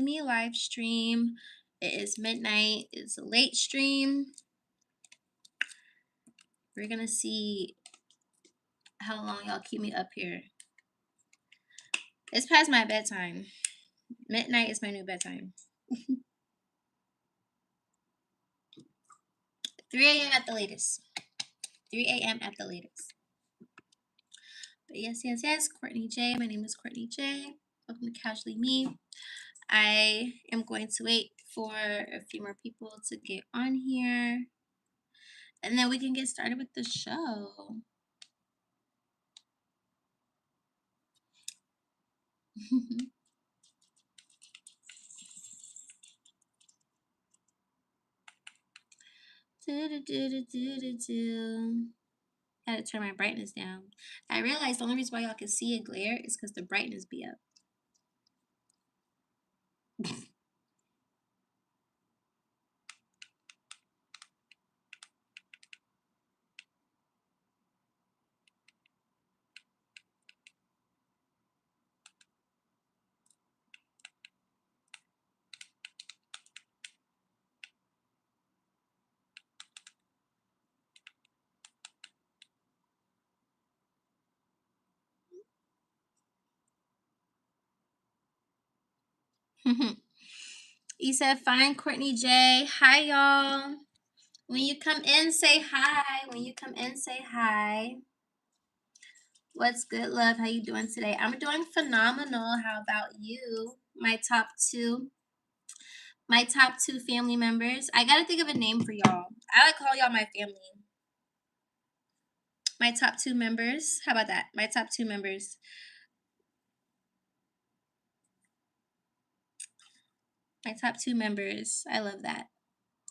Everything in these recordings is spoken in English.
me live stream. It is midnight. It's a late stream. We're gonna see how long y'all keep me up here. It's past my bedtime. Midnight is my new bedtime. 3 a.m. at the latest. 3 a.m. at the latest. But yes. Courtney J. My name is Courtney J. Welcome to Casually Me. I am going to wait for a few more people to get on here. And then we can get started with the show. Had to turn my brightness down. I realized the only reason why y'all can see a glare is because the brightness be up. He said, "Fine, Courtney J. Hi, y'all. When you come in, say hi. When you come in, say hi. What's good, love? How you doing today? I'm doing phenomenal. How about you? My top two family members. I gotta think of a name for y'all. I like call y'all my family. My top two members. How about that? My top two members. My top two members. I love that.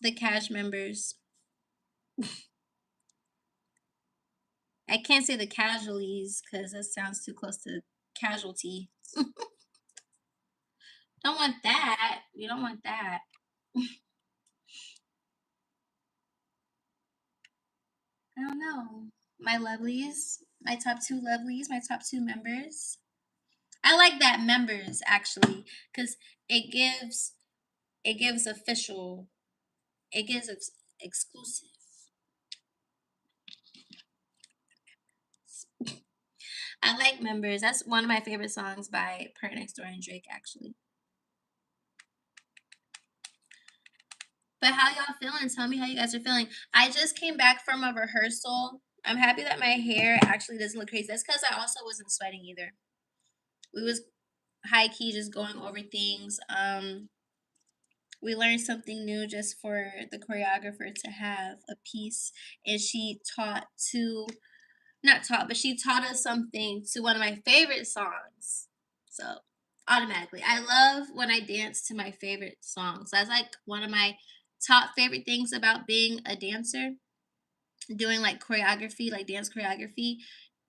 The cash members. I can't say the casualties because that sounds too close to casualty. Don't want that. You don't want that. I don't know. My lovelies. My top two lovelies. My top two members. I like that members actually because it gives official. It gives exclusive. I like members. That's one of my favorite songs by Pert Next Door and Drake actually. But how y'all feeling? Tell me how you guys are feeling. I just came back from a rehearsal. I'm happy that my hair actually doesn't look crazy. That's because I also wasn't sweating either. We was high key just going over things. We learned something new just for the choreographer to have a piece, and she taught to not taught, but she taught us something to one of my favorite songs. So automatically, I love when I dance to my favorite songs. That's like one of my top favorite things about being a dancer, doing like choreography, like dance choreography,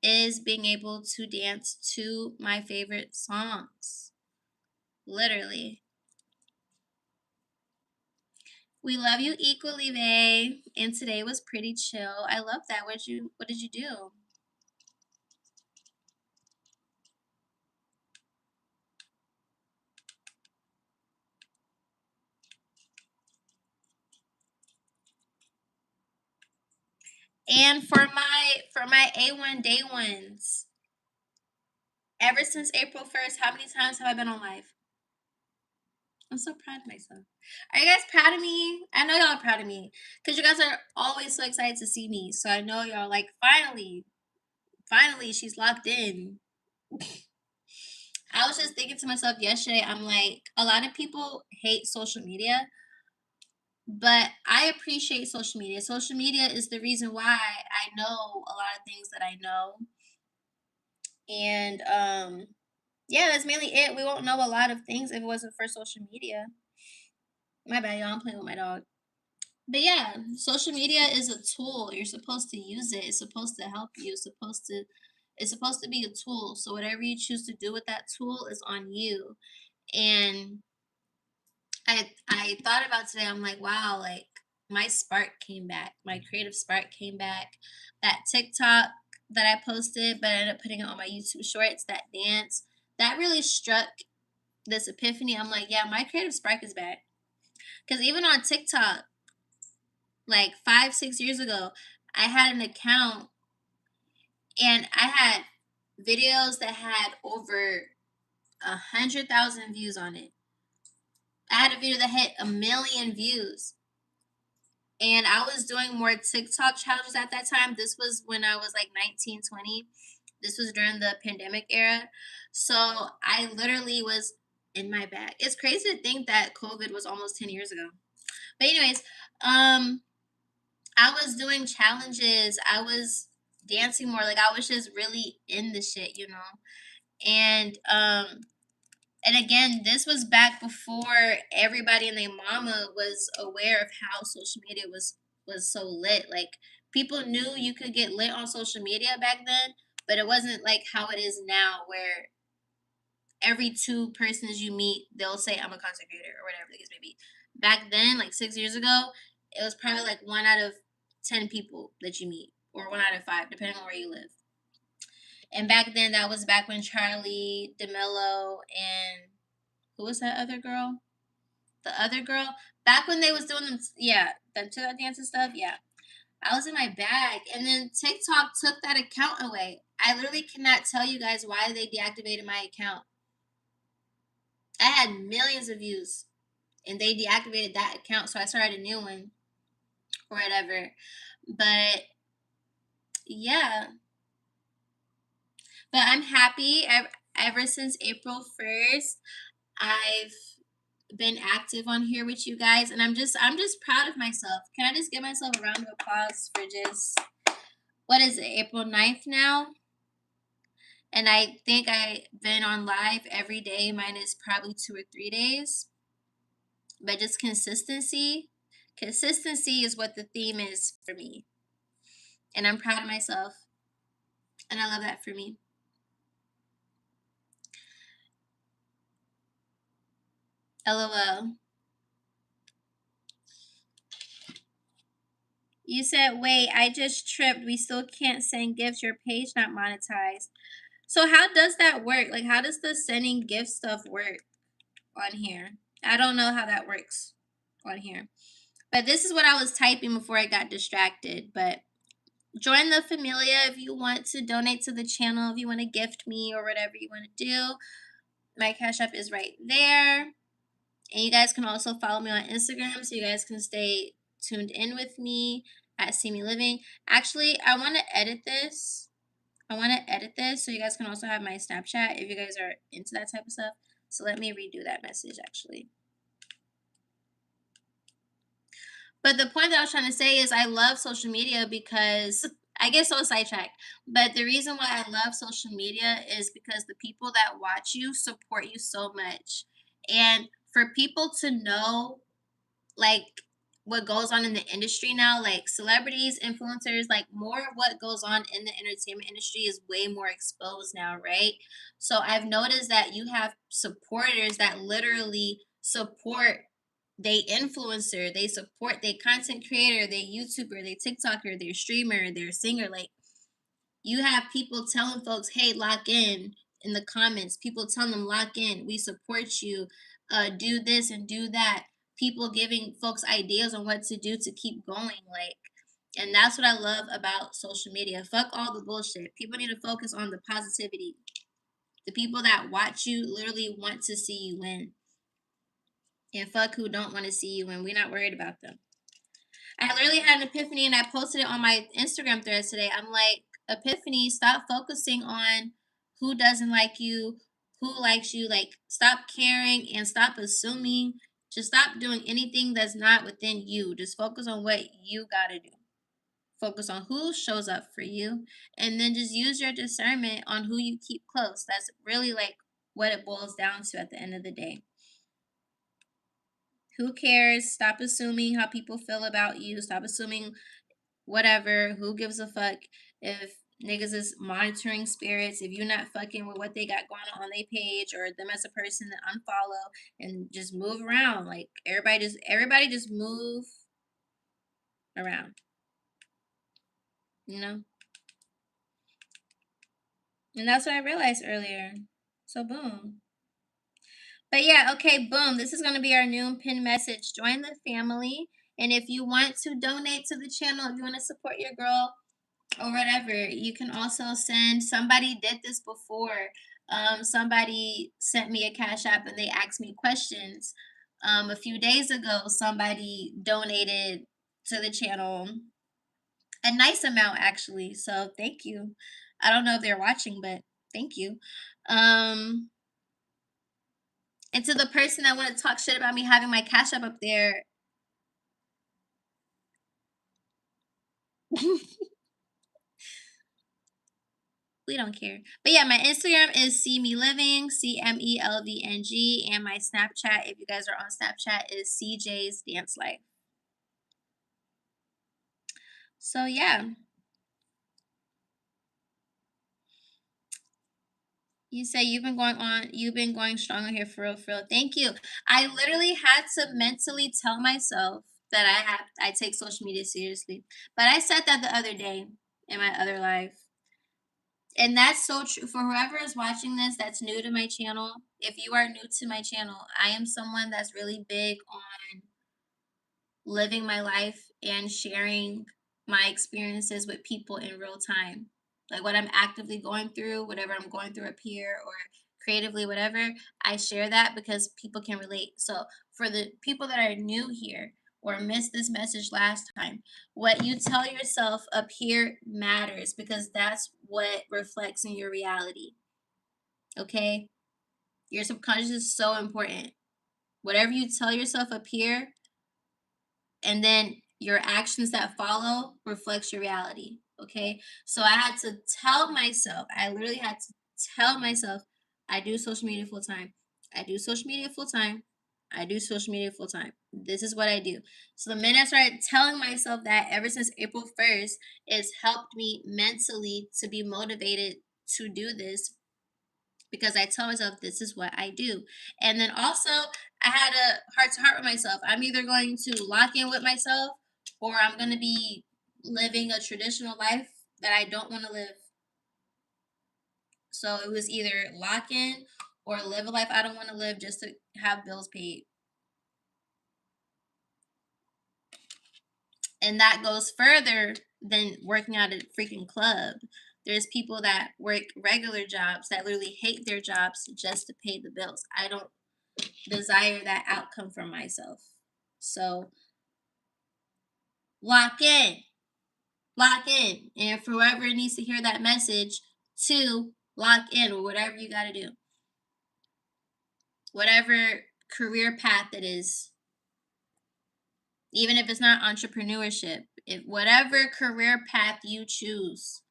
is being able to dance to my favorite songs. Literally. We love you equally, Vay. And today was pretty chill. I love that. What did you do? And for my A1 day ones, ever since April 1st, how many times have I been on live? I'm so proud of myself. Are you guys proud of me? I know y'all are proud of me because you guys are always so excited to see me. So I know y'all like, finally, she's locked in. I was just thinking to myself yesterday, I'm like, a lot of people hate social media, but I appreciate social media. Social media is the reason why I know a lot of things that I know. And yeah, that's mainly it. We won't know a lot of things if it wasn't for social media. My bad, y'all. I'm playing with my dog. But yeah, social media is a tool. You're supposed to use it. It's supposed to help you. It's supposed to be a tool. So whatever you choose to do with that tool is on you. And I thought about today, I'm like, wow, like my spark came back. My creative spark came back. That TikTok that I posted, but I ended up putting it on my YouTube shorts, that dance, that really struck this epiphany. I'm like, yeah, my creative spark is back. Because even on TikTok, like 5, 6 years ago, I had an account and I had videos that had over 100,000 views on it. I had a video that hit 1 million views. And I was doing more TikTok challenges at that time. This was when I was like 19, 20. This was during the pandemic era. So I literally was in my bag. It's crazy to think that COVID was almost 10 years ago. But anyways, um I was doing challenges. I was dancing more. Like I was just really in the shit, you know. And again, this was back before everybody and their mama was aware of how social media was so lit. Like people knew you could get lit on social media back then, but it wasn't like how it is now where every two persons you meet, they'll say I'm a content creator or whatever the case may be. Back then, like 6 years ago, it was probably like 1 out of 10 people that you meet, or 1 out of 5, depending on where you live. And back then, that was back when Charlie DeMello and who was that other girl? The other girl. Back when they was doing them, yeah, the TikTok dance and stuff. Yeah, I was in my bag, and then TikTok took that account away. I literally cannot tell you guys why they deactivated my account. I had millions of views, and they deactivated that account, so I started a new one or whatever. But yeah, but I'm happy. Ever since April 1st, I've been active on here with you guys, and I'm just proud of myself. Can I just give myself a round of applause for just what is it, April 9th now? And I think I've been on live every day, minus probably 2 or 3 days. But just consistency. Consistency is what the theme is for me. And I'm proud of myself. And I love that for me. LOL. You said, wait, I just tripped. We still can't send gifts. Your page not monetized. So how does that work? Like, how does the sending gift stuff work on here? I don't know how that works on here. But this is what I was typing before I got distracted. But join the familia if you want to donate to the channel, if you want to gift me or whatever you want to do. My Cash App is right there. And you guys can also follow me on Instagram so you guys can stay tuned in with me at See Me Living. Actually, I want to edit this. So you guys can also have my Snapchat if you guys are into that type of stuff. So let me redo that message actually. But the point that I was trying to say is I love social media because I get so sidetracked. But the reason why I love social media is because the people that watch you support you so much. And for people to know like what goes on in the industry now, like celebrities, influencers, like more of what goes on in the entertainment industry is way more exposed now, right? So I've noticed that you have supporters that literally support they influencer, they support they content creator, they YouTuber, they TikToker, their streamer, their singer. Like you have people telling folks, hey, lock in the comments. People telling them, lock in, we support you, do this and do that. People giving folks ideas on what to do to keep going. Like, and that's what I love about social media. Fuck all the bullshit. People need to focus on the positivity. The people that watch you literally want to see you win. And fuck who don't want to see you win. We're not worried about them. I literally had an epiphany and I posted it on my Instagram thread today. I'm like, Epiphany, stop focusing on who doesn't like you, who likes you. Like, stop caring and stop assuming. Just stop doing anything that's not within you. Just focus on what you gotta do. Focus on who shows up for you. And then just use your discernment on who you keep close. That's really like what it boils down to at the end of the day. Who cares? Stop assuming how people feel about you. Stop assuming whatever. Who gives a fuck if niggas is monitoring spirits? If you're not fucking with what they got going on their page or them as a person, then unfollow and just move around. Like everybody just move around. You know? And that's what I realized earlier. So boom. But yeah, okay, boom. This is gonna be our new pin message. Join the family. And if you want to donate to the channel, if you want to support your girl or whatever, you can also send. Somebody did this before. Somebody sent me a cash app and they asked me questions. A few days ago, somebody donated to the channel a nice amount actually. So thank you. I don't know if they're watching, but thank you. Um, and to the person that want to talk shit about me having my cash app up there, we don't care. But yeah, my Instagram is see me living, CMELVNG, and my Snapchat, if you guys are on Snapchat, is CJ's Dance Life. So yeah, you say you've been going strong on here for real, for real. Thank you. I literally had to mentally tell myself that I take social media seriously. But I said that the other day in my other life. And that's so true for whoever is watching this that's new to my channel. If you are new to my channel, I am someone that's really big on living my life and sharing my experiences with people in real time. Like what I'm actively going through, whatever I'm going through up here or creatively, whatever, I share that because people can relate. So for the people that are new here or missed this message last time, what you tell yourself up here matters because that's what reflects in your reality. Okay? Your subconscious is so important. Whatever you tell yourself up here, and then your actions that follow reflects your reality. Okay, so I had to tell myself, I literally had to tell myself, I do social media full time, I do social media full time, I do social media full time, this is what I do. So the minute I started telling myself that, ever since April 1st, it's helped me mentally to be motivated to do this because I tell myself this is what I do. And then also, I had a heart to heart with myself. I'm either going to lock in with myself or I'm going to be living a traditional life that I don't want to live. So it was either lock in or live a life I don't want to live just to have bills paid. And that goes further than working at a freaking club. There's people that work regular jobs that literally hate their jobs just to pay the bills. I don't desire that outcome for myself. So lock in, lock in. And for whoever needs to hear that message, to lock in or whatever you got to do, whatever career path it is, even if it's not entrepreneurship, if whatever career path you choose,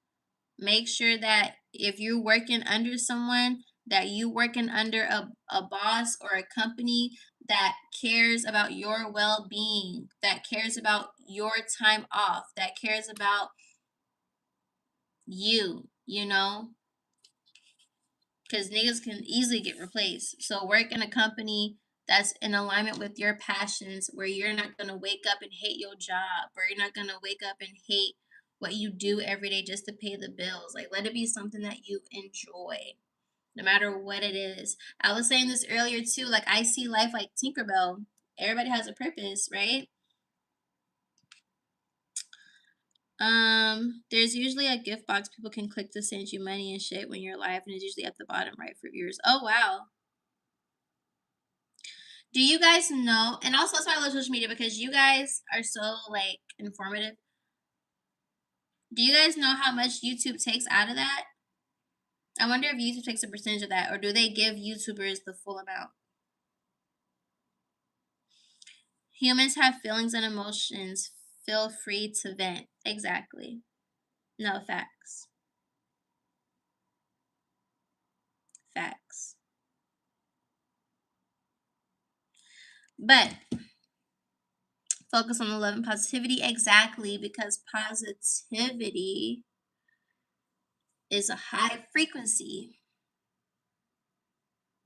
make sure that if you're working under someone, that you working under a boss or a company that cares about your well-being, that cares about your time off, that cares about you know, because niggas can easily get replaced. So work in a company that's in alignment with your passions, where you're not gonna wake up and hate your job, or you're not gonna wake up and hate what you do every day just to pay the bills. Like let it be something that you enjoy, no matter what it is. I was saying this earlier too, like I see life like Tinkerbell. Everybody has a purpose, right? There's usually a gift box people can click to send you money and shit when you're live, and it's usually at the bottom right for viewers. Oh wow. Do you guys know? And also, that's why I love social media because you guys are so like informative. Do you guys know how much YouTube takes out of that? I wonder if YouTube takes a percentage of that, or do they give YouTubers the full amount? Humans have feelings and emotions. Feel free to vent. Exactly. No, facts. Facts. But focus on the love and positivity. Exactly, because positivity is a high frequency.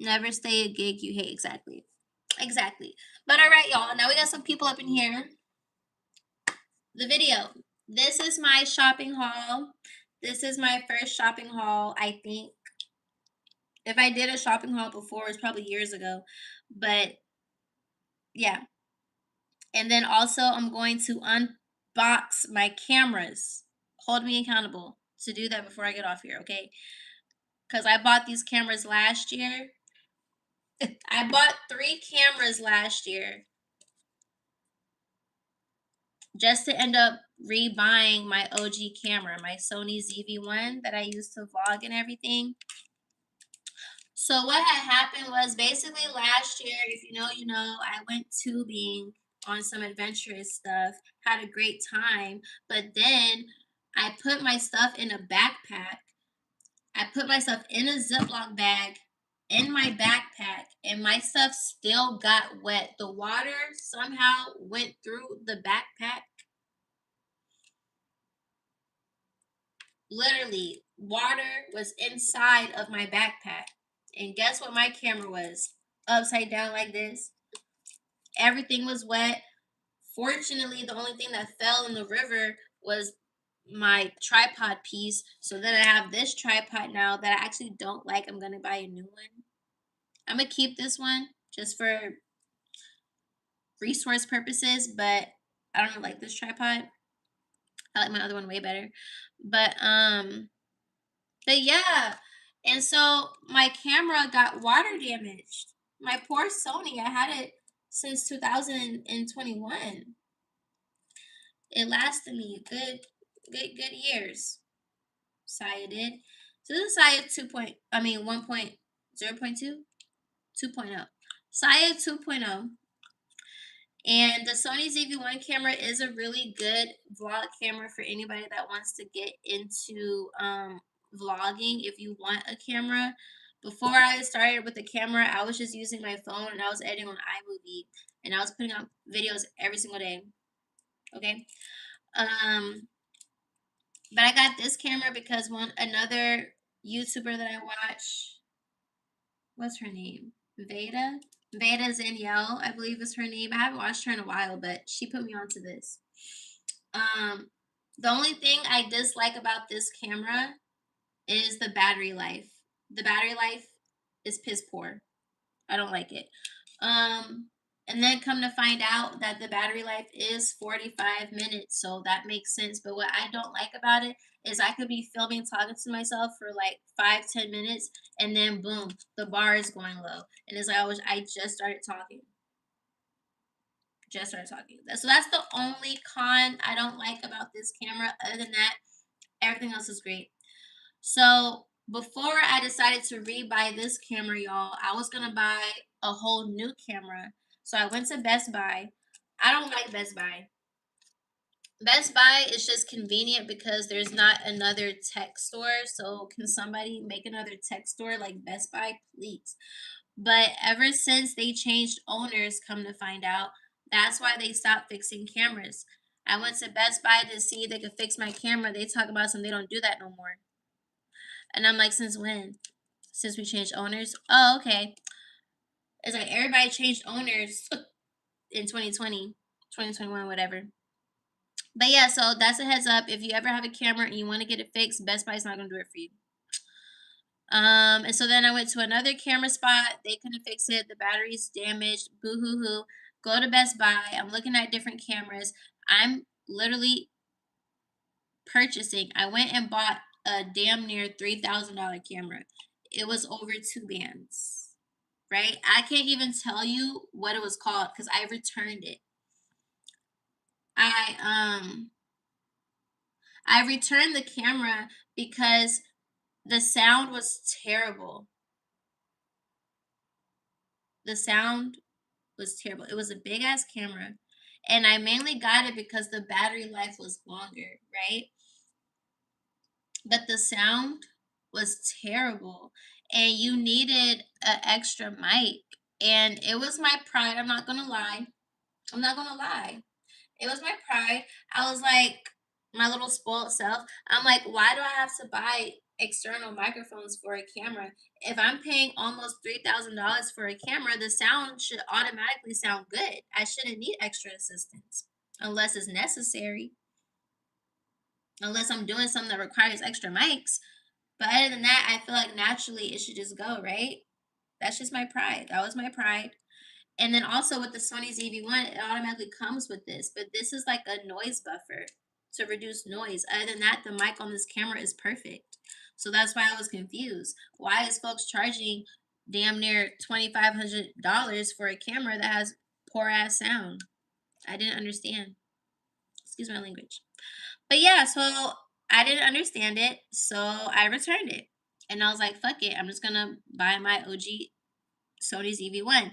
Never stay a gig you hate. Exactly. Exactly. But all right, y'all. Now we got some people up in here. The video. This is my shopping haul. This is my first shopping haul, I think. If I did a shopping haul before, it's probably years ago. But yeah. And then also I'm going to unbox my cameras. Hold me accountable to do that before I get off here, okay? Because I bought these cameras last year. I bought 3 cameras last year just to end up rebuying my OG camera, my Sony ZV-1 that I used to vlog and everything. So what had happened was basically last year, if you know, you know, I went tubing on some adventurous stuff, had a great time, but then I put my stuff in a backpack. I put my stuff in a Ziploc bag in my backpack, and my stuff still got wet. The water somehow went through the backpack. Literally, water was inside of my backpack. And guess what my camera was? Upside down like this. Everything was wet. Fortunately, the only thing that fell in the river was my tripod piece. So then I have this tripod now that I actually don't like. I'm going to buy a new one. I'm going to keep this one just for resource purposes, but I don't like this tripod. I like my other one way better. But yeah, and so my camera got water damaged. My poor Sony, I had it since 2021. It lasted me good years. Saya did. So this is Saya 1.0.2, 2.0. Saya 2.0. And the Sony ZV-1 camera is a really good vlog camera for anybody that wants to get into vlogging. If you want a camera, before I started with the camera, I was just using my phone and I was editing on iMovie and I was putting out videos every single day. Okay. But I got this camera because another YouTuber that I watch, what's her name? Veda Zanielle, I believe is her name. I haven't watched her in a while, but she put me onto this. The only thing I dislike about this camera is the battery life. The battery life is piss poor. I don't like it. And then come to find out that the battery life is 45 minutes, so that makes sense. But what I don't like about it is I could be filming, talking to myself for like 5-10 minutes, and then boom, the bar is going low, and it's like I just started talking. So that's the only con I don't like about this camera. Other than that, everything else is great. So before I decided to rebuy this camera, y'all, I was gonna buy a whole new camera. So I went to Best Buy. I don't like Best Buy. Best Buy is just convenient because there's not another tech store. So can somebody make another tech store like Best Buy, please? But ever since they changed owners, come to find out, that's why they stopped fixing cameras. I went to Best Buy to see if they could fix my camera. They talk about something, they don't do that no more. And I'm like, since when? Since we changed owners? Oh, okay. It's like everybody changed owners in 2020, 2021, whatever. But yeah, so that's a heads up. If you ever have a camera and you want to get it fixed, Best Buy's not gonna do it for you. And so then I went to another camera spot. They couldn't fix it. The battery's damaged. Boo hoo hoo. Go to Best Buy. I'm looking at different cameras. I'm literally purchasing. I went and bought a damn near $3,000 camera. It was over 2 bands, right? I can't even tell you what it was called because I returned it. I I returned the camera because the sound was terrible. The sound was terrible. It was a big ass camera. And I mainly got it because the battery life was longer, right? But the sound was terrible. And you needed an extra mic. And it was my pride. I'm not going to lie. I'm not going to lie. It was my pride. I was like, my little spoiled self. I'm like, why do I have to buy external microphones for a camera? If I'm paying almost $3,000 for a camera, the sound should automatically sound good. I shouldn't need extra assistance unless it's necessary. Unless I'm doing something that requires extra mics. But other than that, I feel like naturally it should just go, right? That's just my pride. That was my pride. And then also with the Sony ZV-1, it automatically comes with this, but this is like a noise buffer to reduce noise. Other than that, the mic on this camera is perfect. So that's why I was confused. Why is folks charging damn near $2,500 for a camera that has poor ass sound? I didn't understand. Excuse my language. But yeah, so I didn't understand it, so I returned it. And I was like, fuck it, I'm just gonna buy my OG Sony ZV-1.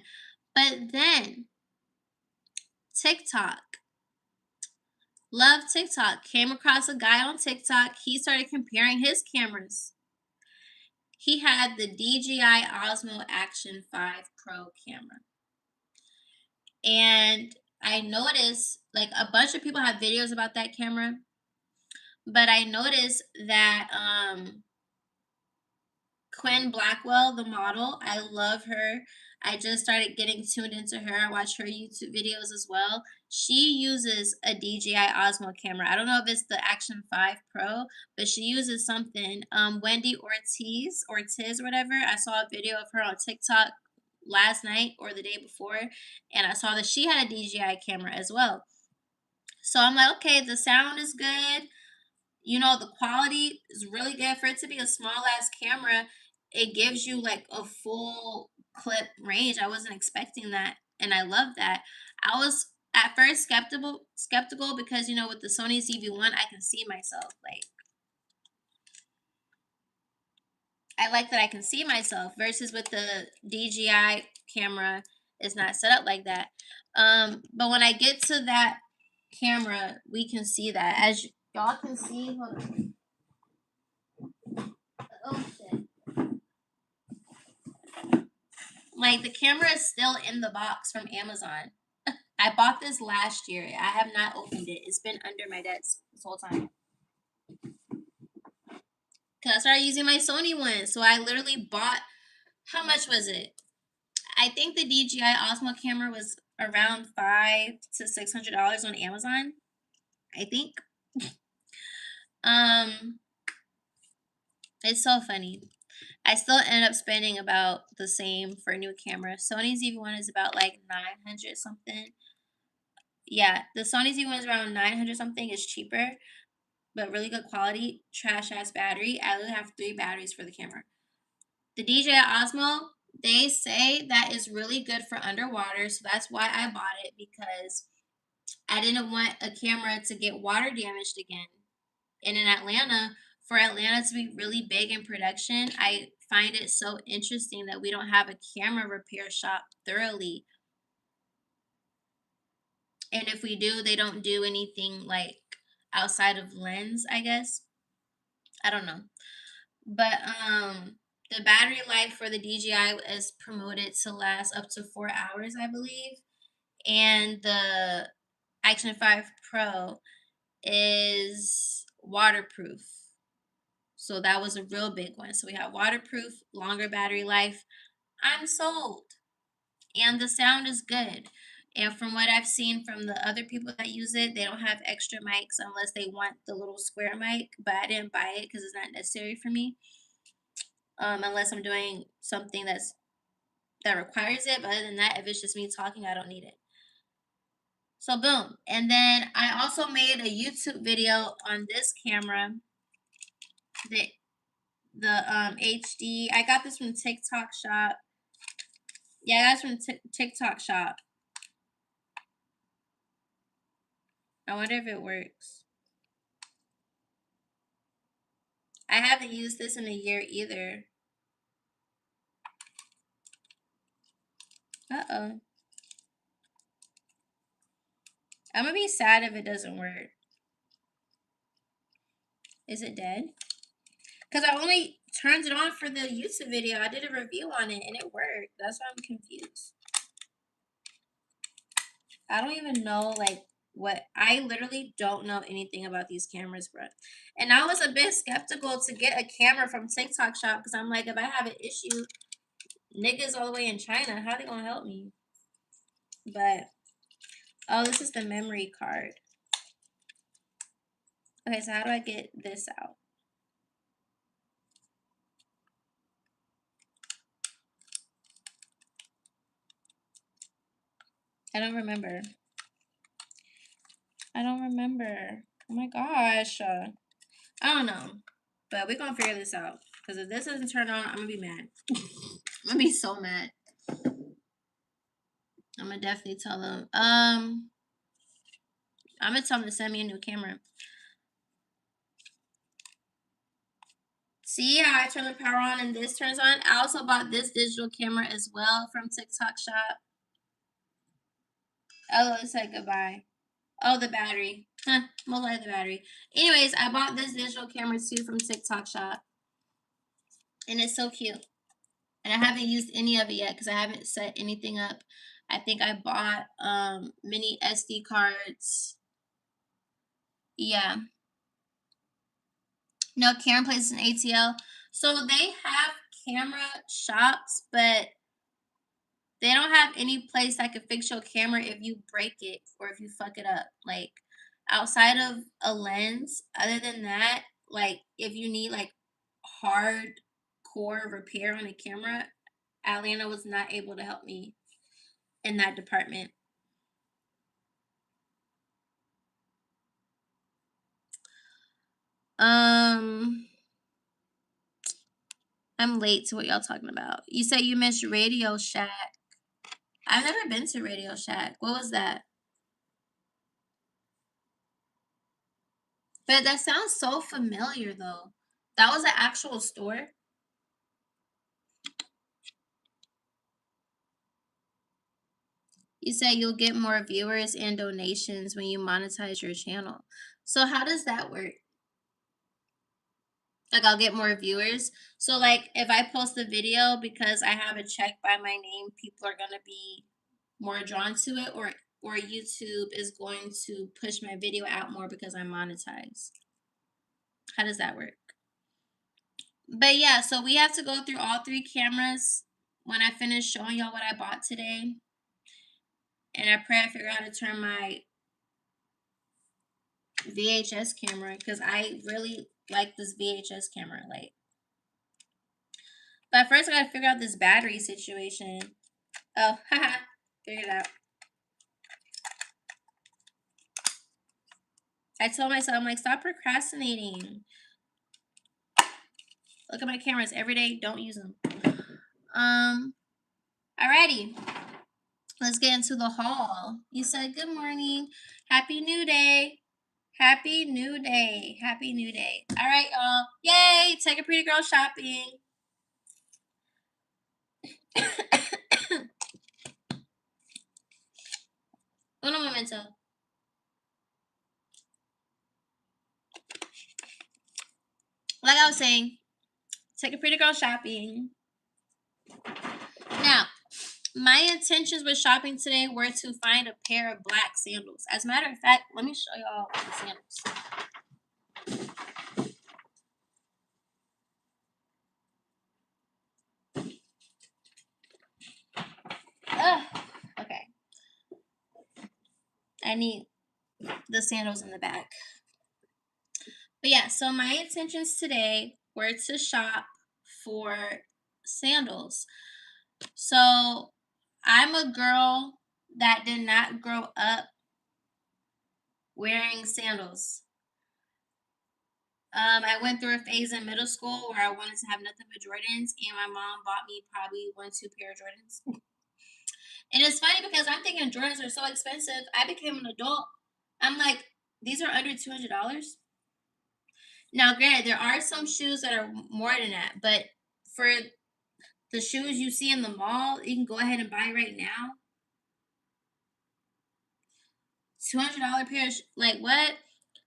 But then TikTok, love TikTok, came across a guy on TikTok. He started comparing his cameras. He had the DJI Osmo Action 5 Pro camera. And I noticed like a bunch of people have videos about that camera, but I noticed that Quinn Blackwell, the model, I love her. I just started getting tuned into her. I watch her YouTube videos as well. She uses a DJI Osmo camera. I don't know if it's the Action 5 Pro, but she uses something. Wendy Ortiz, or whatever. I saw a video of her on TikTok last night or the day before, and I saw that she had a DJI camera as well. So I'm like, okay, the sound is good. You know, the quality is really good for it to be a small ass camera. It gives you like a full clip range. I wasn't expecting that, and I love that. I was at first skeptical because you know with the Sony ZV-1 I can see myself. Like I like that I can see myself versus with the DJI camera it's not set up like that. But when I get to that camera, we can see that as y'all can see. Hold on. Oh shit. Like the camera is still in the box from Amazon. I bought this last year. I have not opened it. It's been under my desk this whole time. Cause I started using my Sony one. So I literally bought, how much was it? I think the DJI Osmo camera was around $500 to $600 on Amazon. I think. Um, it's so funny. I still end up spending about the same for a new camera. Sony ZV-1 is about like 900 something. Yeah, the Sony Z1 is around 900 something. It's cheaper, but really good quality. Trash ass battery. I only have 3 batteries for the camera. The DJI Osmo, they say that is really good for underwater, so that's why I bought it because I didn't want a camera to get water damaged again. And in Atlanta, for Atlanta to be really big in production, I find it so interesting that we don't have a camera repair shop thoroughly. And if we do, they don't do anything like outside of lens, I guess. I don't know. But the battery life for the DJI is promoted to last up to 4 hours, I believe. And the Action 5 Pro is waterproof. So that was a real big one. So we have waterproof, longer battery life. I'm sold. And the sound is good. And from what I've seen from the other people that use it, they don't have extra mics unless they want the little square mic. But I didn't buy it because it's not necessary for me. Unless I'm doing something that requires it. But other than that, if it's just me talking, I don't need it. So boom. And then I also made a YouTube video on this camera. The HD. I got this from TikTok Shop. Yeah, I got this from TikTok Shop. I wonder if it works. I haven't used this in a year either. Uh-oh. I'm gonna be sad if it doesn't work. Is it dead? Because I only turned it on for the YouTube video. I did a review on it and it worked. That's why I'm confused. I don't even know like what I literally don't know anything about these cameras, bro. And I was a bit skeptical to get a camera from TikTok Shop because I'm like, if I have an issue, niggas all the way in China, how they gonna help me? But oh, this is the memory card. Okay, so how do I get this out? I don't remember. I don't remember. Oh my gosh. I don't know. But we're gonna figure this out. Because if this doesn't turn on, I'm gonna be mad. I'm gonna be so mad. I'm gonna definitely tell them. I'm gonna tell them to send me a new camera. See how I turn the power on and this turns on? I also bought this digital camera as well from TikTok Shop. Oh, it said goodbye. Oh, the battery. Huh, most likely the battery. Anyways, I bought this digital camera too from TikTok Shop. And it's so cute. And I haven't used any of it yet because I haven't set anything up. I think I bought mini SD cards. Yeah. No, Karen plays in ATL. So they have camera shops, but they don't have any place that can fix your camera if you break it or if you fuck it up. Like outside of a lens, other than that, like if you need like hard core repair on a camera, Atlanta was not able to help me in that department. Um, I'm late to what y'all talking about. You said you missed Radio Shack. I've never been to Radio Shack. What was that? But that sounds so familiar though. That was an actual store. You said you'll get more viewers and donations when you monetize your channel. So how does that work? Like I'll get more viewers. So like if I post a video because I have a check by my name, people are gonna be more drawn to it, or YouTube is going to push my video out more because I'm monetized. How does that work? But yeah, so we have to go through all three cameras when I finish showing y'all what I bought today. And I pray I figure out how to turn my VHS camera because I really like this VHS camera. Like, but first I gotta figure out this battery situation. Oh, haha, figured it out. I told myself, I'm like, stop procrastinating. Look at my cameras every day. Don't use them. Alrighty. Let's get into the haul. You said good morning. Happy new day. Happy new day. Happy new day. All right, y'all. Yay! Take a pretty girl shopping. Uno momento. Like I was saying, take a pretty girl shopping. Now, my intentions with shopping today were to find a pair of black sandals. As a matter of fact, let me show y'all the sandals. Ugh. Okay. I need the sandals in the back. But yeah, so my intentions today were to shop for sandals. So I'm a girl that did not grow up wearing sandals. I went through a phase in middle school where I wanted to have nothing but Jordans, and my mom bought me probably 1, 2 pair of Jordans. And it's funny because I'm thinking Jordans are so expensive. I became an adult. I'm like, these are under $200. Now, granted, there are some shoes that are more than that, but for the shoes you see in the mall, you can go ahead and buy right now. $200 pair, like what?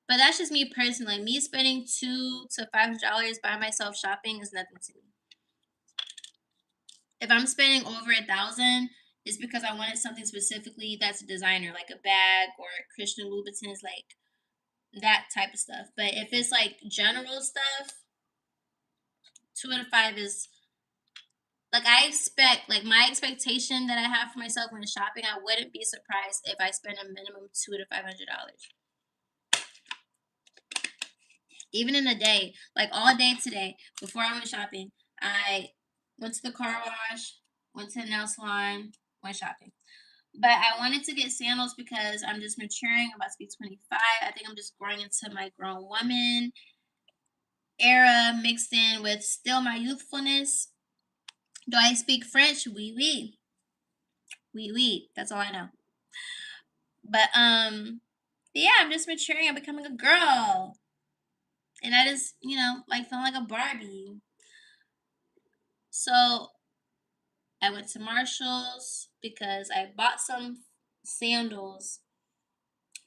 But that's just me personally. Me spending $200 to $500 by myself shopping is nothing to me. If I'm spending over 1,000, it's because I wanted something specifically that's a designer, like a bag or Christian Louboutins, like that type of stuff. But if it's like general stuff, 2 out of 5 is like I expect. Like my expectation that I have for myself when shopping, I wouldn't be surprised if I spend a minimum $200 to $500. Even in a day, like all day today, before I went shopping, I went to the car wash, went to the nail salon, went shopping. But I wanted to get sandals because I'm just maturing. I'm about to be 25. I think I'm just growing into my grown woman era mixed in with still my youthfulness. Do I speak French? Oui, oui. Oui, oui. That's all I know. But yeah, I'm just maturing. I'm becoming a girl. And I just, like feeling like a Barbie. So I went to Marshall's because I bought some sandals,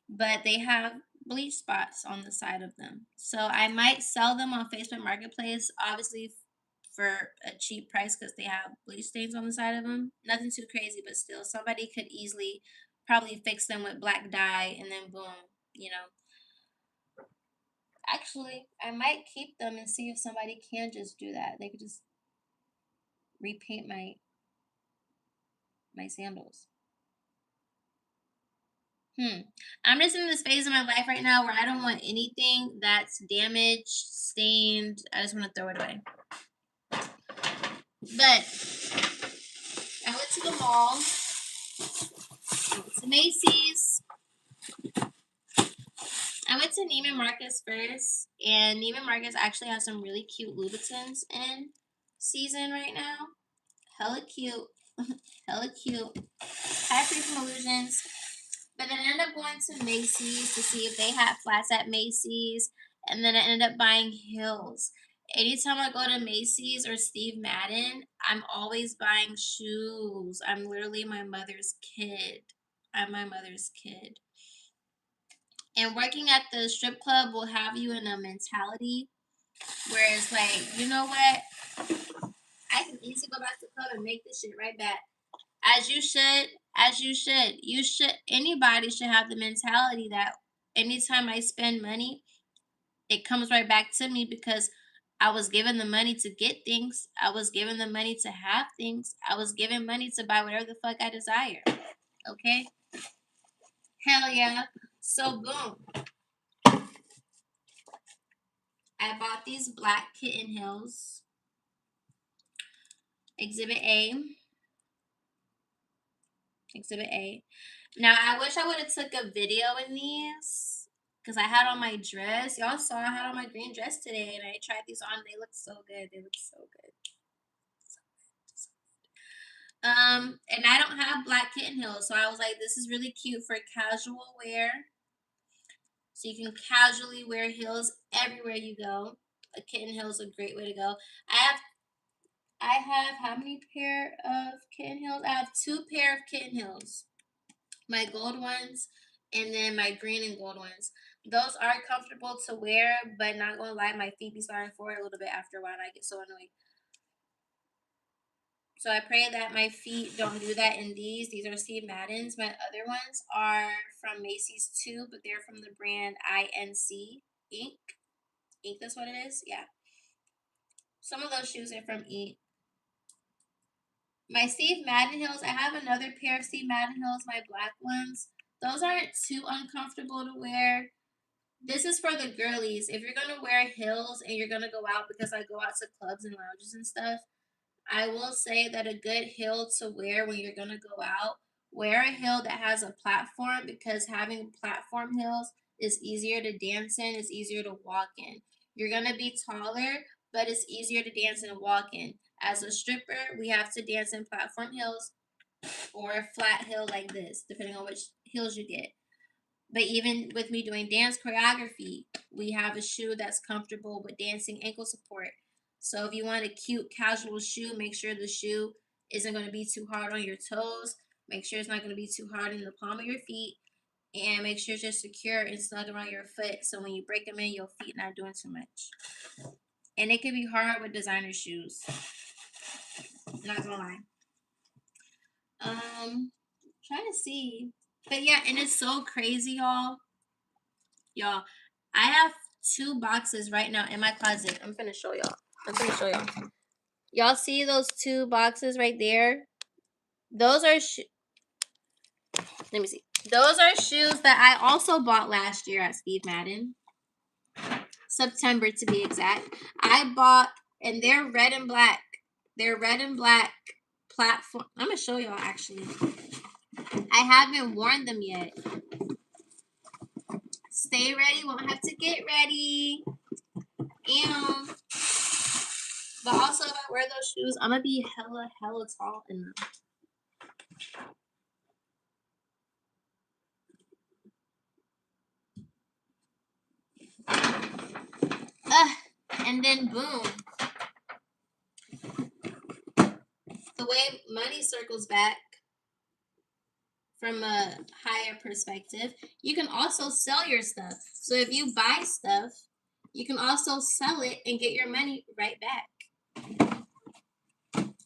but they have bleach spots on the side of them. So I might sell them on Facebook Marketplace, obviously for a cheap price because they have bleach stains on the side of them. Nothing too crazy, but still, somebody could easily probably fix them with black dye and then boom, you know. Actually, I might keep them and see if somebody can just do that. They could just repaint my sandals. I'm just in this phase of my life right now where I don't want anything that's damaged, stained. I just want to throw it away. But I went to the mall. I went to Macy's. I went to Neiman Marcus first, and Neiman Marcus actually has some really cute Louboutins in season right now. Hella cute. Hella cute. Had free from Illusions. But then I ended up going to Macy's to see if they had flats at Macy's. And then I ended up buying heels. Anytime I go to Macy's or Steve Madden, I'm always buying shoes. I'm literally my mother's kid. I'm my mother's kid. And working at the strip club will have you in a mentality where it's like, you know what? I can easily go back to the club and make this shit right back. As you should, anybody should have the mentality that anytime I spend money, it comes right back to me because I was given the money to get things. I was given the money to have things. I was given money to buy whatever the fuck I desire. Okay? Hell yeah. So boom. I bought these black kitten heels. Exhibit A. Exhibit A. Now I wish I would have took a video in these because I had on my dress. Y'all saw I had on my green dress today, and I tried these on. They look so good. They look so good. And I don't have black kitten heels, so I was like, this is really cute for casual wear. So you can casually wear heels everywhere you go. A kitten heel is a great way to go. I have how many pair of kitten heels? I have 2 pair of kitten heels. My gold ones and then my green and gold ones. Those are comfortable to wear, but not gonna lie, my feet be starting for it a little bit after a while. And I get so annoyed. So I pray that my feet don't do that in these. These are Steve Madden's. My other ones are from Macy's too, but they're from the brand INC Ink. Ink, that's what it is? Yeah. Some of those shoes are from Ink. My Steve Madden heels, I have another pair of Steve Madden heels, my black ones. Those aren't too uncomfortable to wear. This is for the girlies. If you're gonna wear heels and you're gonna go out, because I go out to clubs and lounges and stuff, I will say that a good heel to wear when you're gonna go out, wear a heel that has a platform because having platform heels is easier to dance in, it's easier to walk in. You're gonna be taller, but it's easier to dance and walk in. As a stripper, we have to dance in platform heels or a flat heel like this, depending on which heels you get. But even with me doing dance choreography, we have a shoe that's comfortable with dancing ankle support. So if you want a cute casual shoe, make sure the shoe isn't going to be too hard on your toes. Make sure it's not going to be too hard in the palm of your feet. And make sure it's just secure and snug around your foot so when you break them in, your feet not doing too much. And it can be hard with designer shoes. Not gonna lie. Trying to see. But yeah, and it's so crazy, y'all. Y'all, I have 2 boxes right now in my closet. I'm finna show y'all. Y'all see those 2 boxes right there? Those are let me see. Those are shoes that I also bought last year at Steve Madden. September to be exact. I bought, and they're red and black. They're red and black platform. I'm gonna show y'all actually. I haven't worn them yet. Stay ready, won't have to get ready. And but also if I wear those shoes, I'm gonna be hella tall in them. And then boom. The way money circles back from a higher perspective, you can also sell your stuff. So if you buy stuff, you can also sell it and get your money right back.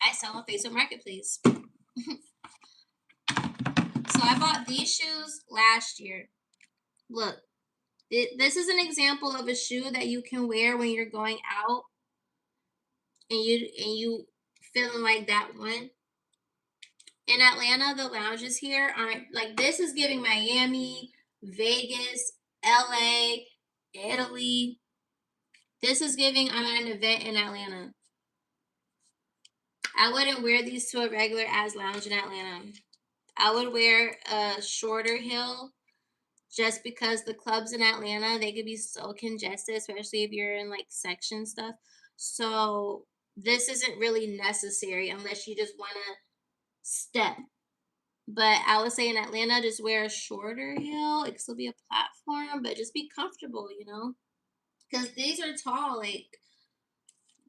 I sell on Facebook Marketplace. So I bought these shoes last year. Look, this is an example of a shoe that you can wear when you're going out and you feeling like that one. In Atlanta, the lounges here aren't like this is giving Miami, Vegas, LA, Italy. This is giving I'm at an event in Atlanta. I wouldn't wear these to a regular ass lounge in Atlanta. I would wear a shorter heel just because the clubs in Atlanta, they could be so congested, especially if you're in like section stuff. So this isn't really necessary unless you just want to step. But I would say in Atlanta, just wear a shorter heel. It could still be a platform, but just be comfortable, you know? Because these are tall. Like,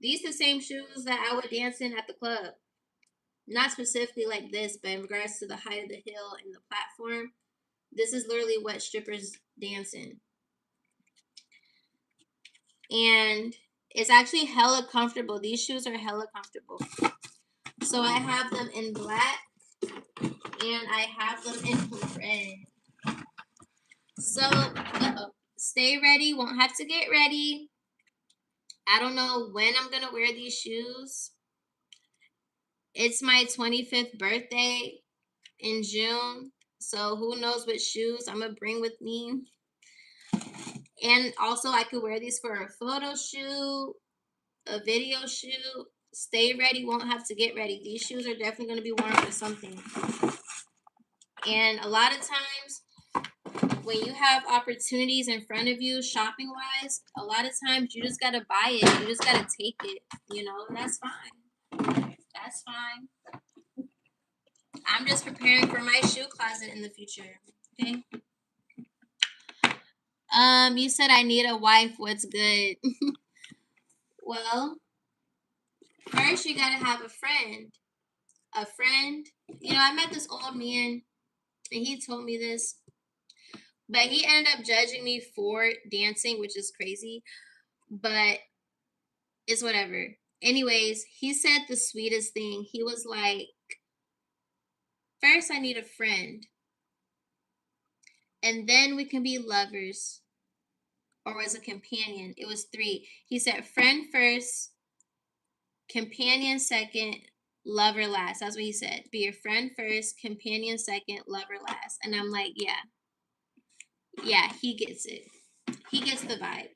these are the same shoes that I would dance in at the club. Not specifically like this, but in regards to the height of the heel and the platform, this is literally what strippers dance in. And it's actually hella comfortable. These shoes are hella comfortable. So I have them in black and I have them in red. So, stay ready. Won't have to get ready. I don't know when I'm going to wear these shoes. It's my 25th birthday in June. So who knows what shoes I'm going to bring with me. And also I could wear these for a photo shoot, a video shoot. Stay ready, won't have to get ready. These shoes are definitely going to be worn for something. And a lot of times when you have opportunities in front of you, shopping wise, a lot of times you just gotta buy it. You just gotta take it. You know, and that's fine. That's fine. I'm just preparing for my shoe closet in the future. Okay. You said I need a wife. What's good? Well, first you gotta have a friend. A friend. You know, I met this old man, and he told me this. But he ended up judging me for dancing, which is crazy. But it's whatever. Anyways, he said the sweetest thing. He was like, first, I need a friend. And then we can be lovers. Or as a companion. It was 3. He said, friend first, companion second, lover last. That's what he said. Be your friend first, companion second, lover last. And I'm like, yeah. Yeah, he gets it. He gets the vibe.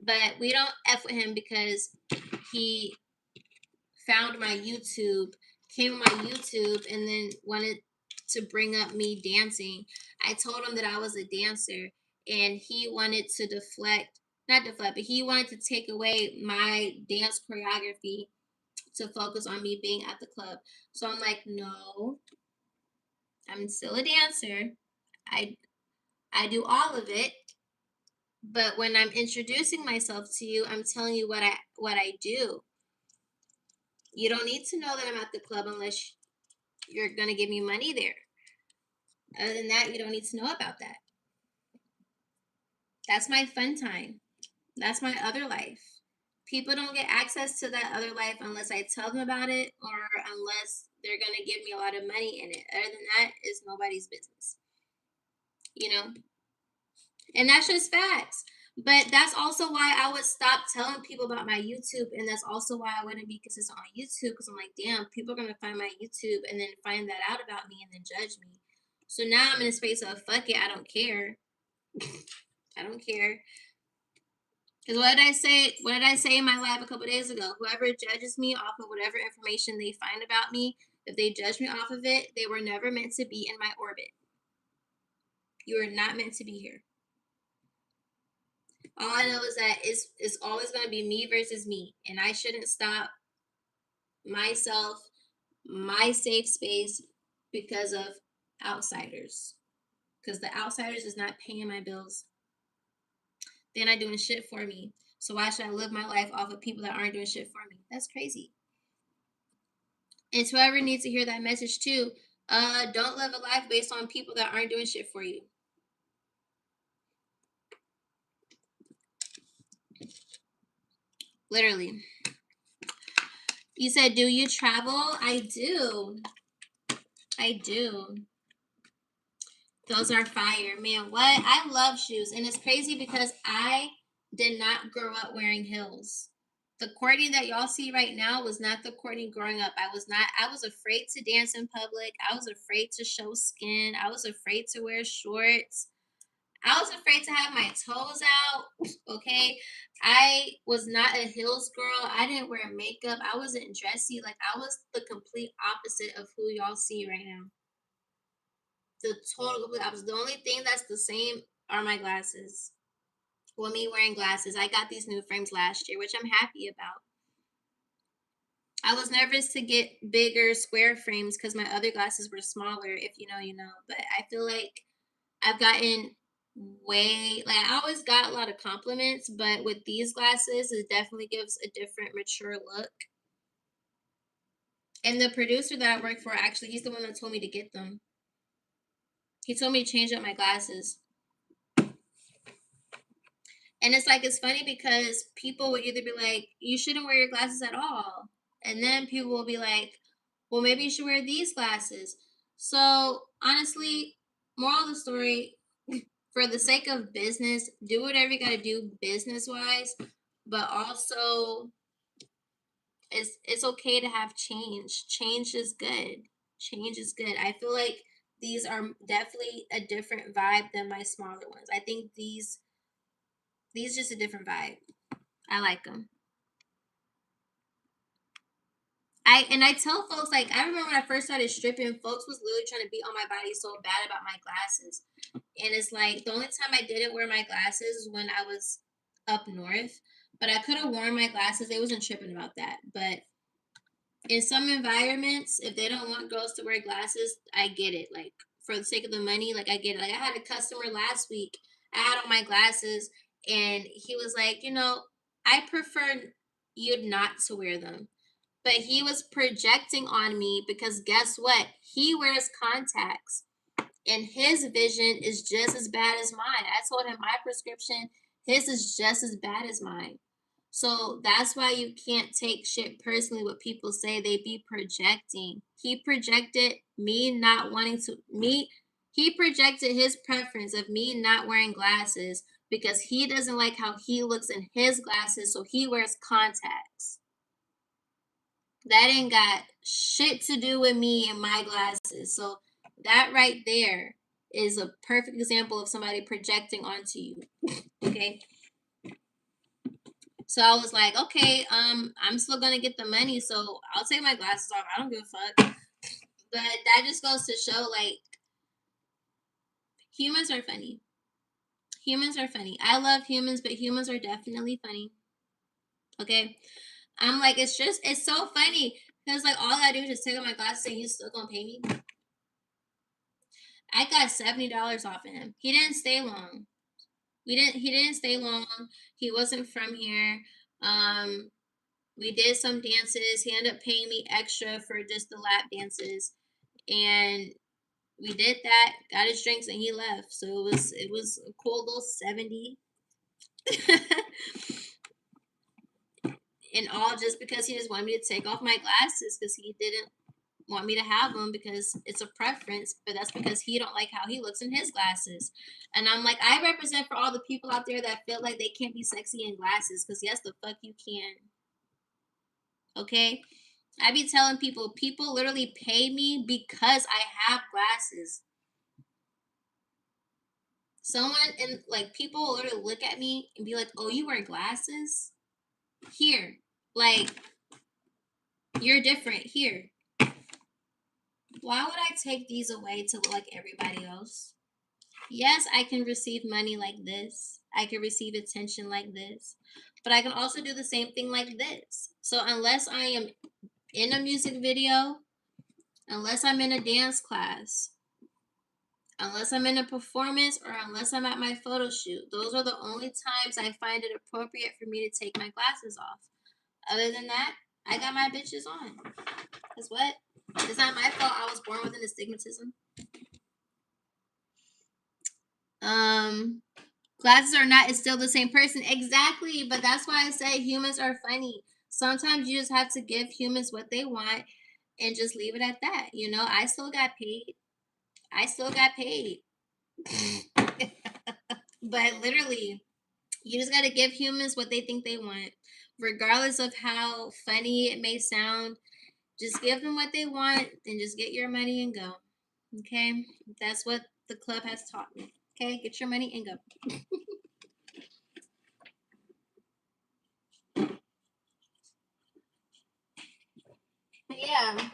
But we don't F with him because he found my YouTube, came on my YouTube, and then wanted to bring up me dancing. I told him that I was a dancer, and he wanted to not deflect, but he wanted to take away my dance choreography to focus on me being at the club. So I'm like, no, I'm still a dancer. I do all of it. But when I'm introducing myself to you, I'm telling you what I do. You don't need to know that I'm at the club unless you're going to give me money there. Other than that, you don't need to know about that. That's my fun time. That's my other life. People don't get access to that other life unless I tell them about it or unless they're going to give me a lot of money in it. Other than that, it's nobody's business. You know? And that's just facts. But that's also why I would stop telling people about my YouTube. And that's also why I wouldn't be consistent on YouTube. Because I'm like, damn, people are going to find my YouTube and then find that out about me and then judge me. So now I'm in a space of, fuck it, I don't care. I don't care. Because what did I say? What did I say in my live a couple days ago? Whoever judges me off of whatever information they find about me, If they judge me off of it, they were never meant to be in my orbit. You are not meant to be here. All I know is that it's always going to be me versus me, and I shouldn't stop myself, my safe space, because of outsiders. Because the outsiders is not paying my bills. They're not doing shit for me. So why should I live my life off of people that aren't doing shit for me? That's crazy. And to whoever needs to hear that message too, don't live a life based on people that aren't doing shit for you. Literally. You said, do you travel? I do. I do. Those are fire. Man, what? I love shoes. And it's crazy because I did not grow up wearing heels. The Courtney that y'all see right now was not the Courtney growing up. I was afraid to dance in public. I was afraid to show skin. I was afraid to wear shorts. I was afraid to have my toes out. Okay. I was not a heels girl. I didn't wear makeup. I wasn't dressy. Like, I was the complete opposite of who y'all see right now. The total complete opposite. The only thing that's the same are my glasses. Well, me wearing glasses. I got these new frames last year, which I'm happy about. I was nervous to get bigger square frames because my other glasses were smaller. If you know, you know. But I feel like I've gotten like, I always got a lot of compliments, but with these glasses, it definitely gives a different, mature look. And the producer that I work for, actually, he's the one that told me to get them. He told me to change up my glasses. And it's like, it's funny because people will either be like, you shouldn't wear your glasses at all. And then people will be like, well, maybe you should wear these glasses. So honestly, moral of the story, for the sake of business, do whatever you got to do business wise, but also it's okay to have change. Change is good. Change is good. I feel like these are definitely a different vibe than my smaller ones. I think these just a different vibe. I like them. I tell folks, like, I remember when I first started stripping, folks was literally trying to beat on my body so bad about my glasses. And it's like, the only time I didn't wear my glasses was when I was up north. But I could have worn my glasses. They wasn't tripping about that. But in some environments, if they don't want girls to wear glasses, I get it. Like, for the sake of the money, like, I get it. Like, I had a customer last week. I had on my glasses, and he was like, I prefer you not to wear them. But he was projecting on me because guess what? He wears contacts and his vision is just as bad as mine. I told him my prescription, his is just as bad as mine. So that's why you can't take shit personally what people say. They be projecting. He projected me not wanting to me he projected his preference of me not wearing glasses because he doesn't like how he looks in his glasses, so he wears contacts. That ain't got shit to do with me and my glasses. So that right there is a perfect example of somebody projecting onto you. Okay. So I was like, okay, I'm still gonna get the money, so I'll take my glasses off. I don't give a fuck. But that just goes to show, like, humans are funny. Humans are funny. I love humans, but humans are definitely funny. Okay. I'm like, it's so funny. Because, like, all I do is just take off my glasses and you still gonna pay me. I got $70 off of him. He didn't stay long. He didn't stay long. He wasn't from here. We did some dances. He ended up paying me extra for just the lap dances. And we did that, got his drinks, and he left. So it was a cool little 70. And all just because he just wanted me to take off my glasses because he didn't want me to have them because it's a preference, but that's because he don't like how he looks in his glasses. And I'm like, I represent for all the people out there that feel like they can't be sexy in glasses, because yes, the fuck you can. Okay? I be telling people literally pay me because I have glasses. People will literally look at me and be like, oh, you wear glasses? Here. Like, you're different. Here. Why would I take these away to look like everybody else? Yes, I can receive money like this. I can receive attention like this. But I can also do the same thing like this. So unless I am in a music video, unless I'm in a dance class, unless I'm in a performance, or unless I'm at my photo shoot, those are the only times I find it appropriate for me to take my glasses off. Other than that, I got my bitches on. Because what? It's not my fault I was born with an astigmatism. Glasses or not, it's still the same person. Exactly, but that's why I say humans are funny. Sometimes you just have to give humans what they want and just leave it at that. You know, I still got paid. I still got paid. But literally, you just got to give humans what they think they want, regardless of how funny it may sound. Just give them what they want and just get your money and go. Okay? That's what the club has taught me. Okay? Get your money and go. Yeah.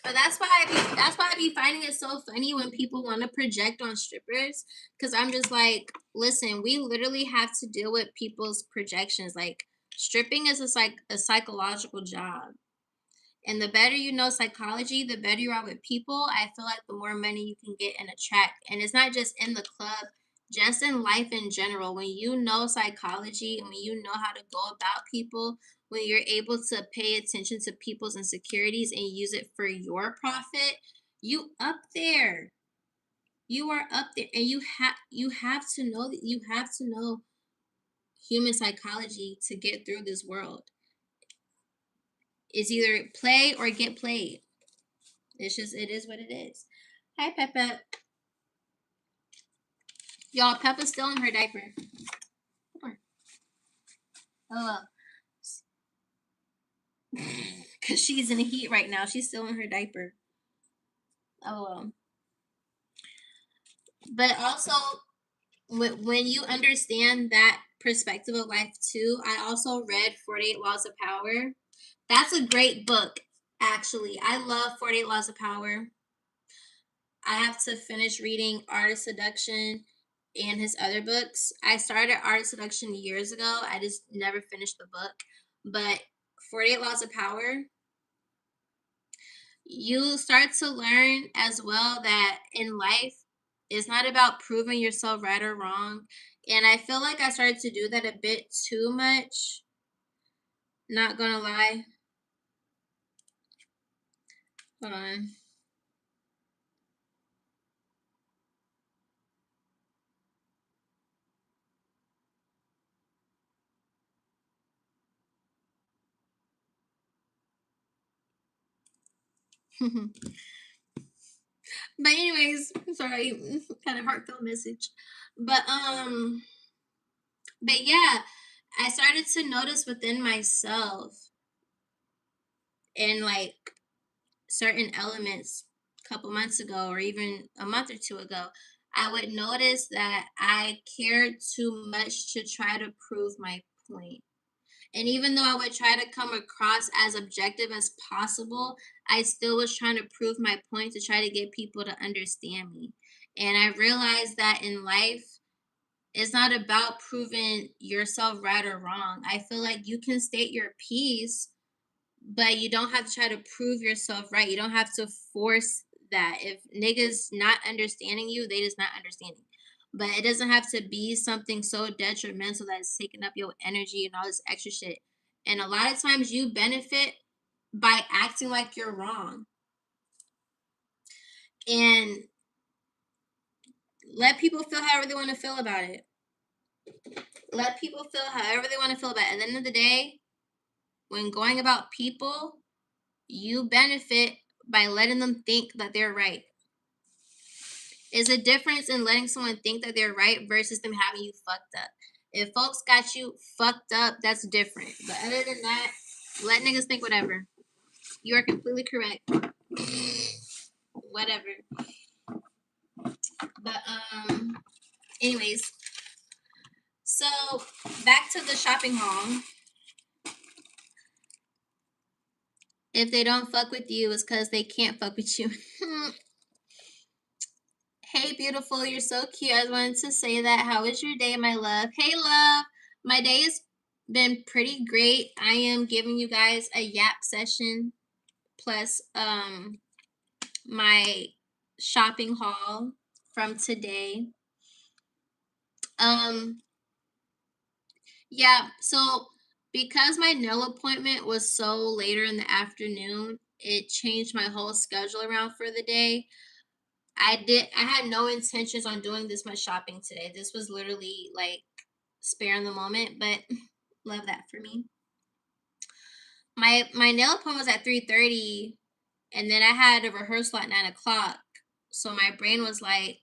But that's why I be finding it so funny when people want to project on strippers, cuz I'm just like, listen, we literally have to deal with people's projections. Like stripping is a psychological job. And the better you know psychology, the better you are with people. I feel like the more money you can get and attract. And it's not just in the club, just in life in general. When you know psychology and when you know how to go about people, when you're able to pay attention to people's insecurities and use it for your profit, you up there. You are up there. And you have to know that you have to know human psychology to get through this world. It's either play or get played. It is what it is. Hi, Peppa. Y'all, Peppa's still in her diaper. Come on. Oh, because she's in the heat right now. She's still in her diaper. Oh, well. But also, when you understand that perspective of life too, I also read 48 Laws of Power. That's a great book, actually. I love 48 Laws of Power. I have to finish reading Art of Seduction and his other books. I started Art of Seduction years ago. I just never finished the book. But 48 Laws of Power, you start to learn as well that in life, it's not about proving yourself right or wrong. And I feel like I started to do that a bit too much. Not gonna lie. Hold on. But anyways, sorry, kind of heartfelt message. But but yeah, I started to notice within myself and like certain elements a couple months ago or even a month or two ago, I would notice that I cared too much to try to prove my point. And even though I would try to come across as objective as possible, I still was trying to prove my point to try to get people to understand me. And I realized that in life, it's not about proving yourself right or wrong. I feel like you can state your piece, but you don't have to try to prove yourself right. You don't have to force that. If niggas not understanding you, they just not understanding. But it doesn't have to be something so detrimental that it's taking up your energy and all this extra shit. And a lot of times you benefit by acting like you're wrong. And let people feel however they want to feel about it. Let people feel however they want to feel about it. At the end of the day, when going about people, you benefit by letting them think that they're right. Is a difference in letting someone think that they're right versus them having you fucked up. If folks got you fucked up, that's different. But other than that, let niggas think whatever. You are completely correct. Whatever. But anyways, so back to the shopping haul. If they don't fuck with you, it's because they can't fuck with you. Hey, beautiful, you're so cute. I wanted to say that. How was your day, my love? Hey, love. My day has been pretty great. I am giving you guys a yap session plus my shopping haul from today. Um yeah, so because my nail appointment was so later in the afternoon, it changed my whole schedule around for the day. I had no intentions on doing this much shopping today. This was literally like spare in the moment, but love that for me. My nail appointment was at 3:30, and then I had a rehearsal at 9 o'clock. So my brain was like,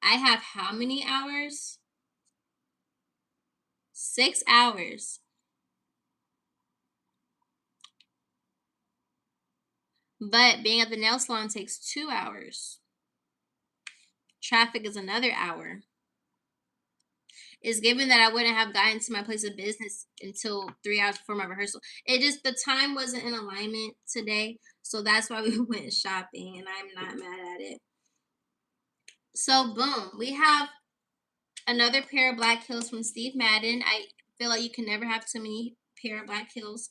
I have how many hours? 6 hours. But being at the nail salon takes 2 hours. Traffic is another hour. It's given that I wouldn't have gotten to my place of business until 3 hours before my rehearsal. It just, the time wasn't in alignment today. So that's why we went shopping, and I'm not mad at it. So, boom, we have another pair of black heels from Steve Madden. I feel like you can never have too many pair of black heels.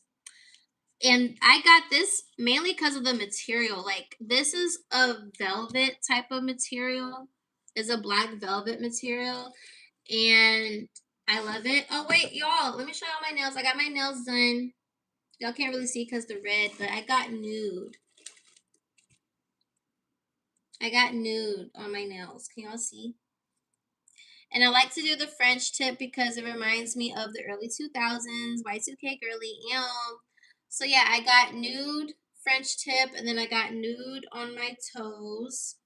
And I got this mainly because of the material. Like, this is a velvet type of material. It's a black velvet material. And I love it. Oh, wait, y'all. Let me show y'all my nails. I got my nails done. Y'all can't really see because they're red, but I got nude. I got nude on my nails. Can y'all see? And I like to do the French tip because it reminds me of the early 2000s, Y2K girly. So yeah, I got nude French tip, and then I got nude on my toes.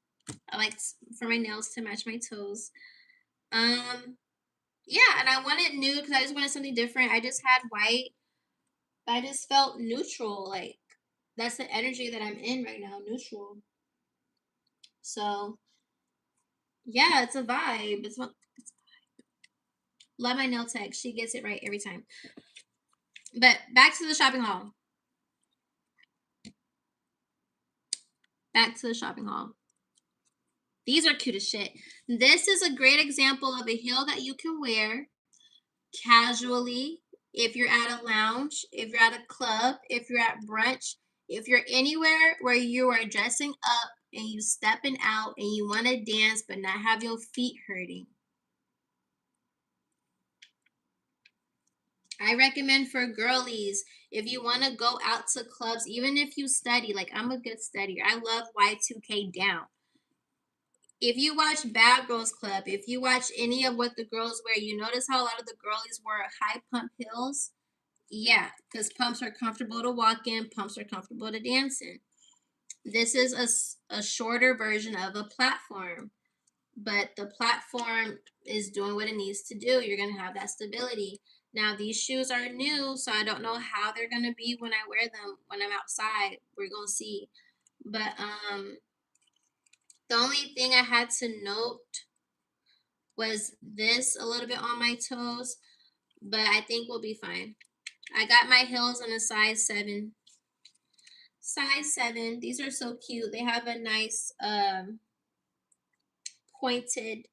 I like for my nails to match my toes. Yeah, and I wanted nude because I just wanted something different. I just had white, but I just felt neutral. Like, that's the energy that I'm in right now, neutral. So yeah, it's a vibe. Love my nail tech. She gets it right every time. But back to the shopping haul. Back to the shopping haul. These are cute as shit. This is a great example of a heel that you can wear casually if you're at a lounge, if you're at a club, if you're at brunch, if you're anywhere where you are dressing up and you stepping out and you want to dance but not have your feet hurting. I recommend for girlies, if you want to go out to clubs, even if you study, like I'm a good studier. I love Y2K down. If you watch Bad Girls Club, if you watch any of what the girls wear, you notice how a lot of the girlies wear high pump heels. Yeah, because pumps are comfortable to walk in, pumps are comfortable to dance in. This is a shorter version of a platform, but the platform is doing what it needs to do. You're going to have that stability. Now, these shoes are new, so I don't know how they're going to be when I wear them when I'm outside. We're going to see. But the only thing I had to note was this a little bit on my toes, but I think we'll be fine. I got my heels in a size 7. Size 7. These are so cute. They have a nice pointed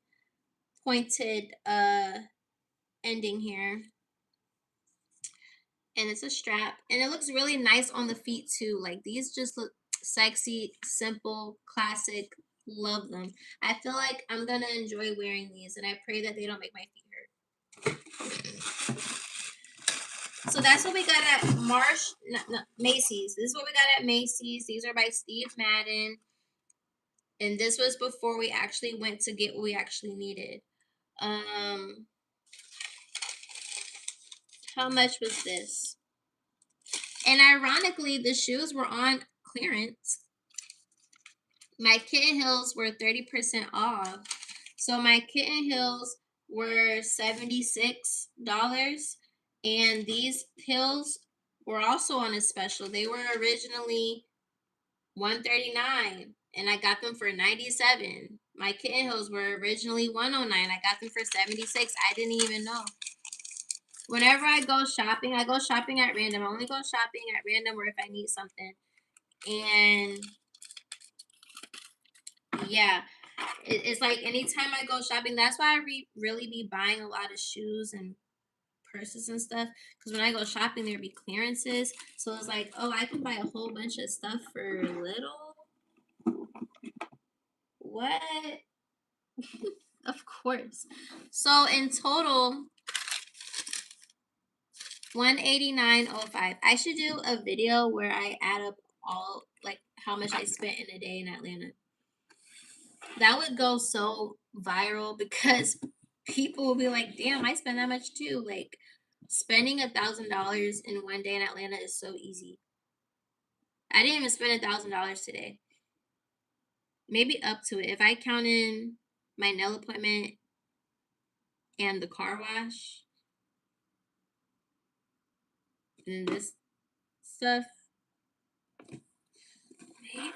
ending here. And it's a strap. And it looks really nice on the feet too. Like, these just look sexy, simple, classic. Love them. I feel like I'm gonna enjoy wearing these, and I pray that they don't make my feet hurt. So that's what we got at Macy's. This is what we got at Macy's. These are by Steve Madden. And this was before we actually went to get what we actually needed. How much was this? And ironically, the shoes were on clearance. My kitten heels were 30% off. So my kitten heels were $76. And these heels were also on a special. They were originally $139, and I got them for $97. My kitten heels were originally $109. I got them for $76. I didn't even know. Whenever I go shopping at random. I only go shopping at random or if I need something. And yeah, it's like anytime I go shopping, that's why I really be buying a lot of shoes and purses and stuff. Because when I go shopping, there be clearances. So it's like, oh, I can buy a whole bunch of stuff for little. What? Of course. So in total, 189.05. I should do a video where I add up all like how much I spent in a day in Atlanta. That would go so viral because people will be like, damn, I spend that much too. Like spending $1,000 in one day in Atlanta is so easy. I didn't even spend $1,000 today. Maybe up to it. If I count in my nail appointment and the car wash and this stuff, I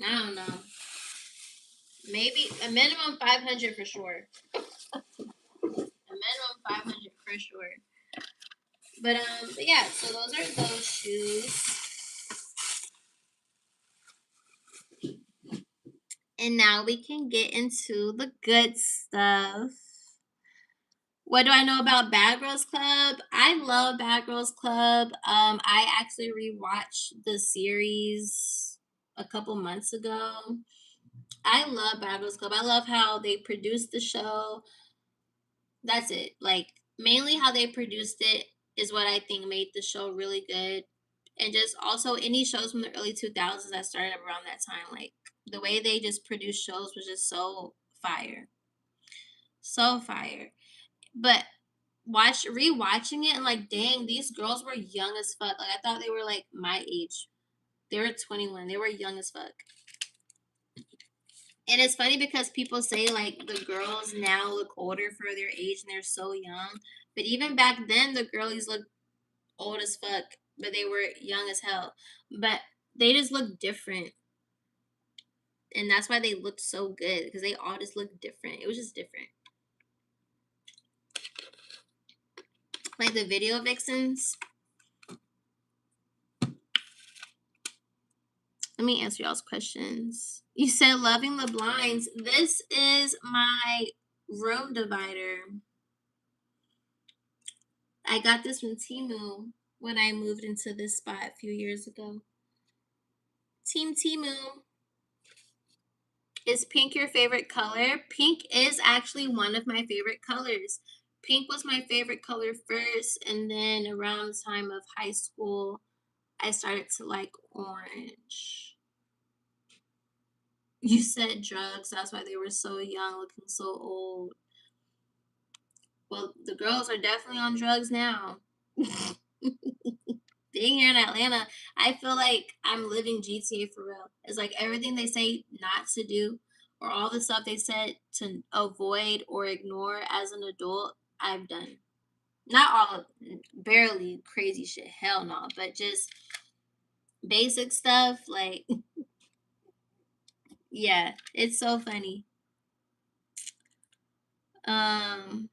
don't know. Maybe a minimum 500 for sure. A minimum 500 for sure. But yeah, so those are those shoes. And now we can get into the good stuff. What do I know about Bad Girls Club? I love Bad Girls Club. I actually rewatched the series a couple months ago. I love Bad Girls Club. I love how they produced the show. That's it. Like mainly how they produced it is what I think made the show really good. And just also any shows from the early 2000s that started around that time, like the way they just produced shows was just so fire. So fire. But rewatching it and like dang, these girls were young as fuck. Like I thought they were like my age. They were 21. They were young as fuck. And it's funny because people say like the girls now look older for their age and they're so young. But even back then the girlies looked old as fuck, but they were young as hell. But they just looked different. And that's why they looked so good because they all just looked different. It was just different. Like the video vixens. Let me answer y'all's questions. You said loving the blinds. This is my room divider. I got this from Temu when I moved into this spot a few years ago. Team Temu. Is pink your favorite color? Pink is actually one of my favorite colors. Pink was my favorite color first, and then around the time of high school, I started to like orange. You said drugs, that's why they were so young, looking so old. Well, the girls are definitely on drugs now. Being here in Atlanta, I feel like I'm living GTA for real. It's like everything they say not to do, or all the stuff they said to avoid or ignore as an adult, I've done. Not all, barely crazy shit, hell no, but just basic stuff. Like, yeah, it's so funny. Um,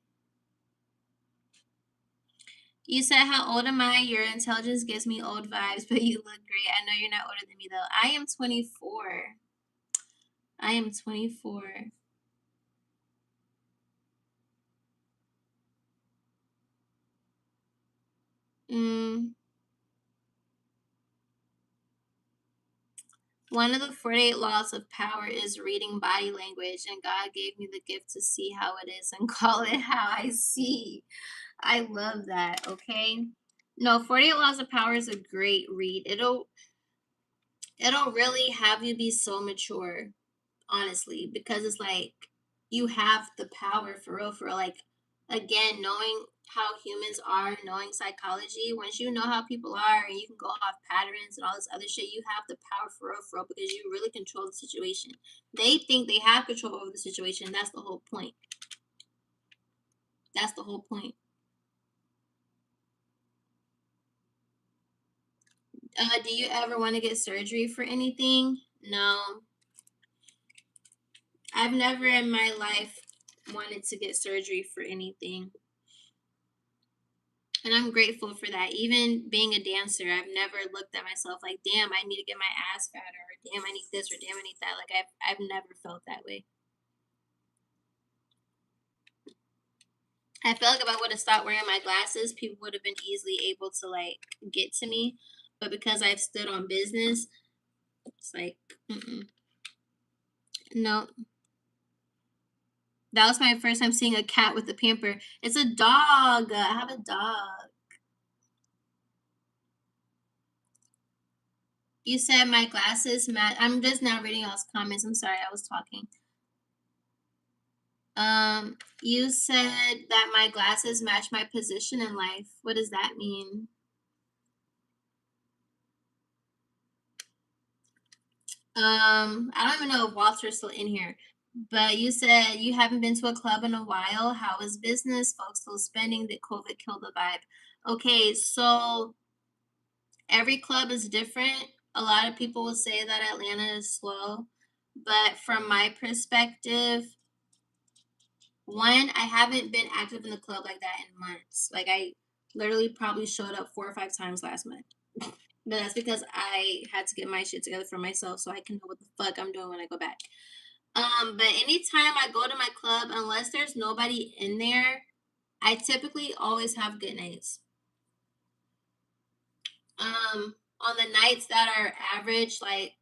You said, how old am I? Your intelligence gives me old vibes, but you look great. I know you're not older than me, though. I am 24. I am 24. Mm, one of the 48 laws of power is reading body language, and God gave me the gift to see how it is and call it how I see. I love that, okay? No, 48 Laws of Power is a great read. It'll really have you be so mature, honestly, because it's like you have the power for real. Like again, knowing how humans are, knowing psychology, once you know how people are and you can go off patterns and all this other shit, you have the power for real because you really control the situation. They think they have control over the situation. That's the whole point. That's the whole point. Do you ever want to get surgery for anything? No. I've never in my life wanted to get surgery for anything. And I'm grateful for that. Even being a dancer, I've never looked at myself like, damn, I need to get my ass fatter, or damn, I need this, or damn, I need that. Like I've never felt that way. I feel like if I would have stopped wearing my glasses, people would have been easily able to like get to me. But because I've stood on business, it's like, mm-mm. No. That was my first time seeing a cat with a pamper. It's a dog. I have a dog. You said my glasses match. I'm just now reading y'all's comments. I'm sorry, I was talking. You said that my glasses match my position in life. What does that mean? I don't even know if Walter's still in here, but you said you haven't been to a club in a while. How is business? Folks still spending? Did COVID kill the vibe? Okay, so every club is different. A lot of people will say that Atlanta is slow, but from my perspective, one, I haven't been active in the club like that in months. Like I literally probably showed up 4 or 5 times last month. But that's because I had to get my shit together for myself so I can know what the fuck I'm doing when I go back. But anytime I go to my club, unless there's nobody in there, I typically always have good nights. On the nights that are average, like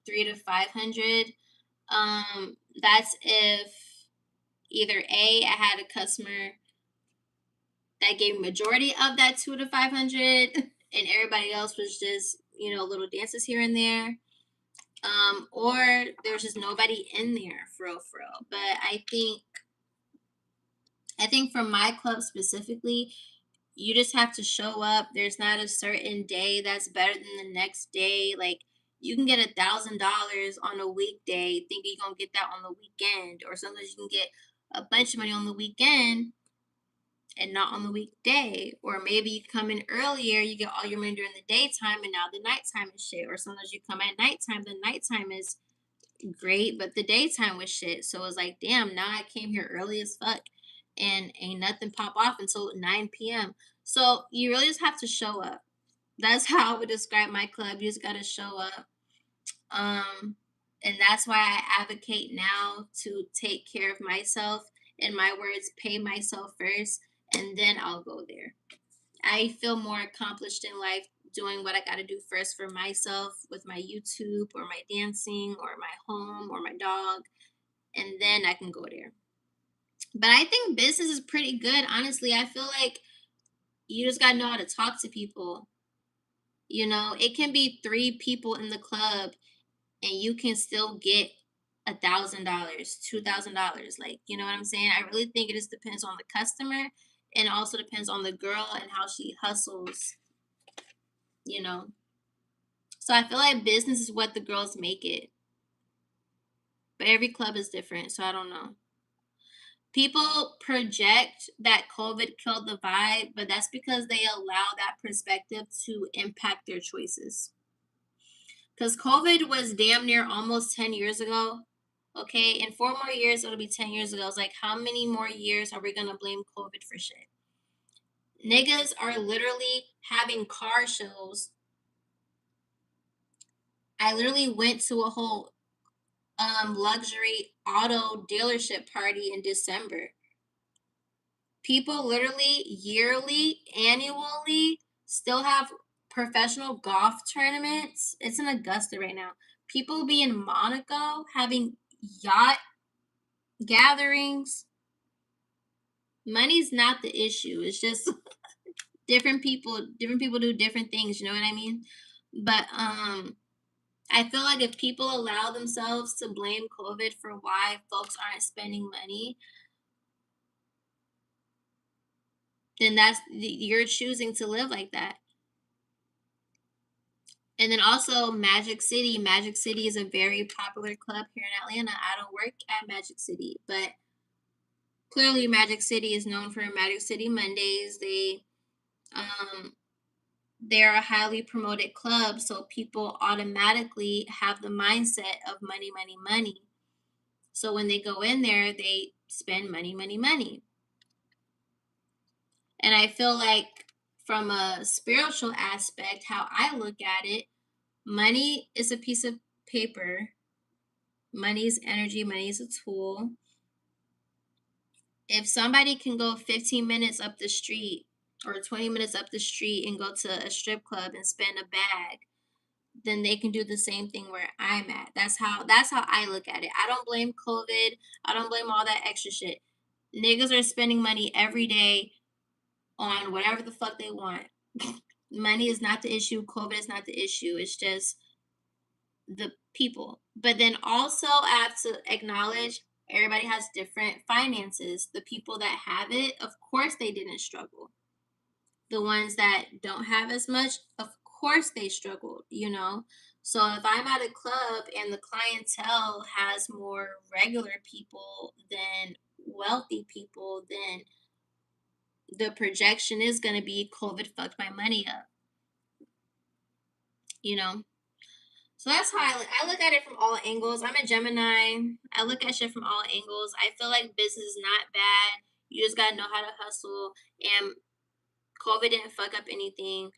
3 to 500, that's if either A, I had a customer that gave majority of that 2 to 500, and everybody else was just little dances here and there, or there's just nobody in there for real. But I think for my club specifically, you just have to show up. There's not a certain day that's better than the next day. Like you can get $1,000 on a weekday thinking you're gonna get that on the weekend, or sometimes you can get a bunch of money on the weekend and not on the weekday. Or maybe you come in earlier, you get all your money during the daytime, and now the nighttime is shit. Or sometimes you come at nighttime, the nighttime is great, but the daytime was shit. So it's like, damn, now I came here early as fuck and ain't nothing pop off until 9 p.m. So you really just have to show up. That's how I would describe my club. You just gotta show up. And that's why I advocate now to take care of myself. In my words, pay myself first, and then I'll go there. I feel more accomplished in life doing what I got to do first for myself with my YouTube or my dancing or my home or my dog, and then I can go there. But I think business is pretty good, honestly. I feel like you just got to know how to talk to people. It can be 3 people in the club and you can still get $1,000, $2,000. Like, you know what I'm saying? I really think it just depends on the customer, and also depends on the girl and how she hustles, you know. So I feel like business is what the girls make it. But every club is different, so I don't know. People project that COVID killed the vibe, but that's because they allow that perspective to impact their choices. Because COVID was damn near almost 10 years ago. Okay, in 4 more years, it'll be 10 years ago. It's like, how many more years are we gonna blame COVID for shit? Niggas are literally having car shows. I literally went to a whole luxury auto dealership party in December. People literally yearly, annually still have professional golf tournaments. It's in Augusta right now. People be in Monaco having yacht gatherings. Money's not the issue. It's just different people do different things, you know what I mean? But I feel like if people allow themselves to blame COVID for why folks aren't spending money, then you're choosing to live like that. And then also Magic City. Magic City is a very popular club here in Atlanta. I don't work at Magic City, but clearly Magic City is known for Magic City Mondays. They're a highly promoted club, so people automatically have the mindset of money, money, money. So when they go in there, they spend money, money, money. And I feel like from a spiritual aspect, how I look at it, money is a piece of paper. Money is energy, money is a tool. If somebody can go 15 minutes up the street or 20 minutes up the street and go to a strip club and spend a bag, then they can do the same thing where I'm at. That's how I look at it. I don't blame COVID. I don't blame all that extra shit. Niggas are spending money every day on whatever the fuck they want. Money is not the issue. COVID is not the issue. It's just the people. But then also I have to acknowledge everybody has different finances. The people that have it, of course they didn't struggle. The ones that don't have as much, of course they struggled, you know? So if I'm at a club and the clientele has more regular people than wealthy people, then the projection is going to be COVID fucked my money up, you know? So that's how I look at it from all angles. I'm a Gemini. I look at shit from all angles. I feel like business is not bad. You just gotta know how to hustle. And COVID didn't fuck up anything.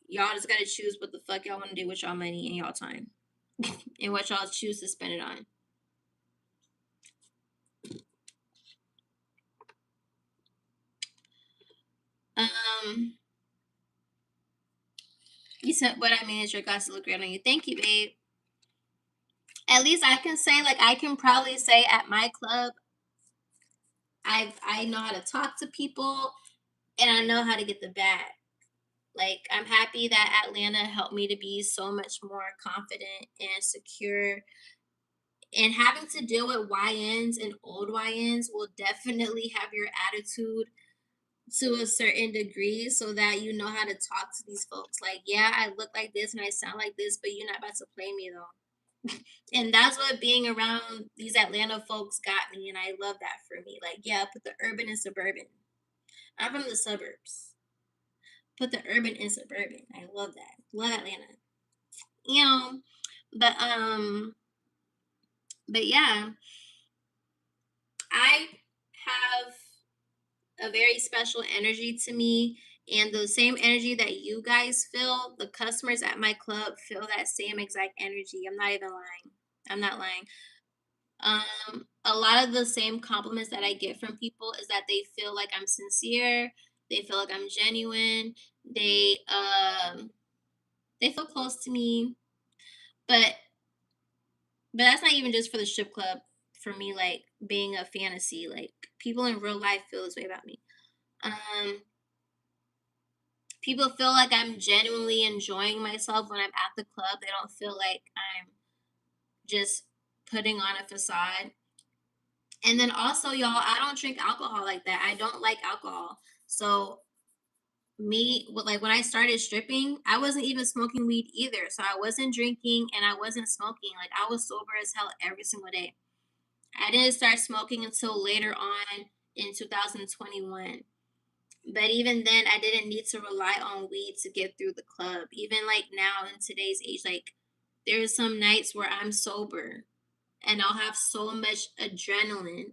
Y'all just gotta choose what the fuck y'all want to do with y'all money and y'all time, and what y'all choose to spend it on. Um, you said what I mean is your guys to look great on you. Thank you, babe. At least I can say, like, I can probably say at my club, I know how to talk to people and I know how to get the bag. Like, I'm happy that Atlanta helped me to be so much more confident and secure. And having to deal with YNs and old YNs will definitely have your attitude to a certain degree so that you know how to talk to these folks. Like, yeah, I look like this and I sound like this, but you're not about to play me though. And that's what being around these Atlanta folks got me. And I love that for me. Like, yeah, put the urban and suburban. I'm from the suburbs. Put the urban and suburban. I love that. Love Atlanta. You know, but but yeah, I have a very special energy to me, and the same energy that you guys feel, the customers at my club feel that same exact energy. I'm not even lying. I'm not lying. A lot of the same compliments that I get from people is that they feel like I'm sincere, they feel like I'm genuine, they feel close to me, but that's not even just for the strip club. For me, like being a fantasy, like people in real life feel this way about me. Um, People feel like I'm genuinely enjoying myself when I'm at the club. They don't feel like I'm just putting on a facade. And then also, y'all, I don't drink alcohol like that. I don't like alcohol. So like when I started stripping, I wasn't even smoking weed either. So I wasn't drinking and I wasn't smoking. Like I was sober as hell every single day. I didn't start smoking until later on in 2021. But even then, I didn't need to rely on weed to get through the club. Even like now in today's age, like there's some nights where I'm sober and I'll have so much adrenaline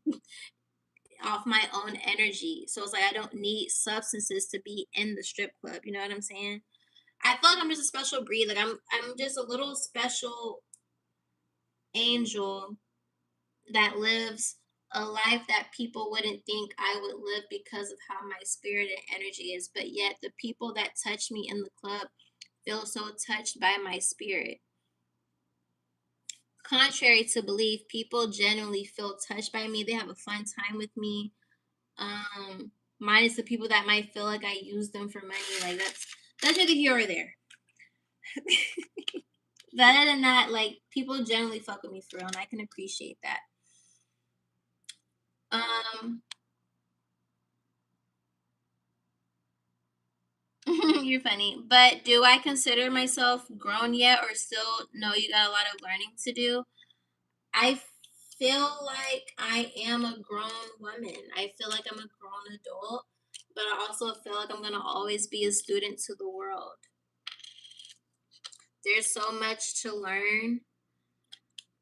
off my own energy. So it's like I don't need substances to be in the strip club. You know what I'm saying? I feel like I'm just a special breed. Like I'm just a little special angel that lives a life that people wouldn't think I would live because of how my spirit and energy is. But yet, the people that touch me in the club feel so touched by my spirit. Contrary to belief, people genuinely feel touched by me. They have a fun time with me. Minus the people that might feel like I use them for money. Like that's neither here or there. But other than that, like people generally fuck with me for real, and I can appreciate that. Um, You're funny. But do I consider myself grown yet or still no, you got a lot of learning to do? I feel like I am a grown woman. I feel like I'm a grown adult, but I also feel like I'm going to always be a student to the world. There's so much to learn.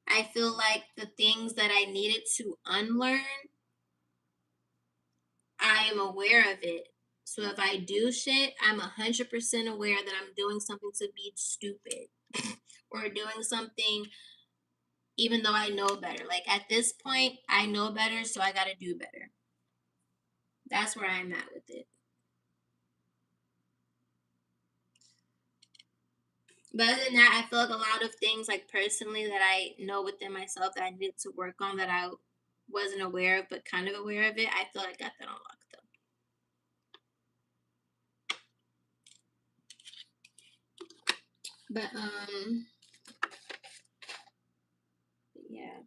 I feel like the things that I needed to unlearn, I am aware of it. So if I do shit, I'm 100% aware that I'm doing something to be stupid or doing something even though I know better. Like at this point, I know better, so I gotta do better. That's where I'm at with it. But other than that, I feel like a lot of things, like personally, that I know within myself that I needed to work on that I wasn't aware of, but kind of aware of it. I feel like I got that on lock though. But yeah.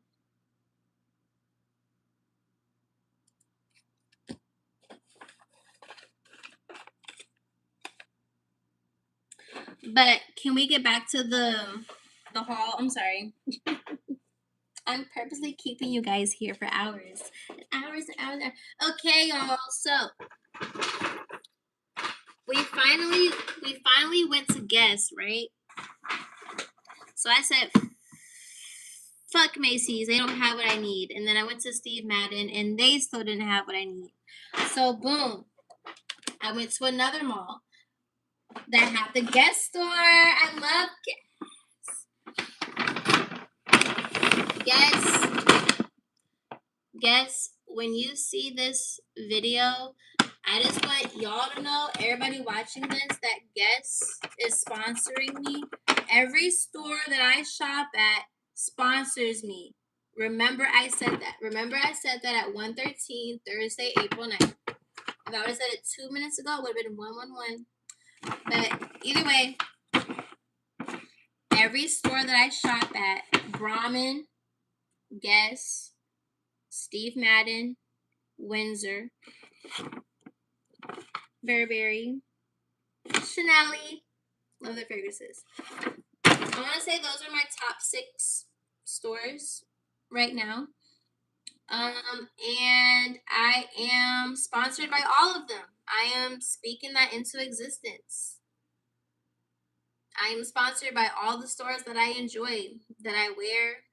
But can we get back to the haul? I'm sorry. I'm purposely keeping you guys here for hours, hours and hours. And hours. Okay, y'all. So we finally went to Guess, right? So I said, "Fuck Macy's. They don't have what I need." And then I went to Steve Madden, and they still didn't have what I need. So boom, I went to another mall that had the Guess store. I love Guess. Guess when you see this video, I just want y'all to know, everybody watching this, that Guess is sponsoring me. Every store that I shop at sponsors me. Remember I said that. Remember I said that at 1:13 Thursday, April 9th. If I would have said it 2 minutes ago, it would have been 111. But either way, every store that I shop at, Brahmin, Guess, Steve Madden, Windsor, Burberry, Chanel, love their fragrances. I want to say those are my top 6 stores right now. And I am sponsored by all of them. I am speaking that into existence. I am sponsored by all the stores that I enjoy, that I wear.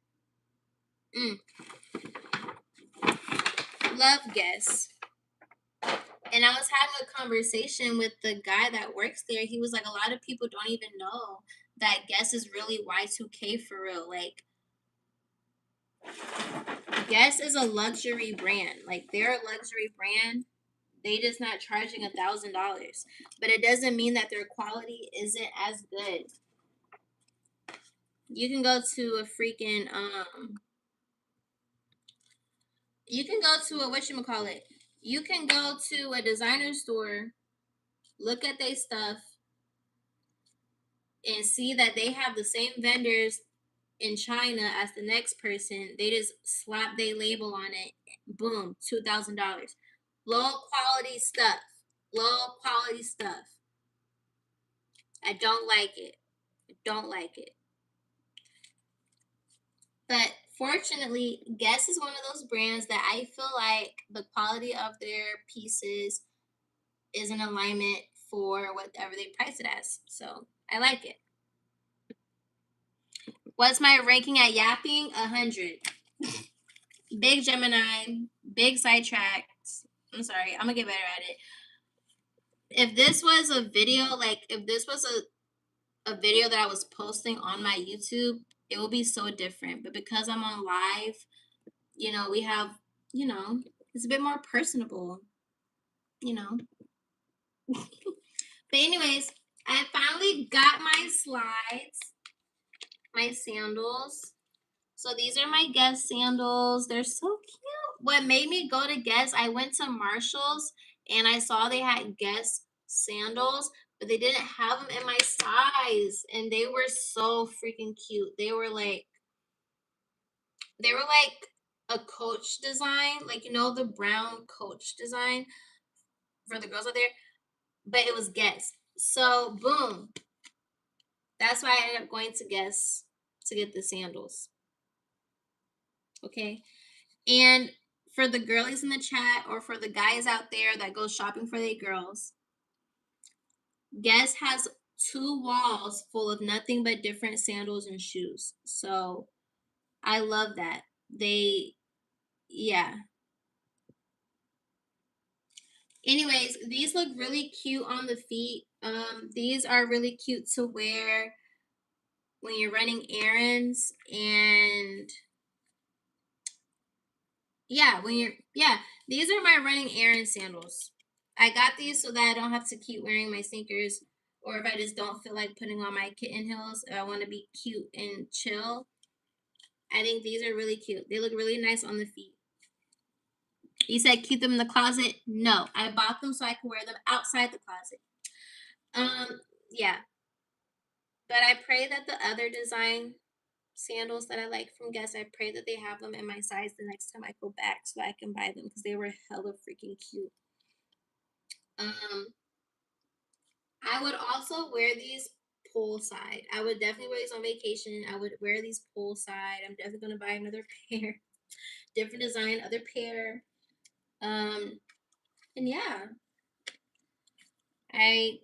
Love Guess. And I was having a conversation with the guy that works there. He was like, a lot of people don't even know that Guess is really Y2K for real. Like, Guess is a luxury brand. Like, they're a luxury brand. They just not charging $1,000. But it doesn't mean that their quality isn't as good. You can go to a freaking you can go to a whatchamacallit. You can go to a designer store, look at their stuff, and see that they have the same vendors in China as the next person. They just slap their label on it. Boom, $2,000. Low quality stuff. Low quality stuff. I don't like it. I don't like it. But fortunately, Guess is one of those brands that I feel like the quality of their pieces is in alignment for whatever they price it as. So I like it. What's my ranking at yapping? 100. Big Gemini, big sidetracked. I'm sorry, I'm gonna get better at it. If this was a video, like if this was a video that I was posting on my YouTube, it would be so different. But because I'm on live, we have, it's a bit more personable, you know. But anyways, I finally got my slides, my sandals. So these are my Guess sandals. They're so cute. What made me go to Guess, I went to Marshall's and I saw they had Guess sandals, but they didn't have them in my size. And they were so freaking cute. They were like a Coach design, like the brown Coach design for the girls out there, but it was Guess. So boom. That's why I ended up going to Guess to get the sandals. Okay. And for the girlies in the chat or for the guys out there that go shopping for their girls, Guess has 2 walls full of nothing but different sandals and shoes. So I love that. Yeah. Anyways, these look really cute on the feet. These are really cute to wear when you're running errands, and yeah, these are my running errand sandals. I got these so that I don't have to keep wearing my sneakers, or if I just don't feel like putting on my kitten heels, if I want to be cute and chill. I think these are really cute. They look really nice on the feet. You said keep them in the closet? No, I bought them so I can wear them outside the closet. Yeah. But I pray that the other design sandals that I like from Guess, I pray that they have them in my size the next time I go back so I can buy them because they were hella freaking cute. I would also wear these poolside. I would definitely wear these on vacation. I would wear these poolside. I'm definitely gonna buy another pair, different design, other pair. And yeah, I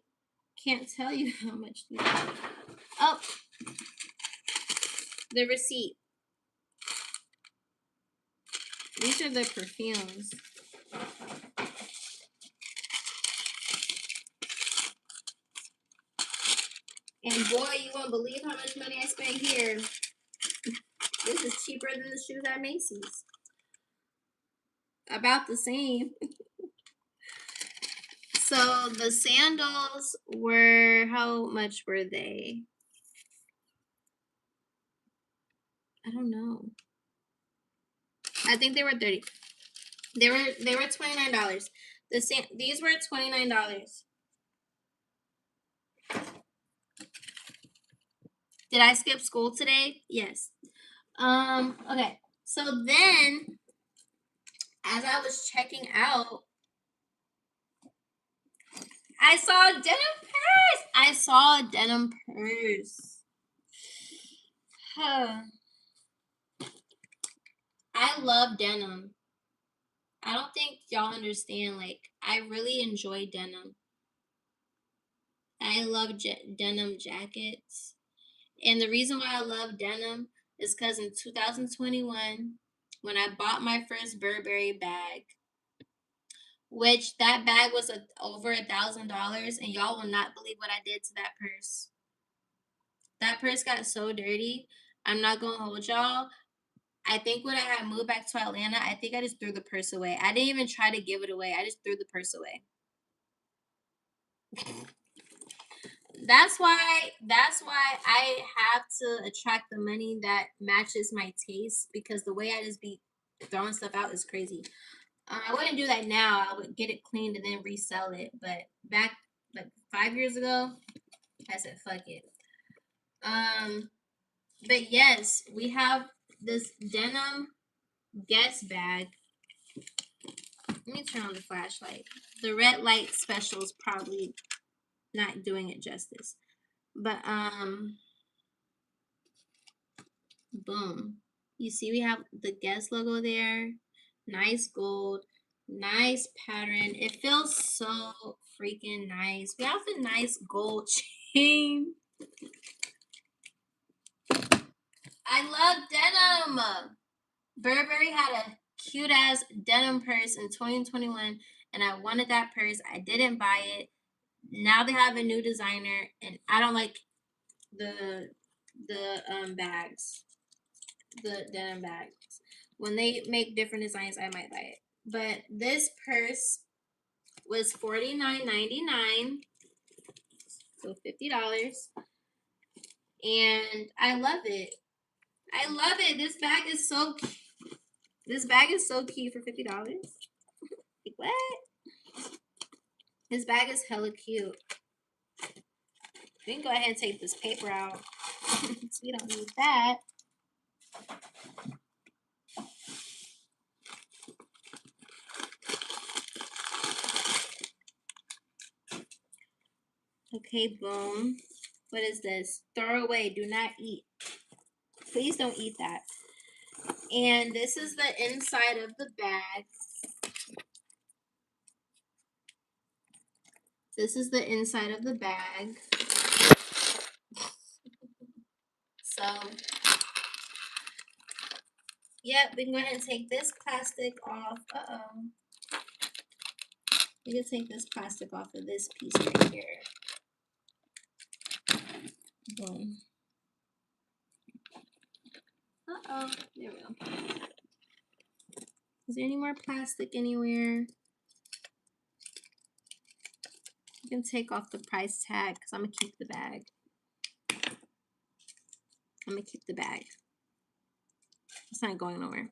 can't tell you how much these are. Oh, the receipt. These are the perfumes. And boy, you won't believe how much money I spent here. This is cheaper than the shoes at Macy's. About the same. So the sandals were, how much were they? I don't know. I think they were 30. They were $29. These were $29. Did I skip school today? Yes. Okay. So then as I was checking out, I saw a denim purse. I saw a denim purse. Huh. I love denim. I don't think y'all understand. Like, I really enjoy denim. I love denim jackets. And the reason why I love denim is because in 2021, when I bought my first Burberry bag, which that bag was over $1,000, and y'all will not believe what I did to that purse. That purse got so dirty. I'm not gonna hold y'all. I think when I had moved back to Atlanta, I think I just threw the purse away. I didn't even try to give it away. I just threw the purse away. That's why I have to attract the money that matches my taste, because the way I just be throwing stuff out is crazy. I wouldn't do that now. I would get it cleaned and then resell it. But back like 5 years ago, I said fuck it. But yes, we have this denim Guess bag. Let me turn on the flashlight. The red light special is probably not doing it justice. But boom. You see we have the Guess logo there. Nice gold. Nice pattern. It feels so freaking nice. We have a nice gold chain. I love denim. Burberry had a cute ass denim purse in 2021, and I wanted that purse. I didn't buy it. Now they have a new designer, and I don't like the bags, the denim bags. When they make different designs, I might buy it. But this purse was $49.99, so $50, and I love it. I love it. This bag is so cute. This bag is so cute for $50. Like what? This bag is hella cute. We can go ahead and take this paper out. So we don't need that. Okay, boom. What is this? Throw away. Do not eat. Please don't eat that. And this is the inside of the bag. This is the inside of the bag. So, yep, we can go ahead and take this plastic off. Uh-oh. We can take this plastic off of this piece right here. Boom. Uh-oh. There we go. Is there any more plastic anywhere? You can take off the price tag because I'm going to keep the bag. I'm going to keep the bag. It's not going nowhere.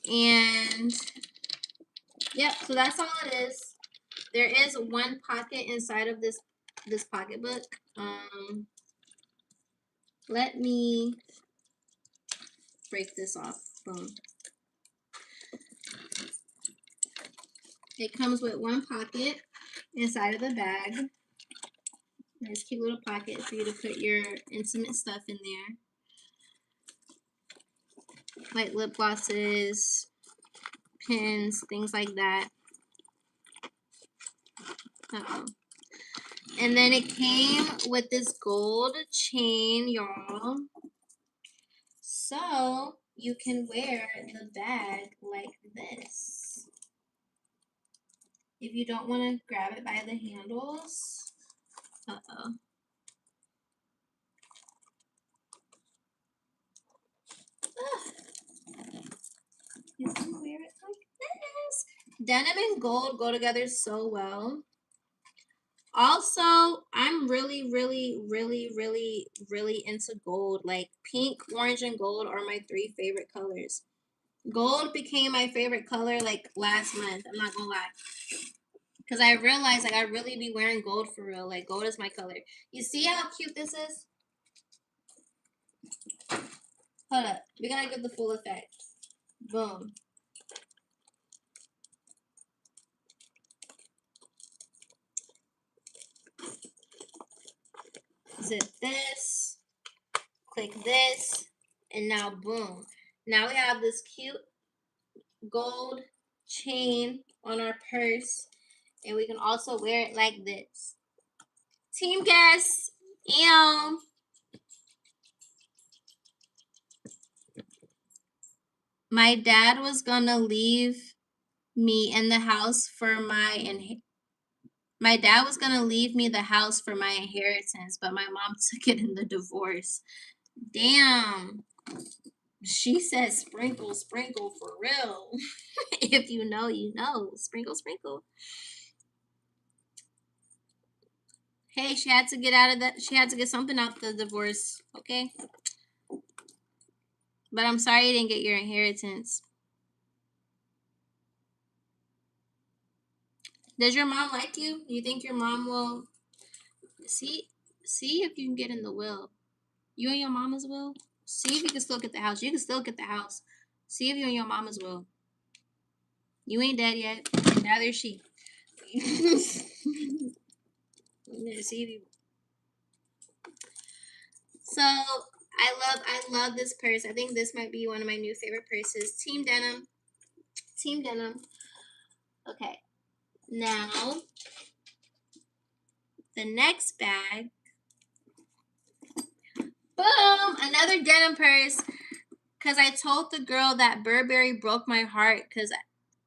And, yep, so that's all it is. There is one pocket inside of this pocketbook. Let me break this off. Boom. It comes with one pocket inside of the bag. Nice cute little pocket for you to put your intimate stuff in there. Like lip glosses, pins, things like that. Uh-oh. And then it came with this gold chain, y'all. So you can wear the bag like this. If you don't want to grab it by the handles. Uh-oh. You can wear it like this. Denim and gold go together so well. Also, I'm really into gold. Like pink, orange, and gold are my 3 favorite colors. Gold became my favorite color like last month. I'm not gonna lie. Because I realized like I really be wearing gold for real. Like gold is my color. You see how cute this is? Hold up. We gotta get the full effect. Boom. Zip this. Click this. And now boom. Now we have this cute gold chain on our purse. And we can also wear it like this. Team guests. Ew. My dad was gonna leave me in the house for my dad was gonna leave me the house for my inheritance, but my mom took it in the divorce. Damn. She said sprinkle, sprinkle for real. If you know, you know. Sprinkle, sprinkle. Hey, she had to get out of that. She had to get something out the divorce, okay? But I'm sorry you didn't get your inheritance. Does your mom like you? You think your mom will see if you can get in the will? You and your mama's will? See if you can still get the house. You can still get the house. See if you and your mama's will. You ain't dead yet. Neither is she. See if you. So I love this purse. I think this might be one of my new favorite purses. Team Denim. Team Denim. Okay. Now the next bag. Boom! Another denim purse. Because I told the girl that Burberry broke my heart because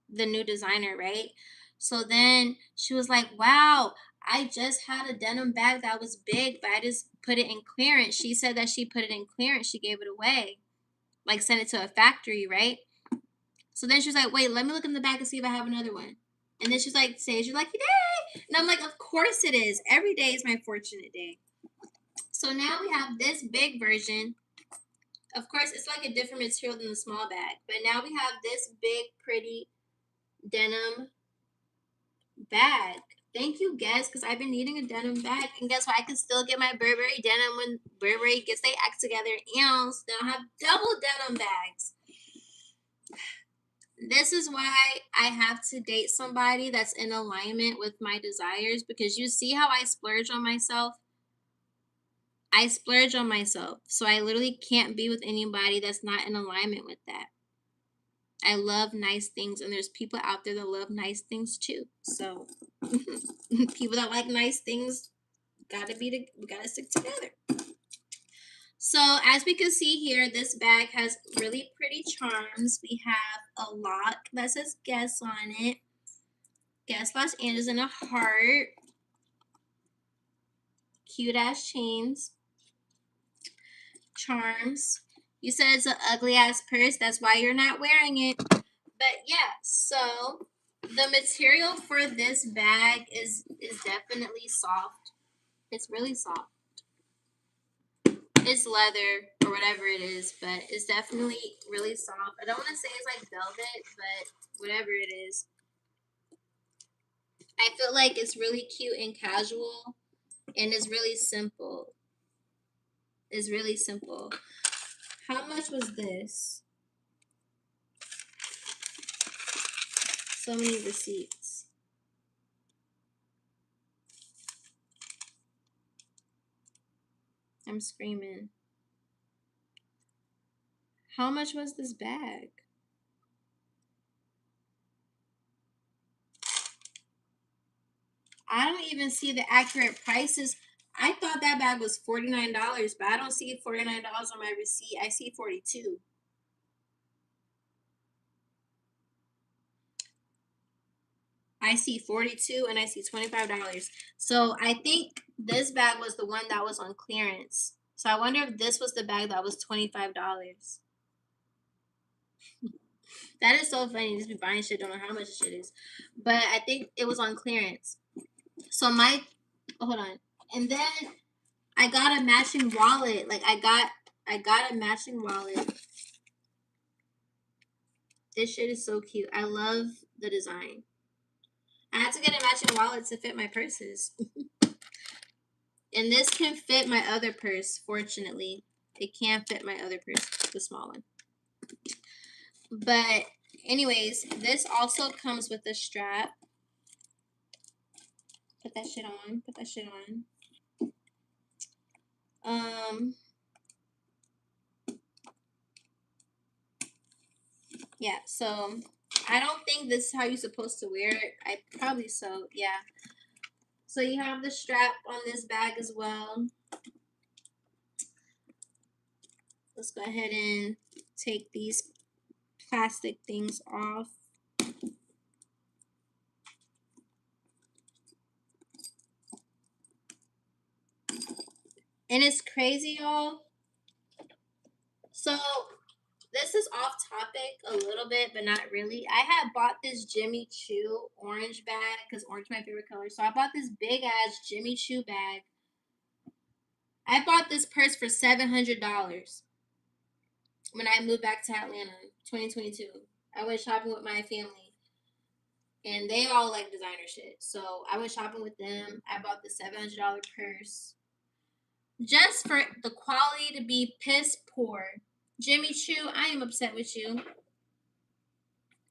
the new designer, right? So then she was like, wow, I just had a denim bag that was big, but I just put it in clearance. She said that she put it in clearance. She gave it away. Like, sent it to a factory, right? So then she was like, wait, let me look in the back and see if I have another one. And then she's like, Sage, you're like, yay! And I'm like, of course it is. Every day is my fortunate day. So now we have this big version. Of course, it's like a different material than the small bag. But now we have this big, pretty denim bag. Thank you, guys, because I've been needing a denim bag. And guess what? I can still get my Burberry denim when Burberry gets their act together. And still have double denim bags. This is why I have to date somebody that's in alignment with my desires, because you see how I splurge on myself? I splurge on myself. So I literally can't be with anybody that's not in alignment with that. I love nice things, and there's people out there that love nice things too. So people that like nice things we gotta stick together. So as we can see here, this bag has really pretty charms. We have a lock that says guess on it. Guess Los Angeles in a heart. Cute ass chains. Charms. You said it's an ugly ass purse. That's why you're not wearing it. But yeah, so the material for this bag is definitely soft. It's really soft. It's leather or whatever it is, but it's definitely really soft. I don't want to say it's like velvet, but whatever it is. I feel like it's really cute and casual, and it's really simple. It's really simple. How much was this? So many receipts. I'm screaming. How much was this bag? I don't even see the accurate prices. I thought that bag was $49, but I don't see $49 on my receipt. I see 42. I see 42 and I see $25. So I think this bag was the one that was on clearance. So I wonder if this was the bag that was $25. That is so funny. Just be buying shit, don't know how much shit is. But I think it was on clearance. So hold on. And then I got a matching wallet. Like I got a matching wallet. This shit is so cute. I love the design. I had to get a matching wallet to fit my purses. And this can fit my other purse, fortunately. It can't fit my other purse, the small one. But anyways, this also comes with a strap. Put that shit on. Put that shit on. Yeah, so I don't think this is how you're supposed to wear it. I probably so, yeah. So you have the strap on this bag as well. Let's go ahead and take these plastic things off. And it's crazy, y'all. So this is off topic a little bit, but not really. I had bought this Jimmy Choo orange bag because orange is my favorite color. So I bought this big ass Jimmy Choo bag. I bought this purse for $700 when I moved back to Atlanta, 2022. I went shopping with my family, and they all like designer shit. So I went shopping with them. I bought the $700 purse just for the quality to be piss poor. Jimmy Choo, I am upset with you.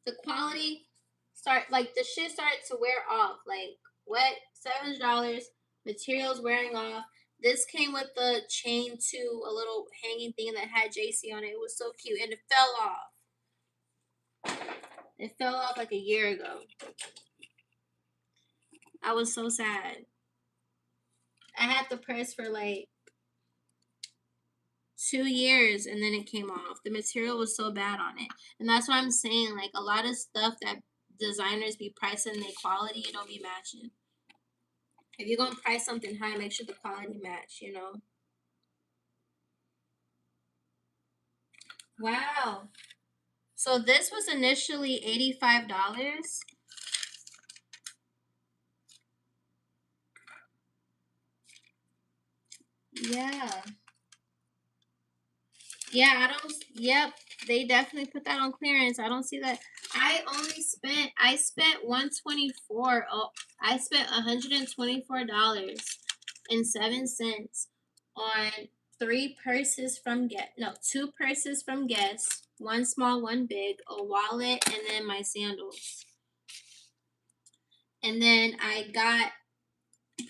The quality the shit started to wear off. Like what? $700 materials wearing off. This came with the chain to a little hanging thing that had JC on it. It was so cute, and it fell off. It fell off like a year ago. I was so sad. I had the purse for like 2 years and then it came off. The material was so bad on it. And that's what I'm saying. Like a lot of stuff that designers be pricing their quality, it don't be matching. If you're gonna price something high, make sure the quality match, you know. Wow. So this was initially $85. Yeah. Yeah, I don't. Yep, they definitely put that on clearance. I don't see that. I spent 124. Oh, I spent $124.07 on two purses from Guess, one small, one big, a wallet, and then my sandals. And then I got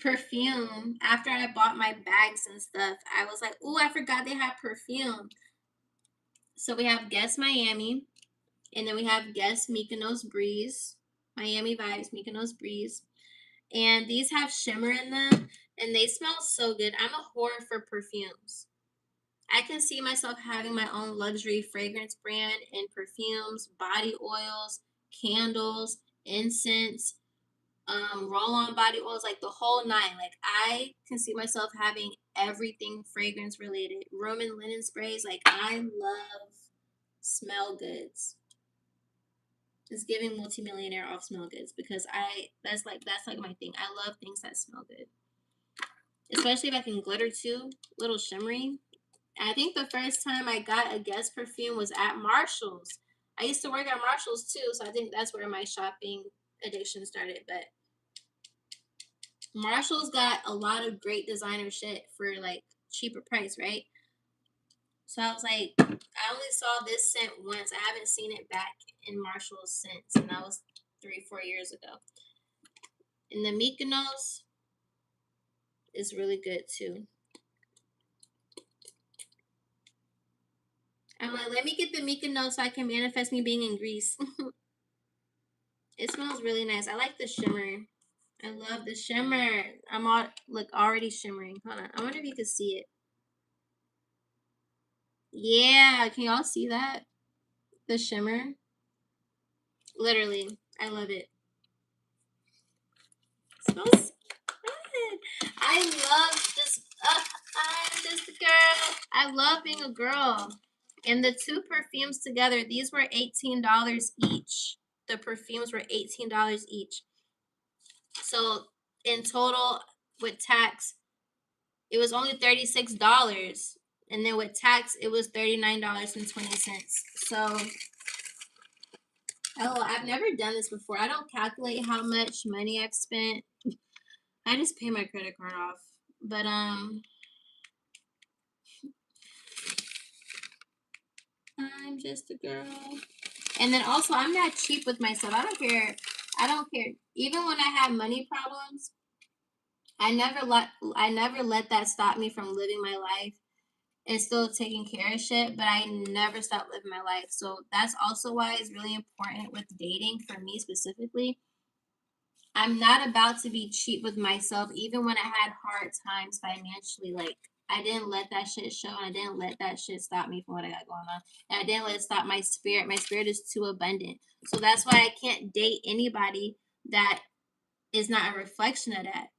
perfume after I bought my bags and stuff. I was like, "Ooh, I forgot they had perfume." So we have Guess Miami, and then we have Guess Mykonos Breeze, Miami Vibes Mykonos Breeze, and these have shimmer in them, and they smell so good. I'm a whore for perfumes. I can see myself having my own luxury fragrance brand in perfumes, body oils, candles, incense, roll-on body oils, like the whole nine. Like I can see myself having everything fragrance related. Room and linen sprays. Like I love smell goods. Just giving multimillionaire off smell goods because that's like my thing. I love things that smell good. Especially if I can glitter too, little shimmery. And I think the first time I got a Guess perfume was at Marshall's. I used to work at Marshall's too, so I think that's where my shopping addiction started. But Marshall's got a lot of great designer shit for like cheaper price, right? So I was like, I only saw this scent once. I haven't seen it back in Marshall's since, and that was 3-4 years ago. And the Mykonos is really good too. I'm like, let me get the Mykonos so I can manifest me being in Greece. It smells really nice. I like the shimmer. I love the shimmer. I'm all like already shimmering. Hold on. I wonder if you can see it. Yeah, can y'all see that? The shimmer. Literally, I love it. Smells good. I love this. I'm just a girl. I love being a girl. And the two perfumes together, these were $18 each. The perfumes were $18 each. So in total, with tax, it was only $36. And then with tax, it was $39.20. So, oh, I've never done this before. I don't calculate how much money I've spent. I just pay my credit card off. But I'm just a girl. And then also, I'm not cheap with myself. I don't care. I don't care. Even when I have money problems, I never let that stop me from living my life and still taking care of shit, but I never stop living my life. So that's also why it's really important with dating for me specifically. I'm not about to be cheap with myself, even when I had hard times financially. Like, I didn't let that shit show, and I didn't let that shit stop me from what I got going on. And I didn't let it stop my spirit. My spirit is too abundant. So that's why I can't date anybody that is not a reflection of that.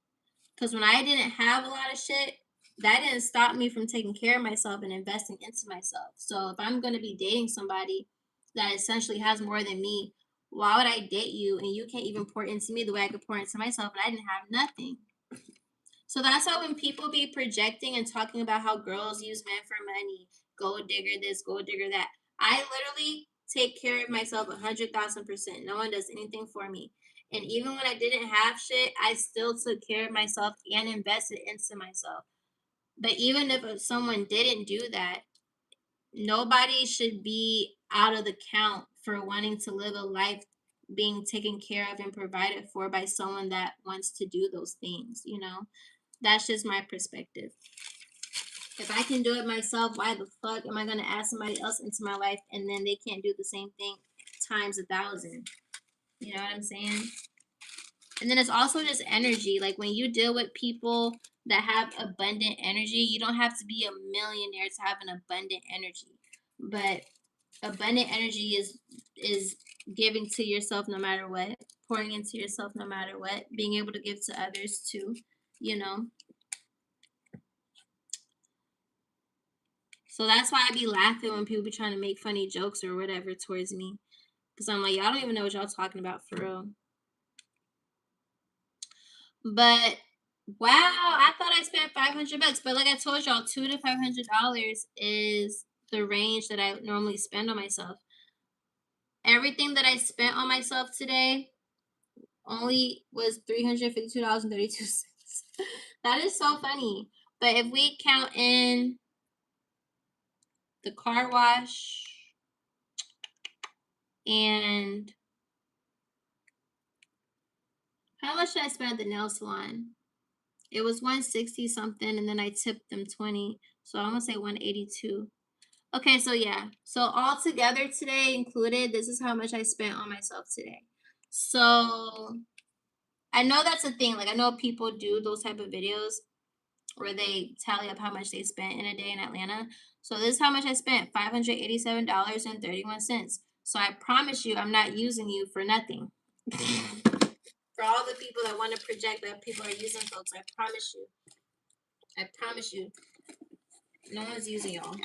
Because when I didn't have a lot of shit, that didn't stop me from taking care of myself and investing into myself. So if I'm going to be dating somebody that essentially has more than me, why would I date you and you can't even pour into me the way I could pour into myself and I didn't have nothing? So that's why when people be projecting and talking about how girls use men for money, gold digger this, gold digger that, I literally take care of myself 100,000%. No one does anything for me. And even when I didn't have shit, I still took care of myself and invested into myself. But even if someone didn't do that, nobody should be out of the count for wanting to live a life being taken care of and provided for by someone that wants to do those things, you know? That's just my perspective. If I can do it myself, why the fuck am I going to add somebody else into my life and then they can't do the same thing times 1,000? You know what I'm saying? And then it's also just energy. Like when you deal with people that have abundant energy, you don't have to be a millionaire to have an abundant energy. But abundant energy is giving to yourself no matter what, pouring into yourself no matter what, being able to give to others too, you know. So that's why I be laughing when people be trying to make funny jokes or whatever towards me. Because I'm like, y'all don't even know what y'all talking about for real. But wow, I thought I spent $500. But like I told y'all, $200 to $500 is the range that I normally spend on myself. Everything that I spent on myself today only was $352.32. That is so funny. But if we count in the car wash and how much did I spend at the nail salon? It was 160 something, and then I tipped them 20. So I'm gonna say 182. Okay, so yeah. So all together today included, this is how much I spent on myself today. So I know that's a thing. Like I know people do those type of videos where they tally up how much they spent in a day in Atlanta. So this is how much I spent, $587.31. So I promise you I'm not using you for nothing. For all the people that want to project that people are using folks, I promise you, no one's using y'all.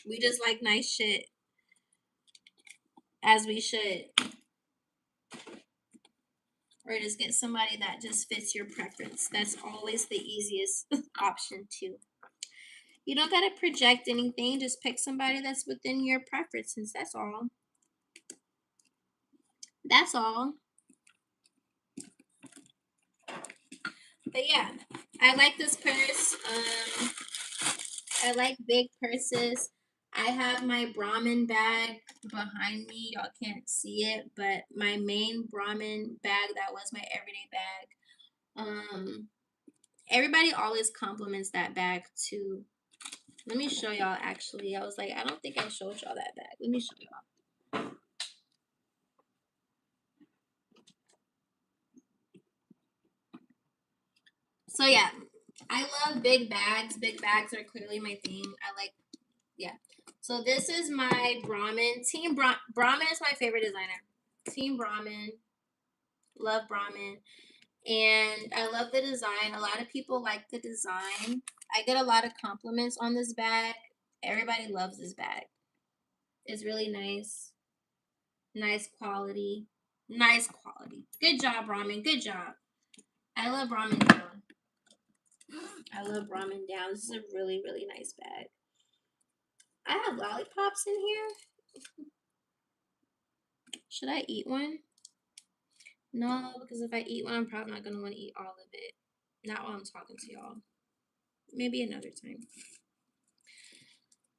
We just like nice shit, as we should. Or just get somebody that just fits your preference. That's always the easiest option too. You don't gotta project anything, just pick somebody that's within your preferences. That's all. That's all. But yeah, I like this purse. I like big purses. I have my Brahmin bag behind me. Y'all can't see it, but my main Brahmin bag, that was my everyday bag. Everybody always compliments that bag too. Let me show y'all actually. I was like, I don't think I showed y'all that bag. Let me show y'all. So yeah, I love big bags. Big bags are clearly my thing. I like, yeah. So this is my Brahmin. Brahmin is my favorite designer. Team Brahmin. Love Brahmin. And I love the design. A lot of people like the design. I get a lot of compliments on this bag. Everybody loves this bag. It's really nice. Nice quality. Nice quality. Good job, Brahmin. Good job. I love Brahmin down. I love Brahmin down. This is a really, really nice bag. I have lollipops in here. Should I eat one? No, because if I eat one, I'm probably not going to want to eat all of it. Not while I'm talking to y'all. Maybe another time.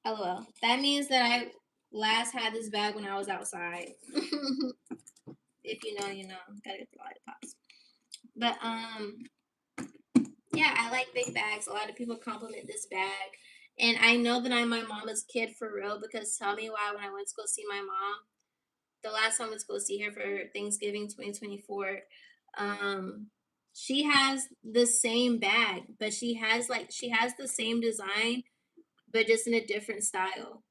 LOL. That means that I last had this bag when I was outside. If you know, you know. Gotta get the lollipops. But, yeah, I like big bags. A lot of people compliment this bag. And I know that I'm my mama's kid for real, because tell me why, when I went to go see my mom, the last time I went to go see her for Thanksgiving 2024, she has the same bag, but she has the same design, but just in a different style.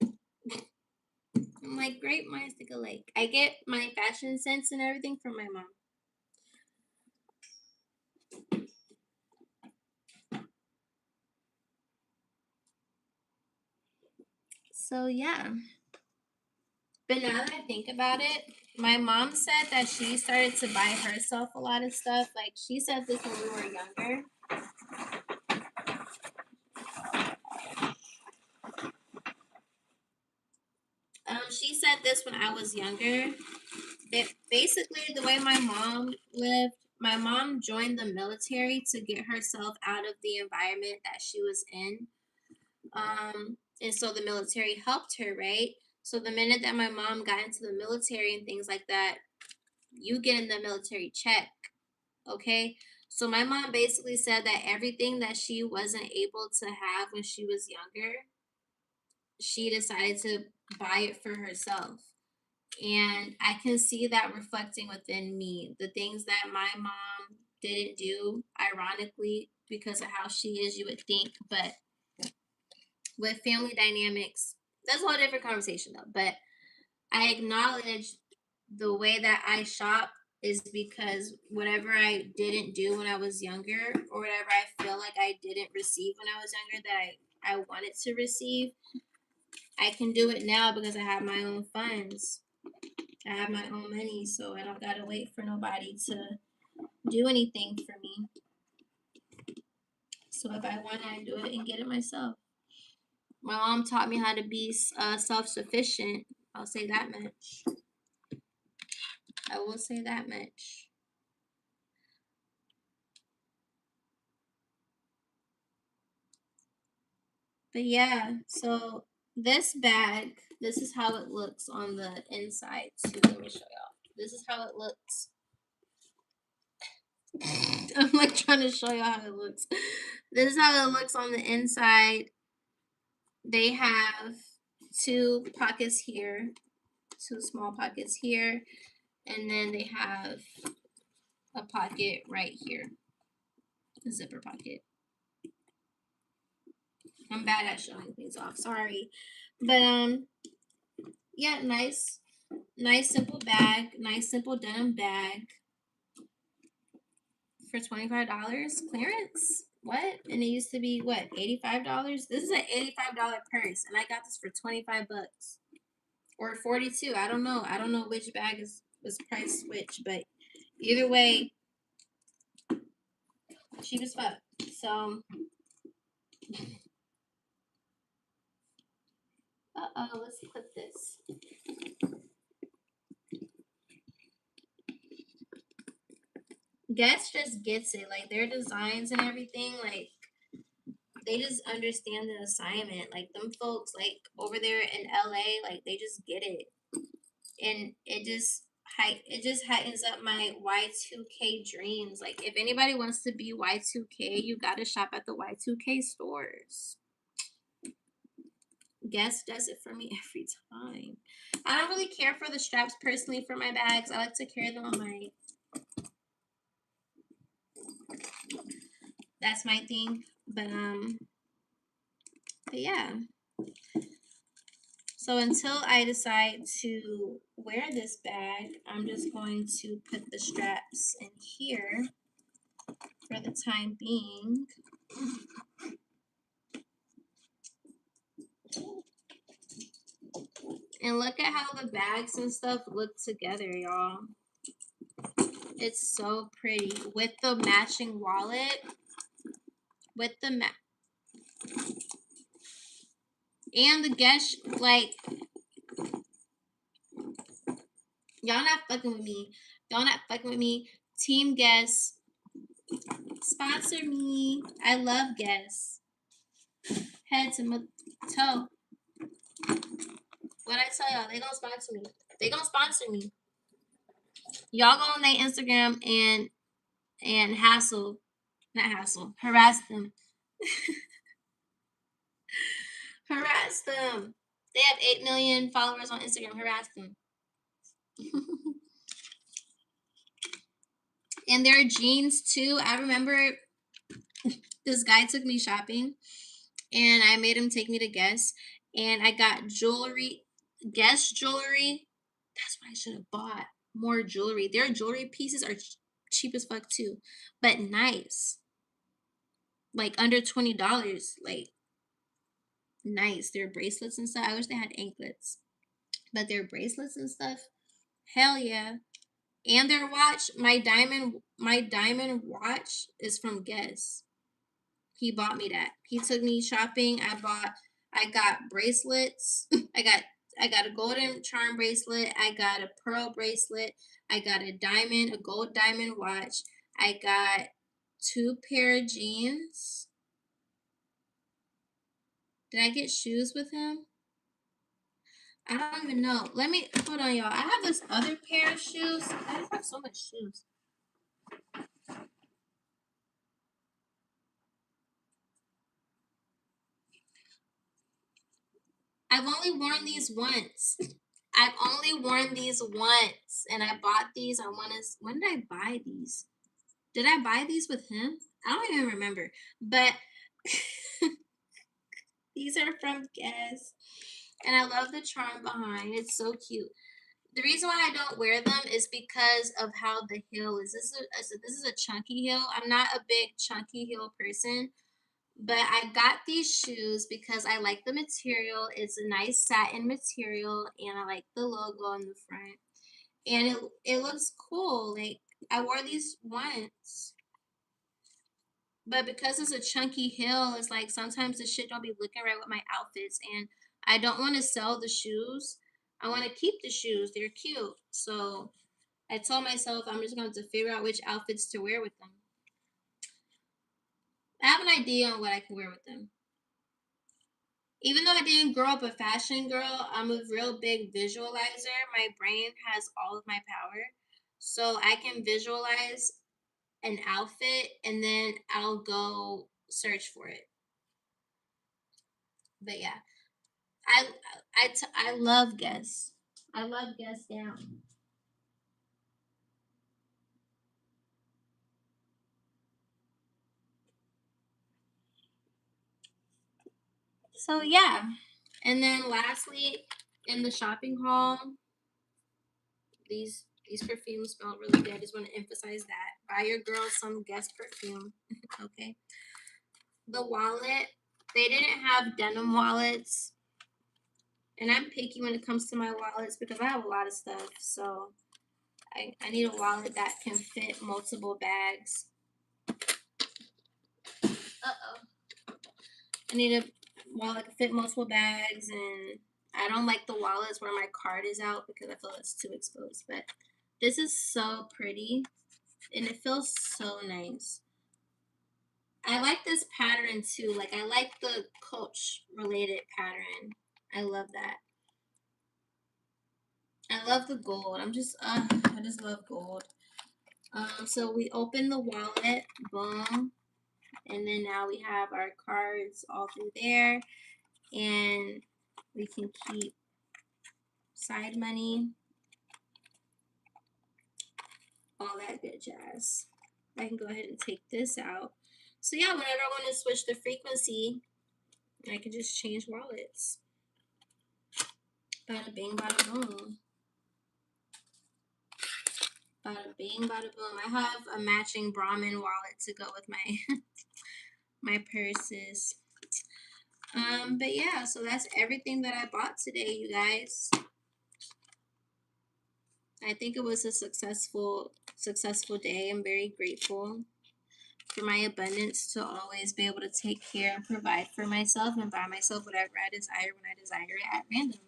I'm like, great minds think alike. I get my fashion sense and everything from my mom. So yeah. But now that I think about it, my mom said that she started to buy herself a lot of stuff. Like, she said this when we were younger. She said this when I was younger. That basically, the way my mom lived, my mom joined the military to get herself out of the environment that she was in. And so the military helped her, right? So the minute that my mom got into the military and things like that, you get in the military check, okay? So my mom basically said that everything that she wasn't able to have when she was younger, she decided to buy it for herself. And I can see that reflecting within me. The things that my mom didn't do, ironically, because of how she is, you would think, but with family dynamics, that's a whole different conversation though. But I acknowledge the way that I shop is because whatever I didn't do when I was younger, or whatever I feel like I didn't receive when I was younger that I wanted to receive, I can do it now because I have my own funds. I have my own money, so I don't gotta wait for nobody to do anything for me. So if I want, I do it and get it myself. My mom taught me how to be self-sufficient. I'll say that much. I will say that much. But yeah, so this bag, this is how it looks on the inside too. Let me show y'all. This is how it looks. I'm like trying to show y'all how it looks. This is how it looks on the inside. They have two pockets here, two small pockets here, and then they have a pocket right here, a zipper pocket. I'm bad at showing things off, sorry. But yeah, nice simple bag, nice simple denim bag. for $25 clearance. What? And it used to be what, $85? This is an $85 purse, and I got this for 25 bucks or 42. I don't know. I don't know which bag was priced which, but either way, cheap as fuck. So, let's clip this. Guess just gets it. Like their designs and everything, like they just understand the assignment. Like them folks, like over there in LA, like they just get it, and it just heightens up my Y2K dreams. Like if anybody wants to be Y2K, you gotta shop at the Y2K stores. Guess does it for me every time. I don't really care for the straps personally for my bags. I like to carry them on my. That's my thing, but yeah. So until I decide to wear this bag, I'm just going to put the straps in here for the time being. And look at how the bags and stuff look together, y'all. It's so pretty with the matching wallet, with the and the Guess, like, y'all not fucking with me. Y'all not fucking with me. Team Guess, sponsor me. I love Guess. Head to toe. What I tell y'all, they gonna sponsor me. They gonna sponsor me. Y'all go on their Instagram and harass them. Harass them. They have 8 million followers on Instagram. Harass them. And their jeans too. I remember this guy took me shopping, and I made him take me to Guess, and I got jewelry, Guess jewelry. That's what I should have bought. More jewelry. Their jewelry pieces are cheap as fuck too, but nice. Like under $20. Like nice. Their bracelets and stuff. I wish they had anklets, but their bracelets and stuff, hell yeah. And their watch, my diamond watch is from Guess. He bought me that. He took me shopping. I got bracelets. I got a golden charm bracelet. I got a pearl bracelet. I got a gold diamond watch. I got 2 pair of jeans. Did I get shoes with him? I don't even know. Let me hold on, y'all. I have this other pair of shoes. I just have so much shoes. I've only worn these once. I've only worn these once, and I bought these. When did I buy these? Did I buy these with him? I don't even remember. But these are from Guess, and I love the charm behind. It's so cute. The reason why I don't wear them is because of how the heel is. This is a chunky heel. I'm not a big chunky heel person, but I got these shoes because I like the material. It's a nice satin material, and I like the logo on the front. And it looks cool. Like I wore these once, but because it's a chunky heel, it's like sometimes the shit don't be looking right with my outfits, and I don't want to sell the shoes. I want to keep the shoes. They're cute. So I told myself I'm just going to figure out which outfits to wear with them. I have an idea on what I can wear with them. Even though I didn't grow up a fashion girl, I'm a real big visualizer. My brain has all of my power. So I can visualize an outfit and then I'll go search for it. But yeah, I love Guess. I love Guess down. So yeah, and then lastly, in the shopping haul, these perfumes smell really good. I just want to emphasize that. buy your girl some Guess perfume. Okay. The wallet, they didn't have denim wallets. And I'm picky when it comes to my wallets because I have a lot of stuff. So I need a wallet that can fit multiple bags. I need a wallet that can fit multiple bags, and I don't like the wallets where my card is out because I feel it's too exposed. But this is so pretty, and it feels so nice. I like this pattern too. Like, I like the Coach related pattern. I love that. I love the gold. I just love gold. So we open the wallet, boom, and then now we have our cards all through there, and we can keep side money, all that good jazz. I can go ahead and take this out. So yeah, whenever I want to switch the frequency, I can just change wallets. Bada bing, bada boom. Bada bing, bada boom. I have a matching Brahmin wallet to go with my my purses. But yeah, so that's everything that I bought today, you guys. I think it was a successful day. I'm very grateful for my abundance to always be able to take care and provide for myself and buy myself whatever I desire when I desire it at random.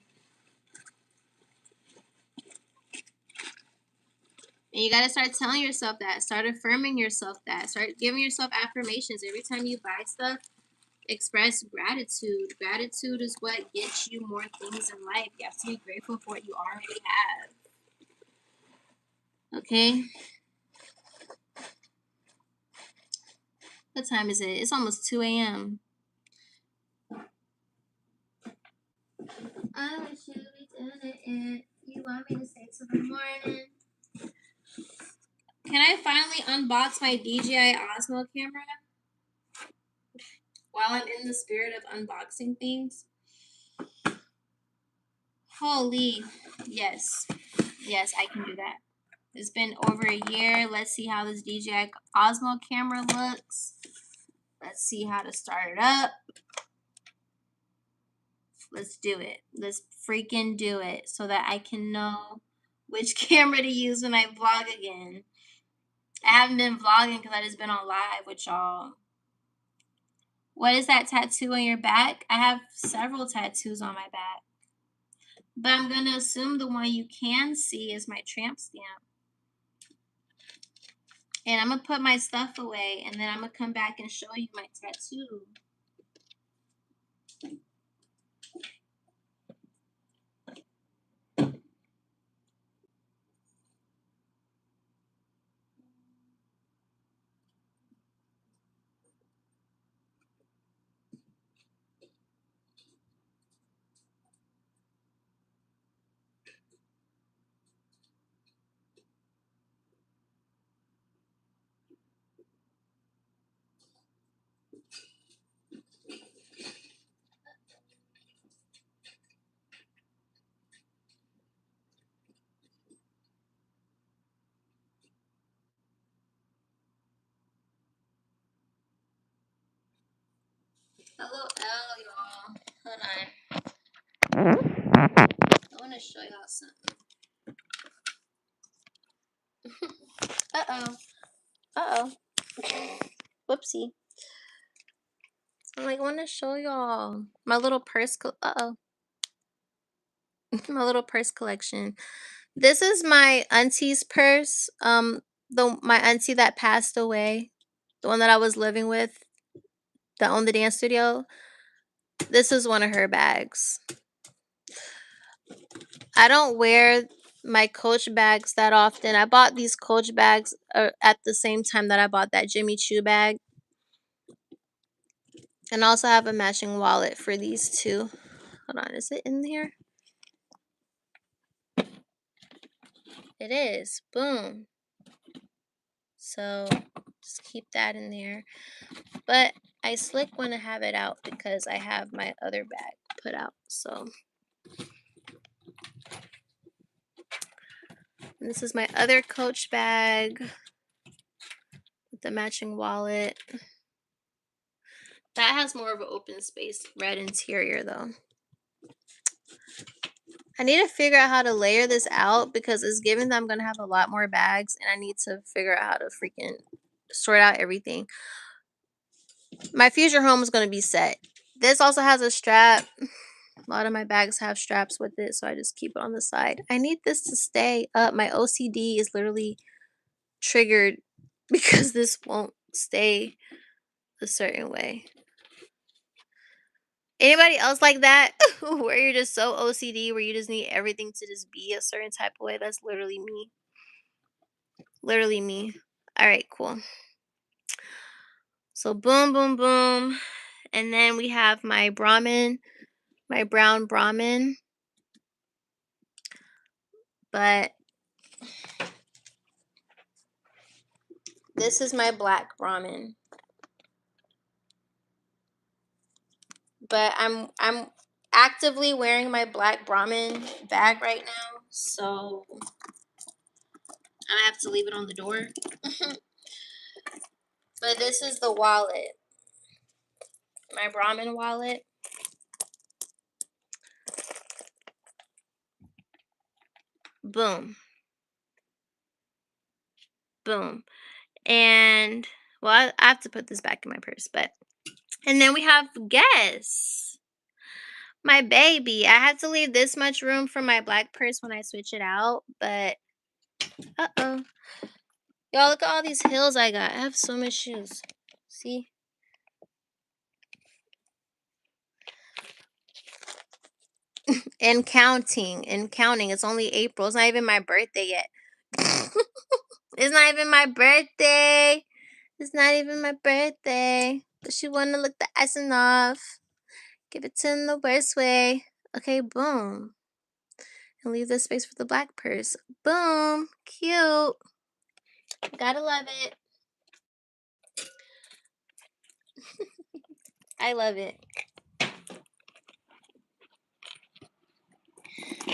And you got to start telling yourself that. Start affirming yourself that. Start giving yourself affirmations. Every time you buy stuff, express gratitude. Gratitude is what gets you more things in life. You have to be grateful for what you already have. Okay? What time is it? It's almost 2 a.m. I wish you be doing it. You want me to stay till the morning? Can I finally unbox my DJI Osmo camera while I'm in the spirit of unboxing things? Holy, yes. Yes, I can do that. It's been over a year. Let's see how this DJI Osmo camera looks. Let's see how to start it up. Let's do it. Let's freaking do it so that I can know which camera to use when I vlog again. I haven't been vlogging because I just been on live with y'all. What is that tattoo on your back? I have several tattoos on my back. But I'm going to assume the one you can see is my tramp stamp. And I'm going to put my stuff away, and then I'm going to come back and show you my tattoo. Hello, L, y'all. Hold on. I want to show y'all something. Uh-oh. Uh-oh. Whoopsie. I'm like, I want to show y'all my little purse. Uh-oh. My little purse collection. This is my auntie's purse. My auntie that passed away, the one that I was living with, that owned the dance studio. This is one of her bags. I don't wear my Coach bags that often. I bought these Coach bags at the same time that I bought that Jimmy Choo bag. And I also have a matching wallet for these two. Hold on, is it in here? It is. Boom. So just keep that in there. But I slick want to have it out because I have my other bag put out. So and this is my other Coach bag. the matching wallet. That has more of an open space red interior though. I need to figure out how to layer this out because it's given that I'm going to have a lot more bags and I need to figure out how to freaking sort out everything. My future home is going to be set. This also has a strap. A lot of my bags have straps with it, so I just keep it on the side. I need this to stay up. My OCD is literally triggered because this won't stay a certain way. Anybody else like that? Where you're just so OCD, where you just need everything to just be a certain type of way? That's literally me. Literally me. All right, cool. So boom, boom, boom. And then we have my Brahmin, my brown Brahmin. But this is my black Brahmin. But I'm actively wearing my black Brahmin bag right now, so I have to leave it on the door. But this is the wallet. My Brahmin wallet. Boom. Boom. And well, I have to put this back in my purse, but and then we have Guess. My baby. I had to leave this much room for my black purse when I switch it out, but uh-oh. Y'all, look at all these heels I got. I have so many shoes. See? And counting. And counting. It's only April. It's not even my birthday yet. It's not even my birthday. It's not even my birthday. But she wanna lick the icing off. Give it to him the worst way. Okay, boom. And leave this space for the black purse. Boom. Cute. Gotta love it. I love it.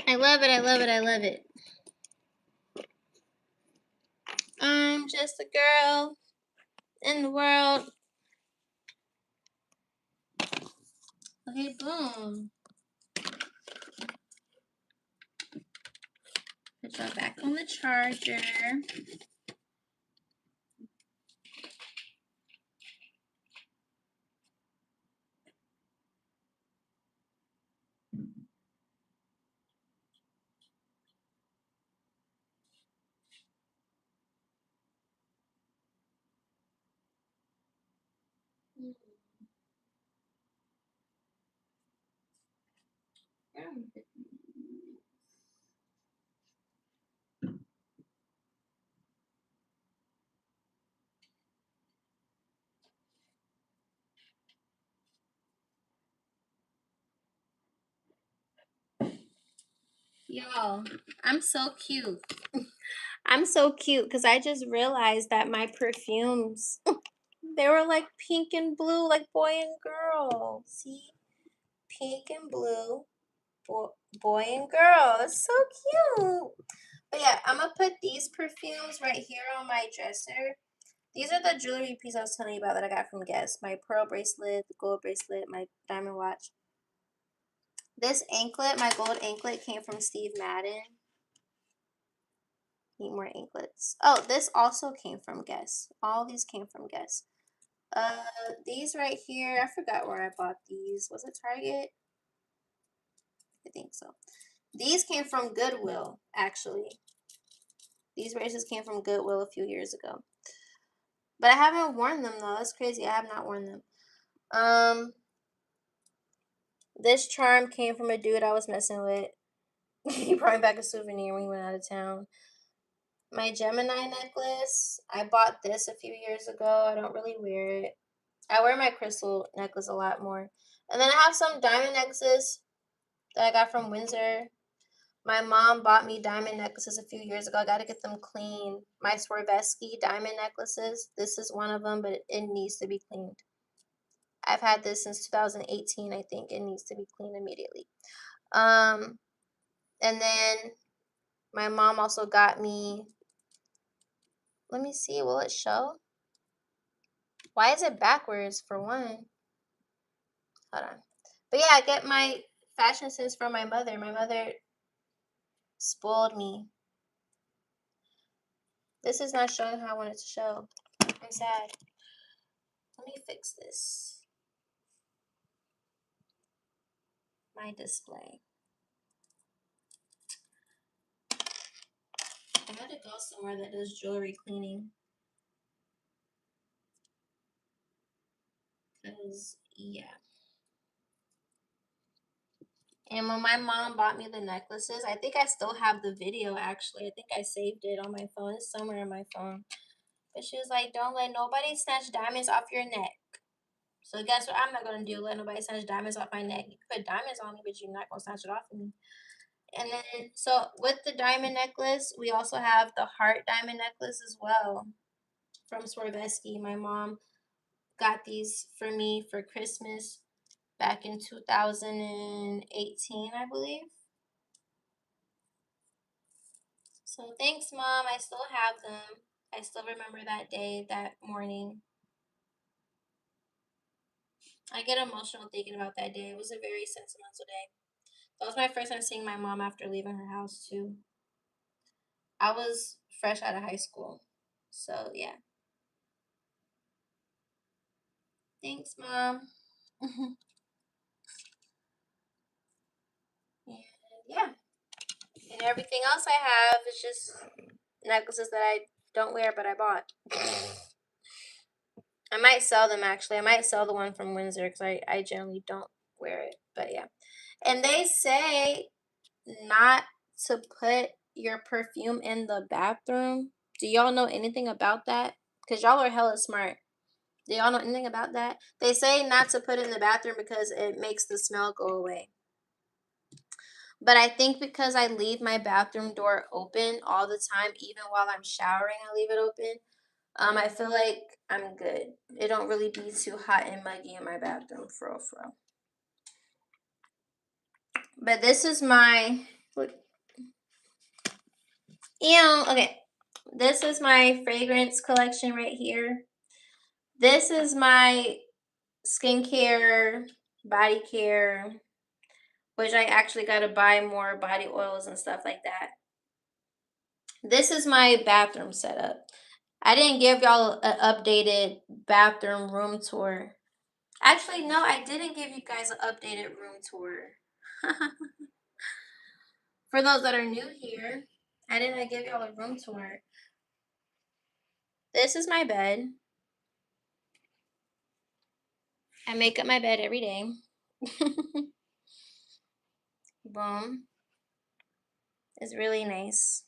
I love it. I love it. I love it. I'm just a girl in the world. Okay, boom. Put y'all back on the charger. Y'all, I'm so cute. I'm so cute because I just realized that my perfumes, they were like pink and blue, like boy and girl. See? Pink and blue, boy and girl. It's so cute. But yeah, I'm going to put these perfumes right here on my dresser. These are the jewelry piece I was telling you about that I got from Guess. My pearl bracelet, the gold bracelet, my diamond watch. This anklet, my gold anklet, came from Steve Madden. Need more anklets. Oh, this also came from Guess. All these came from Guess. These right here, I forgot where I bought these. Was it Target? I think so. These came from Goodwill, actually. These bracelets came from Goodwill a few years ago. But I haven't worn them though. That's crazy. I have not worn them. This charm came from a dude I was messing with. He brought me back a souvenir when he went out of town. My Gemini necklace. I bought this a few years ago. I don't really wear it. I wear my crystal necklace a lot more. And then I have some diamond necklaces that I got from Windsor. My mom bought me diamond necklaces a few years ago. I got to get them clean. My Swarovski diamond necklaces. This is one of them, but it needs to be cleaned. I've had this since 2018, I think. It needs to be cleaned immediately. And then my mom also got me, let me see, will it show? Why is it backwards for one? Hold on. But yeah, I get my fashion sense from my mother. My mother spoiled me. This is not showing how I want it to show. I'm sad. Let me fix this. My display. I had to go somewhere that does jewelry cleaning. Because, yeah. And when my mom bought me the necklaces, I think I still have the video actually. I think I saved it on my phone. It's somewhere in my phone. But she was like, don't let nobody snatch diamonds off your neck. So guess what I'm not gonna do? Let nobody snatch diamonds off my neck. You can put diamonds on me, but you're not gonna snatch it off of me. And then so with the diamond necklace, we also have the heart diamond necklace as well from Swarovski. My mom got these for me for Christmas back in 2018, I believe. So thanks, Mom. I still have them. I still remember that day, that morning. I get emotional thinking about that day. It was a very sentimental day. That was my first time seeing my mom after leaving her house, too. I was fresh out of high school. So, yeah. Thanks, Mom. And yeah. And everything else I have is just necklaces that I don't wear, but I bought. I might sell them actually. I might sell the one from Windsor because I generally don't wear it. But yeah. And they say not to put your perfume in the bathroom. Do y'all know anything about that? Because y'all are hella smart. Do y'all know anything about that? They say not to put it in the bathroom because it makes the smell go away. But I think because I leave my bathroom door open all the time, even while I'm showering, I leave it open. I feel like I'm good. It don't really be too hot and muggy in my bathroom, for real, for real. But this is my look. Ew. Okay, this is my fragrance collection right here. This is my skincare, body care, which I actually got to buy more body oils and stuff like that. This is my bathroom setup. I didn't give y'all an updated bathroom room tour. Actually, no, I didn't give you guys an updated room tour. For those that are new here, I didn't give y'all a room tour. This is my bed. I make up my bed every day. Boom. It's really nice.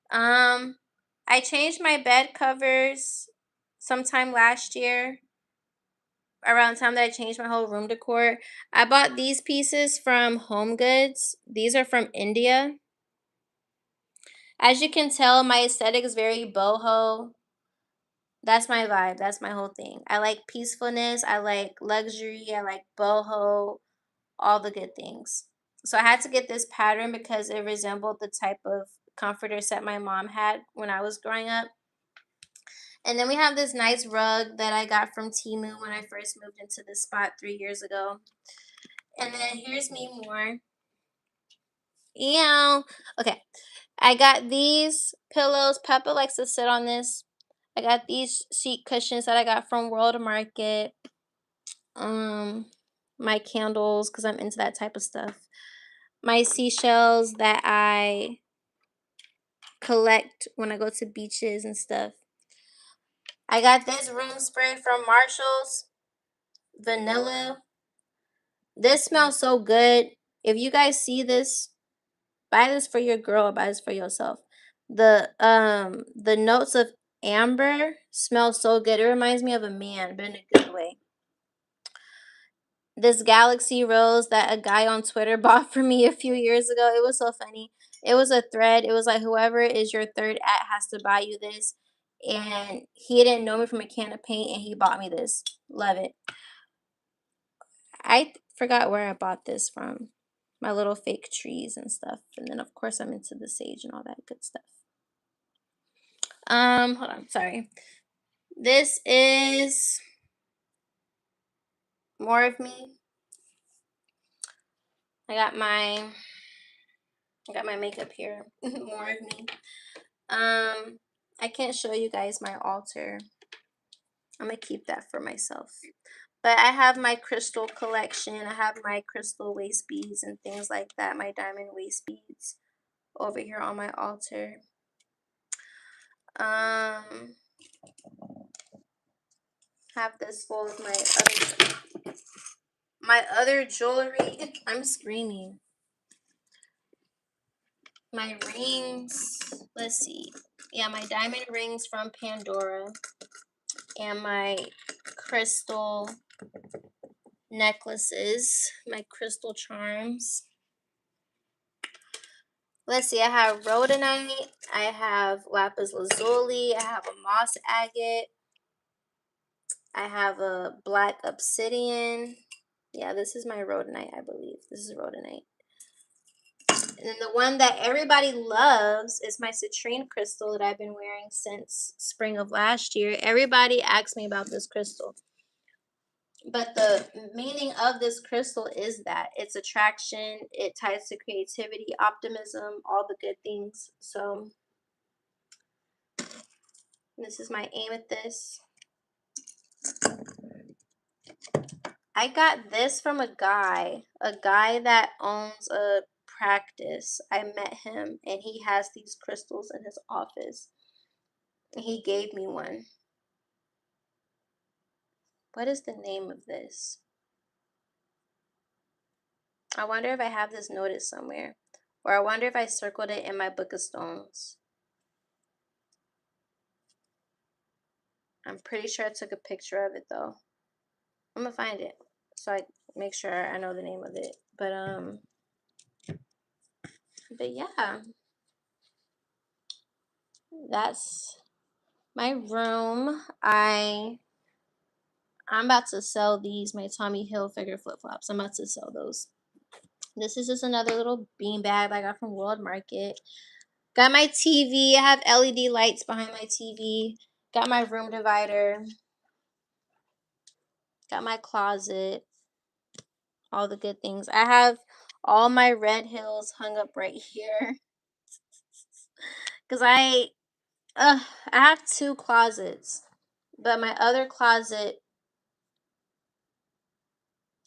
Um, I changed my bed covers sometime last year, around the time that I changed my whole room decor. I bought these pieces from Home Goods. These are from India. As you can tell, my aesthetic is very boho. That's my vibe. That's my whole thing. I like peacefulness. I like luxury. I like boho. All the good things. So I had to get this pattern because it resembled the type of comforter set my mom had when I was growing up. And then we have this nice rug that I got from Temu when I first moved into this spot 3 years ago. And then here's me more. Ew. Okay. I got these pillows. Peppa likes to sit on this. I got these seat cushions that I got from World Market. Um, my candles, because I'm into that type of stuff. My seashells that I collect when I go to beaches and stuff. I got this room spray from Marshall's. Vanilla. This smells so good. If you guys see this, buy this for your girl or buy this for yourself. The notes of amber smell so good. It reminds me of a man, but in a good way. This Galaxy Rose that a guy on Twitter bought for me a few years ago. It was so funny. It was a thread. It was like whoever is your third at has to buy you this. And he didn't know me from a can of paint and he bought me this. Love it. I forgot where I bought this from. My little fake trees and stuff. And then of course I'm into the sage and all that good stuff. Hold on, sorry. This is More of Me. I got my makeup here. More of Me. I can't show you guys my altar. I'm gonna keep that for myself. But I have my crystal collection. I have my crystal waist beads and things like that. My diamond waist beads over here on my altar. Have this full of my other jewelry. I'm screaming. My rings. Let's see. Yeah, my diamond rings from Pandora and my crystal necklaces, my crystal charms. Let's see, I have rhodonite, I have lapis lazuli, I have a moss agate, I have a black obsidian. Yeah, this is my rhodonite, I believe. This is rhodonite. And then the one that everybody loves is my citrine crystal that I've been wearing since spring of last year. Everybody asks me about this crystal. But the meaning of this crystal is that it's attraction, it ties to creativity, optimism, all the good things. So this is my amethyst. I got this from a guy that owns a practice. I met him and he has these crystals in his office. He gave me one. What is the name of this? I wonder if I have this noted somewhere. Or I wonder if I circled it in my book of stones. I'm pretty sure I took a picture of it though. I'm gonna find it so I make sure I know the name of it. But yeah, that's my room. I'm about to sell these, my Tommy Hilfiger flip-flops. I'm about to sell those. This is just another little bean bag I got from World Market. Got my TV. I have LED lights behind my TV. Got my room divider. Got my closet. All the good things. I have all my red heels hung up right here. Because I have two closets. But my other closet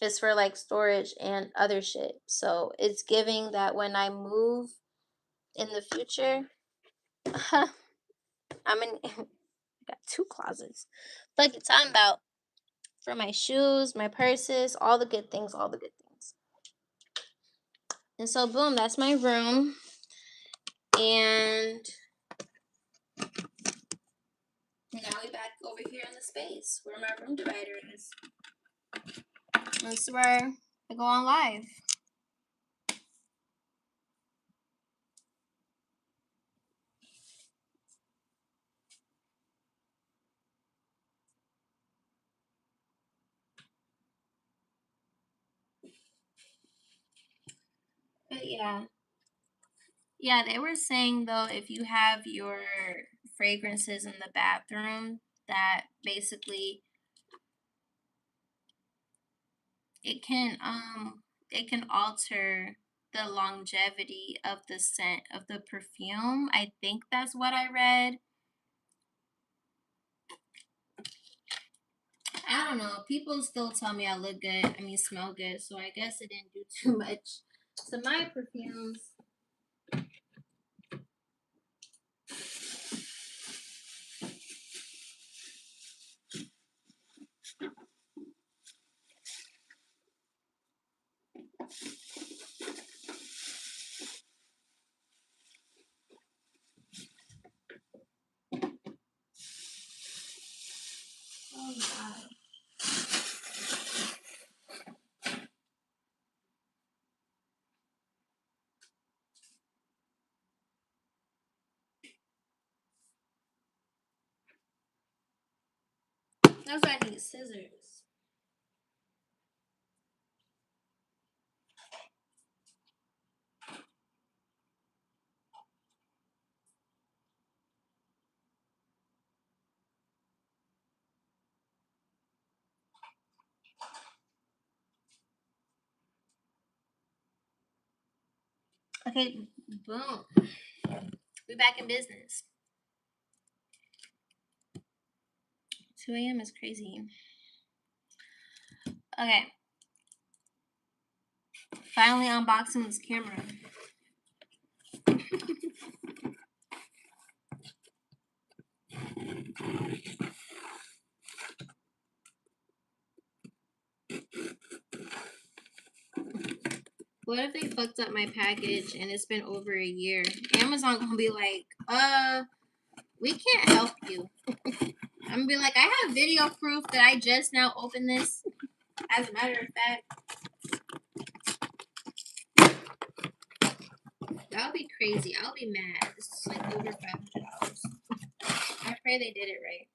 is for like storage and other shit. So it's giving that when I move in the future, I'm in. I got two closets. Fuck you talking about for my shoes, my purses, all the good things, all the good things. And so boom, that's my room. And now we back over here in the space where my room divider is. This is where I go on live. But yeah. Yeah, they were saying though, if you have your fragrances in the bathroom, that basically it can alter the longevity of the scent of the perfume. I think that's what I read. I don't know. People still tell me I look good. I mean, smell good. So I guess it didn't do too much to my perfumes. Oh God. That's why I need scissors. Okay, boom. We back in business. 2 a.m. is crazy. Okay. Finally unboxing this camera. What if they fucked up my package and it's been over a year? Amazon gonna be like, we can't help you. I'm gonna be like, I have video proof that I just now opened this. As a matter of fact, that would be crazy. I'll be mad. This is like over $500. I pray they did it right.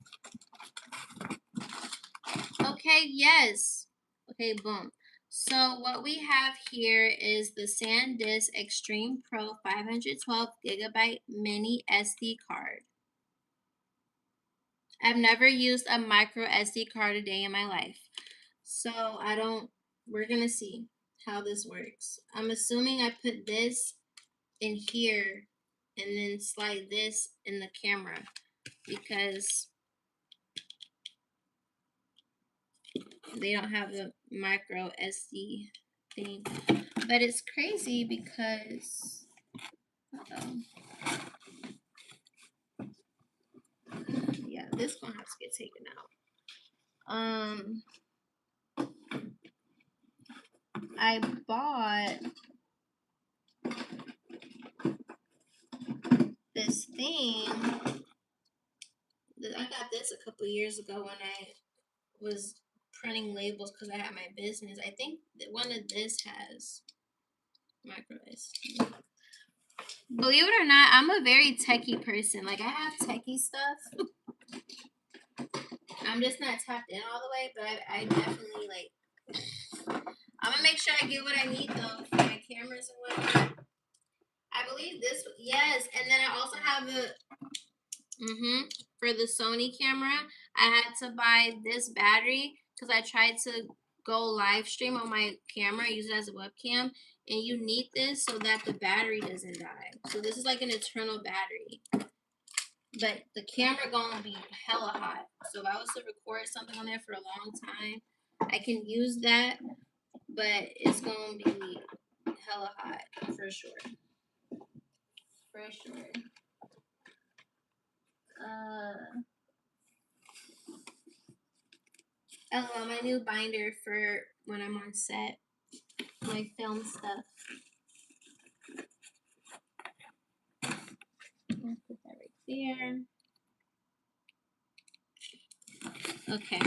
Okay, yes. Okay, boom. So what we have here is the SanDisk Extreme Pro 512 gigabyte mini SD card. I've never used a micro SD card a day in my life. So we're gonna see how this works. I'm assuming I put this in here and then slide this in the camera because they don't have the micro SD thing. But it's crazy because yeah, this gonna have to get taken out. I bought this thing. I got this a couple years ago when I was printing labels because I had my business. I think that one of this has micro SD. Believe it or not, I'm a very techie person. Like I have techie stuff. I'm just not tapped in all the way, but I definitely like. I'm gonna make sure I get what I need though for my cameras and whatnot. I believe this. Yes, and then I also have a. For the Sony camera, I had to buy this battery because I tried to go live stream on my camera, use it as a webcam, and you need this so that the battery doesn't die. So this is like an eternal battery. But the camera gonna be hella hot. So if I was to record something on there for a long time, I can use that, but it's gonna be hella hot for sure. For sure. Oh, my new binder for when I'm on set, my film stuff. I'll put that right there. Okay.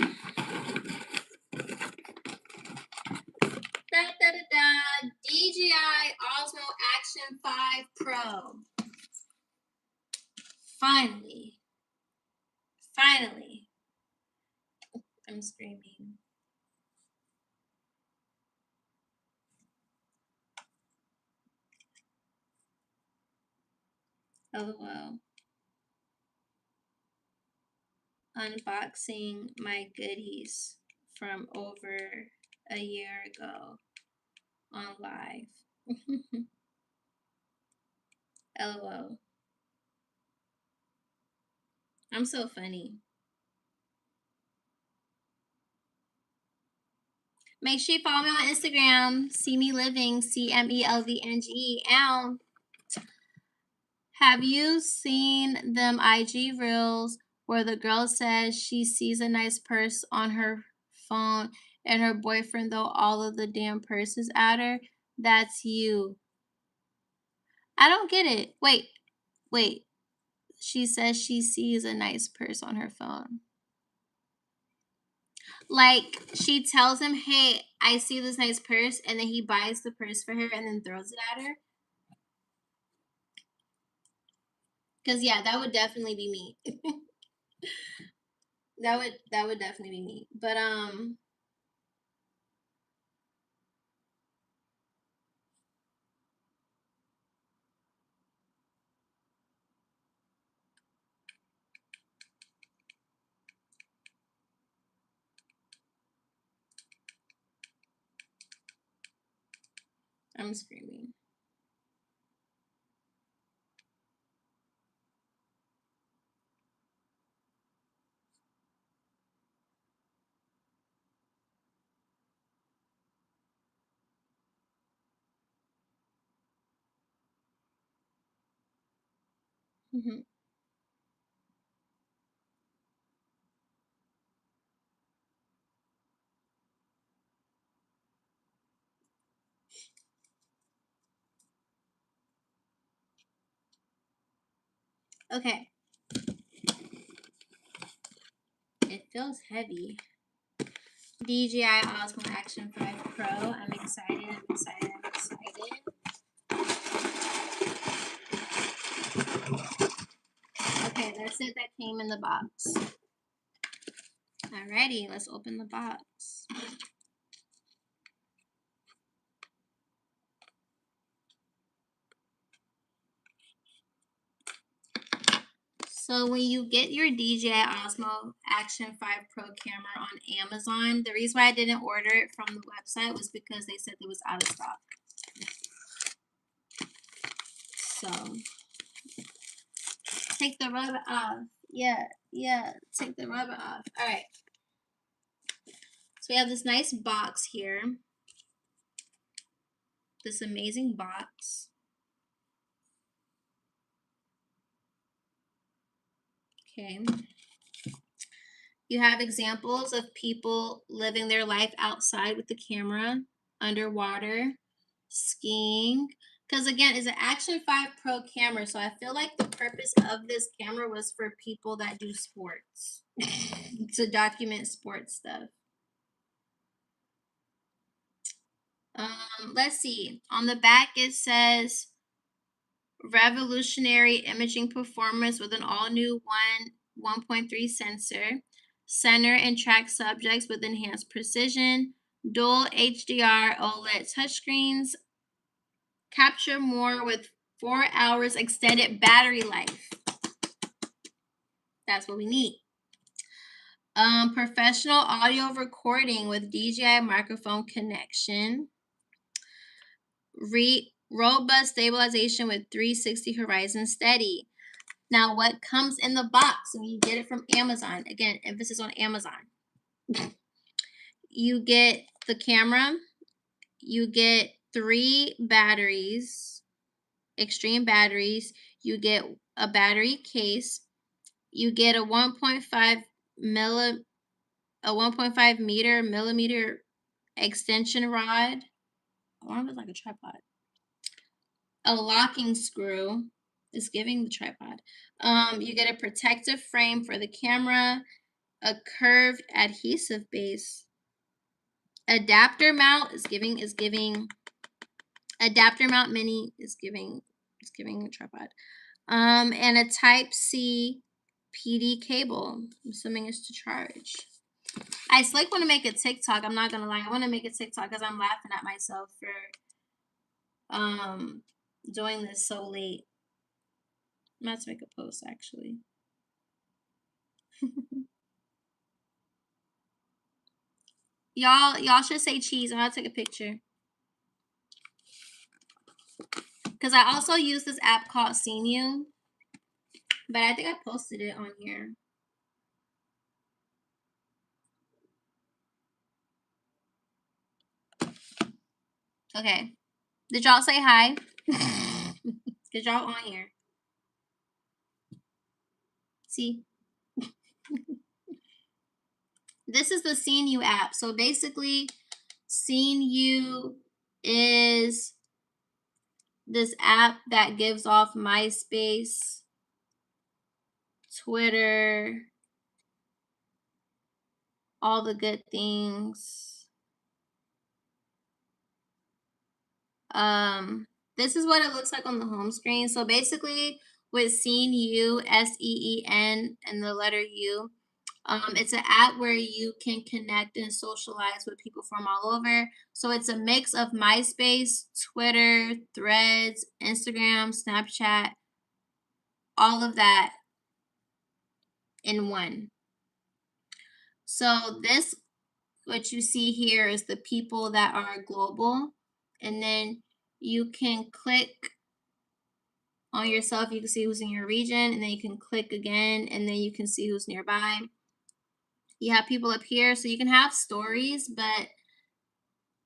DJI Osmo Action 5 Pro. Finally. Finally. I'm screaming. LOL. Unboxing my goodies from over a year ago on live. LOL. I'm so funny. Make sure you follow me on Instagram. See me living. CMELVNGE. Have you seen them IG reels where the girl says she sees a nice purse on her phone and her boyfriend throw all of the damn purses at her? That's you. I don't get it. Wait. She says she sees a nice purse on her phone. Like she tells him, "Hey, I see this nice purse," and then he buys the purse for her and then throws it at her. Cause yeah, that would definitely be me. that would definitely be me. But I'm screaming. Mhm. Okay. It feels heavy. DJI Osmo Action 5 Pro. I'm excited. I'm excited. I'm excited. Okay, that's it. That came in the box. Alrighty, let's open the box. So when you get your DJI Osmo Action 5 Pro camera on Amazon, the reason why I didn't order it from the website was because they said it was out of stock. So take the rubber off. Yeah, take the rubber off. All right. So we have this nice box here. This amazing box. Okay. You have examples of people living their life outside with the camera, underwater, skiing. Because again, it's an Action 5 Pro camera, so I feel like the purpose of this camera was for people that do sports, to document sports stuff. Let's see. On the back, it says revolutionary imaging performance with an all-new 1.3 sensor, center and track subjects with enhanced precision, dual HDR OLED touchscreens, capture more with 4 hours extended battery life. That's what we need. Professional audio recording with DJI microphone connection. Robust stabilization with 360 horizon steady. Now, what comes in the box when you get it from Amazon? Again, emphasis on Amazon. You get the camera. You get 3 batteries, extreme batteries. You get a battery case. You get a 1.5 millimeter extension rod. I wonder if it's like a tripod. A locking screw. Is giving the tripod. You get a protective frame for the camera, a curved adhesive base. Adapter mount is giving adapter mount mini is giving a tripod. And a Type-C PD cable. I'm assuming it's to charge. I like want to make a TikTok. I'm not gonna lie. I want to make a TikTok because I'm laughing at myself for doing this so late. I'm about to make a post actually. Y'all should say cheese. I'm gonna take a picture. Because I also use this app called Seen You. But I think I posted it on here. Okay. Did y'all say hi? Did y'all on here? See? This is the Seen You app. So basically, Seen You is this app that gives off MySpace, Twitter, all the good things. This is what it looks like on the home screen. So basically, with Seen You, SEEN, and the letter U, it's an app where you can connect and socialize with people from all over. So it's a mix of MySpace, Twitter, Threads, Instagram, Snapchat, all of that in one. So this, what you see here is the people that are global. And then you can click on yourself. You can see who's in your region. And then you can click again. And then you can see who's nearby. You have people up here. So you can have stories, but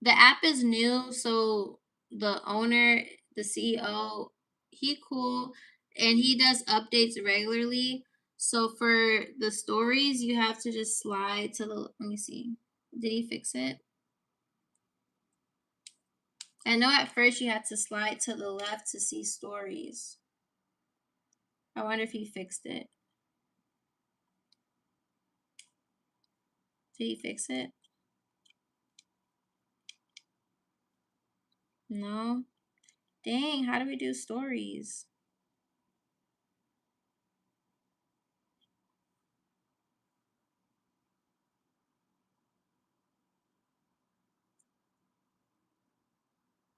the app is new, so the owner, the CEO, he cool. and he does updates regularly. So for the stories, you have to just slide to the, let me see. Did he fix it? I know at first you had to slide to the left to see stories. I wonder if he fixed it. Did he fix it? No. Dang, how do we do stories?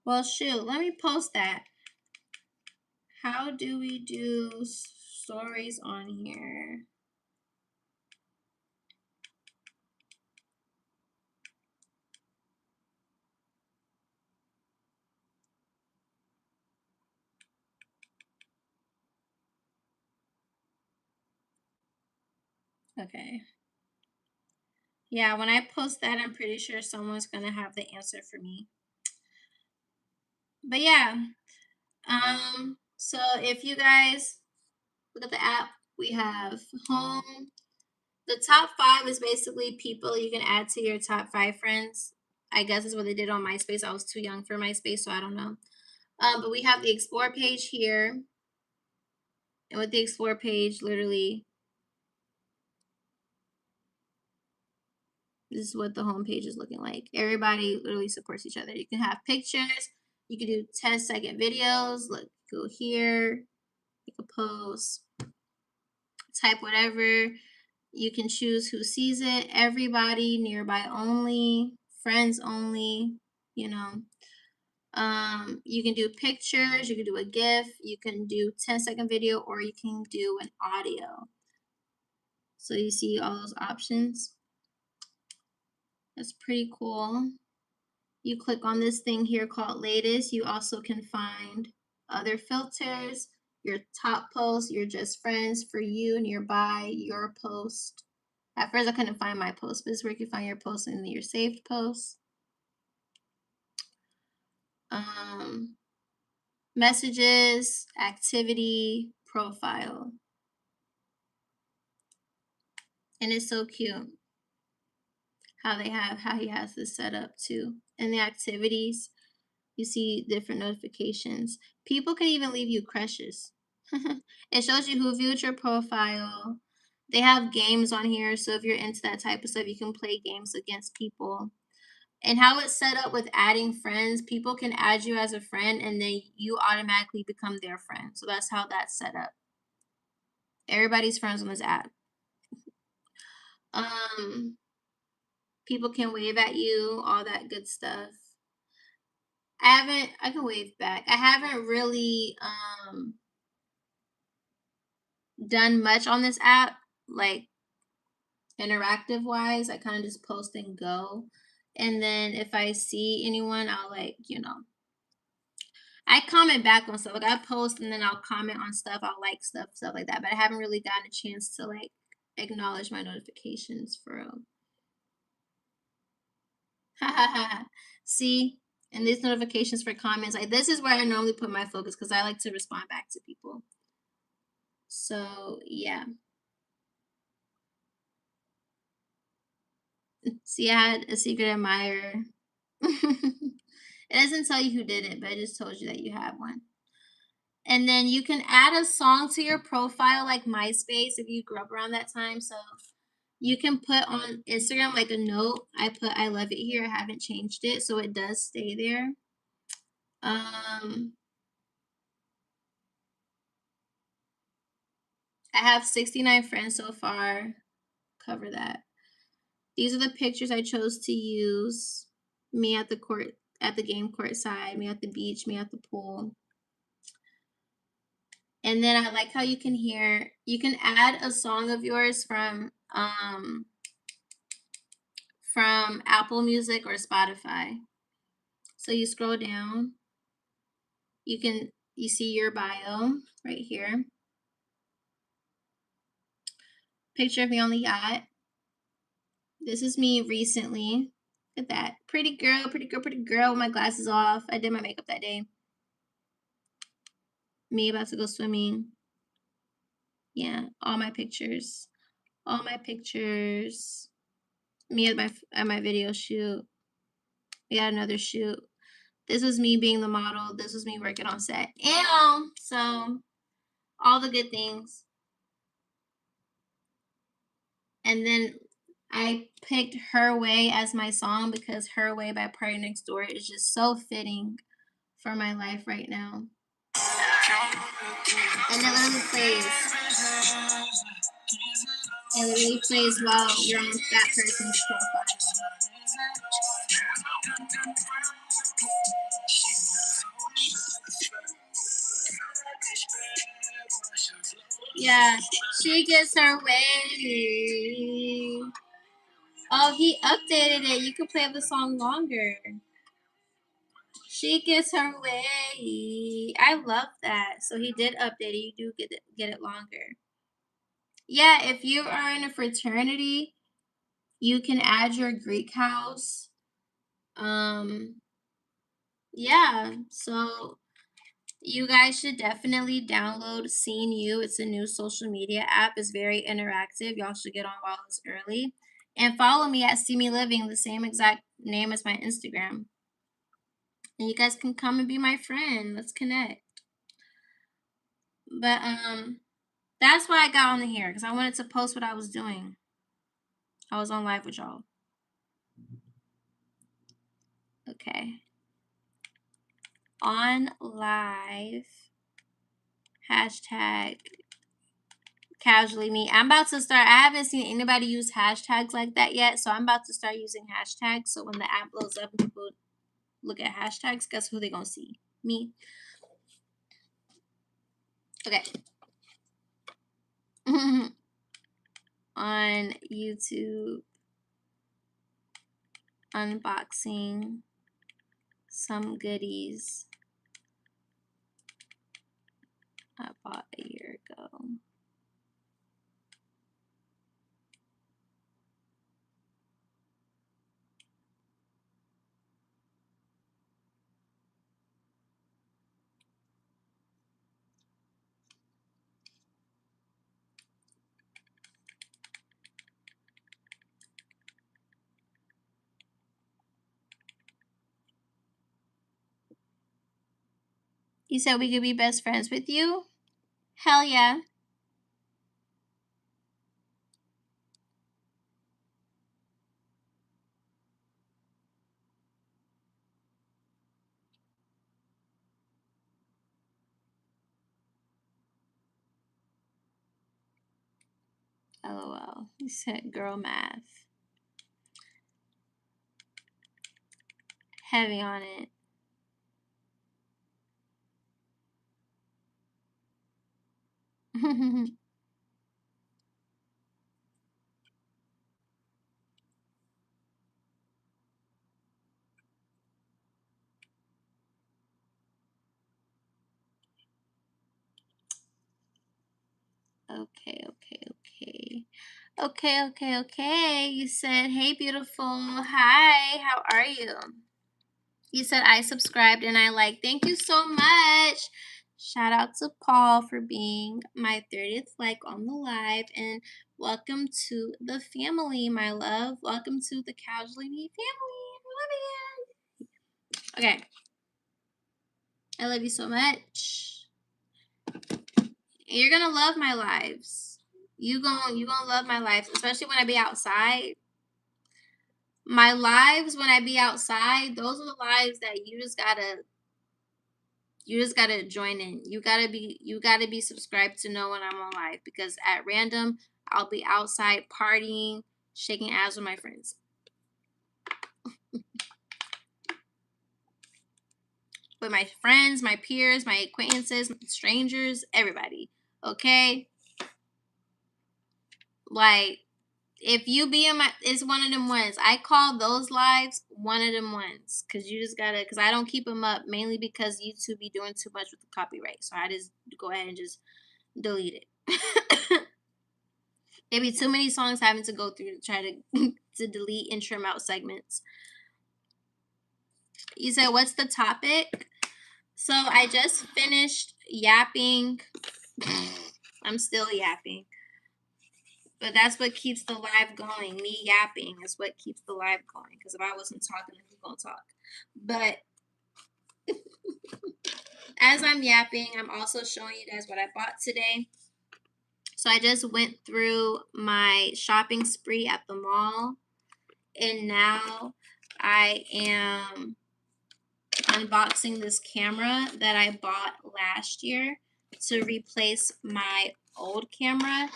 Well, shoot, let me post that. How do we do stories on here? Okay. Yeah, when I post that, I'm pretty sure someone's gonna have the answer for me. But yeah, so if you guys look at the app, we have home. The top 5 is basically people you can add to your top 5 friends. I guess is what they did on MySpace. I was too young for MySpace, so I don't know. But we have the explore page here. And with the explore page, literally, this is what the home page is looking like. Everybody literally supports each other. You can have pictures. You can do 10-second videos. Look, go here. You can post. Type whatever. You can choose who sees it. Everybody, nearby only, friends only. You know. You can do pictures. You can do a GIF. You can do 10-second video, or you can do an audio. So you see all those options. That's pretty cool. You click on this thing here called latest. You also can find other filters, your top posts, your just friends, for you, nearby, your post. At first I couldn't find my post, but this is where you can find your posts and your saved posts. Messages, activity, profile. And it's so cute how he has this set up too. And the activities, you see different notifications. People can even leave you crushes. It shows you who viewed your profile. They have games on here, so if you're into that type of stuff, you can play games against people. And how it's set up with adding friends, people can add you as a friend and then you automatically become their friend. So that's how that's set up. Everybody's friends on this app. People can wave at you, all that good stuff. I can wave back. I haven't really done much on this app, like interactive wise. I kind of just post and go. And then if I see anyone, I'll I comment back on stuff. Like I post and then I'll comment on stuff. I'll like stuff like that. But I haven't really gotten a chance to like acknowledge my notifications for real. See, and these notifications for comments, like this is where I normally put my focus because I like to respond back to people. So yeah. See, I had a secret admirer. It doesn't tell you who did it, but it just told you that you have one. And then you can add a song to your profile like MySpace if you grew up around that time. So you can put on Instagram like a note. I put I love it here. I haven't changed it, so it does stay there. I have 69 friends so far. Cover that. These are the pictures I chose to use. Me at the court, at the game court side, me at the beach, me at the pool. And then I like how you can add a song of yours from Apple Music or Spotify. So you scroll down, you see your bio right here. Picture of me on the yacht. This is me recently. Look at that. Pretty girl, pretty girl, pretty girl with my glasses off. I did my makeup that day. Me about to go swimming. Yeah, all my pictures. All my pictures. Me at my video shoot. We had another shoot. This was me being the model. This was me working on set. And so all the good things. And then I picked Her Way as my song because Her Way by Party Next Door is just so fitting for my life right now. And it literally plays. It literally plays while you're on that person's profile. Yeah, she gets her way. Oh, he updated it. You can play the song longer. She gets her way. I love that. So he did update it. You do get it longer. Yeah, if you are in a fraternity, you can add your Greek house. Yeah. So you guys should definitely download Seeing You. It's a new social media app. It's very interactive. Y'all should get on while it's early. And follow me at See Me Living, the same exact name as my Instagram. And you guys can come and be my friend. Let's connect. But that's why I got on the here, because I wanted to post what I was doing. I was on live with y'all. Okay. On live. Hashtag casually me. I'm about to start. I haven't seen anybody use hashtags like that yet, so I'm about to start using hashtags. So when the app blows up and people look at hashtags, guess who they gonna see? Me. Okay. On YouTube, unboxing some goodies I bought a year ago. You said we could be best friends with you? Hell yeah. LOL. You said girl math. Heavy on it. Okay. Okay. You said, hey, beautiful. Hi, how are you? You said I subscribed and I like. Thank you so much. Shout out to Paul for being my 30th like on the live. And welcome to the family, my love. Welcome to the Casually Me family. I love you. Okay. I love you so much. You're gonna love my lives. You gonna love my lives, especially when I be outside. My lives when I be outside, those are the lives that you just gotta join in. You gotta be subscribed to know when I'm on live, because at random I'll be outside partying, shaking ass with my friends. With my friends, my peers, my acquaintances, strangers, everybody. Okay? Like, if you be in my, it's one of them ones. I call those lives one of them ones, because you just gotta, because I don't keep them up, mainly because YouTube be doing too much with the copyright. So I just go ahead and just delete it. There be too many songs having to go through to try to to delete and trim out segments. You said, what's the topic? So I just finished yapping. I'm still yapping. But that's what keeps the live going. Me yapping is what keeps the live going. Because if I wasn't talking, who's going to talk? But as I'm yapping, I'm also showing you guys what I bought today. So I just went through my shopping spree at the mall. And now I am unboxing this camera that I bought last year to replace my old camera,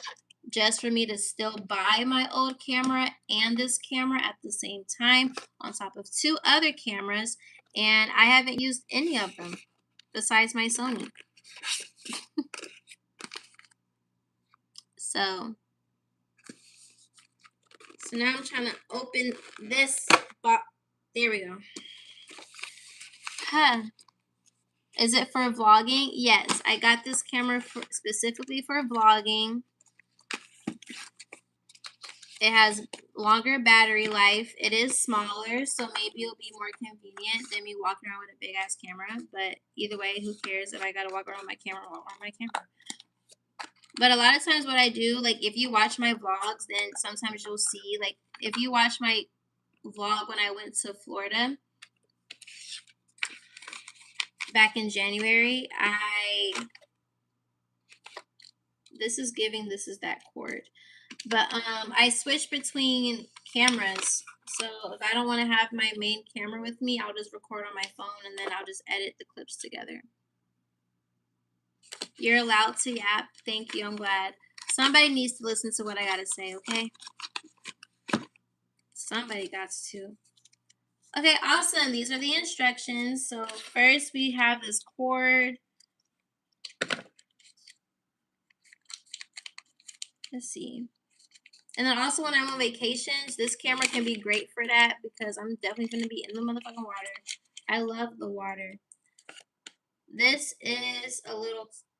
just for me to still buy my old camera and this camera at the same time on top of 2 other cameras, and I haven't used any of them besides my Sony. So now I'm trying to open this box. There we go. Huh. Is it for vlogging? Yes, I got this camera specifically for vlogging. It has longer battery life. It is smaller, so maybe it'll be more convenient than me walking around with a big ass camera. But either way, who cares if I gotta walk around with my camera, walk around with my camera. But a lot of times what I do, like if you watch my vlogs, then sometimes you'll see, like if you watch my vlog when I went to Florida back in January, this is that cord. But I switch between cameras. So if I don't want to have my main camera with me, I'll just record on my phone and then I'll just edit the clips together. You're allowed to yap. Thank you. I'm glad. Somebody needs to listen to what I gotta say, okay? Somebody got to. Okay, awesome. These are the instructions. So first we have this cord. Let's see. And then also when I'm on vacations, this camera can be great for that because I'm definitely going to be in the motherfucking water. I love the water. This is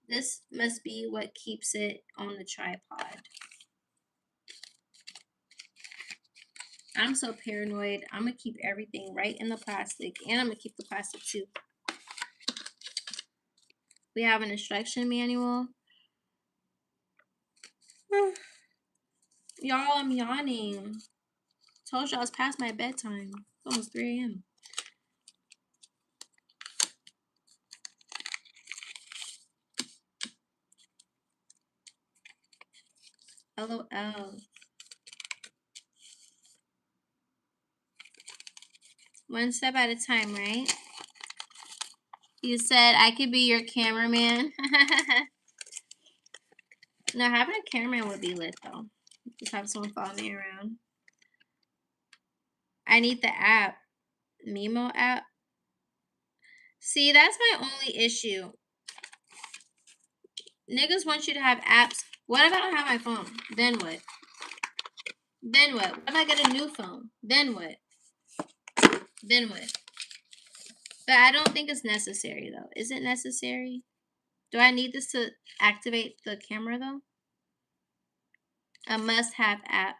this must be what keeps it on the tripod. I'm so paranoid. I'm going to keep everything right in the plastic. And I'm going to keep the plastic too. We have an instruction manual. Y'all, I'm yawning. Told y'all it's past my bedtime. It's almost 3 a.m. LOL. One step at a time, right? You said I could be your cameraman. No, having a cameraman would be lit though. Just have someone follow me around. I need the app. Mimo app. See, that's my only issue. Niggas want you to have apps. What if I don't have my phone? Then what? Then what? What if I get a new phone? Then what? Then what? But I don't think it's necessary though. Is it necessary? Do I need this to activate the camera though? A must-have app.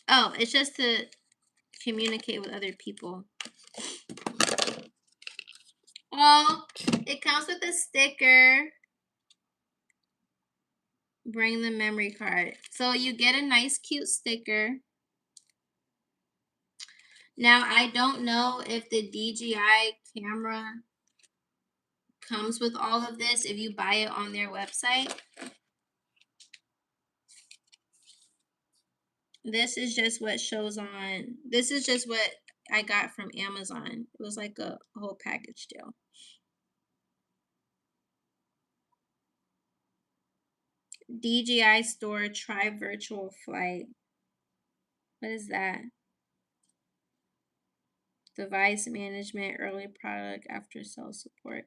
Oh, it's just to communicate with other people. Oh, it comes with a sticker. Bring the memory card. So you get a nice cute sticker. Now I don't know if the DJI camera comes with all of this if you buy it on their website. This is just what shows on. This is just what I got from Amazon. It was like a whole package deal. DJI store, try virtual flight. What is that? Device management, early product, after sale support.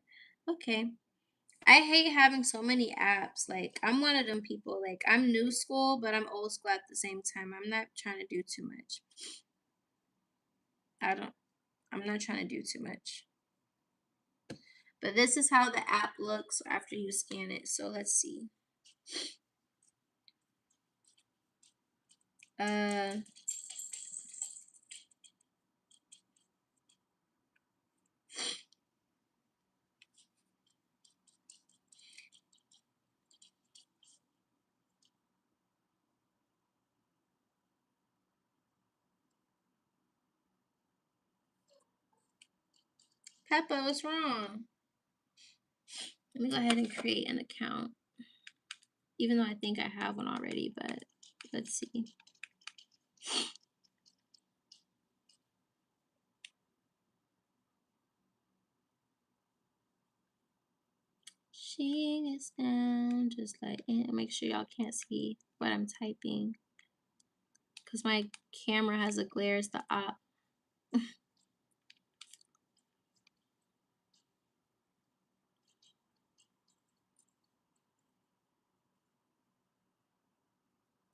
Okay. I hate having so many apps. Like, I'm one of them people. Like, I'm new school, but I'm old school at the same time. I'm not trying to do too much. I'm not trying to do too much. But this is how the app looks after you scan it. So let's see. Peppa, what's wrong? Let me go ahead and create an account. Even though I think I have one already, but let's see. She is down, just like, and make sure y'all can't see what I'm typing. Because my camera has a glare as the op.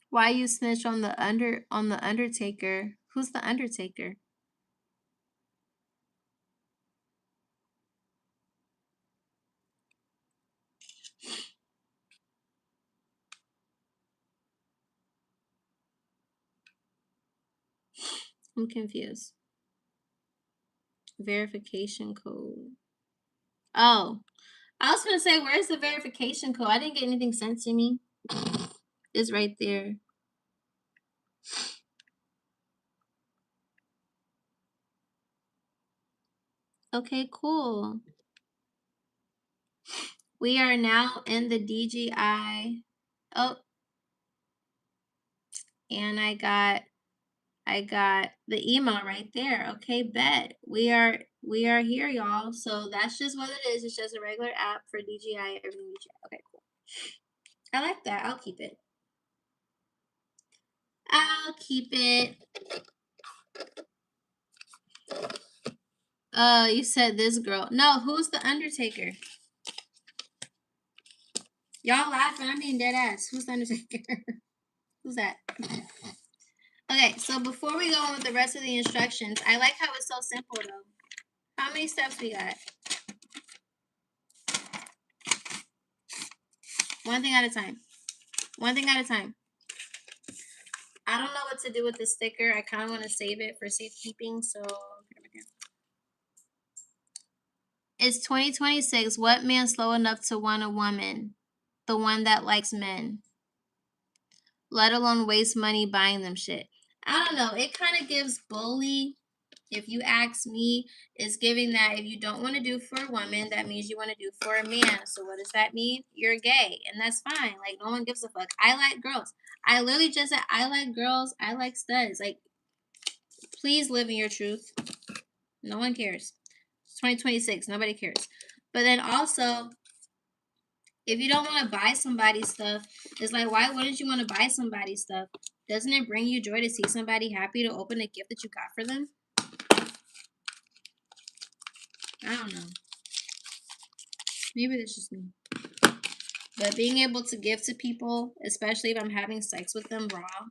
Why you snitch on the Undertaker? Who's the Undertaker? I'm confused. Verification code. Oh, I was gonna say, where's the verification code? I didn't get anything sent to me. It's right there. Okay, cool. We are now in the DGI. Oh, and I got the email right there. Okay, bet. We are here, y'all. So that's just what it is. It's just a regular app for DGI, everything DGI. Okay, cool. I like that. I'll keep it. I'll keep it. You said this girl. No, who's the Undertaker? Y'all laughing. I'm being dead ass. Who's the Undertaker? Who's that? Okay, so before we go on with the rest of the instructions, I like how it's so simple though. How many steps we got? One thing at a time. One thing at a time. I don't know what to do with this sticker. I kind of want to save it for safekeeping, so it's 2026. What man slow enough to want a woman? The one that likes men. Let alone waste money buying them shit. I don't know. It kind of gives bully. If you ask me, it's giving that if you don't want to do for a woman, that means you want to do for a man. So what does that mean? You're gay, and that's fine. Like, no one gives a fuck. I like girls. I literally just said I like girls. I like studs. Like, please live in your truth. No one cares. It's 2026. Nobody cares. But then also, if you don't want to buy somebody stuff, it's like, why wouldn't you want to buy somebody stuff? Doesn't it bring you joy to see somebody happy to open a gift that you got for them? I don't know. Maybe that's just me. But being able to give to people, especially if I'm having sex with them raw.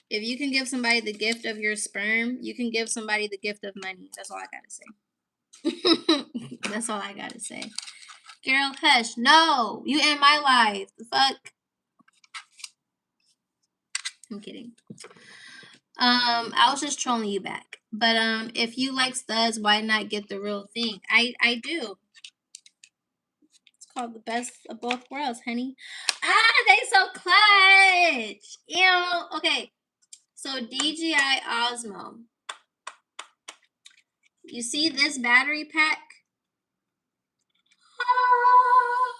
If you can give somebody the gift of your sperm, you can give somebody the gift of money. That's all I gotta say. That's all I gotta say. Girl, hush. No, you in my life. The fuck? I'm kidding. I was just trolling you back. But if you like studs, why not get the real thing? I do. It's called the best of both worlds, honey. Ah, they so clutch. Ew. Okay. So DJI Osmo. You see this battery pack? Ah,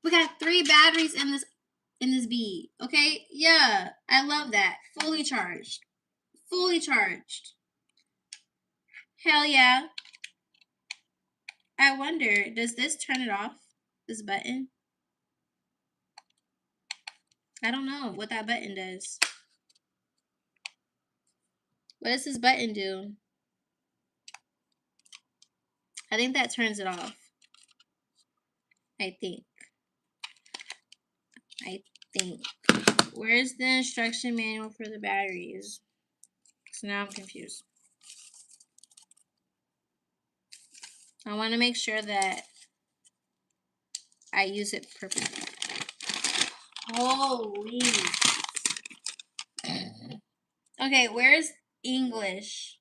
we got 3 batteries in this bead. Okay? Yeah. I love that. Fully charged. Fully charged. Hell yeah. I wonder, does this turn it off? This button? I don't know what that button does. What does this button do? I think that turns it off. I think. Where's the instruction manual for the batteries? So now I'm confused. I want to make sure that I use it perfectly. Holy. Okay, where's English?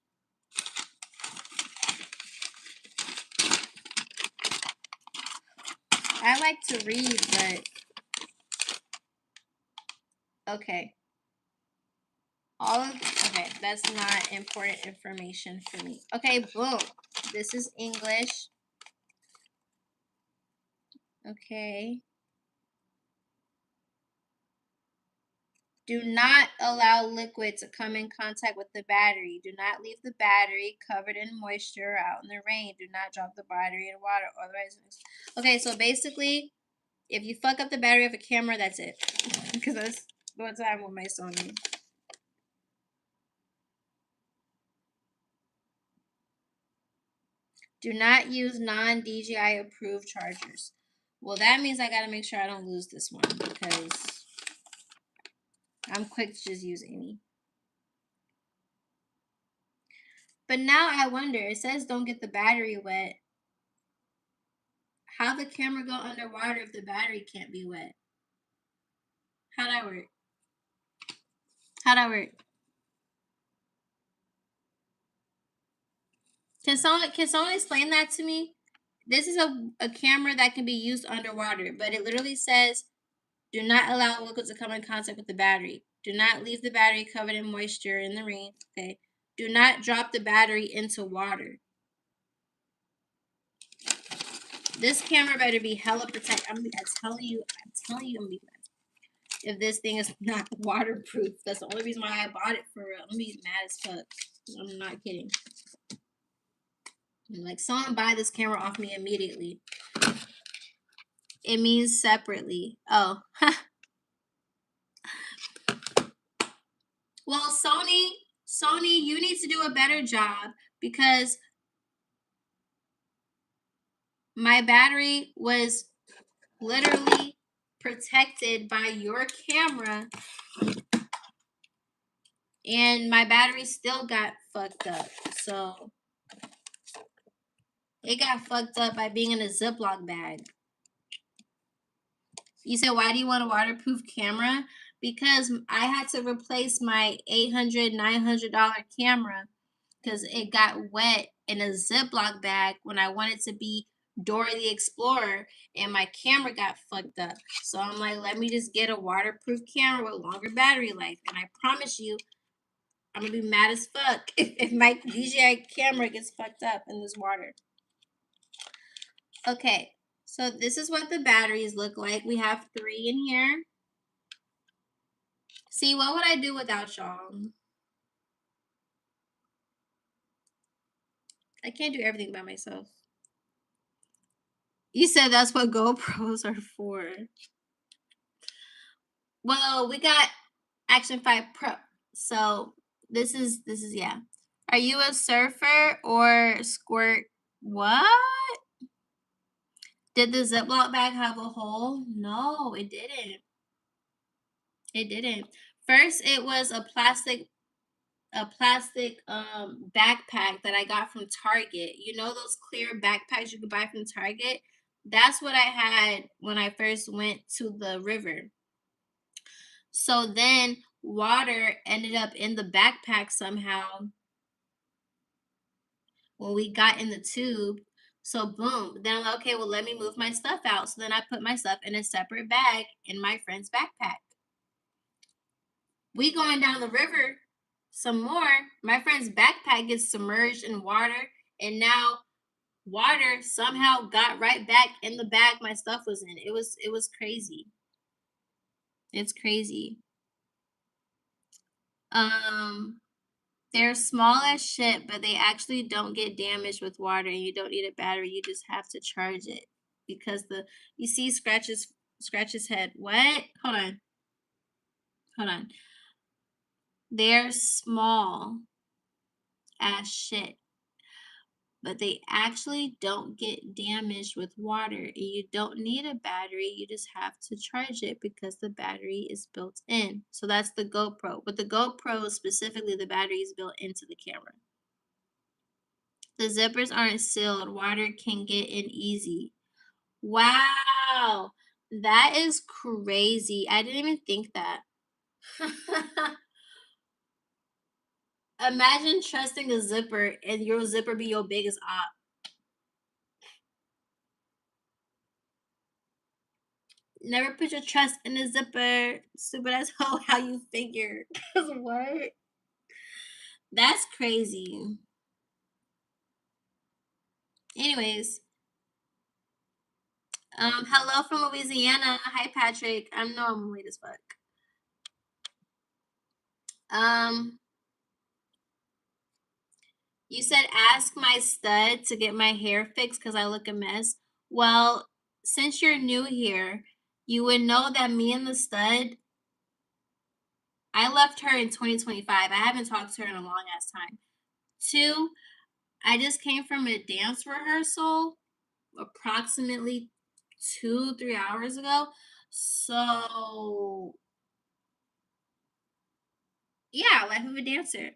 I like to read, but okay. Okay, that's not important information for me. Okay, boom. This is English. Okay. Do not allow liquid to come in contact with the battery. Do not leave the battery covered in moisture or out in the rain. Do not drop the battery in water. Otherwise, okay, so basically, if you fuck up the battery of a camera, that's it. Because that's one time with my Sony. Do not use non-DJI approved chargers. Well, that means I gotta make sure I don't lose this one because I'm quick to just use any. But now I wonder, it says don't get the battery wet. How the camera go underwater if the battery can't be wet? How'd that work? How'd that work? Can someone explain that to me? This is a camera that can be used underwater, but it literally says do not allow liquids to come in contact with the battery. Do not leave the battery covered in moisture in the rain. Okay. Do not drop the battery into water. This camera better be hella protected. I'm telling you, I'm gonna be mad. If this thing is not waterproof, that's the only reason why I bought it for real. I'm gonna be mad as fuck. I'm not kidding. Like, someone buy this camera off me immediately. It means separately. Oh. Well, Sony, you need to do a better job because my battery was literally protected by your camera and my battery still got fucked up. So it got fucked up by being in a Ziploc bag. You said, why do you want a waterproof camera? Because I had to replace my $800, $900 camera because it got wet in a Ziploc bag when I wanted to be Dora the Explorer and my camera got fucked up. So I'm like, let me just get a waterproof camera with longer battery life. And I promise you, I'm gonna be mad as fuck if my DJI camera gets fucked up in this water. Okay, so this is what the batteries look like. We have 3 in here. See, what would I do without y'all? I can't do everything by myself. You said that's what GoPros are for. Well, we got Action 5 Pro. So this is yeah. Are you a surfer or squirt? What? Did the Ziploc bag have a hole? No, it didn't. It didn't. First, it was a plastic backpack that I got from Target. You know those clear backpacks you could buy from Target? That's what I had when I first went to the river. So then water ended up in the backpack somehow when we got in the tube. So boom. Then I'm like, okay, well let me move my stuff out. So then I put my stuff in a separate bag in my friend's backpack. We going down the river some more. My friend's backpack gets submerged in water, and now water somehow got right back in the bag my stuff was in. It was crazy. It's crazy. Um they're small as shit, but they actually don't get damaged with water and you don't need a battery. You just have to charge it because you see scratches head. What? Hold on. Hold on. They're small as shit, but they actually don't get damaged with water. And you don't need a battery. You just have to charge it because the battery is built in. So that's the GoPro. But the GoPro specifically, the battery is built into the camera. The zippers aren't sealed. Water can get in easy. Wow. That is crazy. I didn't even think that. Imagine trusting a zipper and your zipper be your biggest op. Never put your trust in a zipper. Stupid as hell how you figure. Cause what? That's crazy. Anyways, hello from Louisiana. Hi, Patrick. I know I'm late as fuck. Um, you said ask my stud to get my hair fixed because I look a mess. Well, since you're new here, you would know that me and the stud, I left her in 2025. I haven't talked to her in a long ass time. Two, I just came from a dance rehearsal approximately 2, 3 hours ago. So yeah, life of a dancer.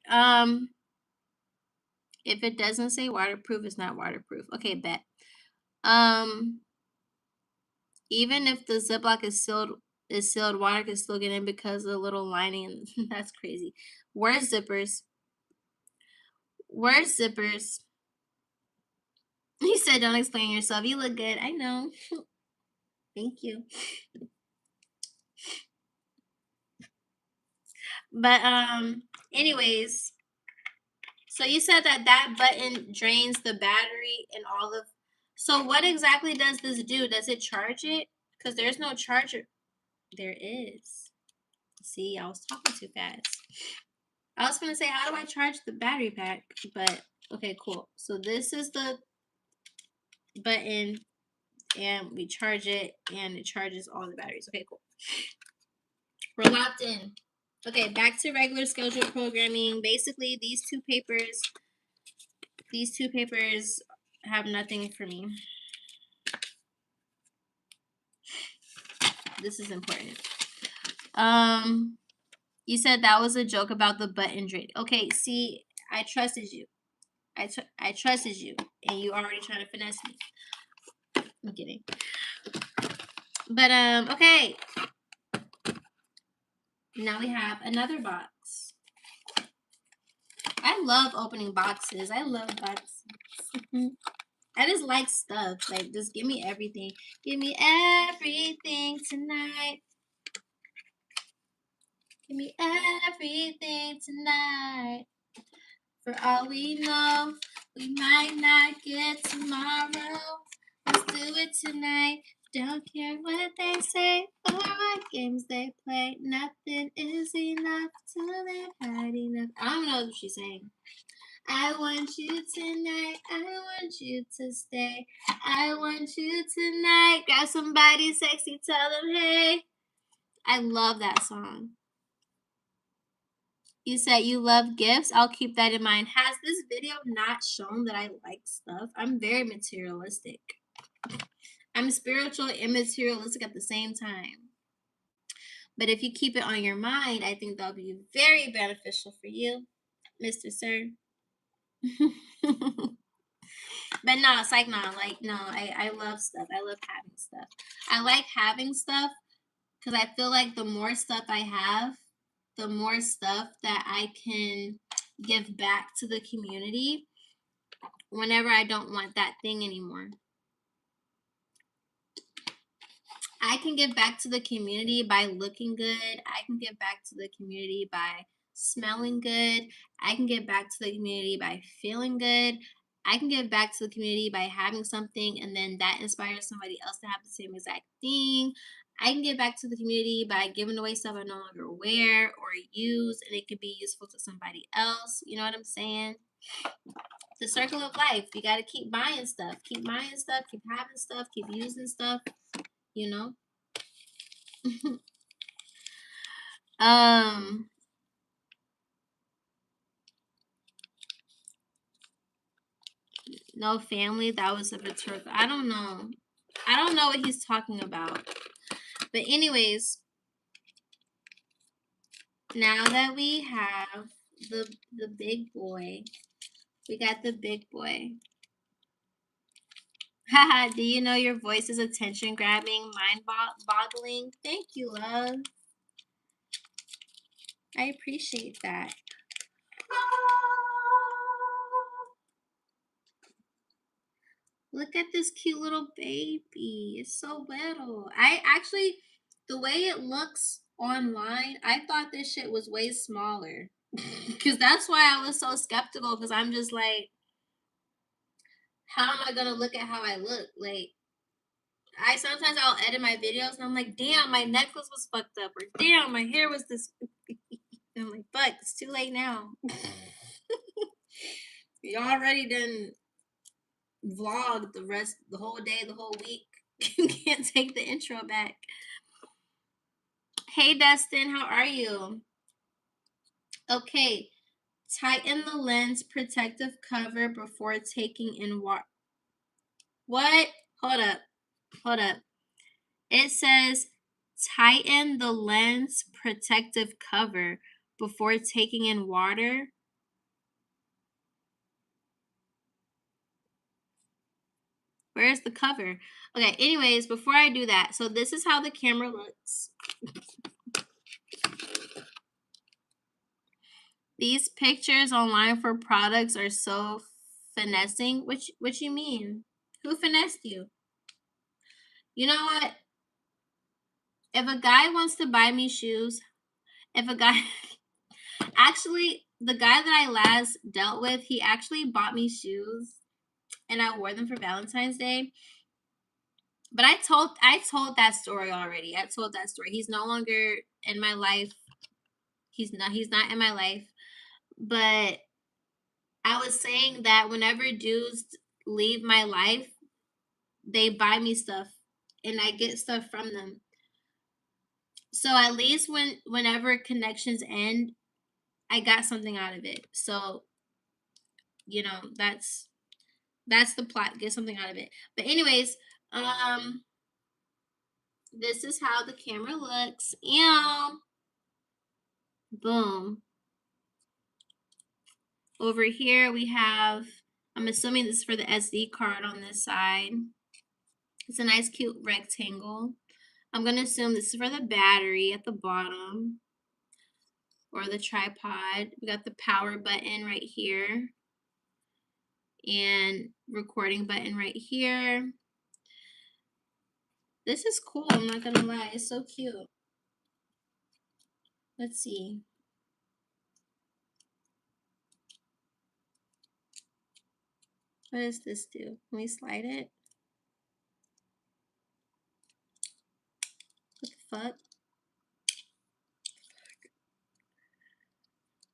If it doesn't say waterproof, it's not waterproof. Okay, bet. Um, even if the Ziploc is sealed, water can still get in because of the little lining. That's crazy. Where's zippers? Where's zippers? He said, "Don't explain yourself. You look good." I know. Thank you. But anyways, so you said that that button drains the battery and all of. So what exactly does this do? Does it charge it? Because there's no charger. There is. See, I was talking too fast. I was gonna say, how do I charge the battery pack? But okay, cool. So this is the button, and we charge it, and it charges all the batteries. Okay, cool. We're locked in. Okay, back to regular schedule programming. Basically, these two papers have nothing for me. This is important. You said that was a joke about the button drain. Okay, see, I trusted you. I trusted you, and you already trying to finesse me. I'm kidding. But okay. Now we have another box. I love opening boxes. I love boxes. I just like stuff. Like, just give me everything. Give me everything tonight. Give me everything tonight. For all we know, we might not get tomorrow. Let's do it tonight. Don't care what they say or what games they play. Nothing is enough to live hiding enough. I don't know what she's saying. I want you tonight. I want you to stay. I want you tonight. Grab somebody sexy. Tell them, hey. I love that song. You said you love gifts. I'll keep that in mind. Has this video not shown that I like stuff? I'm very materialistic. I'm spiritual and materialistic at the same time. But if you keep it on your mind, I think that'll be very beneficial for you, Mr. Sir. But no, it's like no, I love stuff. I love having stuff. I like having stuff because I feel like the more stuff I have, the more stuff that I can give back to the community whenever I don't want that thing anymore. I can give back to the community by looking good. I can give back to the community by smelling good. I can give back to the community by feeling good. I can give back to the community by having something and then that inspires somebody else to have the same exact thing. I can give back to the community by giving away stuff I no longer wear or use and it could be useful to somebody else. You know what I'm saying? The circle of life. You got to keep buying stuff, keep having stuff, keep using stuff, you know? um no family, that was a rhetorical. I don't know what he's talking about. But anyways, now that we have the big boy, we got the big boy. Haha, do you know your voice is attention grabbing, boggling? Thank you, love. I appreciate that. Look at this cute little baby. It's so little. I actually, the way it looks online, I thought this shit was way smaller. Because that's why I was so skeptical. Because I'm just like, how am I gonna look at how I look? Like, I sometimes I'll edit my videos and I'm like, damn, my necklace was fucked up, or damn, my hair was this. And I'm like, fuck, it's too late now. You already done vlogged the whole day, the whole week. You can't take the intro back. Hey, Dustin, how are you? Okay, tighten the lens protective cover before taking in water. What? Hold up. Hold up. It says tighten the lens protective cover before taking in water. Where's the cover? Okay, anyways, before I do that, so this is how the camera looks. These pictures online for products are so finessing. What you mean? Who finessed you? You know what? If a guy wants to buy me shoes, if a guy actually the guy that I last dealt with, he actually bought me shoes and I wore them for Valentine's Day. But I told that story already. I told that story. He's no longer in my life. He's not in my life. But I was saying that whenever dudes leave my life, they buy me stuff and I get stuff from them. So at least whenever connections end, I got something out of it. So, that's the plot. Get something out of it. But anyways, um this is how the camera looks. Boom. Over here we have, I'm assuming this is for the SD card on this side. It's a nice cute rectangle. I'm going to assume this is for the battery at the bottom or the tripod. We got the power button right here and recording button right here. This is cool, I'm not going to lie. It's so cute. Let's see. What does this do? Can we slide it? What the fuck?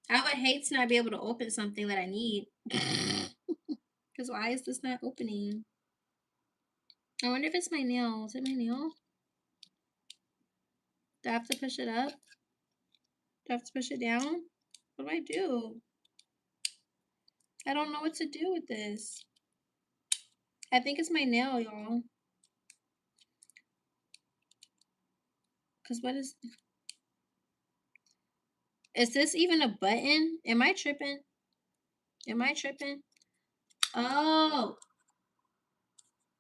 I would hate to not be able to open something that I need. Because why is this not opening? I wonder if it's my nail. Is it my nail? Do I have to push it up? Do I have to push it down? What do I do? I don't know what to do with this. I think it's my nail, y'all. Because what is this even a button? Am I tripping? Am I tripping? Oh,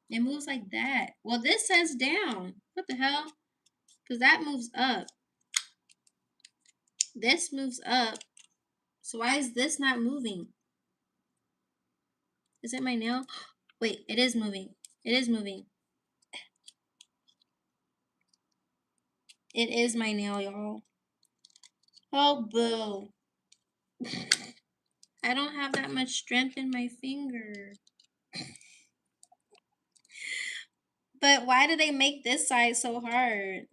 it moves like that. Well, this says down. What the hell? Because that moves up. This moves up. So why is this not moving? Is it my nail? Wait, it is moving. It is moving. It is my nail, y'all. Oh, boo. I don't have that much strength in my finger. But why do they make this side so hard?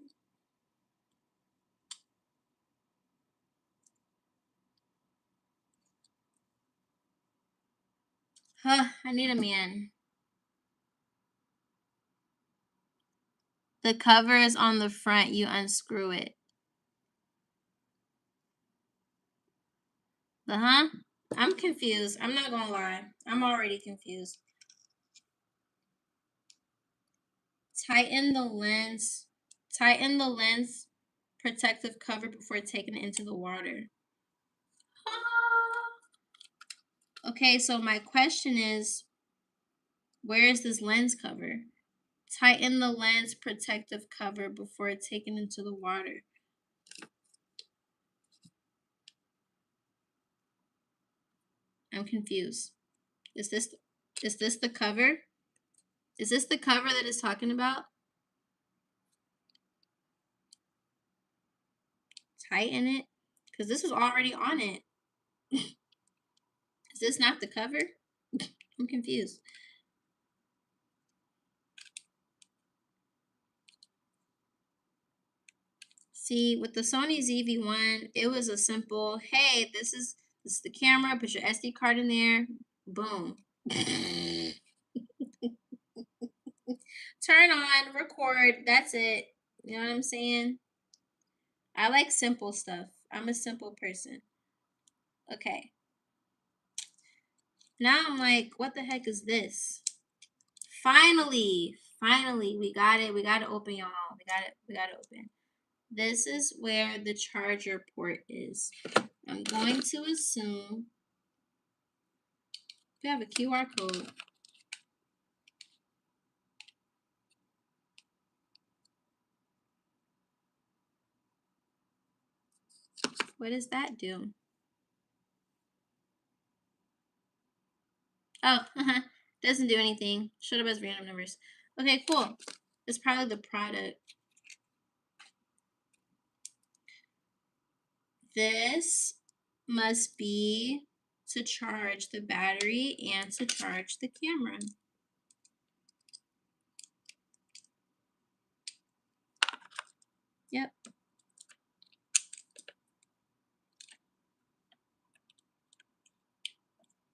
Huh, I need a man. The cover is on the front. You unscrew it. Huh? I'm confused. I'm not gonna lie. I'm already confused. Tighten the lens. Tighten the lens protective cover before taking it into the water. Okay, so my question is, where is this lens cover? Tighten the lens protective cover before taken into the water. I'm confused. Is this the cover? Is this the cover that it's talking about? Tighten it? Because this is already on it. Is this not the cover? I'm confused. See, with the Sony ZV-1, it was a simple, hey, this is the camera, put your SD card in there, boom. Turn on, record, that's it. You know what I'm saying? I like simple stuff. I'm a simple person. Okay. Now I'm like, what the heck is this? Finally, we got it. We got to open, y'all. We got to open. This is where the charger port is. I'm going to assume we have a QR code. What does that do? Oh, doesn't do anything. Showed up as random numbers. Okay, cool. It's probably the product. This must be to charge the battery and to charge the camera. Yep.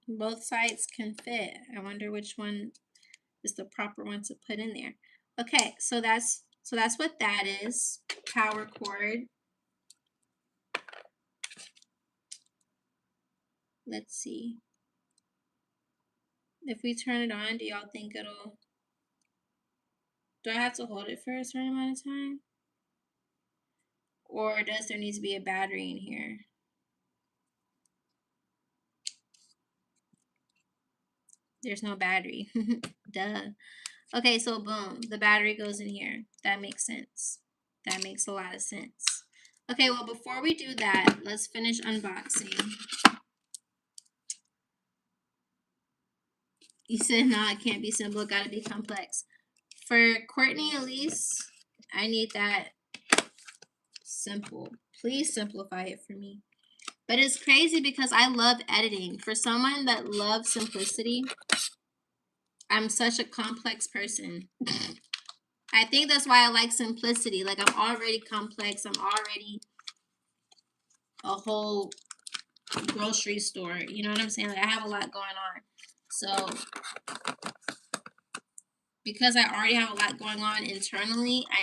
Both sides can fit. I wonder which one is the proper one to put in there. Okay, so that's what that is. Power cord. Let's see. If we turn it on, do y'all think it'll... Do I have to hold it for a certain amount of time? Or does there need to be a battery in here? There's no battery. Duh. Okay, so boom, the battery goes in here. That makes sense. That makes a lot of sense. Okay, well, before we do that, let's finish unboxing. You said, no, it can't be simple. It gotta be complex. For Courtney Alisse, I need that simple. Please simplify it for me. But it's crazy because I love editing. For someone that loves simplicity, I'm such a complex person. I think that's why I like simplicity. Like, I'm already complex. I'm already a whole grocery store. You know what I'm saying? Like, I have a lot going on. So, because I already have a lot going on internally, I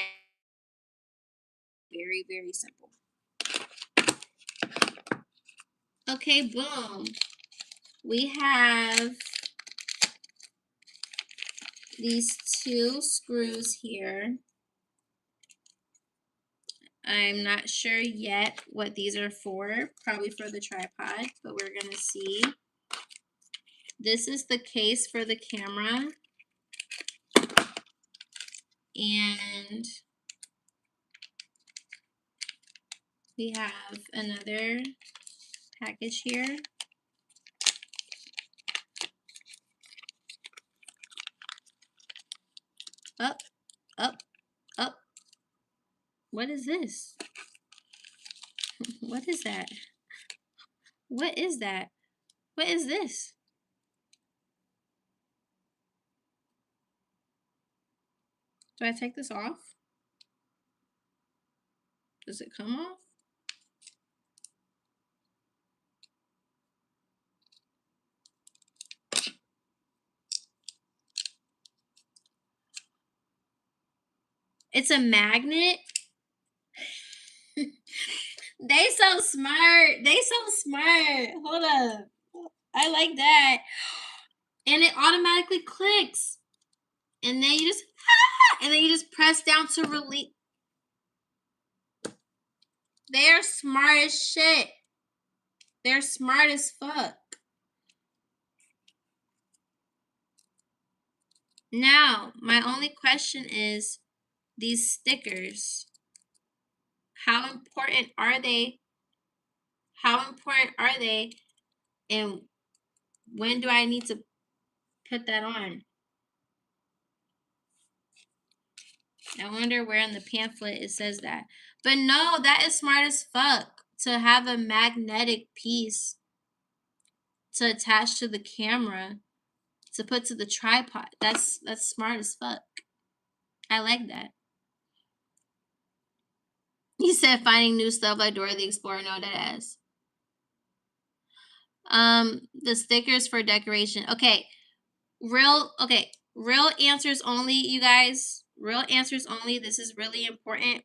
very, very simple. Okay, boom. We have these two screws here. I'm not sure yet what these are for, probably for the tripod, but we're gonna see. This is the case for the camera. And we have another package here. Up, up, up. What is this? What is that? What is that? What is this? Do I take this off? Does it come off? It's a magnet. They so smart. They so smart. Hold up. I like that. And it automatically clicks. And then you just press down to release. They're smart as shit. They're smart as fuck. Now, my only question is these stickers. How important are they? How important are they? And when do I need to put that on? I wonder where in the pamphlet it says that. But no, that is smart as fuck to have a magnetic piece to attach to the camera to put to the tripod. That's smart as fuck. I like that. You said finding new stuff like Dora the Explorer. No, that ass. The stickers for decoration. Okay. Real answers only, you guys. Real answers only. This is really important.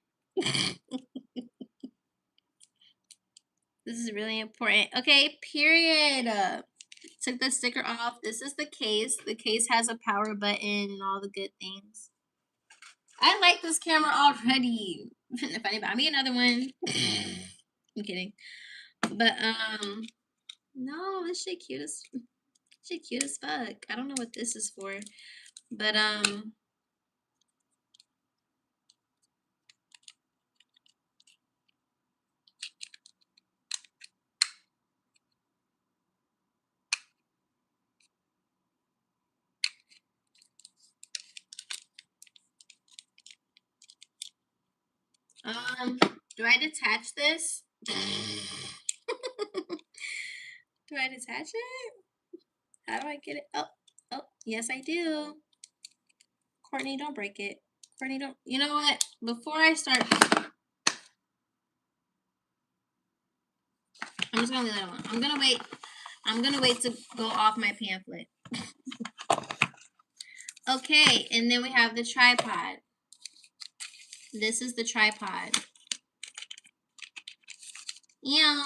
This is really important. Okay, period. Took the sticker off. This is the case. The case has a power button and all the good things. I like this camera already. If anybody buy me another one. I'm kidding. But no, this shit cute as fuck. I don't know what this is for. But do I detach this? Do I detach it? How do I get it? Oh, yes I do. Courtney, don't break it. Courtney, don't. You know what? Before I start, I'm just gonna leave that alone. I'm gonna wait to go off my pamphlet. Okay, and then we have the tripod. This is the tripod. Yeah.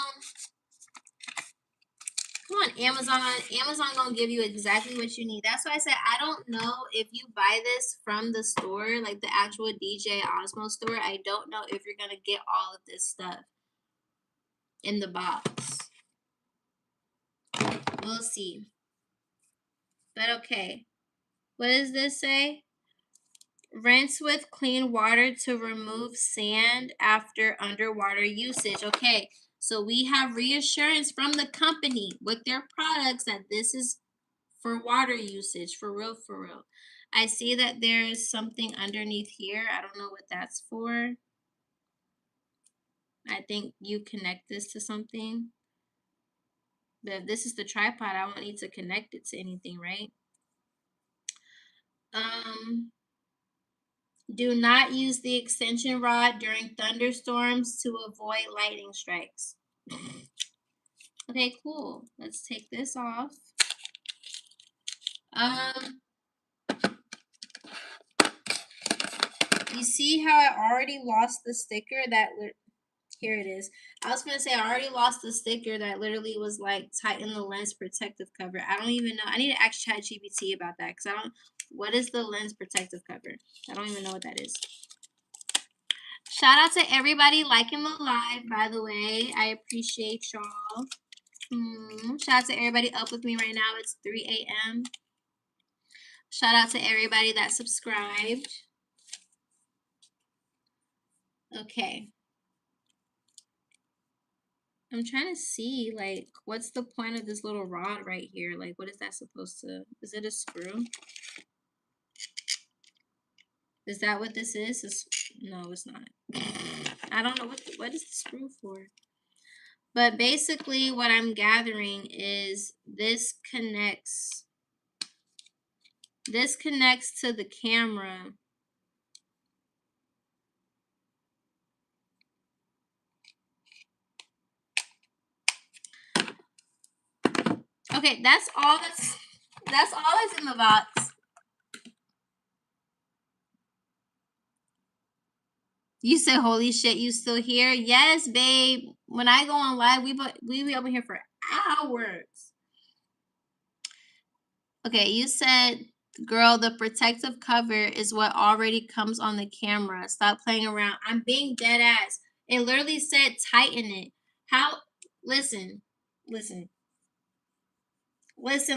Come on, Amazon. Amazon gonna give you exactly what you need. That's why I said I don't know if you buy this from the store, like the actual DJ Osmo store. I don't know if you're gonna get all of this stuff in the box. We'll see. But okay. What does this say? Rinse with clean water to remove sand after underwater usage. Okay, so we have reassurance from the company with their products that this is for water usage, for real, for real. I see that there's something underneath here. I don't know what that's for. I think you connect this to something. But if this is the tripod, I won't need to connect it to anything, right? Do not use the extension rod during thunderstorms to avoid lightning strikes. Okay, cool. Let's take this off. You see how I already lost the sticker that here it is. I was gonna say I already lost the sticker that literally was like tighten the lens protective cover. I don't even know. I need to ask ChatGPT about that because I don't. What is the lens protective cover? I don't even know what that is. Shout out to everybody liking the live, by the way. I appreciate y'all. Shout out to everybody up with me right now. It's 3 a.m. Shout out to everybody that subscribed. Okay. I'm trying to see, like, what's the point of this little rod right here? Like, what is that supposed to... Is it a screw? Is that what this is? No, it's not. I don't know. What is the screw for? But basically, what I'm gathering is this connects to the camera. Okay, that's all that's in the box. You said, "Holy shit, you still here?" Yes, babe. When I go on live, we be over here for hours. Okay, you said, "Girl, the protective cover is what already comes on the camera. Stop playing around." I'm being dead ass. It literally said tighten it. How? Listen,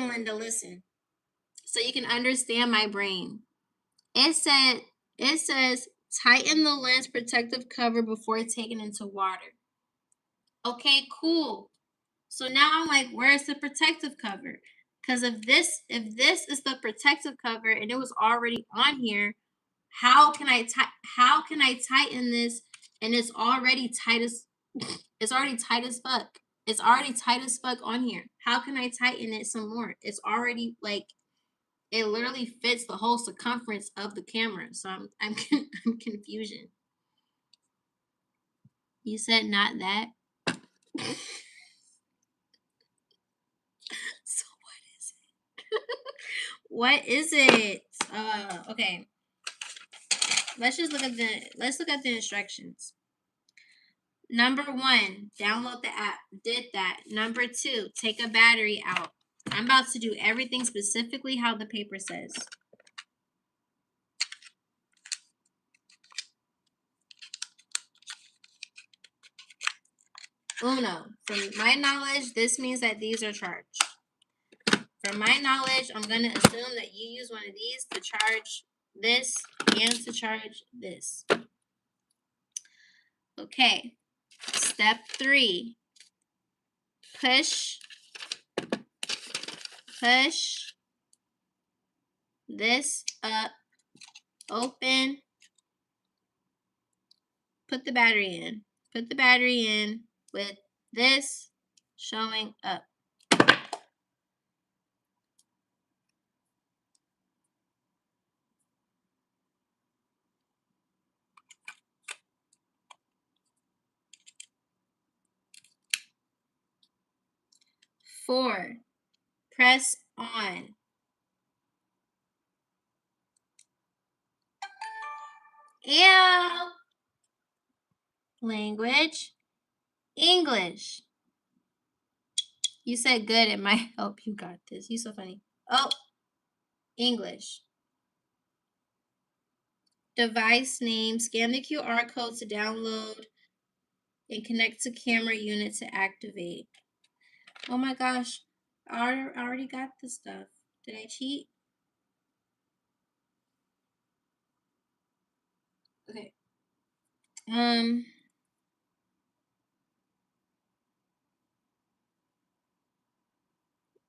Linda, listen. So you can understand my brain. It says tighten the lens protective cover before taking into water. Okay, cool. So now I'm like, where's the protective cover? Because if this is the protective cover and it was already on here, how can I tighten this and it's already tight as fuck. It's already tight as fuck on here. how can I tighten it some more? It's already like it literally fits the whole circumference of the camera. So I'm confusion. You said not that. So what is it? Okay. Let's look at the instructions. Number 1, download the app. Did that. Number 2, take a battery out. I'm about to do everything specifically how the paper says. Uno. From my knowledge, this means that these are charged. From my knowledge, I'm going to assume that you use one of these to charge this and to charge this. Okay. Step 3. Push this up, open, put the battery in. Put the battery in with this showing up. Four, press on. Ew. Language, English. You said good, it might help. You got this. You so funny. Oh, English. Device name, scan the QR code to download and connect to camera unit to activate. Oh my gosh, I already got this stuff. Did I cheat? Okay.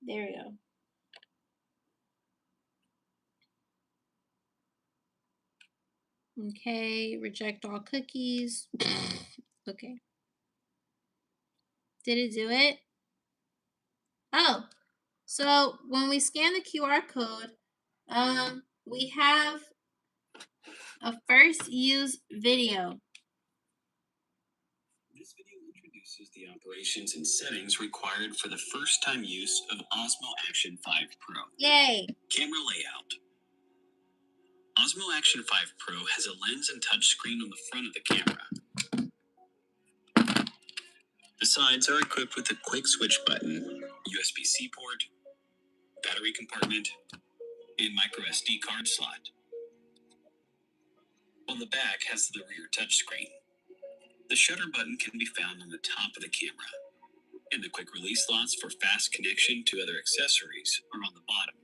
There we go. Okay, reject all cookies. Okay. Did it do it? Oh, so when we scan the QR code, we have a first use video. This video introduces the operations and settings required for the first time use of Osmo Action 5 Pro. Yay! Camera layout. Osmo Action 5 Pro has a lens and touch screen on the front of the camera. The sides are equipped with a quick switch button, USB-C port, battery compartment, and micro SD card slot. While the back has the rear touchscreen. The shutter button can be found on the top of the camera, and the quick release slots for fast connection to other accessories are on the bottom.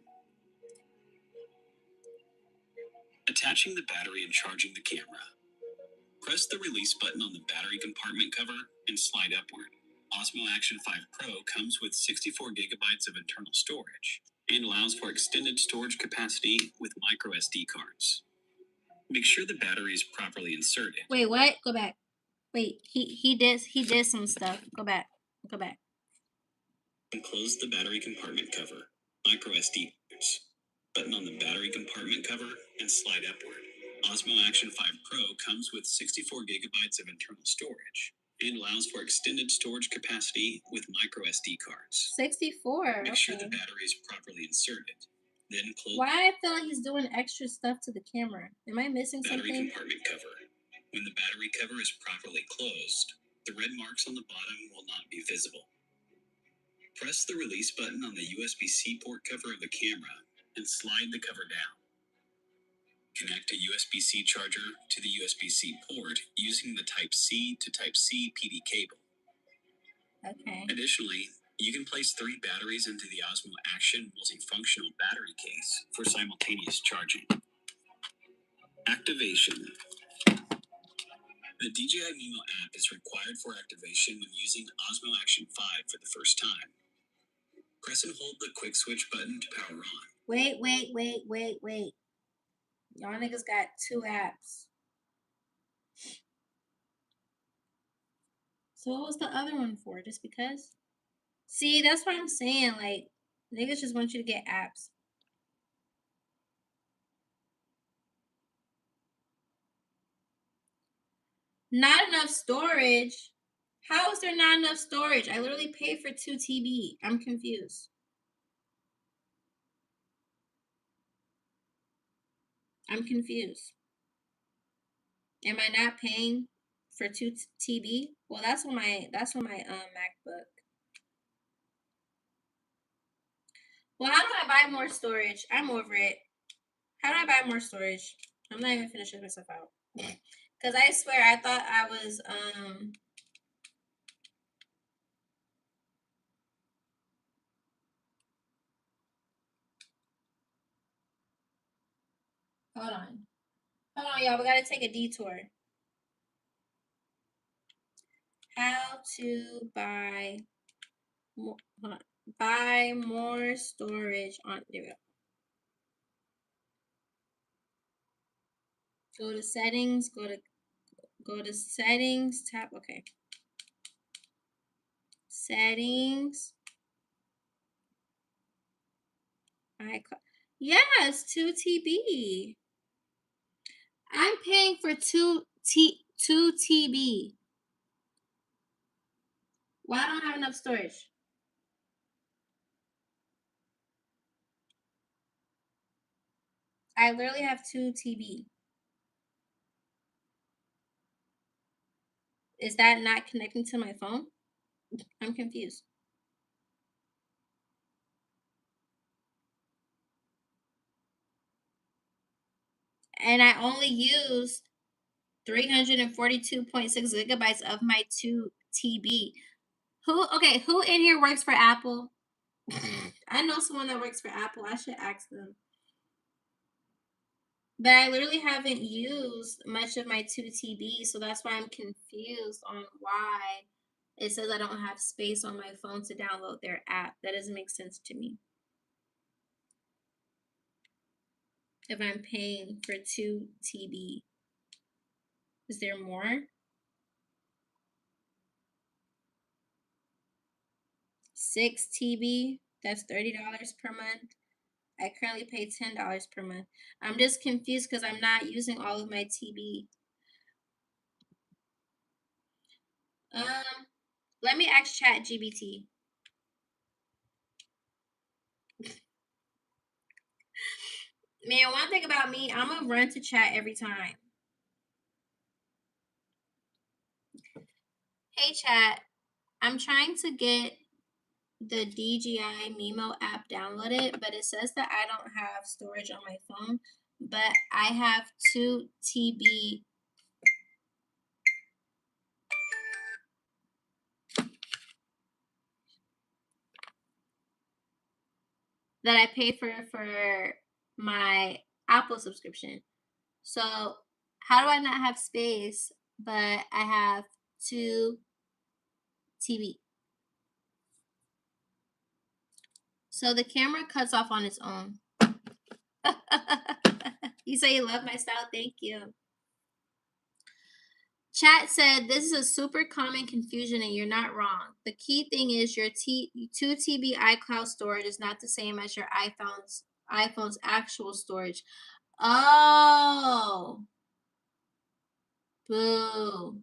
Attaching the battery and charging the camera. Press the release button on the battery compartment cover and slide upward. Osmo Action 5 Pro comes with 64 gigabytes of internal storage and allows for extended storage capacity with micro SD cards. Make sure the battery is properly inserted. Wait, what? Go back. Wait, he did some stuff. Go back. And close the battery compartment cover. Micro SD cards. Button on the battery compartment cover and slide upward. Osmo Action 5 Pro comes with 64 gigabytes of internal storage and allows for extended storage capacity with micro SD cards. 64. Make sure the battery is properly inserted. Then close. Why I feel like he's doing extra stuff to the camera? Am I missing battery something? Compartment cover. When the battery cover is properly closed, the red marks on the bottom will not be visible. Press the release button on the USB-C port cover of the camera and slide the cover down. Connect a USB-C charger to the USB-C port using the Type-C to Type-C PD cable. Okay. Additionally, you can place 3 batteries into the Osmo Action multifunctional battery case for simultaneous charging. Activation. The DJI Mimo app is required for activation when using Osmo Action 5 for the first time. Press and hold the quick switch button to power on. Wait. Y'all niggas got 2 apps. So what was the other one for? Just because? See, that's what I'm saying. Like, niggas just want you to get apps. Not enough storage. How is there not enough storage? I literally paid for 2 TB. I'm confused. I'm confused. Am I not paying for 2 TB? Well, that's on my MacBook. Well, how do I buy more storage? I'm over it. How do I buy more storage? I'm not even finishing myself out. Cause I swear I thought I was hold on. Hold on, y'all. We gotta take a detour. How to buy more, hold on. Buy more storage on, there we go. Go to settings, go to settings, tap, okay. Settings. Yes, 2 TB. I'm paying for 2 TB. Why don't I have enough storage? I literally have 2 TB. Is that not connecting to my phone? I'm confused. And I only used 342.6 gigabytes of my 2 TB. Who in here works for Apple? I know someone that works for Apple. I should ask them. But I literally haven't used much of my 2 TB, so that's why I'm confused on why it says I don't have space on my phone to download their app. That doesn't make sense to me. If I'm paying for 2 TB, is there more? 6 TB, that's $30 per month. I currently pay $10 per month. I'm just confused because I'm not using all of my TB. Let me ask ChatGPT. Man, one thing about me, I'm gonna run to chat every time. Hey chat, I'm trying to get the DJI Mimo app downloaded, but it says that I don't have storage on my phone, but I have 2 TB. That I pay for my Apple subscription. So how do I not have space, but I have 2 TB? So the camera cuts off on its own. You say you love my style, thank you. Chat said this is a super common confusion and you're not wrong. The key thing is your 2 TB iCloud storage is not the same as your iPhone's actual storage. Oh, boo.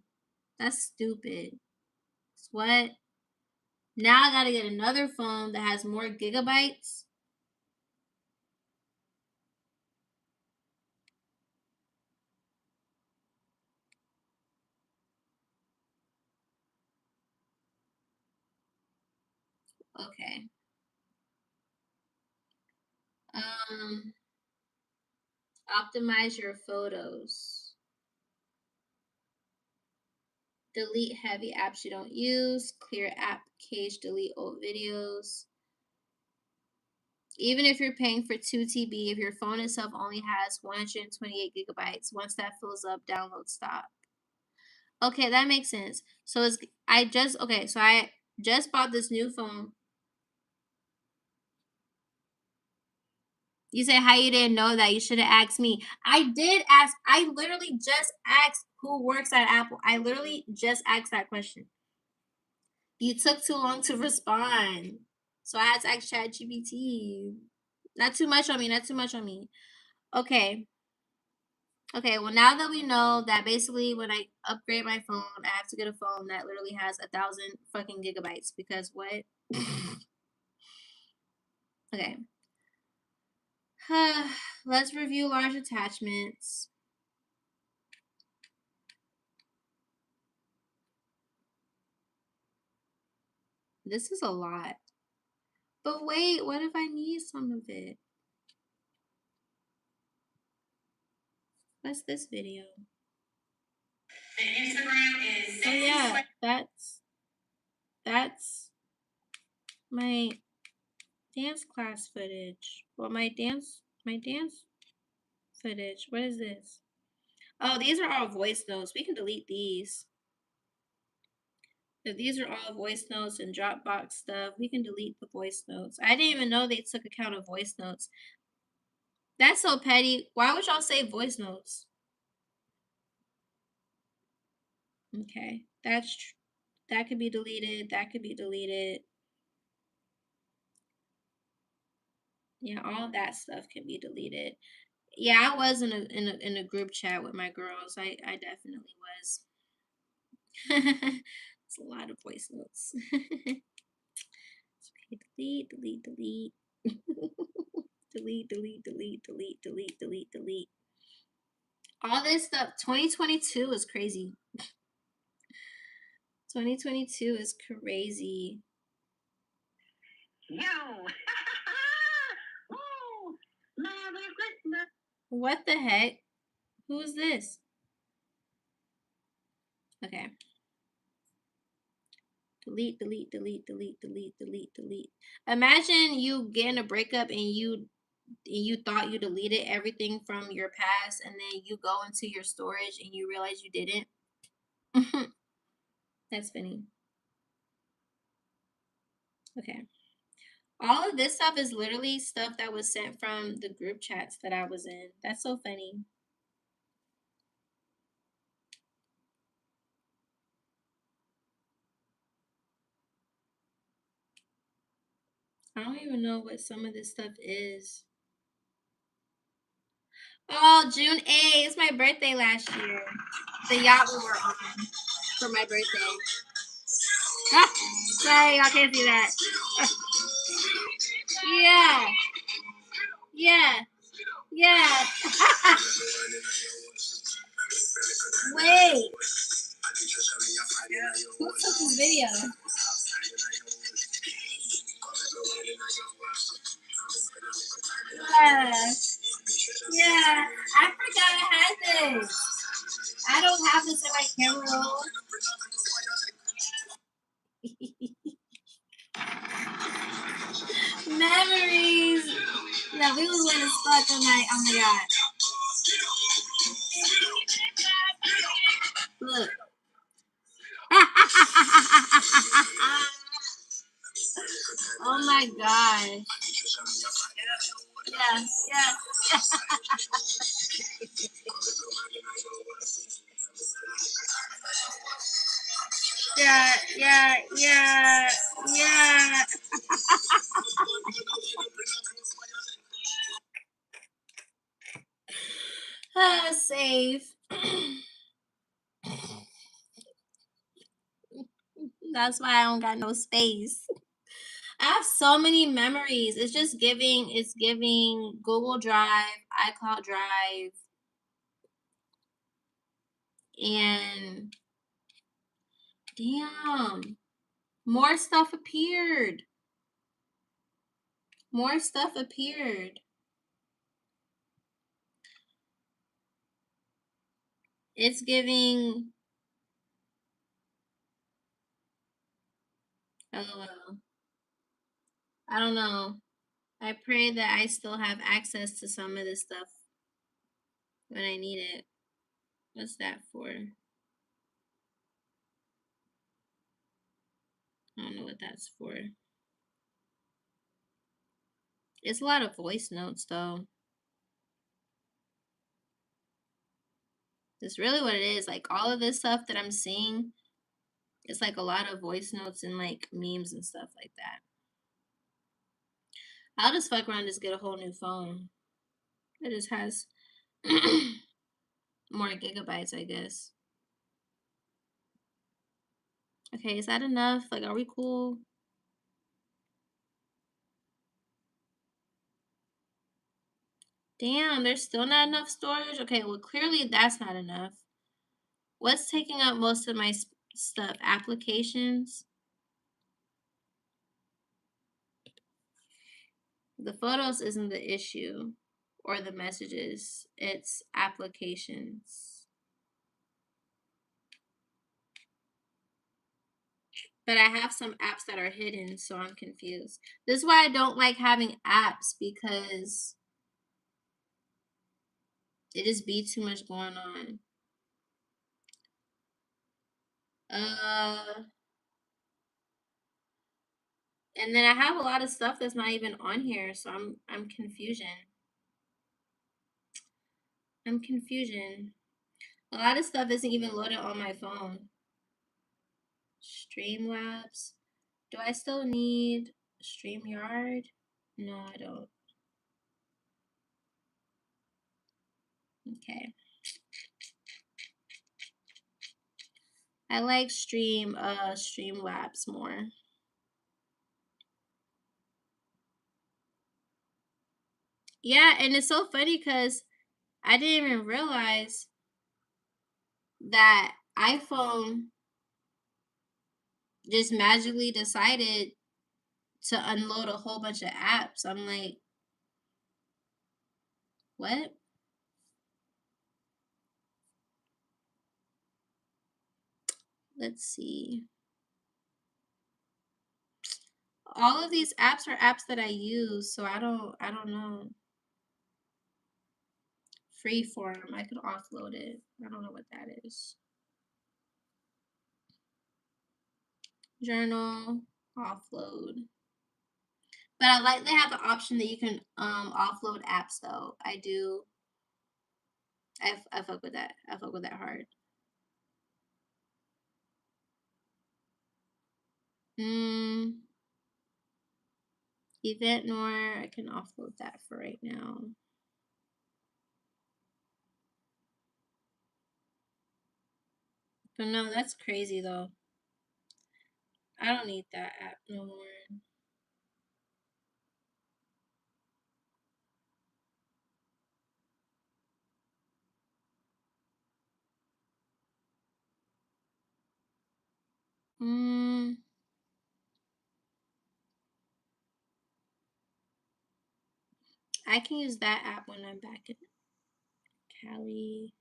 That's stupid. What? Now I gotta get another phone that has more gigabytes. Okay. Optimize your photos. Delete heavy apps you don't use. Clear app cache. Delete old videos. Even if you're paying for 2 TB, if your phone itself only has 128 gigabytes, once that fills up, download stop. Okay, that makes sense. So I just bought this new phone. You say how you didn't know that, you should have asked me. I did ask. I literally just asked who works at Apple. I literally just asked that question. You took too long to respond. So I had to ask ChatGPT. Not too much on me, not too much on me. Okay. Okay, well now that we know that basically when I upgrade my phone, I have to get a phone that literally has 1,000 fucking gigabytes because what? Okay. Let's review large attachments. This is a lot. But wait, what if I need some of it? What's this video? The Instagram is Oh yeah, that's my dance class footage. Well, my dance footage. What is this? Oh, these are all voice notes. We can delete these. If these are all voice notes and Dropbox stuff, we can delete the voice notes. I didn't even know they took account of voice notes. That's so petty. Why would y'all say voice notes? Okay, that could be deleted. That could be deleted. Yeah, all that stuff can be deleted. Yeah, I was in a group chat with my girls. I definitely was. It's a lot of voice notes. Okay, delete, delete, delete. Delete, delete, delete, delete, delete, delete, delete. All this stuff. 2022 is crazy. 2022 is crazy. Yo. Woo. Merry Christmas. What the heck? Who is this? Okay. Delete, delete, delete, delete, delete, delete, delete. Imagine you getting a breakup and you thought you deleted everything from your past and then you go into your storage and you realize you didn't. That's funny. Okay. All of this stuff is literally stuff that was sent from the group chats that I was in. That's so funny. I don't even know what some of this stuff is. Oh, June 8th. It's my birthday last year. The yacht we were on for my birthday. Ah, sorry, y'all can't see that. Yeah. Yeah. Yeah. Wait. Who took this video? Yeah. Yeah. I forgot I had this. I don't have this in my camera roll. Memories. Yeah, we was lit as fuck on the yacht. Look. Oh my gosh. Yeah, yeah. Yeah, yeah, yeah, yeah. Safe. That's why I don't got no space. I have so many memories. It's giving Google Drive, iCloud Drive, and damn, more stuff appeared. More stuff appeared. It's giving LOL. I don't know. I pray that I still have access to some of this stuff when I need it. What's that for? I don't know what that's for. It's a lot of voice notes though. That's really what it is. Like all of this stuff that I'm seeing It's like a lot of voice notes and like memes and stuff like that. I'll just fuck around and just get a whole new phone. It just has more gigabytes, I guess. Okay, is that enough? Like, are we cool? Damn, there's still not enough storage? Okay, well, clearly that's not enough. What's taking up most of my stuff? Applications? The photos isn't the issue or the messages, it's applications. But I have some apps that are hidden, so I'm confused. This is why I don't like having apps because it just be too much going on. Uh, and then I have a lot of stuff that's not even on here, so I'm confusion. I'm confusion. A lot of stuff isn't even loaded on my phone. Streamlabs. Do I still need StreamYard? No, I don't. Okay. I like Streamlabs more. Yeah, and it's so funny because I didn't even realize that iPhone just magically decided to unload a whole bunch of apps. I'm like, what? Let's see. All of these apps are apps that I use, so I don't know. Freeform, I could offload it. I don't know what that is. Journal, offload. But I like they have the option that you can offload apps though. I do. I fuck with that. I fuck with that hard. Hmm. Event Noir, I can offload that for right now. But no, that's crazy though. I don't need that app no more. Hmm. I can use that app when I'm back in Cali.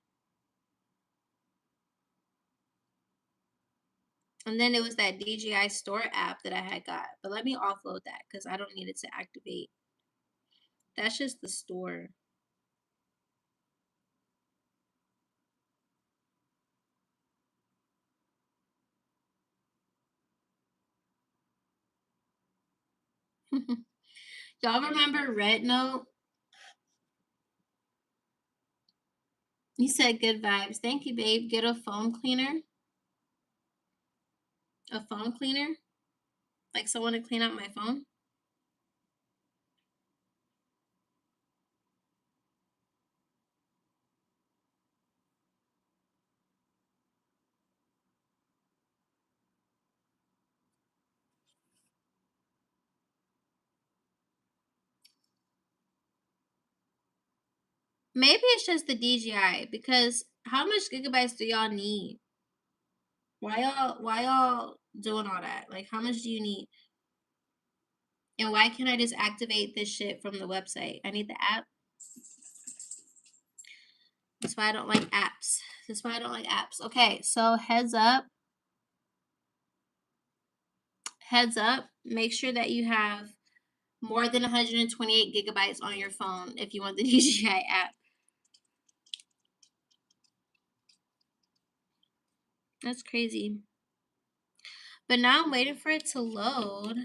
And then it was that DJI Store app that I had got. But let me offload that because I don't need it to activate. That's just the store. Y'all remember Red Note? He said good vibes. Thank you, babe. Get a phone cleaner. A phone cleaner? Like someone to clean out my phone? Maybe it's just the DJI because how much gigabytes do y'all need? Why y'all doing all that? Like how much do you need? And why can't I just activate this shit from the website? I need the app. That's why I don't like apps. That's why I don't like apps. Okay, so heads up. Heads up. Make sure that you have more than 128 gigabytes on your phone if you want the DJI app. That's crazy. But now I'm waiting for it to load.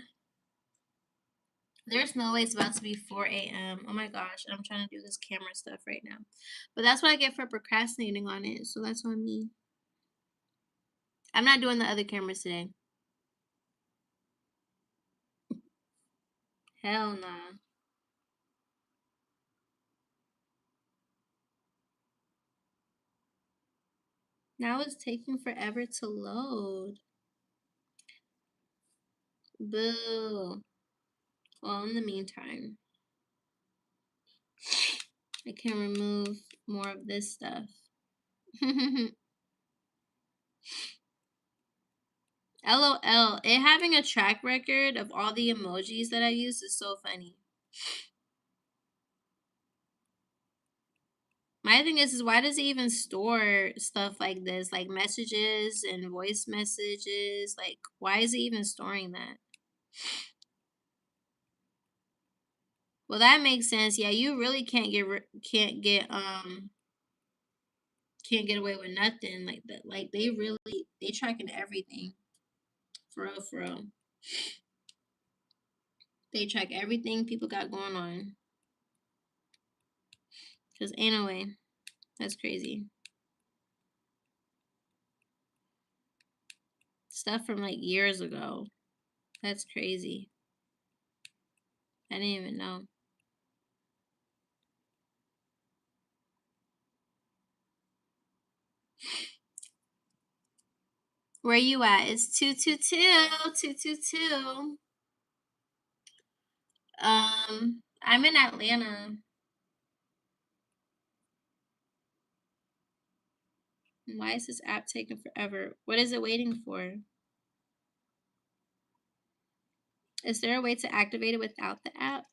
There's no way it's about to be 4 a.m. Oh my gosh, I'm trying to do this camera stuff right now. But that's what I get for procrastinating on it, so that's on me. I'm not doing the other cameras today. Hell nah. Now it's taking forever to load. Boo. Well, in the meantime, I can remove more of this stuff. LOL. It having a track record of all the emojis that I use is so funny. My thing is why does it even store stuff like this? Like messages and voice messages? Like, why is it even storing that? Well, that makes sense. Yeah, you really can't get away with nothing like that. Like they tracking everything. For real, for real. They track everything people got going on. Cause ain't no way. That's crazy. Stuff from like years ago. That's crazy. I didn't even know. Where you at? It's 222. I'm in Atlanta. Why is this app taking forever? What is it waiting for? Is there a way to activate it without the app?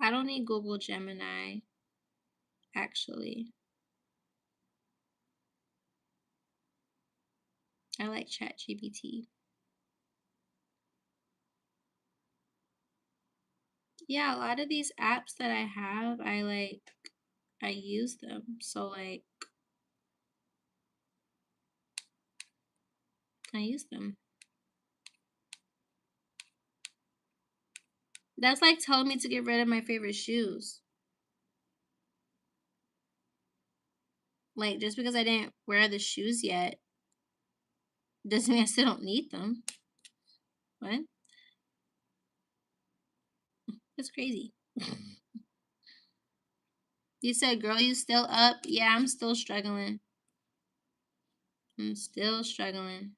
I don't need Google Gemini, actually. I like ChatGPT. Yeah, a lot of these apps that I have, I use them. So like I use them. That's like telling me to get rid of my favorite shoes. Like just because I didn't wear the shoes yet doesn't mean I still don't need them. What? That's crazy. You said, girl, you still up? Yeah, I'm still struggling. I'm still struggling.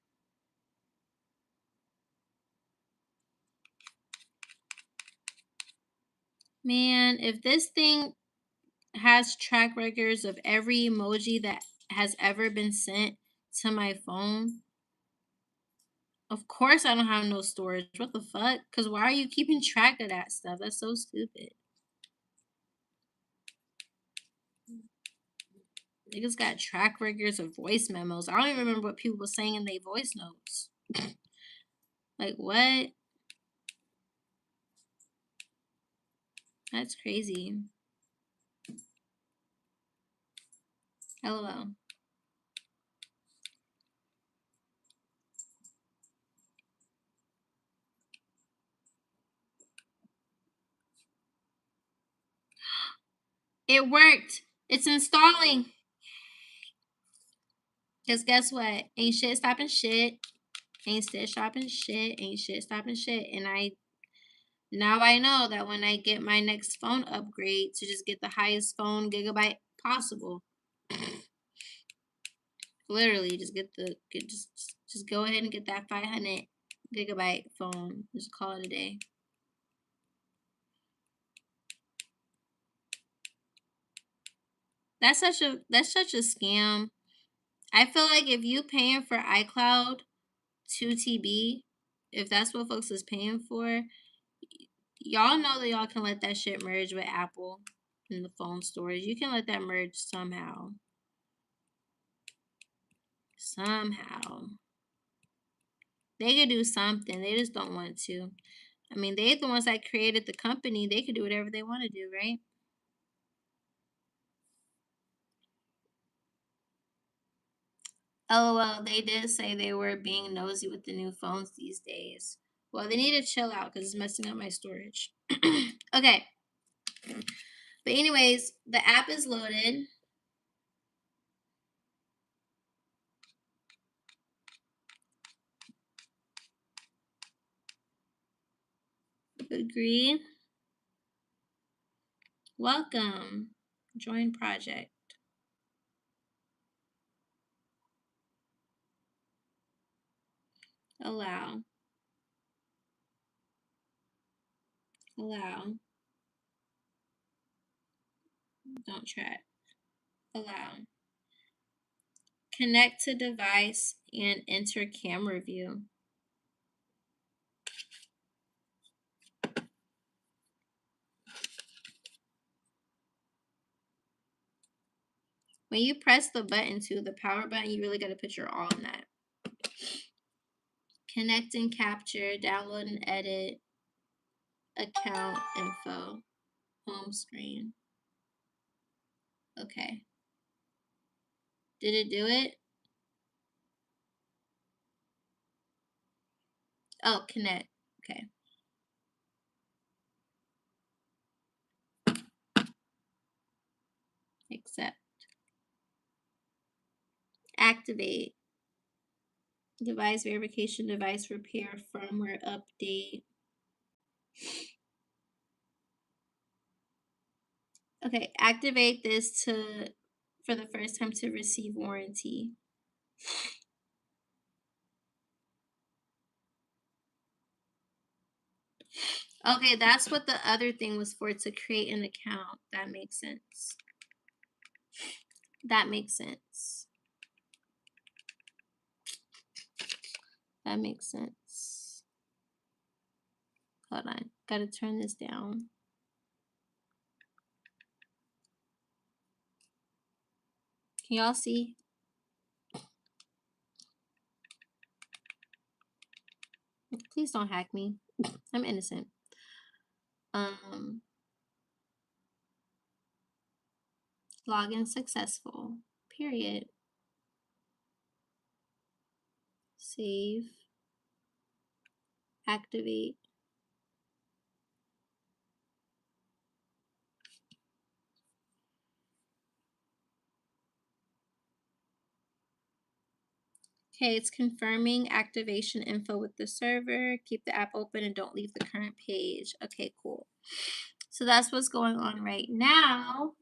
Man, if this thing has track records of every emoji that has ever been sent to my phone, of course I don't have no storage. What the fuck? Because why are you keeping track of that stuff? That's so stupid. Niggas got track records of voice memos. I don't even remember what people were saying in their voice notes. Like, what? That's crazy. LOL. It worked. It's installing. Because guess what? Ain't shit stopping shit. Ain't shit stopping shit. Ain't shit stopping shit. And now I know that when I get my next phone upgrade to just get the highest phone gigabyte possible. Literally, just just go ahead and get that 500 gigabyte phone. Just call it a day. That's such a scam. I feel like if you paying for iCloud 2 TB, if that's what folks is paying for, y'all know that y'all can let that shit merge with Apple in the phone storage. You can let that merge somehow. Somehow. They could do something. They just don't want to. I mean, they're the ones that created the company. They could do whatever they want to do, right? Oh, well, they did say they were being nosy with the new phones these days. Well, they need to chill out because it's messing up my storage. Okay. But anyways, the app is loaded. Agree. Welcome. Join project. Allow. Allow. Don't track. Allow. Connect to device and enter camera view. When you press the button too, the power button, you really got to put your all in that. Connect and capture, download and edit, account info, home screen. Okay. Did it do it? Oh, connect. Okay. Accept. Activate. Device verification, device repair, firmware update. Okay, activate this for the first time to receive warranty. Okay, that's what the other thing was for, to create an account. That makes sense. That makes sense. That makes sense. Hold on. Gotta turn this down. Can y'all see? Please don't hack me. I'm innocent. Login successful. Period. Save. Activate. Okay, it's confirming activation info with the server. Keep the app open and don't leave the current page. Okay, cool. So that's what's going on right now.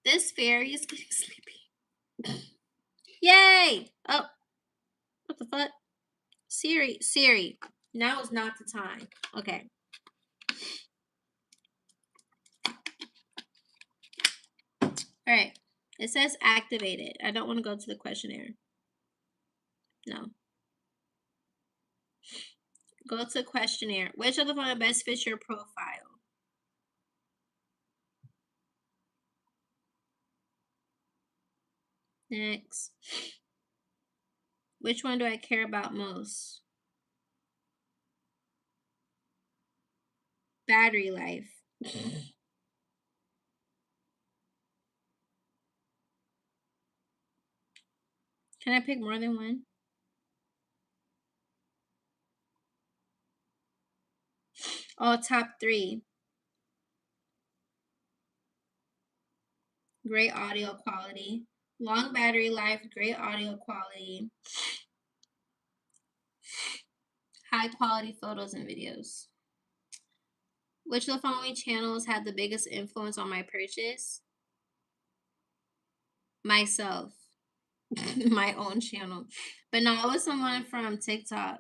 This fairy is getting sleepy. Yay! Oh, what the fuck? Siri, now is not the time. Okay. All right. It says activated. I don't want to go to the questionnaire. No. Go to questionnaire. Which of the following best fits your profile? Next. Which one do I care about most? Battery life. Can I pick more than one? Oh, top 3. Great audio quality. Long battery life, great audio quality. High quality photos and videos. Which of the following channels had the biggest influence on my purchase? Myself. My own channel. But no, it was someone from TikTok.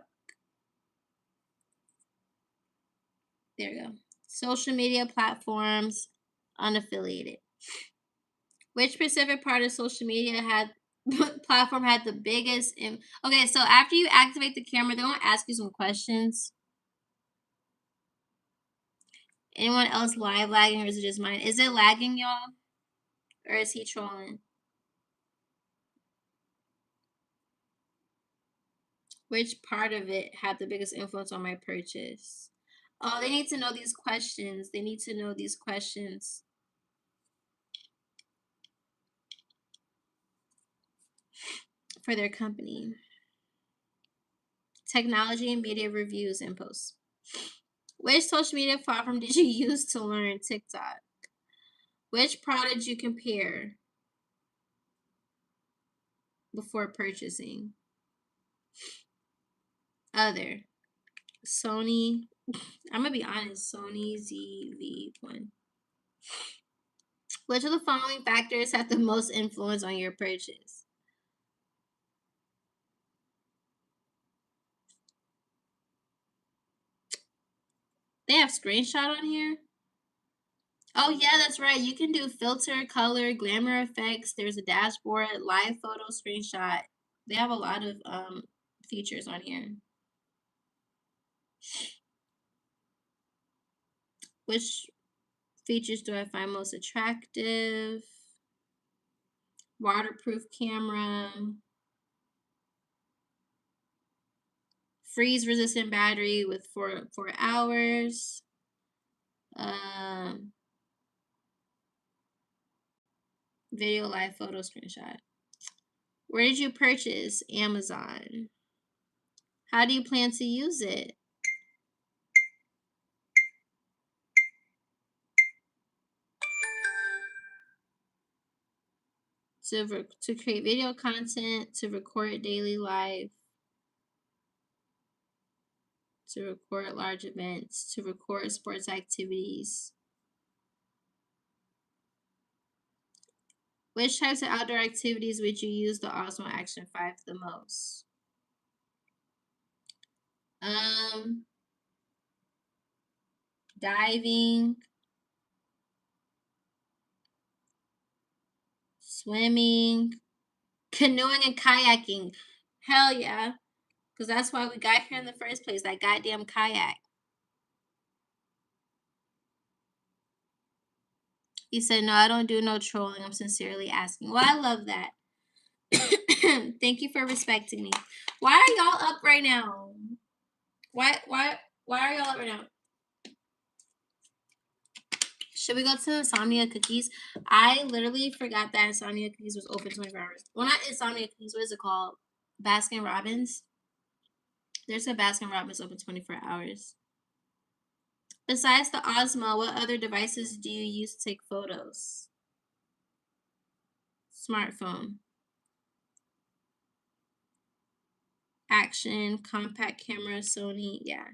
There we go. Social media platforms, unaffiliated. Which specific part of social media platform had the biggest okay, so after you activate the camera, they're gonna ask you some questions. Anyone else live lagging, or is it just mine? Is it lagging, y'all? Or is he trolling? Which part of it had the biggest influence on my purchase? Oh, they need to know these questions. They need to know these questions. For their company. Technology and media reviews and posts. Which social media platform did you use to learn TikTok? Which product did you compare before purchasing? Other. Sony. I'm going to be honest. Sony ZV-1. Which of the following factors have the most influence on your purchase? They have screenshot on here. Oh yeah, that's right. You can do filter, color, glamour effects. There's a dashboard, live photo, screenshot. They have a lot of features on here. Which features do I find most attractive? Waterproof camera. Freeze resistant battery with 4 hours. Video live photo screenshot. Where did you purchase? Amazon. How do you plan to use it? To create video content, to record daily live, to record large events, to record sports activities. Which types of outdoor activities would you use the Osmo Action 5 the most? Diving, swimming, canoeing, and kayaking. Hell yeah. Because that's why we got here in the first place, that goddamn kayak. He said, no, I don't do no trolling. I'm sincerely asking. Well, I love that. Thank you for respecting me. Why are y'all up right now? Why are y'all up right now? Should we go to Insomnia Cookies? I literally forgot that Insomnia Cookies was open 24 hours. Well, not Insomnia Cookies. What is it called? Baskin Robbins. There's a Baskin Robbins open 24 hours. Besides the Osmo, what other devices do you use to take photos? Smartphone. Action, compact camera, Sony, yeah.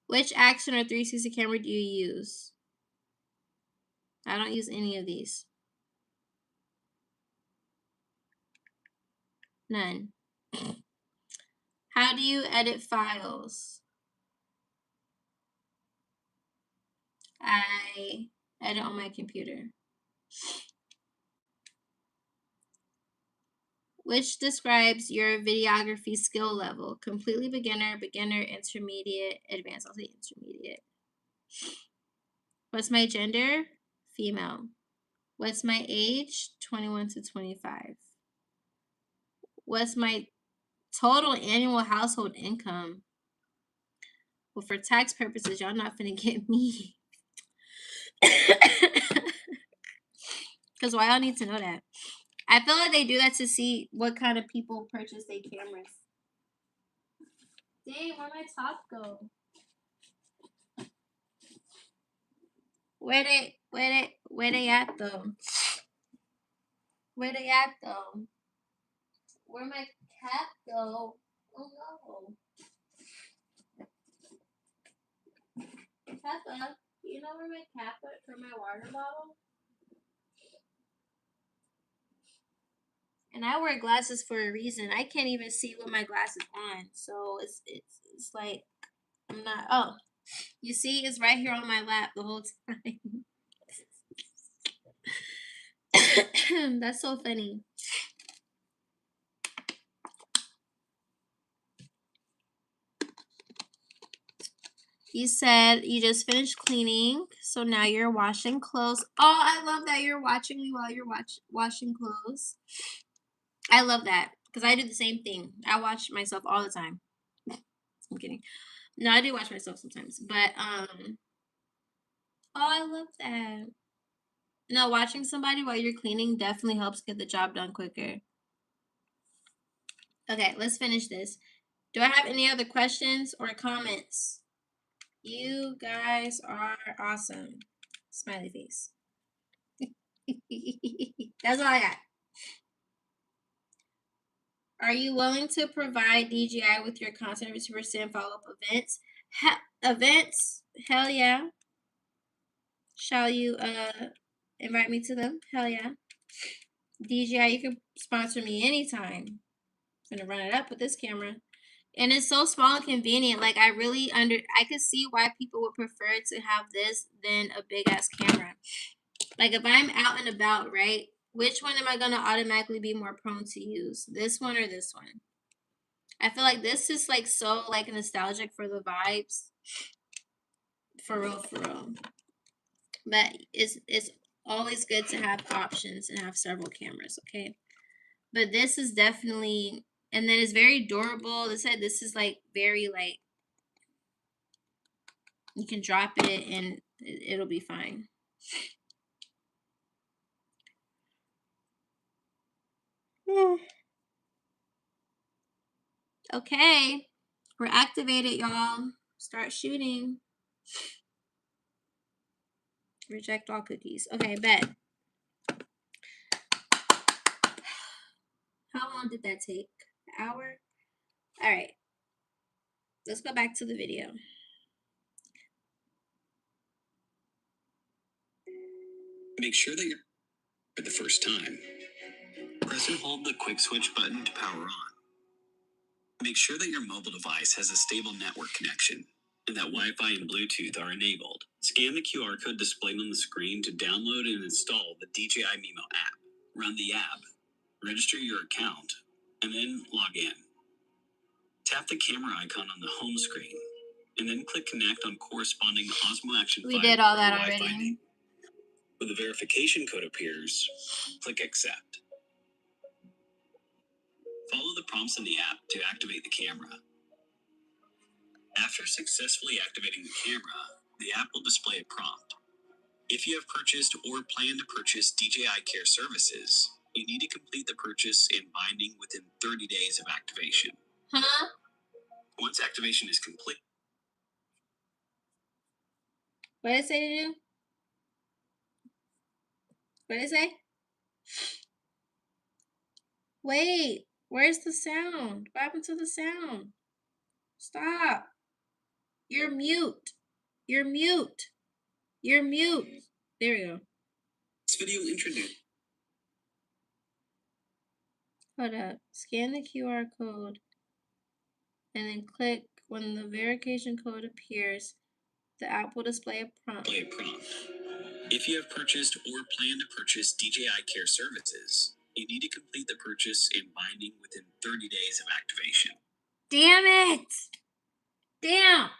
Which action or 360 camera do you use? I don't use any of these. None. How do you edit files? I edit on my computer. Which describes your videography skill level? Completely beginner, beginner, intermediate, advanced. I'll say intermediate. What's my gender? Female. What's my age? 21 to 25. What's my total annual household income? Well, for tax purposes, y'all not finna get me. Because why y'all need to know that? I feel like they do that to see what kind of people purchase their cameras. Dang, where'd my top go? Where they at though? Where they at though? Where my cap go? Oh no. Peppa, you know where my cap went for my water bottle? And I wear glasses for a reason. I can't even see with my glasses on. So it's like I'm not. Oh, you see, it's right here on my lap the whole time. That's so funny. You said you just finished cleaning, so now you're washing clothes. Oh, I love that you're watching me while you're washing clothes. I love that because I do the same thing. I watch myself all the time. I'm kidding. No, I do watch myself sometimes, but oh, I love that. No, watching somebody while you're cleaning definitely helps get the job done quicker. Okay, let's finish this. Do I have any other questions or comments? You guys are awesome. Smiley face. That's all I got. Are you willing to provide DJI with your content every 2% follow-up events? Events? Hell yeah. Shall you invite me to them? Hell yeah. DJI, you can sponsor me anytime. I'm gonna run it up with this camera. And it's so small and convenient. Like I could see why people would prefer to have this than a big ass camera. Like if I'm out and about, right? Which one am I gonna automatically be more prone to use? This one or this one? I feel like this is like so like nostalgic for the vibes. For real, for real. But it's always good to have options and have several cameras, okay? But this is definitely, and then it's very durable. This is like very like, you can drop it and it'll be fine. Okay, we're activated, y'all. Start shooting. Reject all cookies. Okay, bet. How long did that take? An hour? All right. Let's go back to the video. Make sure that you're for the first time. Press and hold the quick switch button to power on. Make sure that your mobile device has a stable network connection and that Wi-Fi and Bluetooth are enabled. Scan the QR code displayed on the screen to download and install the DJI Mimo app. Run the app, register your account, and then log in. Tap the camera icon on the home screen, and then click Connect on corresponding Osmo Action 5 We did all Pro that Wi-Fi already. name. When the verification code appears, click Accept. Follow the prompts in the app to activate the camera. After successfully activating the camera, the app will display a prompt. If you have purchased or plan to purchase DJI Care services, you need to complete the purchase and binding within 30 days of activation. Huh? Once activation is complete, What did it say to do? What did it say? Wait, where's the sound? What happened to the sound? Stop. You're mute. You're mute. You're mute. There we go. this video introduces Hold up. Scan the QR code and then click when the verification code appears. The app will display a prompt. If you have purchased or plan to purchase DJI Care services, you need to complete the purchase and binding within 30 days of activation. Damn it! Damn!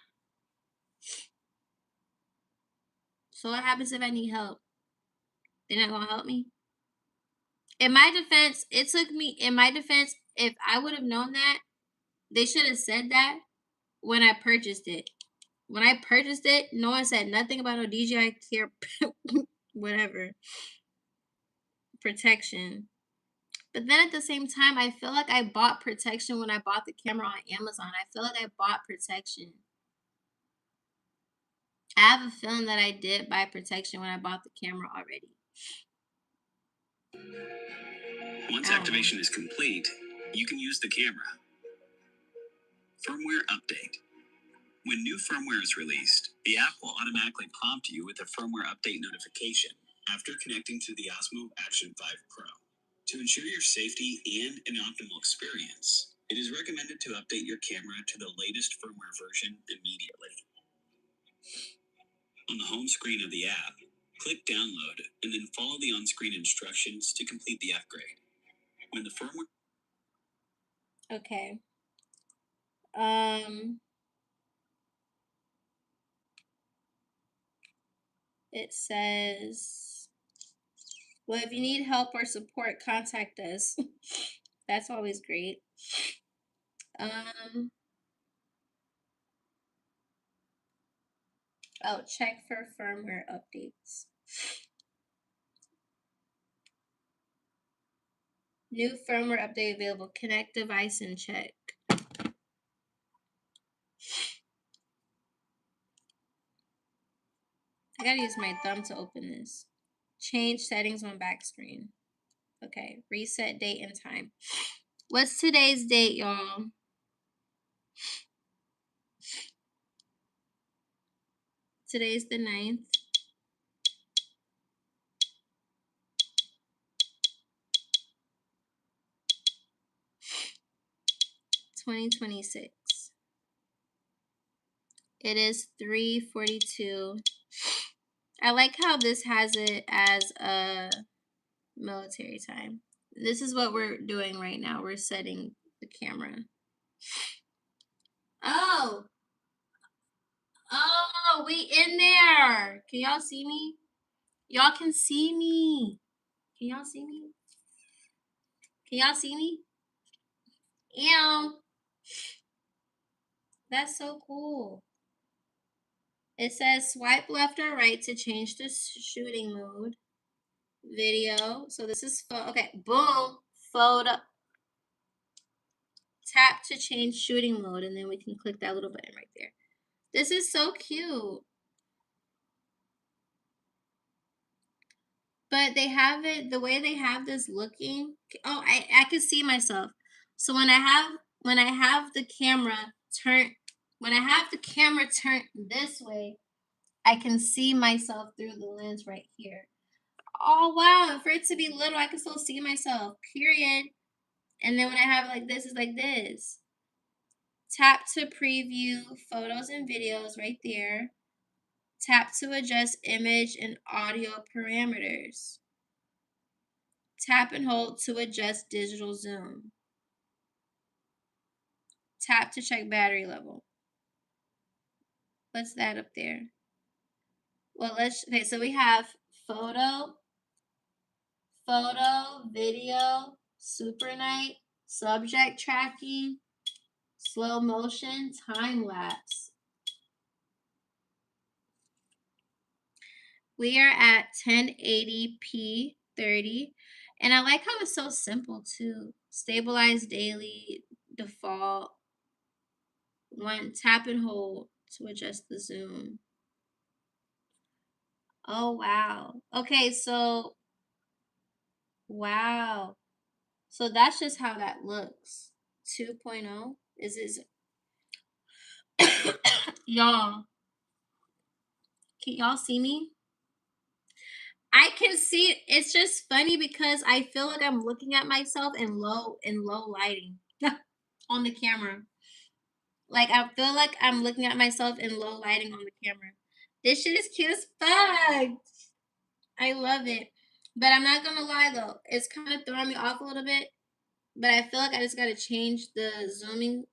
So what happens if I need help? They're not gonna help me? In my defense, if I would have known that, they should have said that when I purchased it. When I purchased it, no one said nothing about no DJI Care whatever protection. But then at the same time, I feel like I bought protection when I bought the camera on Amazon. I feel like I bought protection. I have a feeling that I did buy protection when I bought the camera already. Once activation is complete, you can use the camera. Firmware update. When new firmware is released, the app will automatically prompt you with a firmware update notification after connecting to the Osmo Action 5 Pro. To ensure your safety and an optimal experience, it is recommended to update your camera to the latest firmware version immediately. On the home screen of the app, click Download and then follow the on-screen instructions to complete the upgrade. When the firmware Okay. It says, well, if you need help or support, contact us. That's always great. Oh, check for firmware updates. New firmware update available. Connect device and check. I gotta use my thumb to open this. Change settings on back screen. Okay, reset date and time. What's today's date, y'all? Today's the 9th. (2026). It is 3:42. I like how this has it as a military time. This is what we're doing right now. We're setting the camera. Oh, we in there. Can y'all see me? Y'all can see me. Can y'all see me? Can y'all see me? Ew. That's so cool. It says swipe left or right to change the shooting mode. Video. So this is okay. Boom. Photo. Tap to change shooting mode, and then we can click that little button right there. This is so cute. But they have it the way they have this looking. Oh, I can see myself. So when I have the camera turned this way, I can see myself through the lens right here. Oh wow! And for it to be little, I can still see myself. Period. And then when I have it like this, it's like this. Tap to preview photos and videos right there. Tap to adjust image and audio parameters. Tap and hold to adjust digital zoom. Tap to check battery level. What's that up there? Well, okay, so we have photo, video, super night, subject tracking, slow motion, time lapse. We are at 1080p 30. And I like how it's so simple too. Stabilize daily, default. One tap and hold to adjust the zoom. Oh wow. Okay, so wow. So that's just how that looks. 2.0 is y'all. Can y'all see me? I can see it. It's just funny because I feel like I'm looking at myself in low lighting on the camera. Like I feel like I'm looking at myself in low lighting on the camera. This shit is cute as fuck. I love it. But I'm not gonna lie though, it's kind of throwing me off a little bit. But I feel like I just gotta change the zooming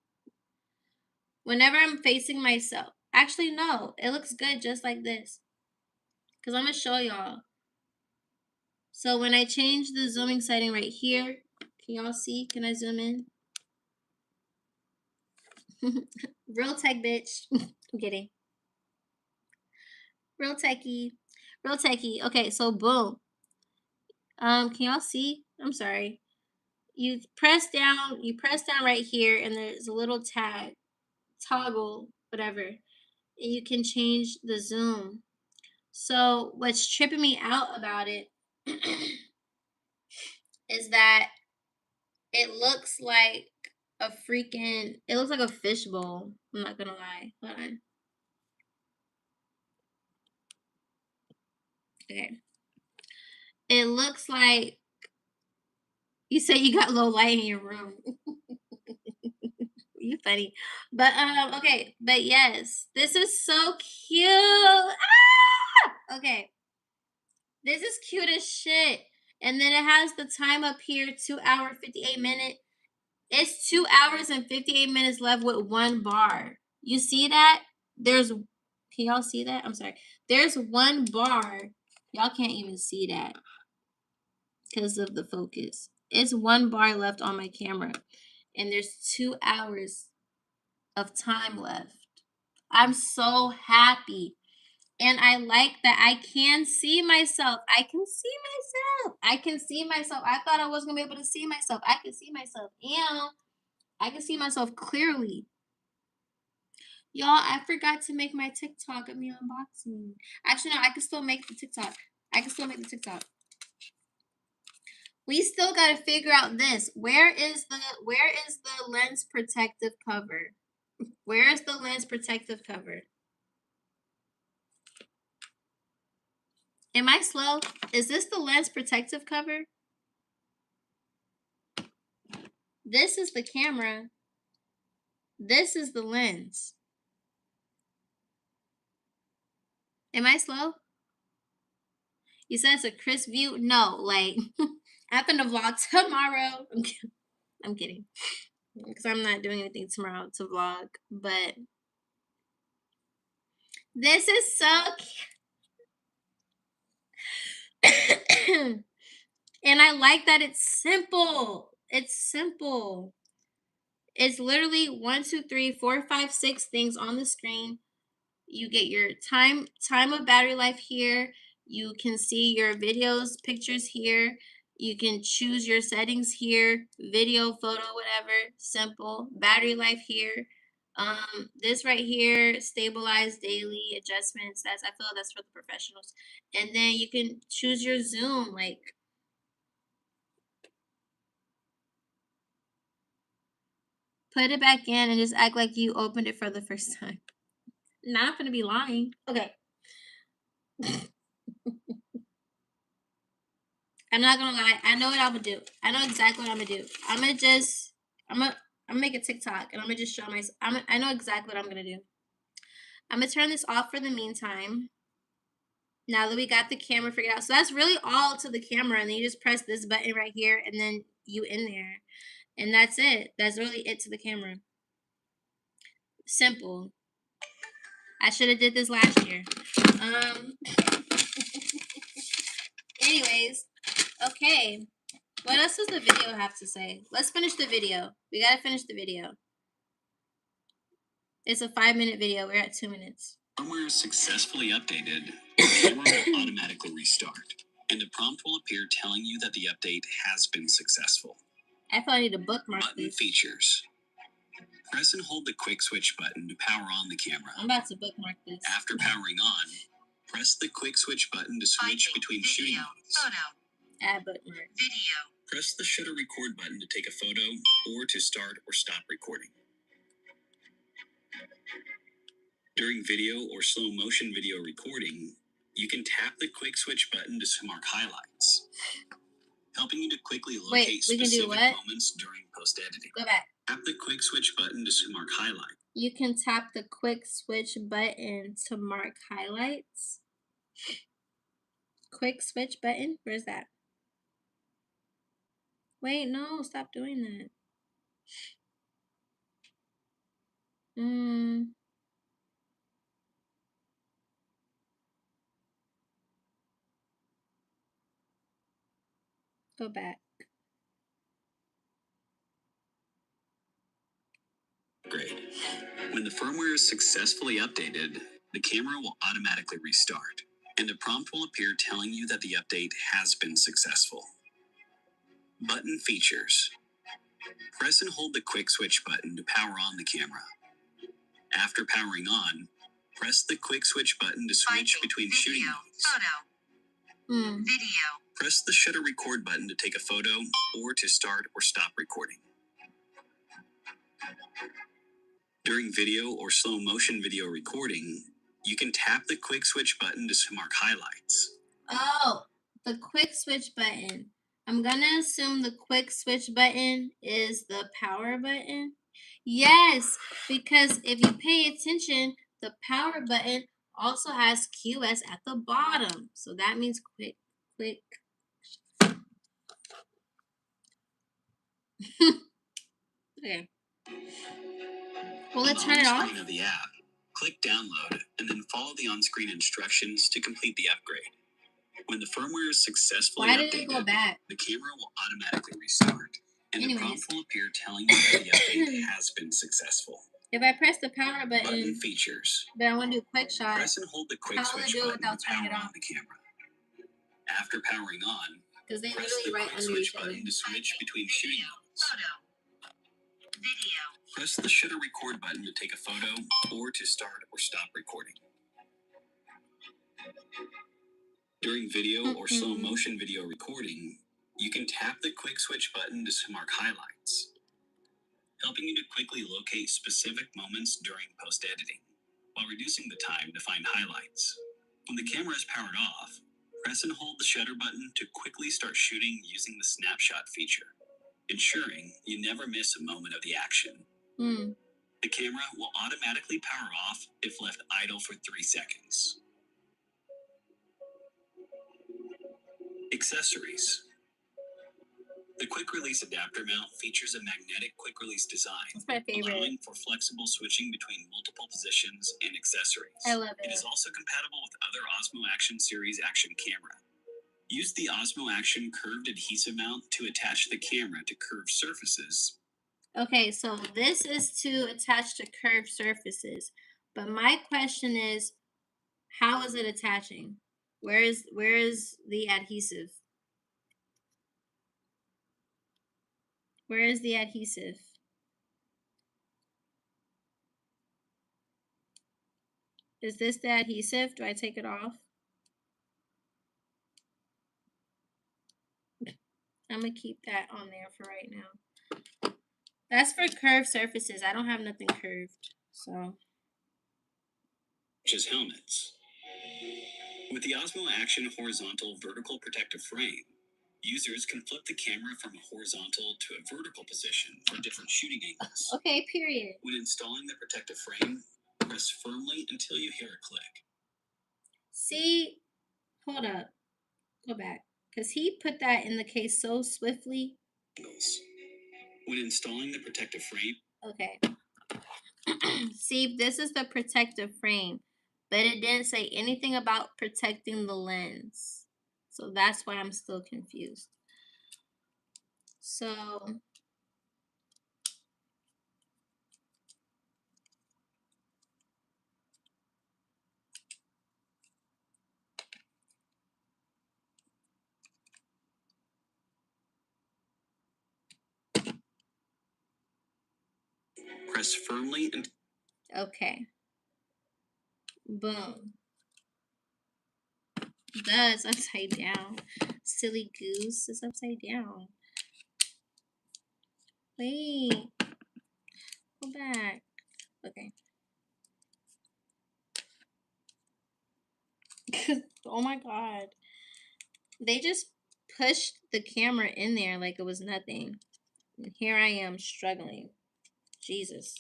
whenever I'm facing myself. Actually, no, it looks good just like this. Cause I'm gonna show y'all. So when I change the zooming setting right here, can y'all see? Can I zoom in? Real tech, bitch. I'm kidding. Real techie. Real techie. Okay, so boom. Can y'all see? I'm sorry. You press down right here, and there's a little toggle, whatever, and you can change the zoom. So what's tripping me out about it is that it looks like it looks like a fishbowl. I'm not gonna lie. Hold on. Okay. It looks like you say you got low light in your room. You funny. But okay, but yes, this is so cute. Ah! Okay. This is cute as shit. And then it has the time up here, 2 hour 58 minute. It's 2 hours and 58 minutes left with 1 bar. You see that? Can y'all see that? I'm sorry. There's 1 bar. Y'all can't even see that because of the focus. It's 1 bar left on my camera. And there's 2 hours of time left. I'm so happy. And I like that I can see myself. I can see myself. I can see myself. I thought I wasn't gonna be able to see myself. I can see myself. And I can see myself clearly. Y'all, I forgot to make my TikTok of me unboxing. Actually, no, I can still make the TikTok. I can still make the TikTok. We still gotta figure out this. Where is the lens protective cover? Where is the lens protective cover? Am I slow? Is this the lens protective cover? This is the camera. This is the lens. Am I slow? You said it's a crisp view? No, like I'm gonna vlog tomorrow. I'm kidding. Because I'm not doing anything tomorrow to vlog. But this is so cute. And I like that it's simple. It's simple. It's literally 1, 2, 3, 4, 5, 6 things on the screen. You get your time of battery life here. You can see your videos, pictures here. You can choose your settings here, video, photo, whatever. Simple. Battery life here. This right here, stabilize daily adjustments. I feel that's for the professionals. And then you can choose your zoom, like put it back in and just act like you opened it for the first time. Not gonna be lying. Okay. I'm not gonna lie. I know what I'm gonna do. I know exactly what I'm gonna do. I'm gonna make a TikTok and I'm gonna just show myself. I know exactly what I'm gonna do. I'm gonna turn this off for the meantime. Now that we got the camera figured out. So that's really all to the camera. And then you just press this button right here and then you in there. And that's it. That's really it to the camera. Simple. I should have did this last year. Anyways, okay. What else does the video have to say? Let's finish the video. We gotta finish the video. It's a 5-minute video. We're at 2 minutes. Firmware is successfully updated. The camera will automatically restart, and a prompt will appear telling you that the update has been successful. I feel I need to bookmark Button this. features. Press and hold the quick switch button to power on the camera. I'm about to bookmark this. After powering on, press the quick switch button to switch between shooting modes. Photo. Add bookmark. Video. Press the shutter record button to take a photo or to start or stop recording. During video or slow motion video recording, you can tap the quick switch button to mark highlights, helping you to quickly locate specific moments during post-editing. Go back. Tap the quick switch button to mark highlights. You can tap the quick switch button to mark highlights. Quick switch button? Where's that? Wait, no, stop doing that. Go back. Great. When the firmware is successfully updated, the camera will automatically restart, and a prompt will appear telling you that the update has been successful. Button features. Press and hold the quick switch button to power on the camera. After powering on, press the quick switch button to switch between shooting modes. Photo. Video. Press the shutter record button to take a photo or to start or stop recording. During video or slow motion video recording, you can tap the quick switch button to mark highlights. Oh, the quick switch button. I'm gonna assume the quick switch button is the power button. Yes, because if you pay attention, the power button also has QS at the bottom. So that means quick. Okay. Will it turn it off? On the screen of the app, click download and then follow the on-screen instructions to complete the upgrade. When the firmware is successfully updated, go back? the camera will automatically restart, and the prompt will appear telling you that the update has been successful. If I press the power Button button, features. but I want to do a quick shot, Press and hold the quick how will it switch do it button without to turning power it on off? the camera. After powering on, Because they press the literally right quick under switch each other. button to switch between shooting modes. Photo. Video. Press the shutter record button to take a photo or to start or stop recording. During video or slow motion video recording, you can tap the quick switch button to mark highlights, helping you to quickly locate specific moments during post-editing, while reducing the time to find highlights. When the camera is powered off, press and hold the shutter button to quickly start shooting using the snapshot feature, ensuring you never miss a moment of the action. The camera will automatically power off if left idle for 3 seconds. Accessories. The quick release adapter mount features a magnetic quick release design, That's my favorite. allowing for flexible switching between multiple positions and accessories. I love it. It is also compatible with other Osmo Action series action camera. Use the Osmo Action curved adhesive mount to attach the camera to curved surfaces. Okay, so this is to attach to curved surfaces. But my question is, how is it attaching? Where is the adhesive? Where is the adhesive? Is this the adhesive? Do I take it off? I'm gonna keep that on there for right now. That's for curved surfaces. I don't have nothing curved, so. Such as helmets. With the Osmo Action horizontal vertical protective frame, users can flip the camera from a horizontal to a vertical position for different shooting angles. Okay, period. When installing the protective frame, press firmly until you hear a click. See, hold up. Go back. Because he put that in the case so swiftly. When installing the protective frame. Okay. See, this is the protective frame, but it didn't say anything about protecting the lens. So that's why I'm still confused. So Press firmly and okay. Boom. That's upside down. Silly goose is upside down. Wait. Go back. Okay. Oh my god. They just pushed the camera in there like it was nothing. And here I am struggling. Jesus.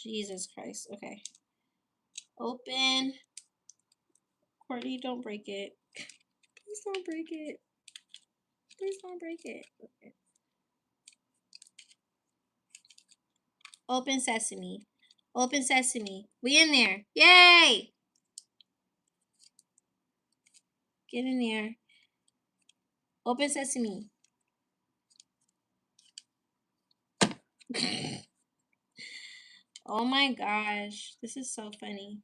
Jesus Christ. Okay. Open. Courtney, don't break it. Please don't break it. Please don't break it. Okay. Open sesame. Open sesame. We in there. Yay! Get in there. Open sesame. Oh my gosh. This is so funny.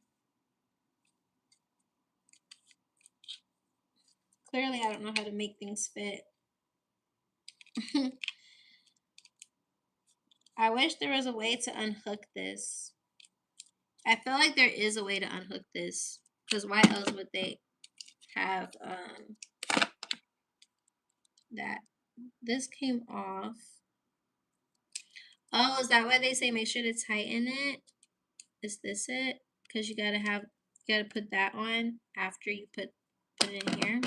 Clearly, I don't know how to make things fit. I wish there was a way to unhook this. I feel like there is a way to unhook this. Because why else would they have that? This came off. Oh, is that why they say make sure to tighten it? Is this it? Because you gotta put that on after you put it in here.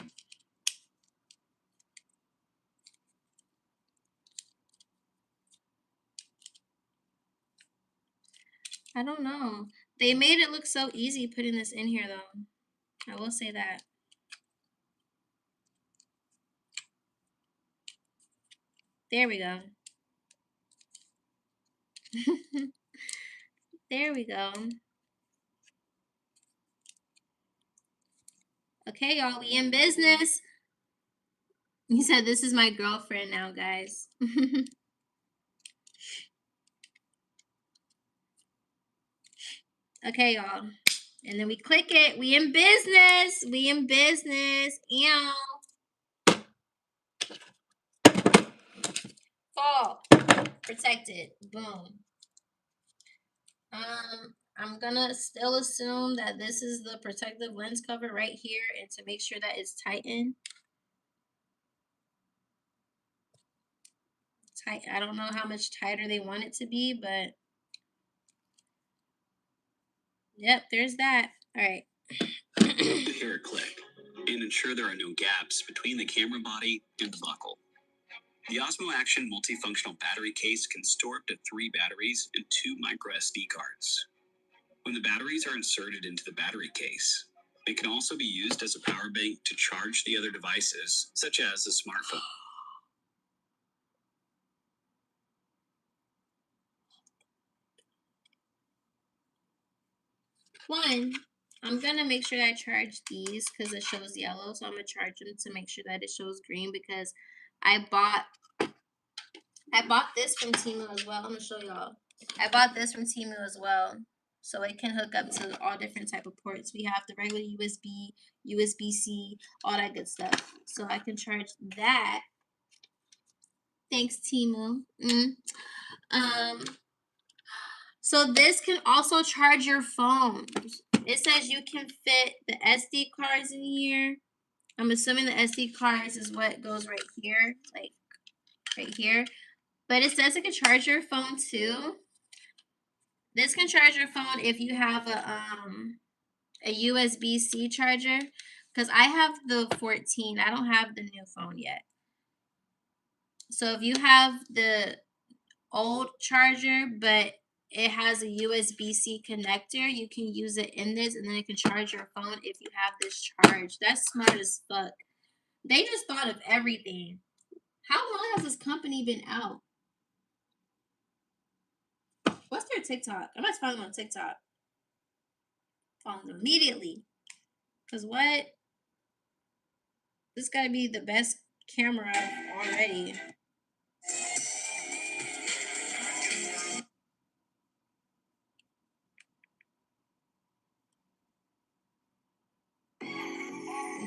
I don't know. They made it look so easy putting this in here though. I will say that. There we go. There we go. Okay, y'all, we in business. He said, this is my girlfriend now, guys. Okay, y'all. And then we click it. We in business. We in business. Ew. Fall. Protected. Boom. I'm gonna still assume that this is the protective lens cover right here, and to make sure that it's tightened. Tight. I don't know how much tighter they want it to be, but yep, there's that. All right. The hair click and ensure there are no gaps between the camera body and the buckle. The Osmo Action multifunctional battery case can store up to 3 batteries and 2 micro SD cards. When the batteries are inserted into the battery case, it can also be used as a power bank to charge the other devices, such as a smartphone. One, I'm gonna make sure that I charge these because it shows yellow, so I'm gonna charge them to make sure that it shows green because I bought this from Temu as well. I'm gonna show y'all. I bought this from Temu as well, so it can hook up to all different type of ports. We have the regular USB, USB-C, all that good stuff. So I can charge that. Thanks, Temu. So this can also charge your phones. It says you can fit the SD cards in here. I'm assuming the SD cards is what goes right here, like right here. But it says it can charge your phone too. This can charge your phone if you have a USB-C charger. Because I have the 14. I don't have the new phone yet. So if you have the old charger, but it has a USB-C connector, you can use it in this, and then it can charge your phone if you have this charged. That's smart as fuck. They just thought of everything. How long has this company been out? What's their TikTok? I must follow them on TikTok. Follow them immediately. Cause what? This gotta be the best camera already.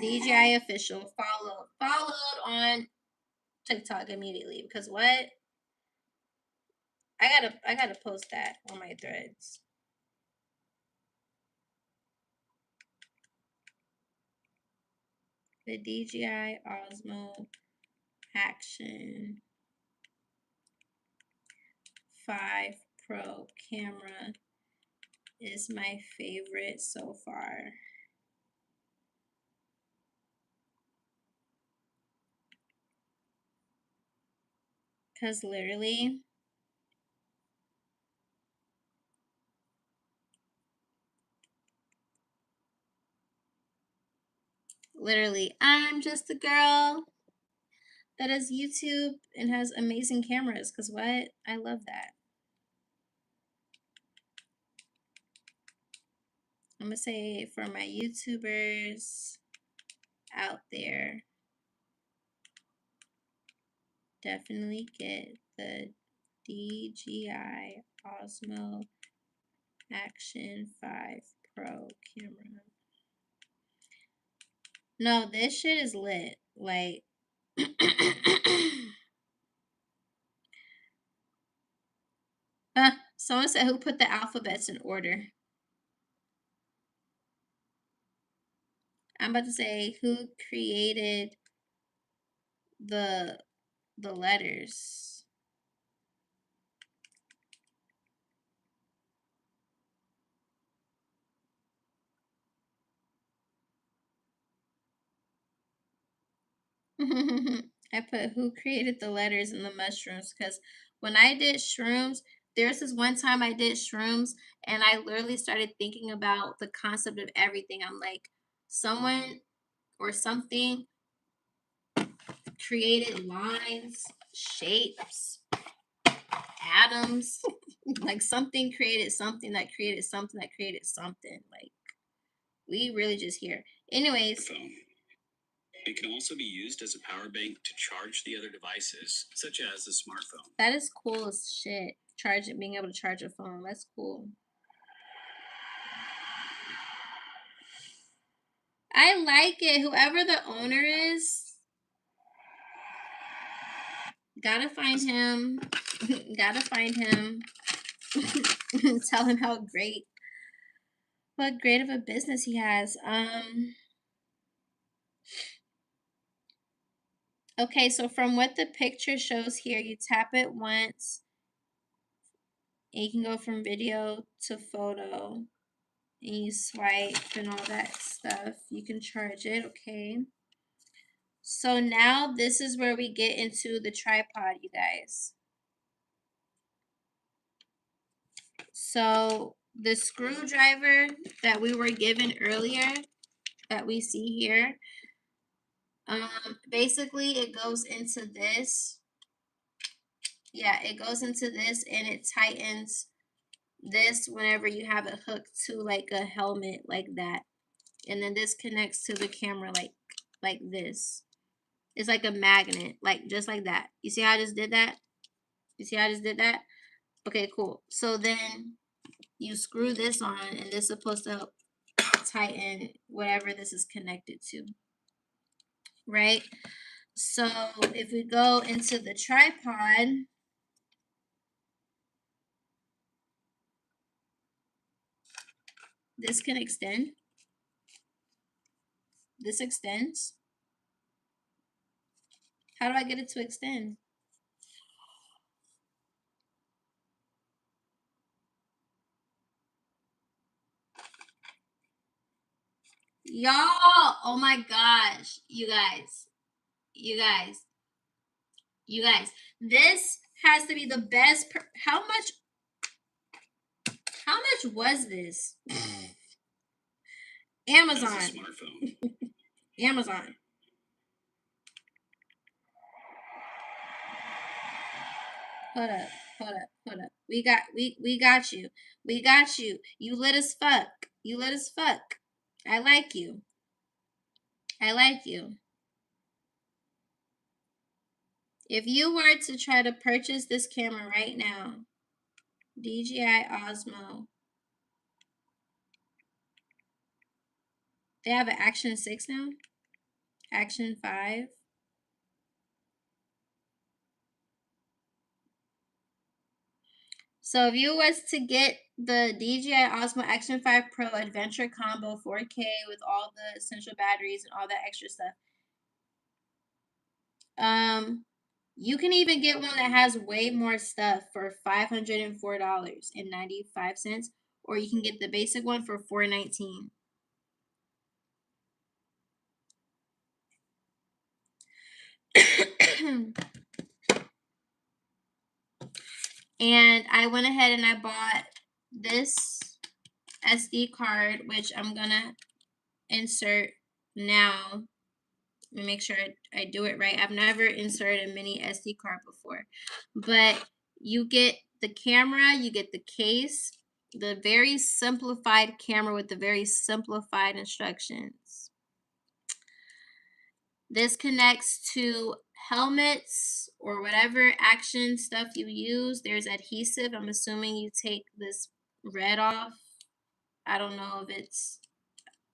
DJI official. Followed on TikTok immediately. Because what? I gotta post that on my threads. The DJI Osmo Action 5 Pro camera is my favorite so far. Because literally, I'm just a girl that has YouTube and has amazing cameras. Because what? I love that. I'm going to say for my YouTubers out there, definitely get the DJI Osmo Action 5 Pro camera. No, this shit is lit. Like, someone said who put the alphabets in order. I'm about to say who created the letters. I put who created the letters in the mushrooms because when I did shrooms, there's this one time I did shrooms and I literally started thinking about the concept of everything. I'm like, someone or something created lines, shapes, atoms. Like something created something that created something that created something. Like we really just here. Anyways. Phone. It can also be used as a power bank to charge the other devices, such as a smartphone. That is cool as shit. Being able to charge a phone. That's cool. I like it. Whoever the owner is, gotta find him. Gotta find him. Tell him what great of a business he has. Okay, so from what the picture shows here, you tap it once, and you can go from video to photo, and you swipe and all that stuff. You can charge it, okay? So now this is where we get into the tripod, you guys. So the screwdriver that we were given earlier, that we see here, basically it goes into this. Yeah, it goes into this and it tightens this whenever you have it hooked to like a helmet like that. And then this connects to the camera like this. It's like a magnet, like just like that. You see how I just did that? You see how I just did that? Okay, cool. So then you screw this on and this is supposed to help tighten whatever this is connected to. Right? So if we go into the tripod, this can extend. This extends. How do I get it to extend? Y'all, oh my gosh, you guys, this has to be the best. How much was this? Amazon. As a smartphone. Amazon. Hold up. We got you. We got you. You lit as fuck. You lit as fuck. I like you. I like you. If you were to try to purchase this camera right now, DJI Osmo, they have an Action 6 now? Action 5? So if you was to get the DJI Osmo Action 5 Pro Adventure Combo 4K with all the essential batteries and all that extra stuff, you can even get one that has way more stuff for $504.95, or you can get the basic one for $419. And I went ahead and I bought this SD card, which I'm gonna insert now. Let me make sure I do it right. I've never inserted a mini SD card before, but you get the camera, you get the case, the very simplified camera with the very simplified instructions. This connects to helmets or whatever action stuff you use. There's adhesive. I'm assuming you take this red off. I don't know if it's,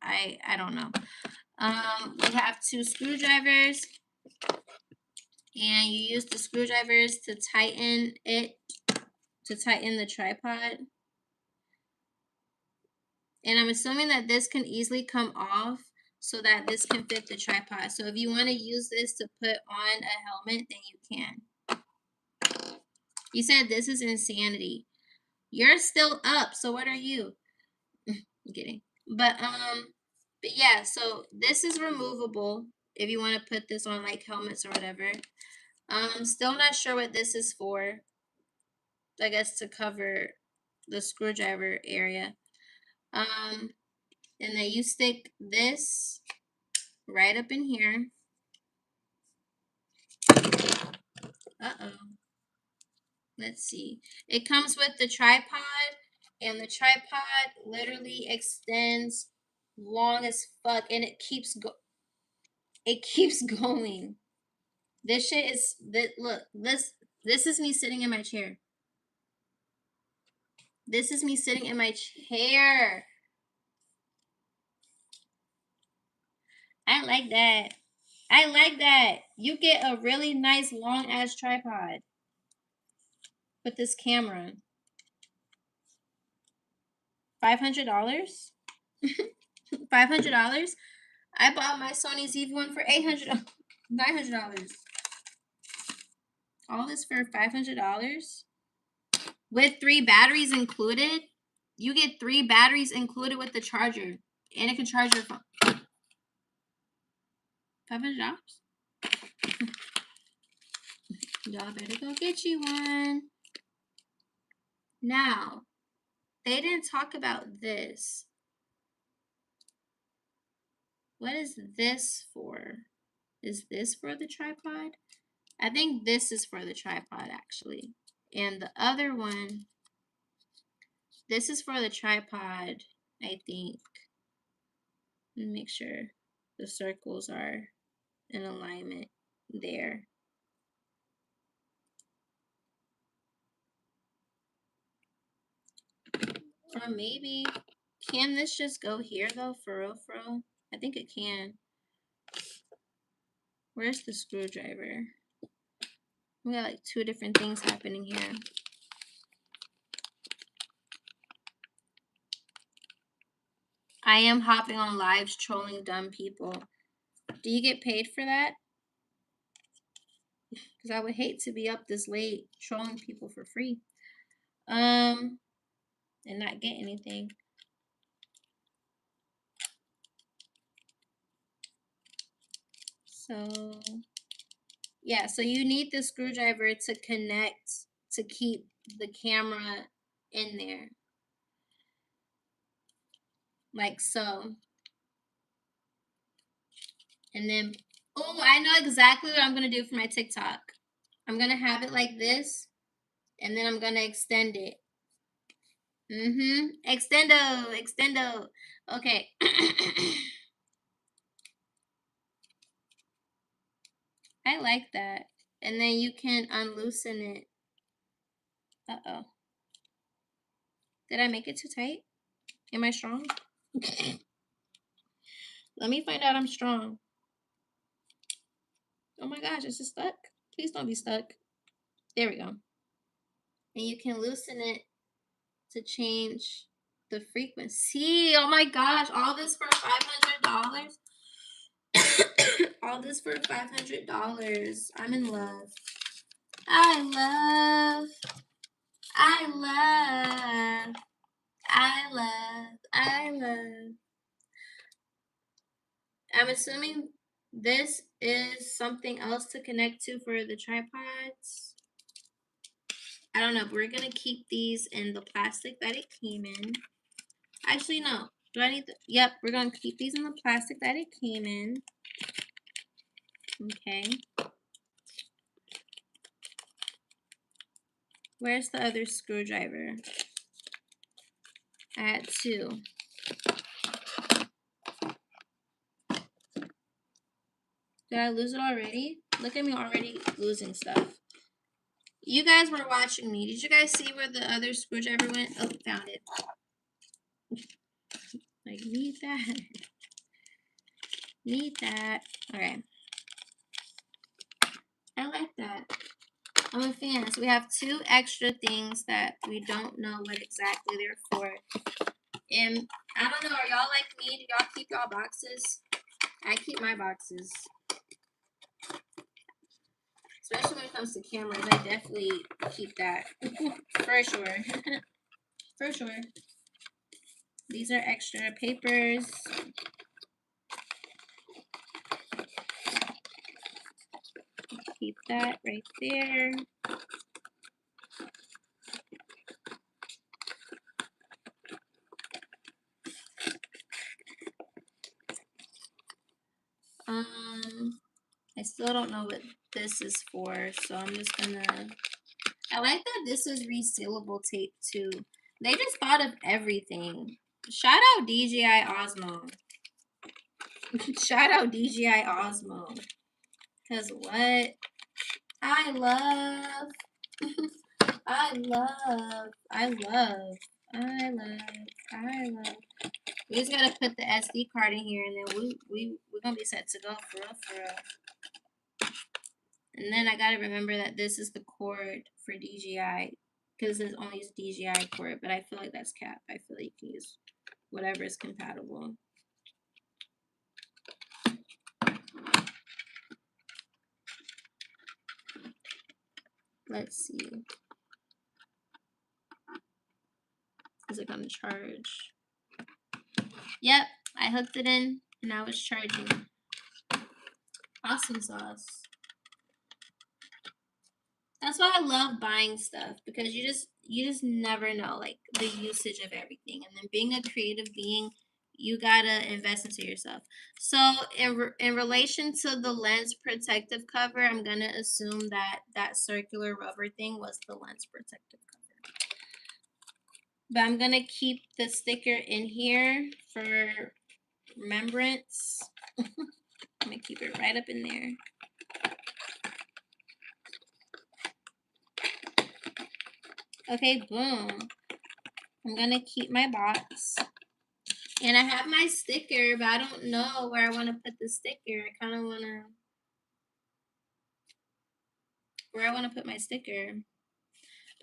I don't know. We have 2 screwdrivers, and you use the screwdrivers to tighten the tripod. And I'm assuming that this can easily come off so that this can fit the tripod. So if you want to use this to put on a helmet, then you can. You said this is insanity. You're still up, so what are you? I'm kidding. But yeah, so this is removable if you want to put this on like helmets or whatever. Still not sure what this is for. I guess to cover the screwdriver area. And then you stick this right up in here. Let's see. It comes with the tripod, and the tripod literally extends long as fuck, and it keeps going. This shit is look, this is me sitting in my chair. This is me sitting in my chair. I like that. I like that. You get a really nice long ass tripod with this camera. $500? $500? I bought my Sony ZV-1 for $800, $900. All this for $500 with 3 batteries included. You get 3 batteries included with the charger, and it can charge your phone. $500? Y'all better go get you one. Now, they didn't talk about this. What is this for? Is this for the tripod? I think this is for the tripod, actually. And the other one, this is for the tripod, I think. Let me make sure the circles are in alignment there. Or maybe, can this just go here though, for real, for real? I think it can. Where's the screwdriver? We got like 2 different things happening here. I am hopping on lives trolling dumb people. Do you get paid for that? Because I would hate to be up this late trolling people for free. And not get anything. So yeah, so you need the screwdriver to connect to keep the camera in there. Like so. And then, oh, I know exactly what I'm going to do for my TikTok. I'm going to have it like this, and then I'm going to extend it. Extendo, extendo. Okay. I like that. And then you can unloosen it. Uh-oh. Did I make it too tight? Am I strong? Let me find out I'm strong. Oh my gosh, is it stuck? Please don't be stuck. There we go. And you can loosen it to change the frequency. Oh my gosh, all this for $500? All this for $500. I'm in love. I love. I'm assuming this is something else to connect to for the tripods. I don't know, but we're gonna keep these in the plastic that it came in. Actually, no. Do I need the, yep, we're gonna keep these in the plastic that it came in. Okay. Where's the other screwdriver? I had 2. Did I lose it already? Look at me already losing stuff. You guys were watching me. Did you guys see where the other screwdriver went? Oh, found it. Like, need that. Need that. Okay. I like that. I'm a fan. So we have 2 extra things that we don't know what exactly they're for. And I don't know, are y'all like me? Do y'all keep y'all boxes? I keep my boxes. Especially when it comes to cameras, I definitely keep that. For sure. For sure. These are extra papers. Keep that right there. I still don't know what this is for, so I'm just gonna. I like that this is resealable tape too. They just thought of everything. Shout out DJI Osmo. Shout out DJI Osmo. Cause what? I love. I love We just gotta put the SD card in here, and then we're gonna be set to go for real, for real. And then I gotta remember that this is the cord for DJI, because it only use DJI cord, but I feel like that's cap. I feel like you can use whatever is compatible. Let's see. Is it gonna charge? Yep, I hooked it in, and now it's charging. Awesome sauce. That's why I love buying stuff, because you just never know, like, the usage of everything. And then being a creative being, you gotta invest into yourself. So in relation to the lens protective cover, I'm gonna assume that circular rubber thing was the lens protective cover. But I'm gonna keep the sticker in here for remembrance. I'm gonna keep it right up in there. Okay, boom. I'm gonna keep my box. And I have my sticker, but I don't know where I want to put the sticker. I kind of want to... Where I want to put my sticker.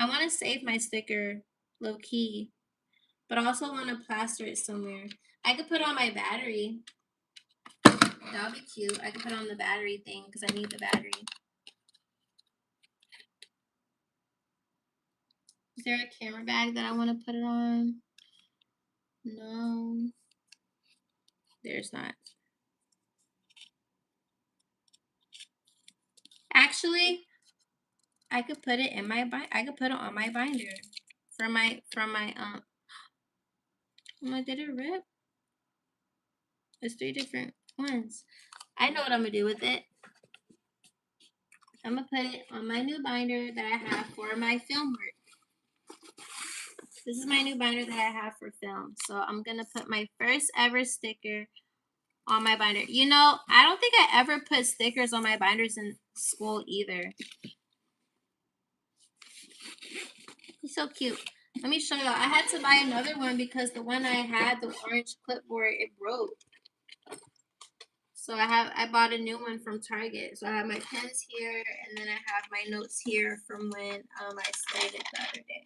I want to save my sticker low key, but I also want to plaster it somewhere. I could put on my battery. That would be cute. I could put on the battery thing because I need the battery. Is there a camera bag that I want to put it on? No. There's not. Actually, I could put it in my I could put it on my binder from my oh my, did it rip? There's 3 different ones. I know what I'm gonna do with it. I'm gonna put it on my new binder that I have for my film work. This is my new binder that I have for film. So I'm gonna put my first ever sticker on my binder. You know, I don't think I ever put stickers on my binders in school either. He's so cute. Let me show y'all. I had to buy another one because the one I had, the orange clipboard, it broke. So I bought a new one from Target. So I have my pens here, and then I have my notes here from when I studied it the other day.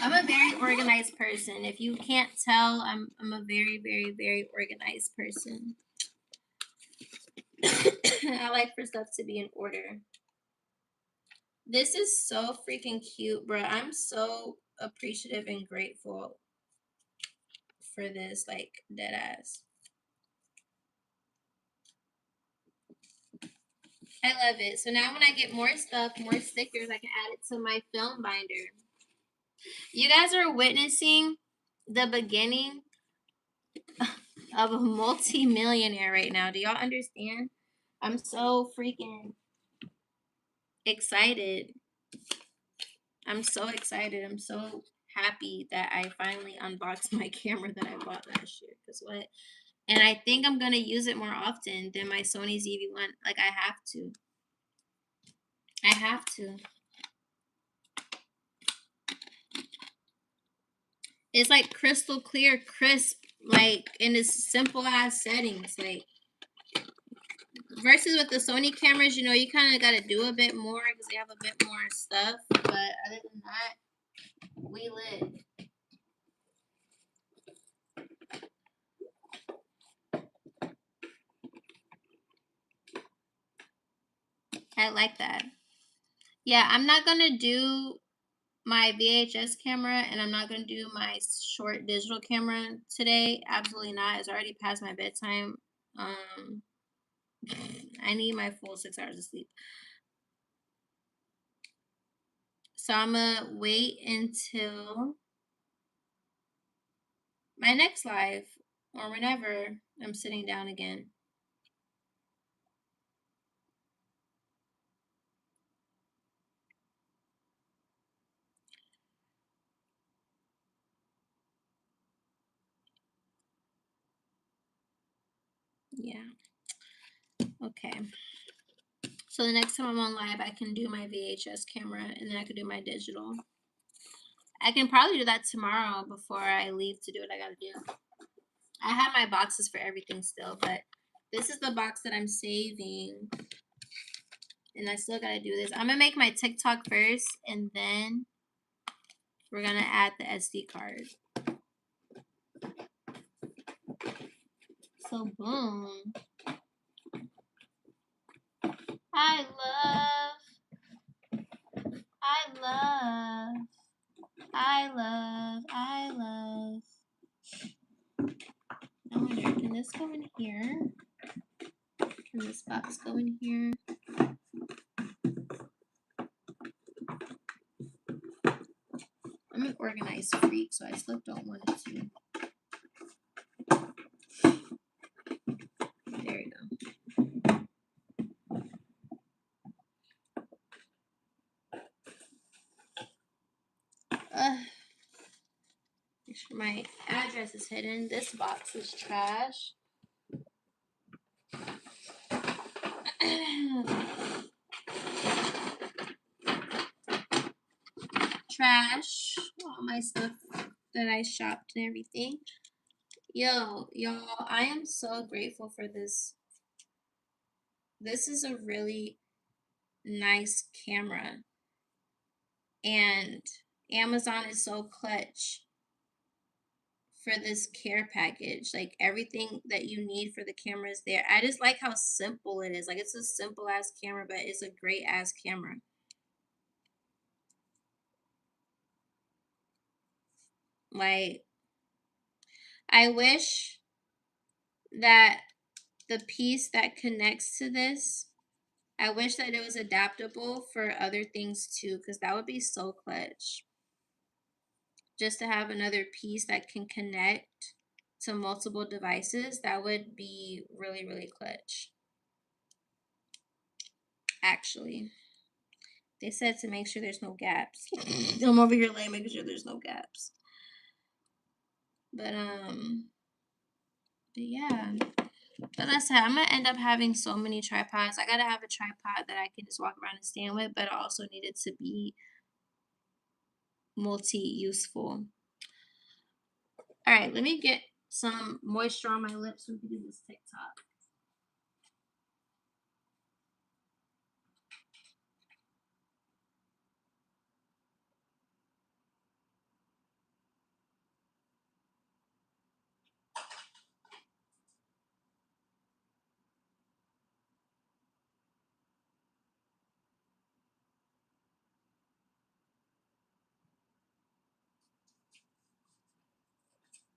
I'm a very organized person. If you can't tell, I'm a very, very, very organized person. I like for stuff to be in order. This is so freaking cute, bro. I'm so appreciative and grateful for this, like, dead ass. I love it. So now when I get more stuff, more stickers, I can add it to my film binder. You guys are witnessing the beginning of a multi-millionaire right now. Do y'all understand? I'm so freaking excited. I'm so excited. I'm so happy that I finally unboxed my camera that I bought last year. Because what? And I think I'm going to use it more often than my Sony ZV-1. Like, I have to. I have to. It's like crystal clear, crisp, like in its simple ass settings. Like, versus with the Sony cameras, you know, you kind of got to do a bit more because they have a bit more stuff. But other than that, we lit. I like that. Yeah, I'm not going to do my VHS camera, and I'm not going to do my short digital camera today. Absolutely not. It's already past my bedtime. I need my full 6 hours of sleep. So I'm going to wait until my next live or whenever I'm sitting down again. Yeah. Okay. So the next time I'm on live, I can do my VHS camera, and then I could do my digital. I can probably do that tomorrow before I leave to do what I gotta do. I have my boxes for everything still, but this is the box that I'm saving. And I still gotta do this. I'm gonna make my TikTok first, and then we're gonna add the SD card. So boom. I love. I wonder, can this go in here? Can this box go in here? I'm an organized freak, so I still don't want it to. There we go. Make sure my address is hidden. This box is trash. Trash. All my stuff that I shopped and everything. Yo, y'all, I am so grateful for this. This is a really nice camera. And Amazon is so clutch for this care package. Like everything that you need for the camera is there. I just like how simple it is. Like it's a simple ass camera, but it's a great ass camera. Like I wish that the piece that connects to this, I wish that it was adaptable for other things too, because that would be so clutch. Just to have another piece that can connect to multiple devices, that would be really, really clutch. Actually, they said to make sure there's no gaps. I'm over here like making sure there's no gaps. But yeah. But that's it. I'm gonna end up having so many tripods. I gotta have a tripod that I can just walk around and stand with, but I also need it to be multi-useful. All right, let me get some moisture on my lips so we can do this TikTok.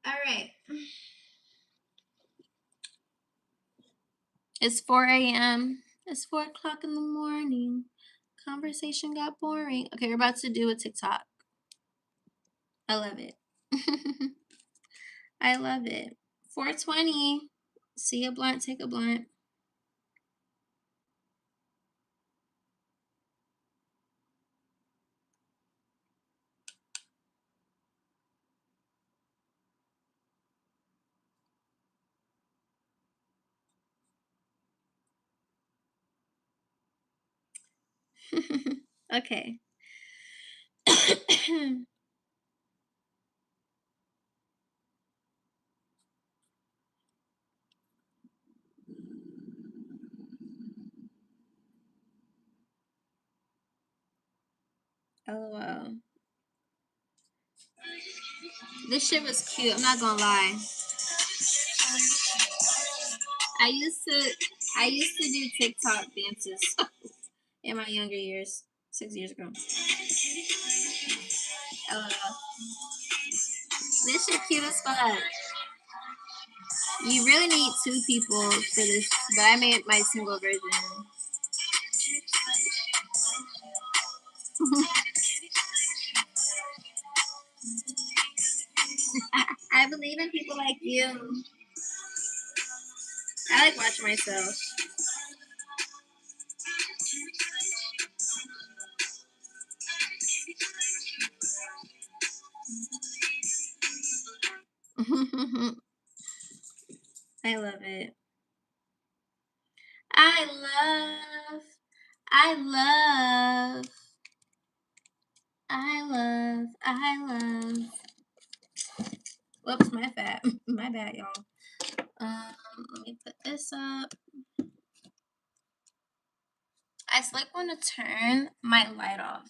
All right. It's 4 a.m. It's 4 o'clock in the morning. Conversation got boring. Okay, we're about to do a TikTok. I love it. I love it. 420. See a blunt, take a blunt. Okay. LOL. This shit was cute. I'm not gonna lie. I used to do TikTok dances in my younger years, 6 years ago. LOL. This shit cute as fuck. You really need two people for this, but I made my single version. I believe in people like you. I like watching myself. I love it. I love I love. Whoops, my bad. My bad, y'all. Let me put this up. I still want to turn my light off.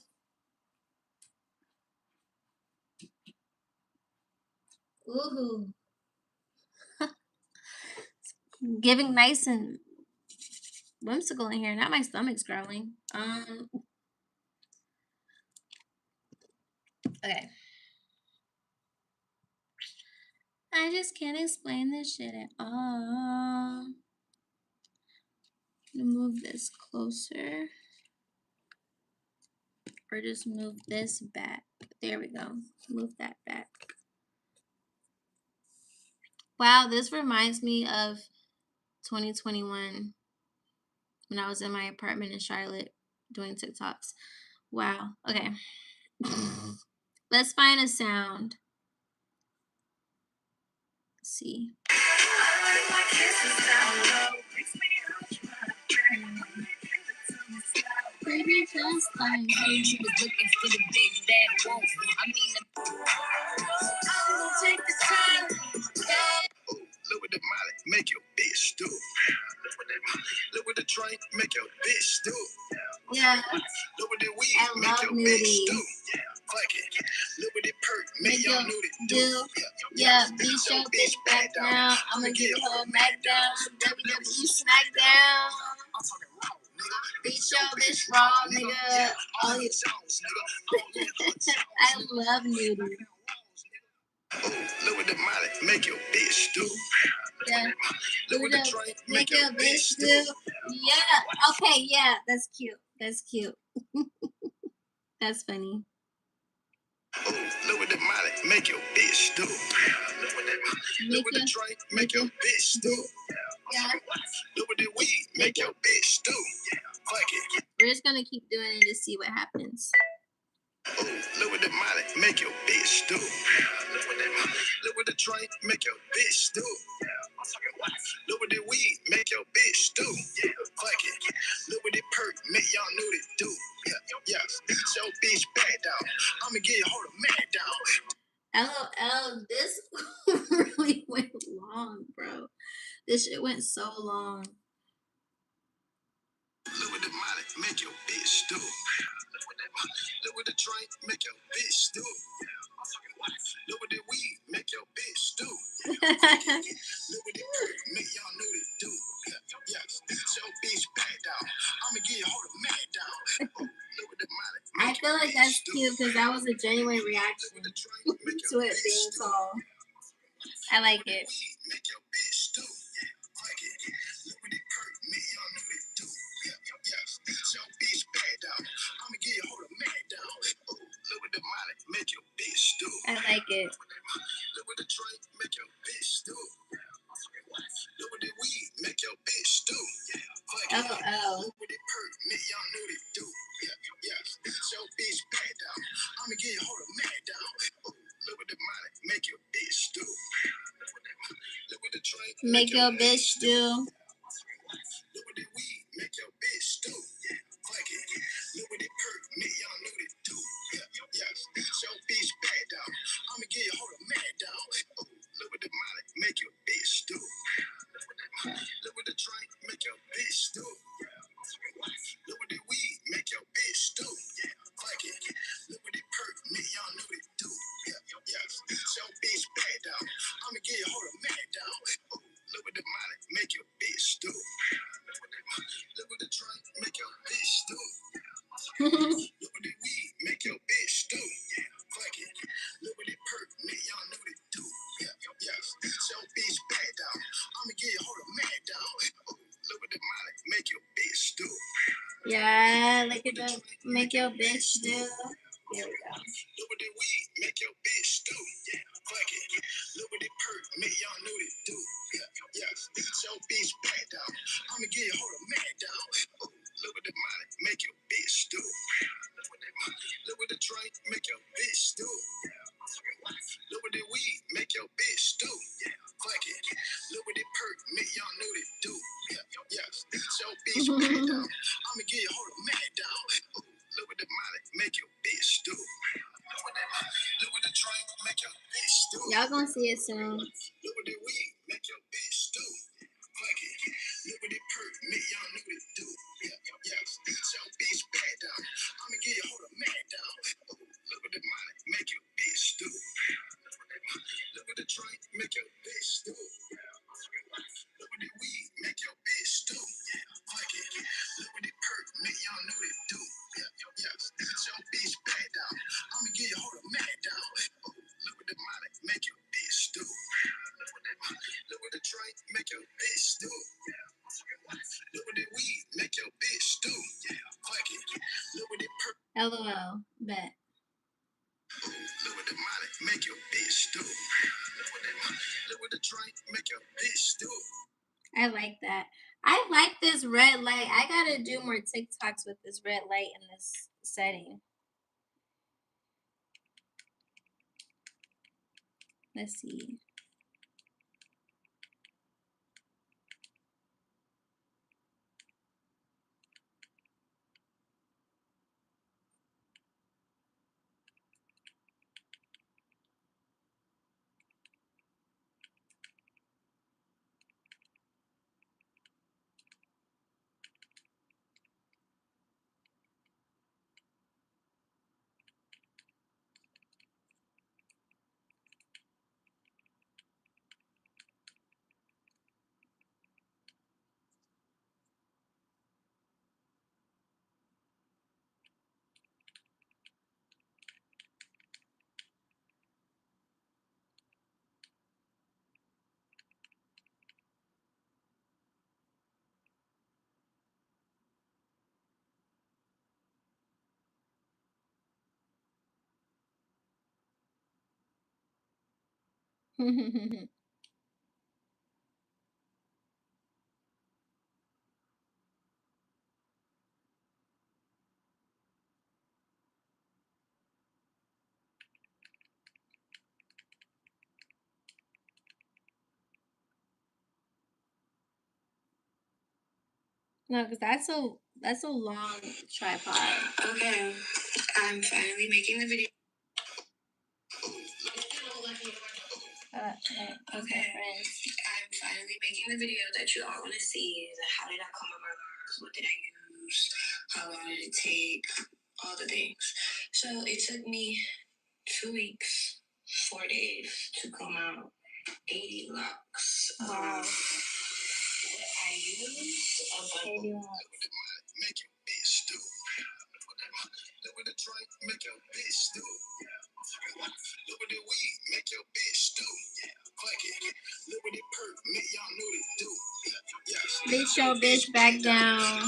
Ooh, giving nice and whimsical in here. Not my stomach's growling. Okay. I just can't explain this shit at all. Move this closer. Or just move this back. There we go. Move that back. Wow, this reminds me of 2021 when I was in my apartment in Charlotte doing TikToks. Wow. Okay. Let's find a sound. Let's see. Baby, just like She was looking for the big bad wolf. I mean, I'm gonna take the time. Look at the molly, make your bitch do. Look at the drink, make your bitch do. yeah. Look at the weed, I make love your nudie. bitch do. Fuck it. Look at the perk, make your nudie do. Yeah, beat your bitch back down. I'ma give her a smack down. WWE Smackdown. I'm talking raw, nigga. Beat your bitch raw, nigga. All your songs, nigga. I love nudie. Look at the molly, make your bitch do. Yeah. Look at the drink, Make your bitch do. Yeah. Okay, yeah. That's cute. That's cute. That's funny. Look at the molly, make your bitch do. Look at the drink, make your bitch do. Yeah. Look at the weed, make your bitch do. Fuck it. We're just gonna keep doing it to see what happens. Look at the molly, make your bitch do. Look at the drink, make your bitch do. Look at the weed, make your bitch do. Fuck it. Look at the perk, make y'all know it do. Yeah. Beat your bitch back down. I'ma get your whole man down. LOL, this really went long, bro. This shit went so long. Look at the molly, make your bitch do. Look at the drink, make your bitch do. Look at the weed, make your bitch do. Look at the perk, make y'all know it do. Yeah. Beat your bitch back down. I'ma get your whole man down. Look at the molly. I feel like that's cute because that was a genuine reaction to it being tall. I like it. Make your bitch do. Fuck it. Look at the perk, make y'all know it do. Yeah. Beat your bitch back down. I'ma get your whole man down. Look at the molly, make your bitch do. I like it. Look at the drink, make your bitch do. Look at the weed, make your bitch do. Fuck it. LOL. Look at the perk, make y'all know it do. Yeah. Beat your bitch back down. I'ma get your whole man down. Look at the molly, make your bitch do. Look at the drink, Make your bitch do. look at the weed, make your bitch do. Fuck it. Look at the perk, make y'all know it do. Yeah. Beat your bitch back down. I'ma get your whole man down. Look at the molly, make your bitch do. Look at the drink, make your bitch do. Look at the weed, make your bitch do. Fuck it. Look at the perk, make y'all know it do. Yeah. Beat your bitch back down. I'ma get your whole man down. Look at the molly, make your bitch do. Look at the drink, make your bitch do. Look at the weed, make your bitch do. Fuck it. Look at the perk, make y'all know it do. Yeah. Beat your bitch back down. I'ma get your whole man down. Look at the molly, make your bitch do. Yeah, look at the make your bitch do. Here we go. Look at the weed, make your bitch do. Fuck it. Look at the perk, make y'all know it do. Yeah. Beat your bitch back down. I'ma get your whole man down. Look at the molly, make your bitch do. Look at the drink, make your bitch do. Look at the weed, make your bitch do. Fuck it. Look at the perk, make y'all know it do. Yeah. Beat your bitch back down. I'ma get your whole man down. Look at the molly, make your bitch do. see it soon. LOL. Bet. I like that. I like this red light. I gotta do more TikToks with this red light in this setting. Let's see. No, because that's a long tripod. Okay, I'm finally making the video. Okay, friends. I'm finally making the video that you all want to see. How did I comb my locks? What did I use? How long did it take? All the things. So it took me 2 weeks, 4 days to comb out 80 locks. Wow. I used a bundle. 80 locks. Bitch your bitch back down.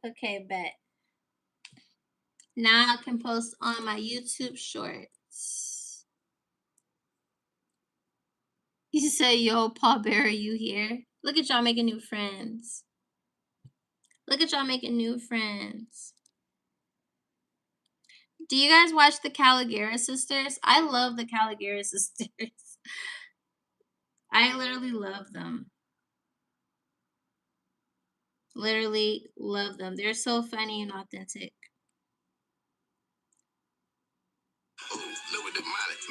Okay, bet. Now I can post on my YouTube shorts. You say, yo, Paul Bearer, you here? Look at y'all making new friends. Look at y'all making new friends. Do you guys watch the Caligari sisters? I love the Caligari sisters. I literally love them. Literally love them. They're so funny and authentic.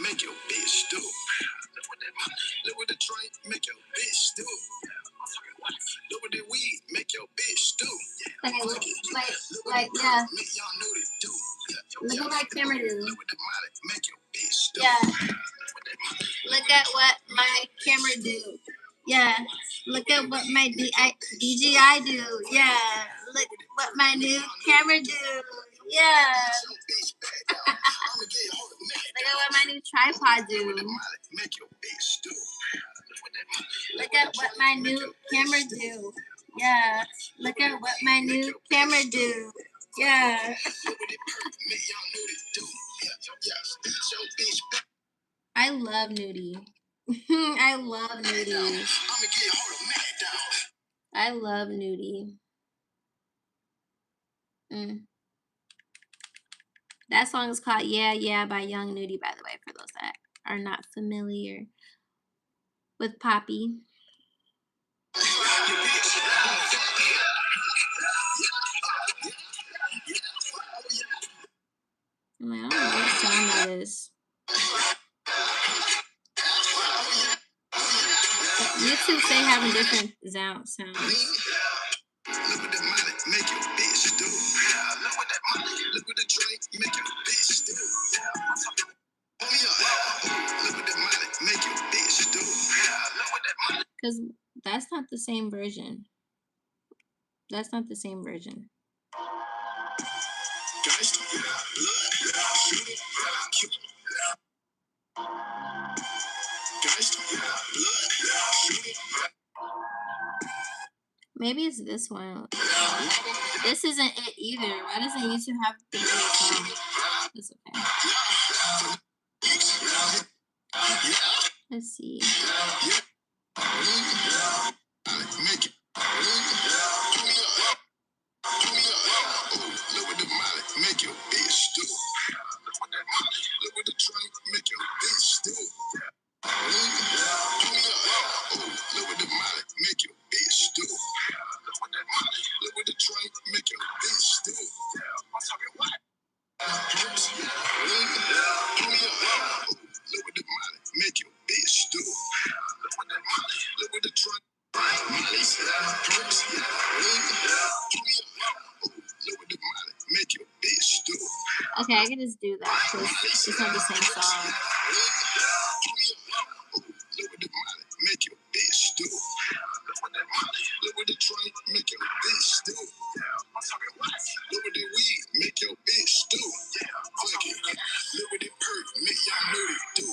Make your bitch stew. Look what the drink make your bitch stew. Look what the weed make your bitch stew. Yeah. Look at my camera do. Yeah. Look at what my camera do. Yeah. Look at what my DJI do. Yeah. Look what my new camera do. Yeah. Look at what my new tripod do. Look at what my new camera do. Yeah. Look at what my new camera do. Yeah. I love Nudie. I love Nudie. I love Nudie. That song is called Yeah Yeah by Young Nudie, by the way, for those that are not familiar with Poppy. I'm like, I don't know what sound that is. YouTube say having different sounds. Look what the money make your bitch do. Look what that money, look what the drink make your bitch do. Hold me up. Look what the money make your bitch do. Look what that money. Because that's not the same version. That's not the same version. Maybe it's this one. This isn't it either. Why doesn't YouTube have the video song? It's okay. Let's see. Make it. Look what the money make your bitch do. Look what that money, look what the drink make your bitch do. Look what the money make your bitch do. Look what that money, look what the drink make your bitch do. I'm talking what? Look what the money make your bitch do. Look what that money, look what the drink. Make your bitch do. Okay, I can just do that because it's not the same song. Look what the money make your bitch do. Look what that money, look what the drink make your bitch do. I'm talking what? Look what the weed make your bitch do. Fuck it. Look what the perk make y'all know they do.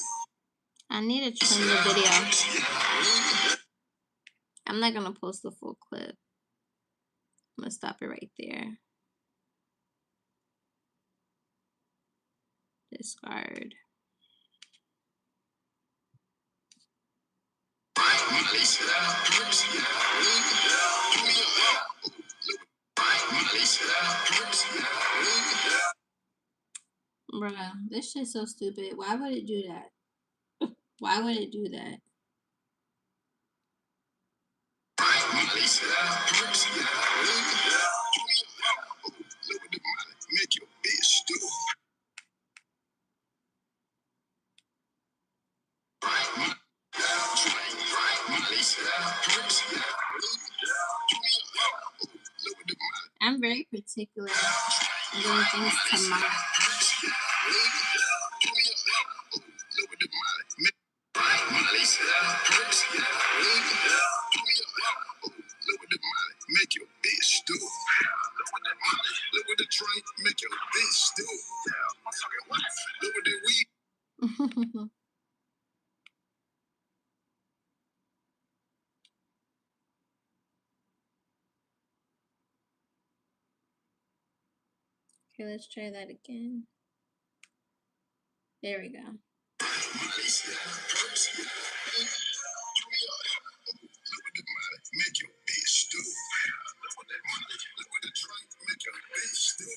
I need to trim the video. I'm not gonna post the full clip. I'm gonna stop it right there. Discard. Bruh, this shit's so stupid. Why would it do that? Why would it do that? Look what the money make your bitch do. I'm very particular in doing things to my. Look what the money make. Look what the money make your bitch do. Look what that money, look what the drink make your bitch do. I'm talking what? Look what the weed. Okay, let's try that again. There we go. Look what the money make your bitch do. Look what that money, look what the drink make your bitch do.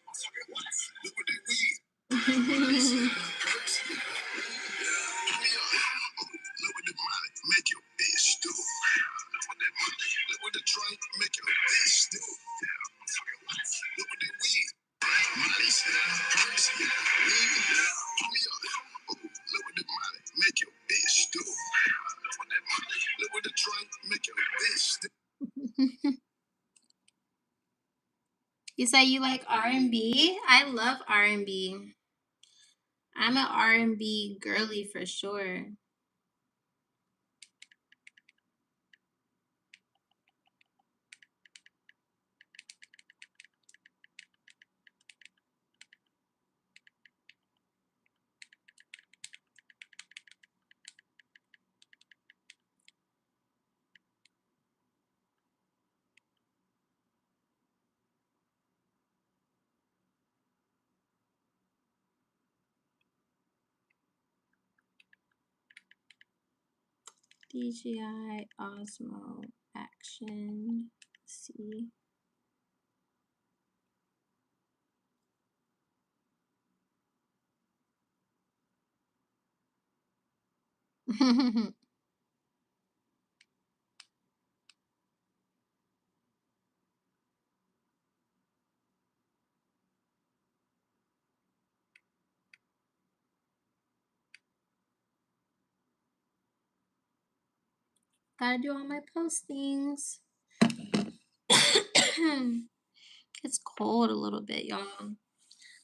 I'm talking what? Look what the weed. Look what the money make your bitch do. Look what that money, look what the drink make your bitch do. I'm talking what? Look what the weed. Look what the money make your bitch do. Look what that money, look what the drink make your bitch do. You say you like R&B? I love R&B. I'm an R&B girly for sure. DJI Osmo Action C. Gotta do all my postings. It's cold a little bit, y'all.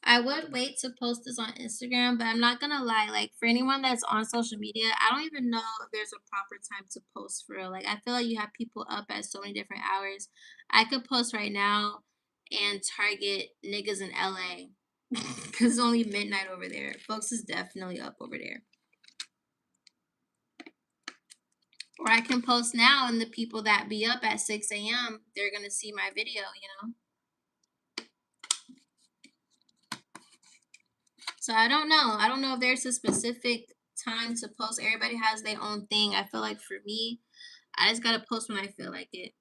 I would wait to post this on Instagram, but I'm not gonna lie. Like for anyone that's on social media, I don't even know if there's a proper time to post for real. Like I feel like you have people up at so many different hours. I could post right now and target niggas in LA because it's only midnight over there. Folks is definitely up over there. Or I can post now, and the people that be up at 6 a.m., they're gonna see my video, you know? So I don't know. I don't know if there's a specific time to post. Everybody has their own thing. I feel like for me, I just gotta post when I feel like it.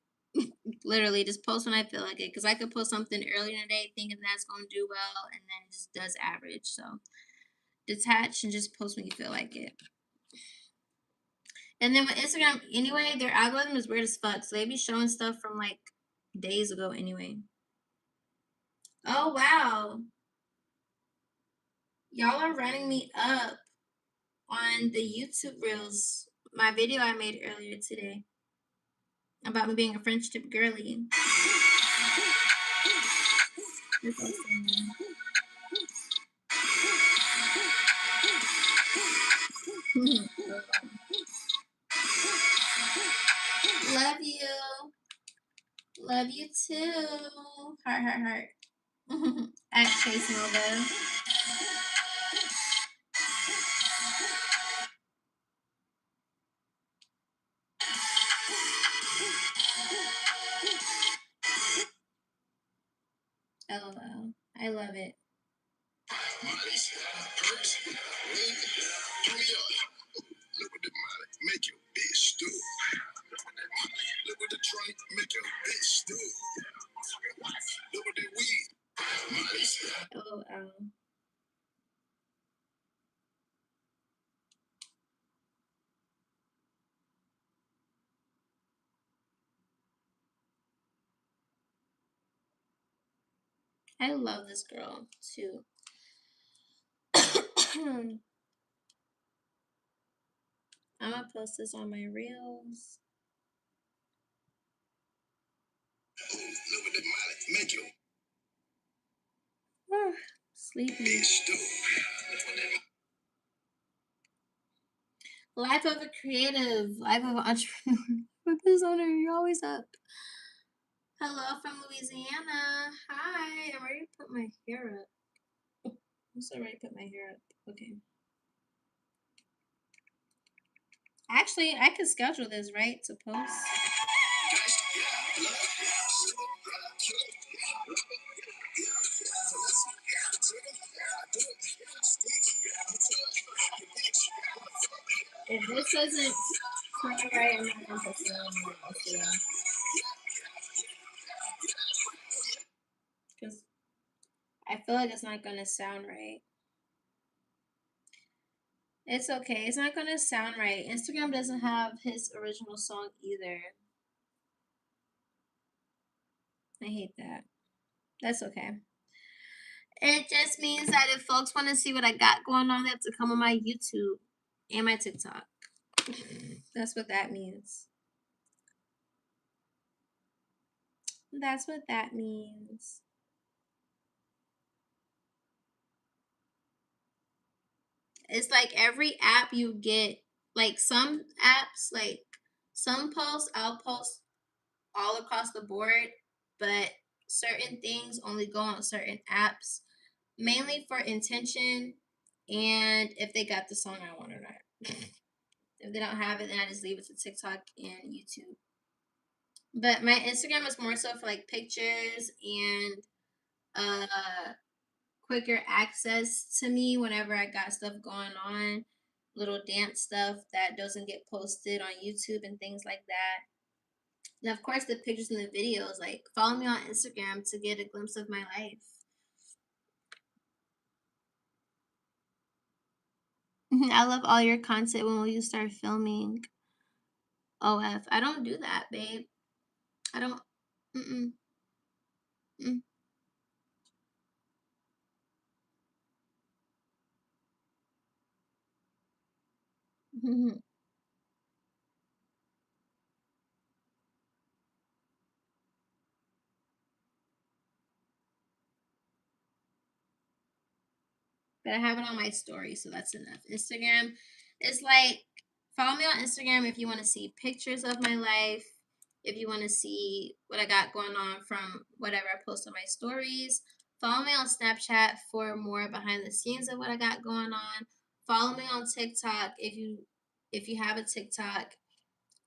Literally, just post when I feel like it. Because I could post something early in the day thinking that's gonna do well, and then it just does average. So detach and just post when you feel like it. And then with Instagram, anyway, their algorithm is weird as fuck. So they be showing stuff from like days ago anyway. Oh wow. Y'all are running me up on the YouTube Reels, my video I made earlier today about me being a friendship girly. Love you. Love you too. Heart, heart, heart. At Chase Nova. LOL. I love it. Look what the molly make your bitch do. Look what the drink make your bitch do. Look what the weed. LOL. I love this girl too. I'm gonna post this on my reels. Look what the molly make your Sleepy. bitch do. Life of a creative, life of an entrepreneur. With this owner, you're always up. Hello from Louisiana. Hi. I'm ready to put my hair up. I'm so ready to put my hair up. Okay. Actually, I could schedule this, right? To post. If this doesn't sound right, I'm not gonna post it on my Instagram. Because I feel like it's not gonna sound right. It's okay. It's not gonna sound right. Instagram doesn't have his original song either. I hate that. That's okay. It just means that if folks want to see what I got going on, they have to come on my YouTube and my TikTok. That's what that means. That's what that means. It's like every app you get, like some apps, like some posts, I'll post all across the board, but certain things only go on certain apps, mainly for intention and if they got the song I want or not. If they don't have it, then I just leave it to TikTok and YouTube. But my Instagram is more so for like pictures and quicker access to me whenever I got stuff going on, little dance stuff that doesn't get posted on YouTube and things like that. And of course, the pictures and the videos. Like, follow me on Instagram to get a glimpse of my life. I love all your content. When will you start filming? OF. I don't do that, babe. I don't. Mm-mm. Mm. But I have it on my story, so that's enough. Instagram is like, follow me on Instagram if you want to see pictures of my life, if you want to see what I got going on from whatever I post on my stories. Follow me on Snapchat for more behind the scenes of what I got going on. Follow me on TikTok if you have a TikTok,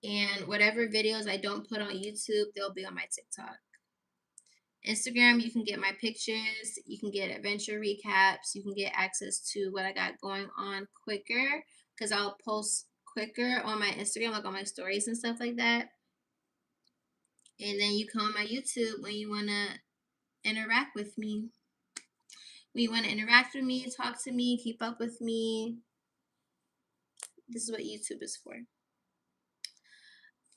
and whatever videos I don't put on YouTube, they'll be on my TikTok. Instagram, you can get my pictures, you can get adventure recaps, you can get access to what I got going on quicker because I'll post quicker on my Instagram, like on my stories and stuff like that. And then you come on my YouTube when you want to interact with me. When you want to interact with me, talk to me, keep up with me. This is what YouTube is for.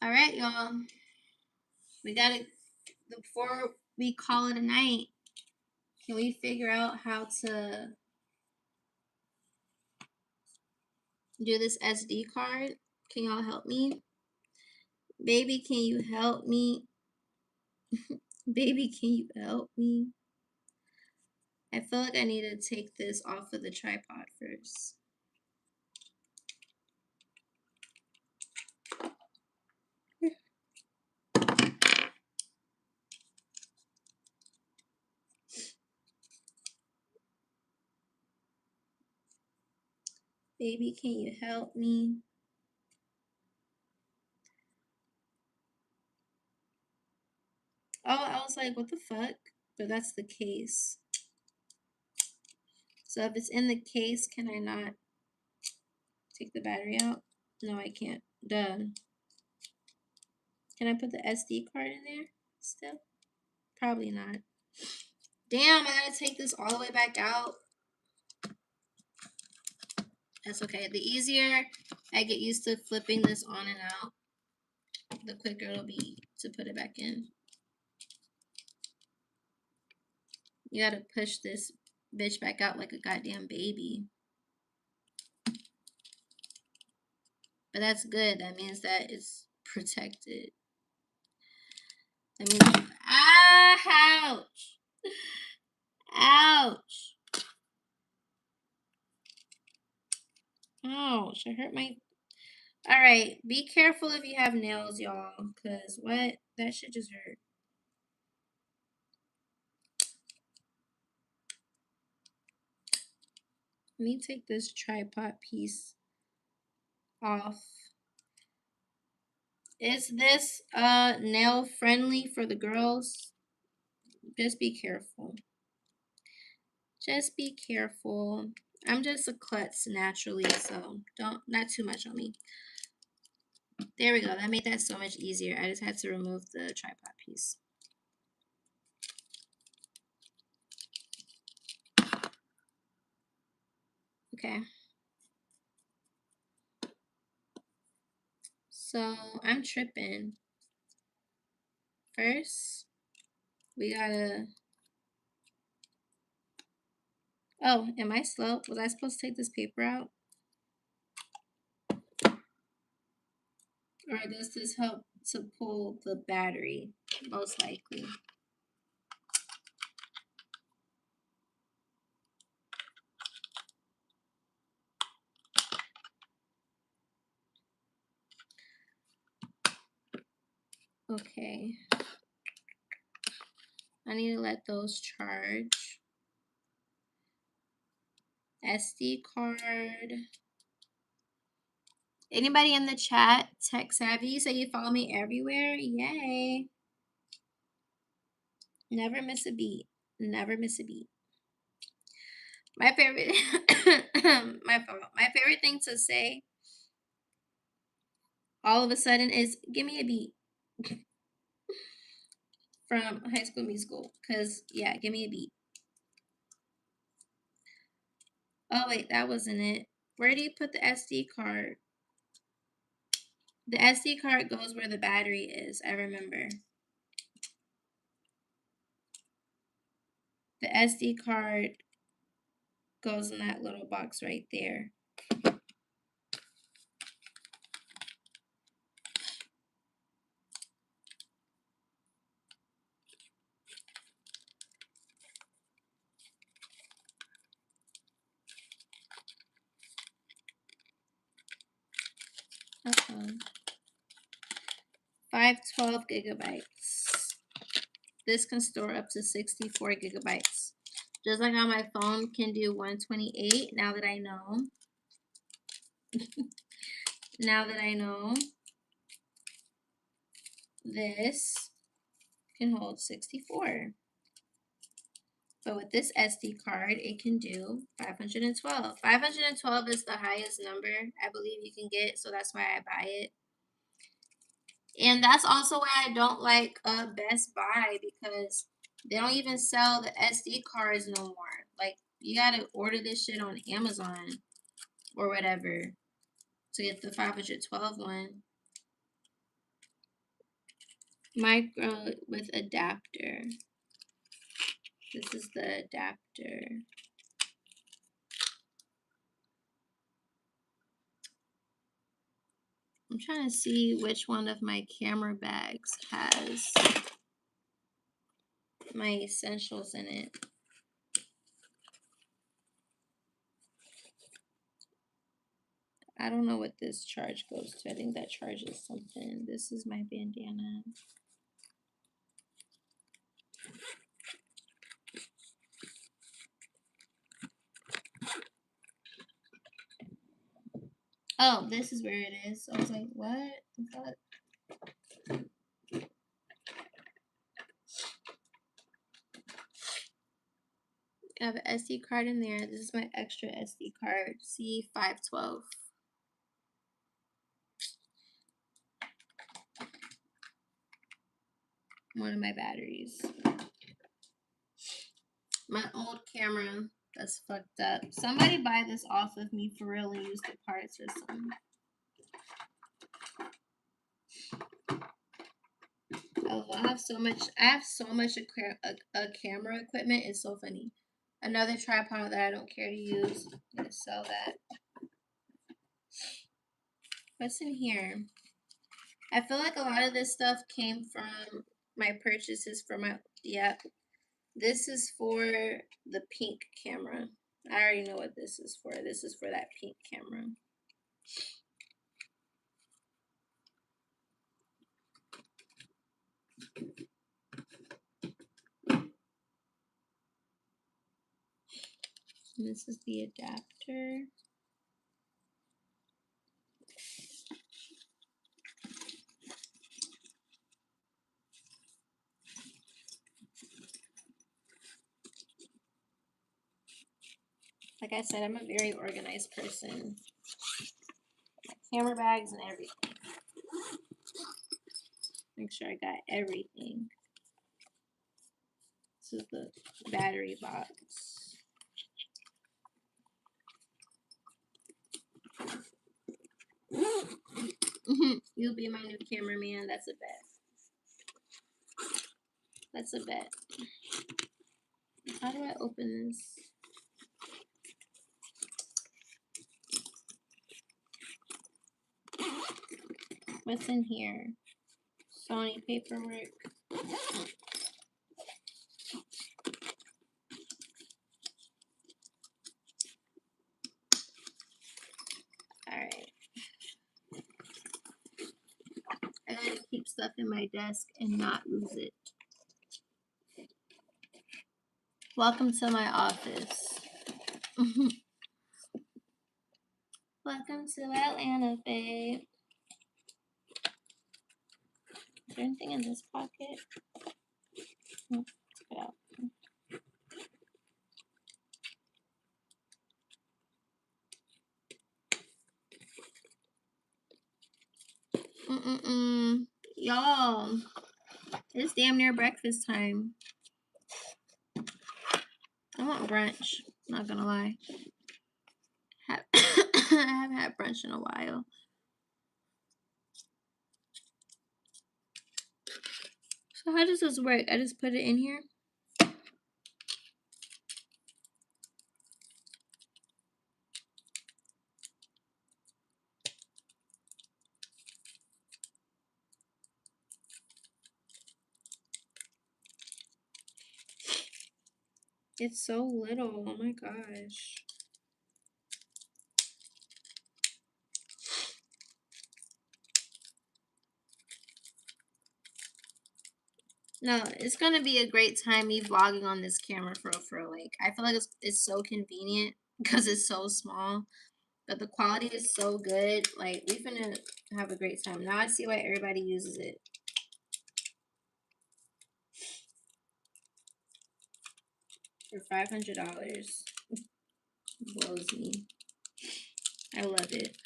All right, y'all. We got to, before we call it a night, can we figure out how to do this SD card? Can y'all help me? Baby, can you help me? Baby, can you help me? I feel like I need to take this off of the tripod first. Baby, can you help me? Oh, I was like, what the fuck? But that's the case. So if it's in the case, can I not take the battery out? No, I can't. Duh. Can I put the SD card in there still? Probably not. Damn, I gotta take this all the way back out. That's okay. The easier I get used to flipping this on and out, the quicker it'll be to put it back in. You gotta push this bitch back out like a goddamn baby. But that's good. That means that it's protected. That means, ouch! Ouch! Ouch! I hurt my. Alright, be careful if you have nails, y'all. Cause what? That shit just hurt. Let me take this tripod piece off. Is this nail friendly for the girls? Just be careful. Just be careful. I'm just a klutz naturally, so not too much on me. There we go. That made that so much easier. I just had to remove the tripod piece. Okay. So I'm tripping. First, we gotta. Oh, am I slow? Was I supposed to take this paper out? Or does this help to pull the battery? Most likely. Okay. I need to let those charge. SD card. Anybody in the chat tech savvy? You say you follow me everywhere? Yay. Never miss a beat. Never miss a beat. My favorite my favorite thing to say all of a sudden is give me a beat from High School Musical. Cause yeah, give me a beat. Oh wait, that wasn't it. Where do you put the SD card? The SD card goes where the battery is, I remember. The SD card goes in that little box right there. Uh-oh. 512 gigabytes. This can store up to 64 gigabytes. Just like how my phone can do 128, now that I know. Now that I know, this can hold 64. But with this SD card, it can do 512. 512 is the highest number I believe you can get, so that's why I buy it. And that's also why I don't like Best Buy, because they don't even sell the SD cards no more. Like, you gotta order this shit on Amazon or whatever to get the 512 one. Micro with adapter. This is the adapter. I'm trying to see which one of my camera bags has my essentials in it. I don't know what this charge goes to. I think that charges something. This is my bandana. Oh, this is where it is. So I was like, what the fuck? I have an SD card in there. This is my extra SD card, C512. One of my batteries. My old camera that's fucked up. Somebody buy this off of me for real and use the parts or something. Oh, I have so much camera equipment. It's so funny. Another tripod that I don't care to use. I'm gonna sell that. What's in here? I feel like a lot of this stuff came from my purchases for my, this is for the pink camera. I already know what this is for. This is for that pink camera. And this is the adapter. Like I said, I'm a very organized person. Camera bags and everything. Make sure I got everything. This is the battery box. You'll be my new cameraman. That's a bet. That's a bet. How do I open this? What's in here? Sony paperwork. Alright. I gotta keep stuff in my desk and not lose it. Welcome to my office. Welcome to Atlanta, babe. Is there anything in this pocket? Take it out. Y'all, it's damn near breakfast time. I want brunch, not gonna lie. I haven't had brunch in a while. So how does this work? I just put it in here? It's so little. Oh my gosh. No, it's gonna be a great time me vlogging on this camera for real. Like, I feel like it's so convenient because it's so small, but the quality is so good. Like, we finna have a great time. Now I see why everybody uses it. For $500. Blows me. I love it.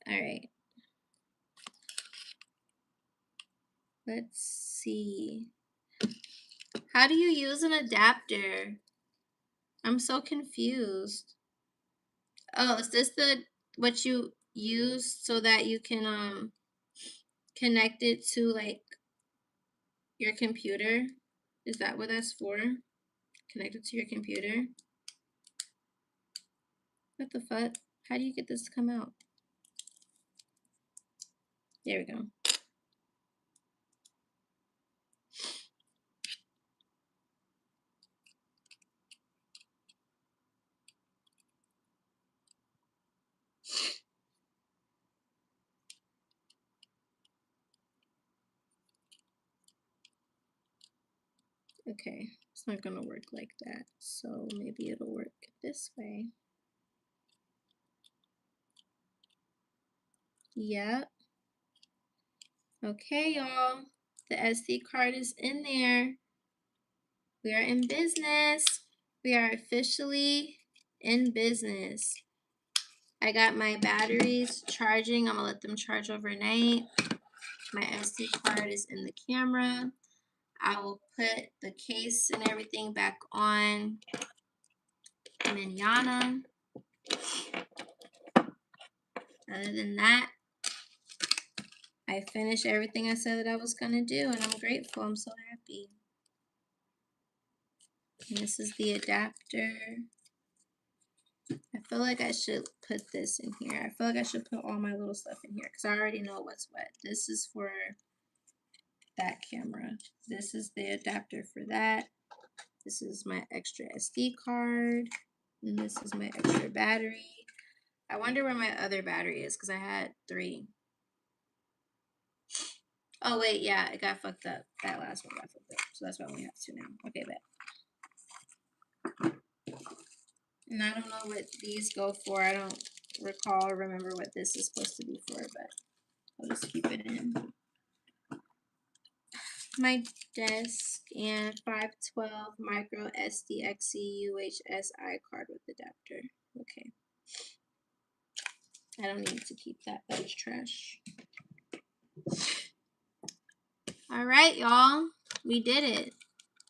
Alright. Let's see. How do you use an adapter? I'm so confused. Oh, is this what you use so that you can connect it to like your computer? Is that what that's for? Connect it to your computer? What the fuck? How do you get this to come out? There we go. Okay, it's not gonna work like that, so maybe it'll work this way. Yep. Okay, y'all. The SD card is in there. We are in business. We are officially in business. I got my batteries charging. I'm gonna let them charge overnight. My SD card is in the camera. I will put the case and everything back on manana. Other than that, I finished everything I said that I was gonna do, and I'm grateful. I'm so happy. And this is the adapter. I feel like I should put this in here. I feel like I should put all my little stuff in here because I already know what's what. This is for that camera. This is the adapter for that. This is my extra SD card. And this is my extra battery. I wonder where my other battery is because I had 3. Oh, wait, yeah, it got fucked up. That last one got fucked up. So that's why we have 2 now. Okay, bet. And I don't know what these go for. I don't recall or remember what this is supposed to be for, but I'll just keep it in my desk. And 512 micro SDXC UHSI card with adapter. Okay. I don't need to keep that. That's trash. All right, y'all. We did it.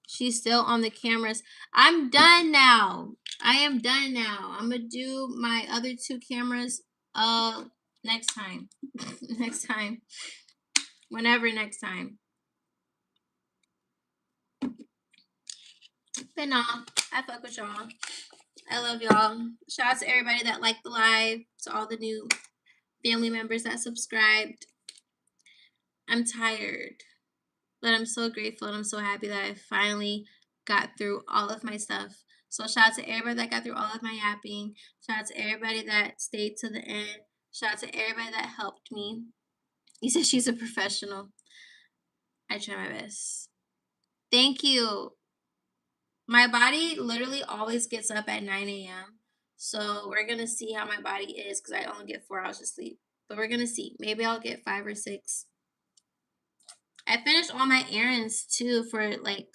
She's still on the cameras. I'm done now. I am done now. I'm gonna do my other 2 cameras next time. Next time. Whenever next time. But no, I fuck with y'all. I love y'all. Shout out to everybody that liked the live, to all the new family members that subscribed. I'm tired, but I'm so grateful and I'm so happy that I finally got through all of my stuff. So shout out to everybody that got through all of my yapping. Shout out to everybody that stayed to the end. Shout out to everybody that helped me. You said she's a professional. I try my best. Thank you. My body literally always gets up at 9 a.m. So we're going to see how my body is because I only get 4 hours of sleep. But we're going to see. Maybe I'll get 5 or 6. I finished all my errands too for like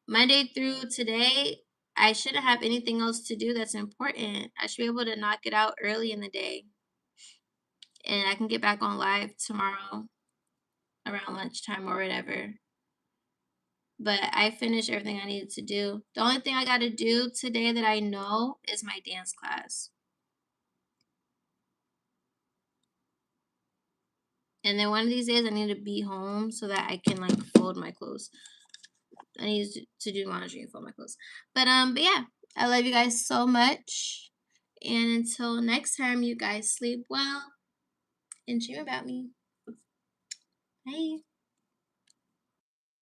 Monday through today. I shouldn't have anything else to do that's important. I should be able to knock it out early in the day. And I can get back on live tomorrow around lunchtime or whatever. But I finished everything I needed to do. The only thing I got to do today that I know is my dance class. And then one of these days I need to be home so that I can like fold my clothes. I need to do laundry and fold my clothes. But yeah, I love you guys so much. And until next time, you guys sleep well and dream about me. Bye.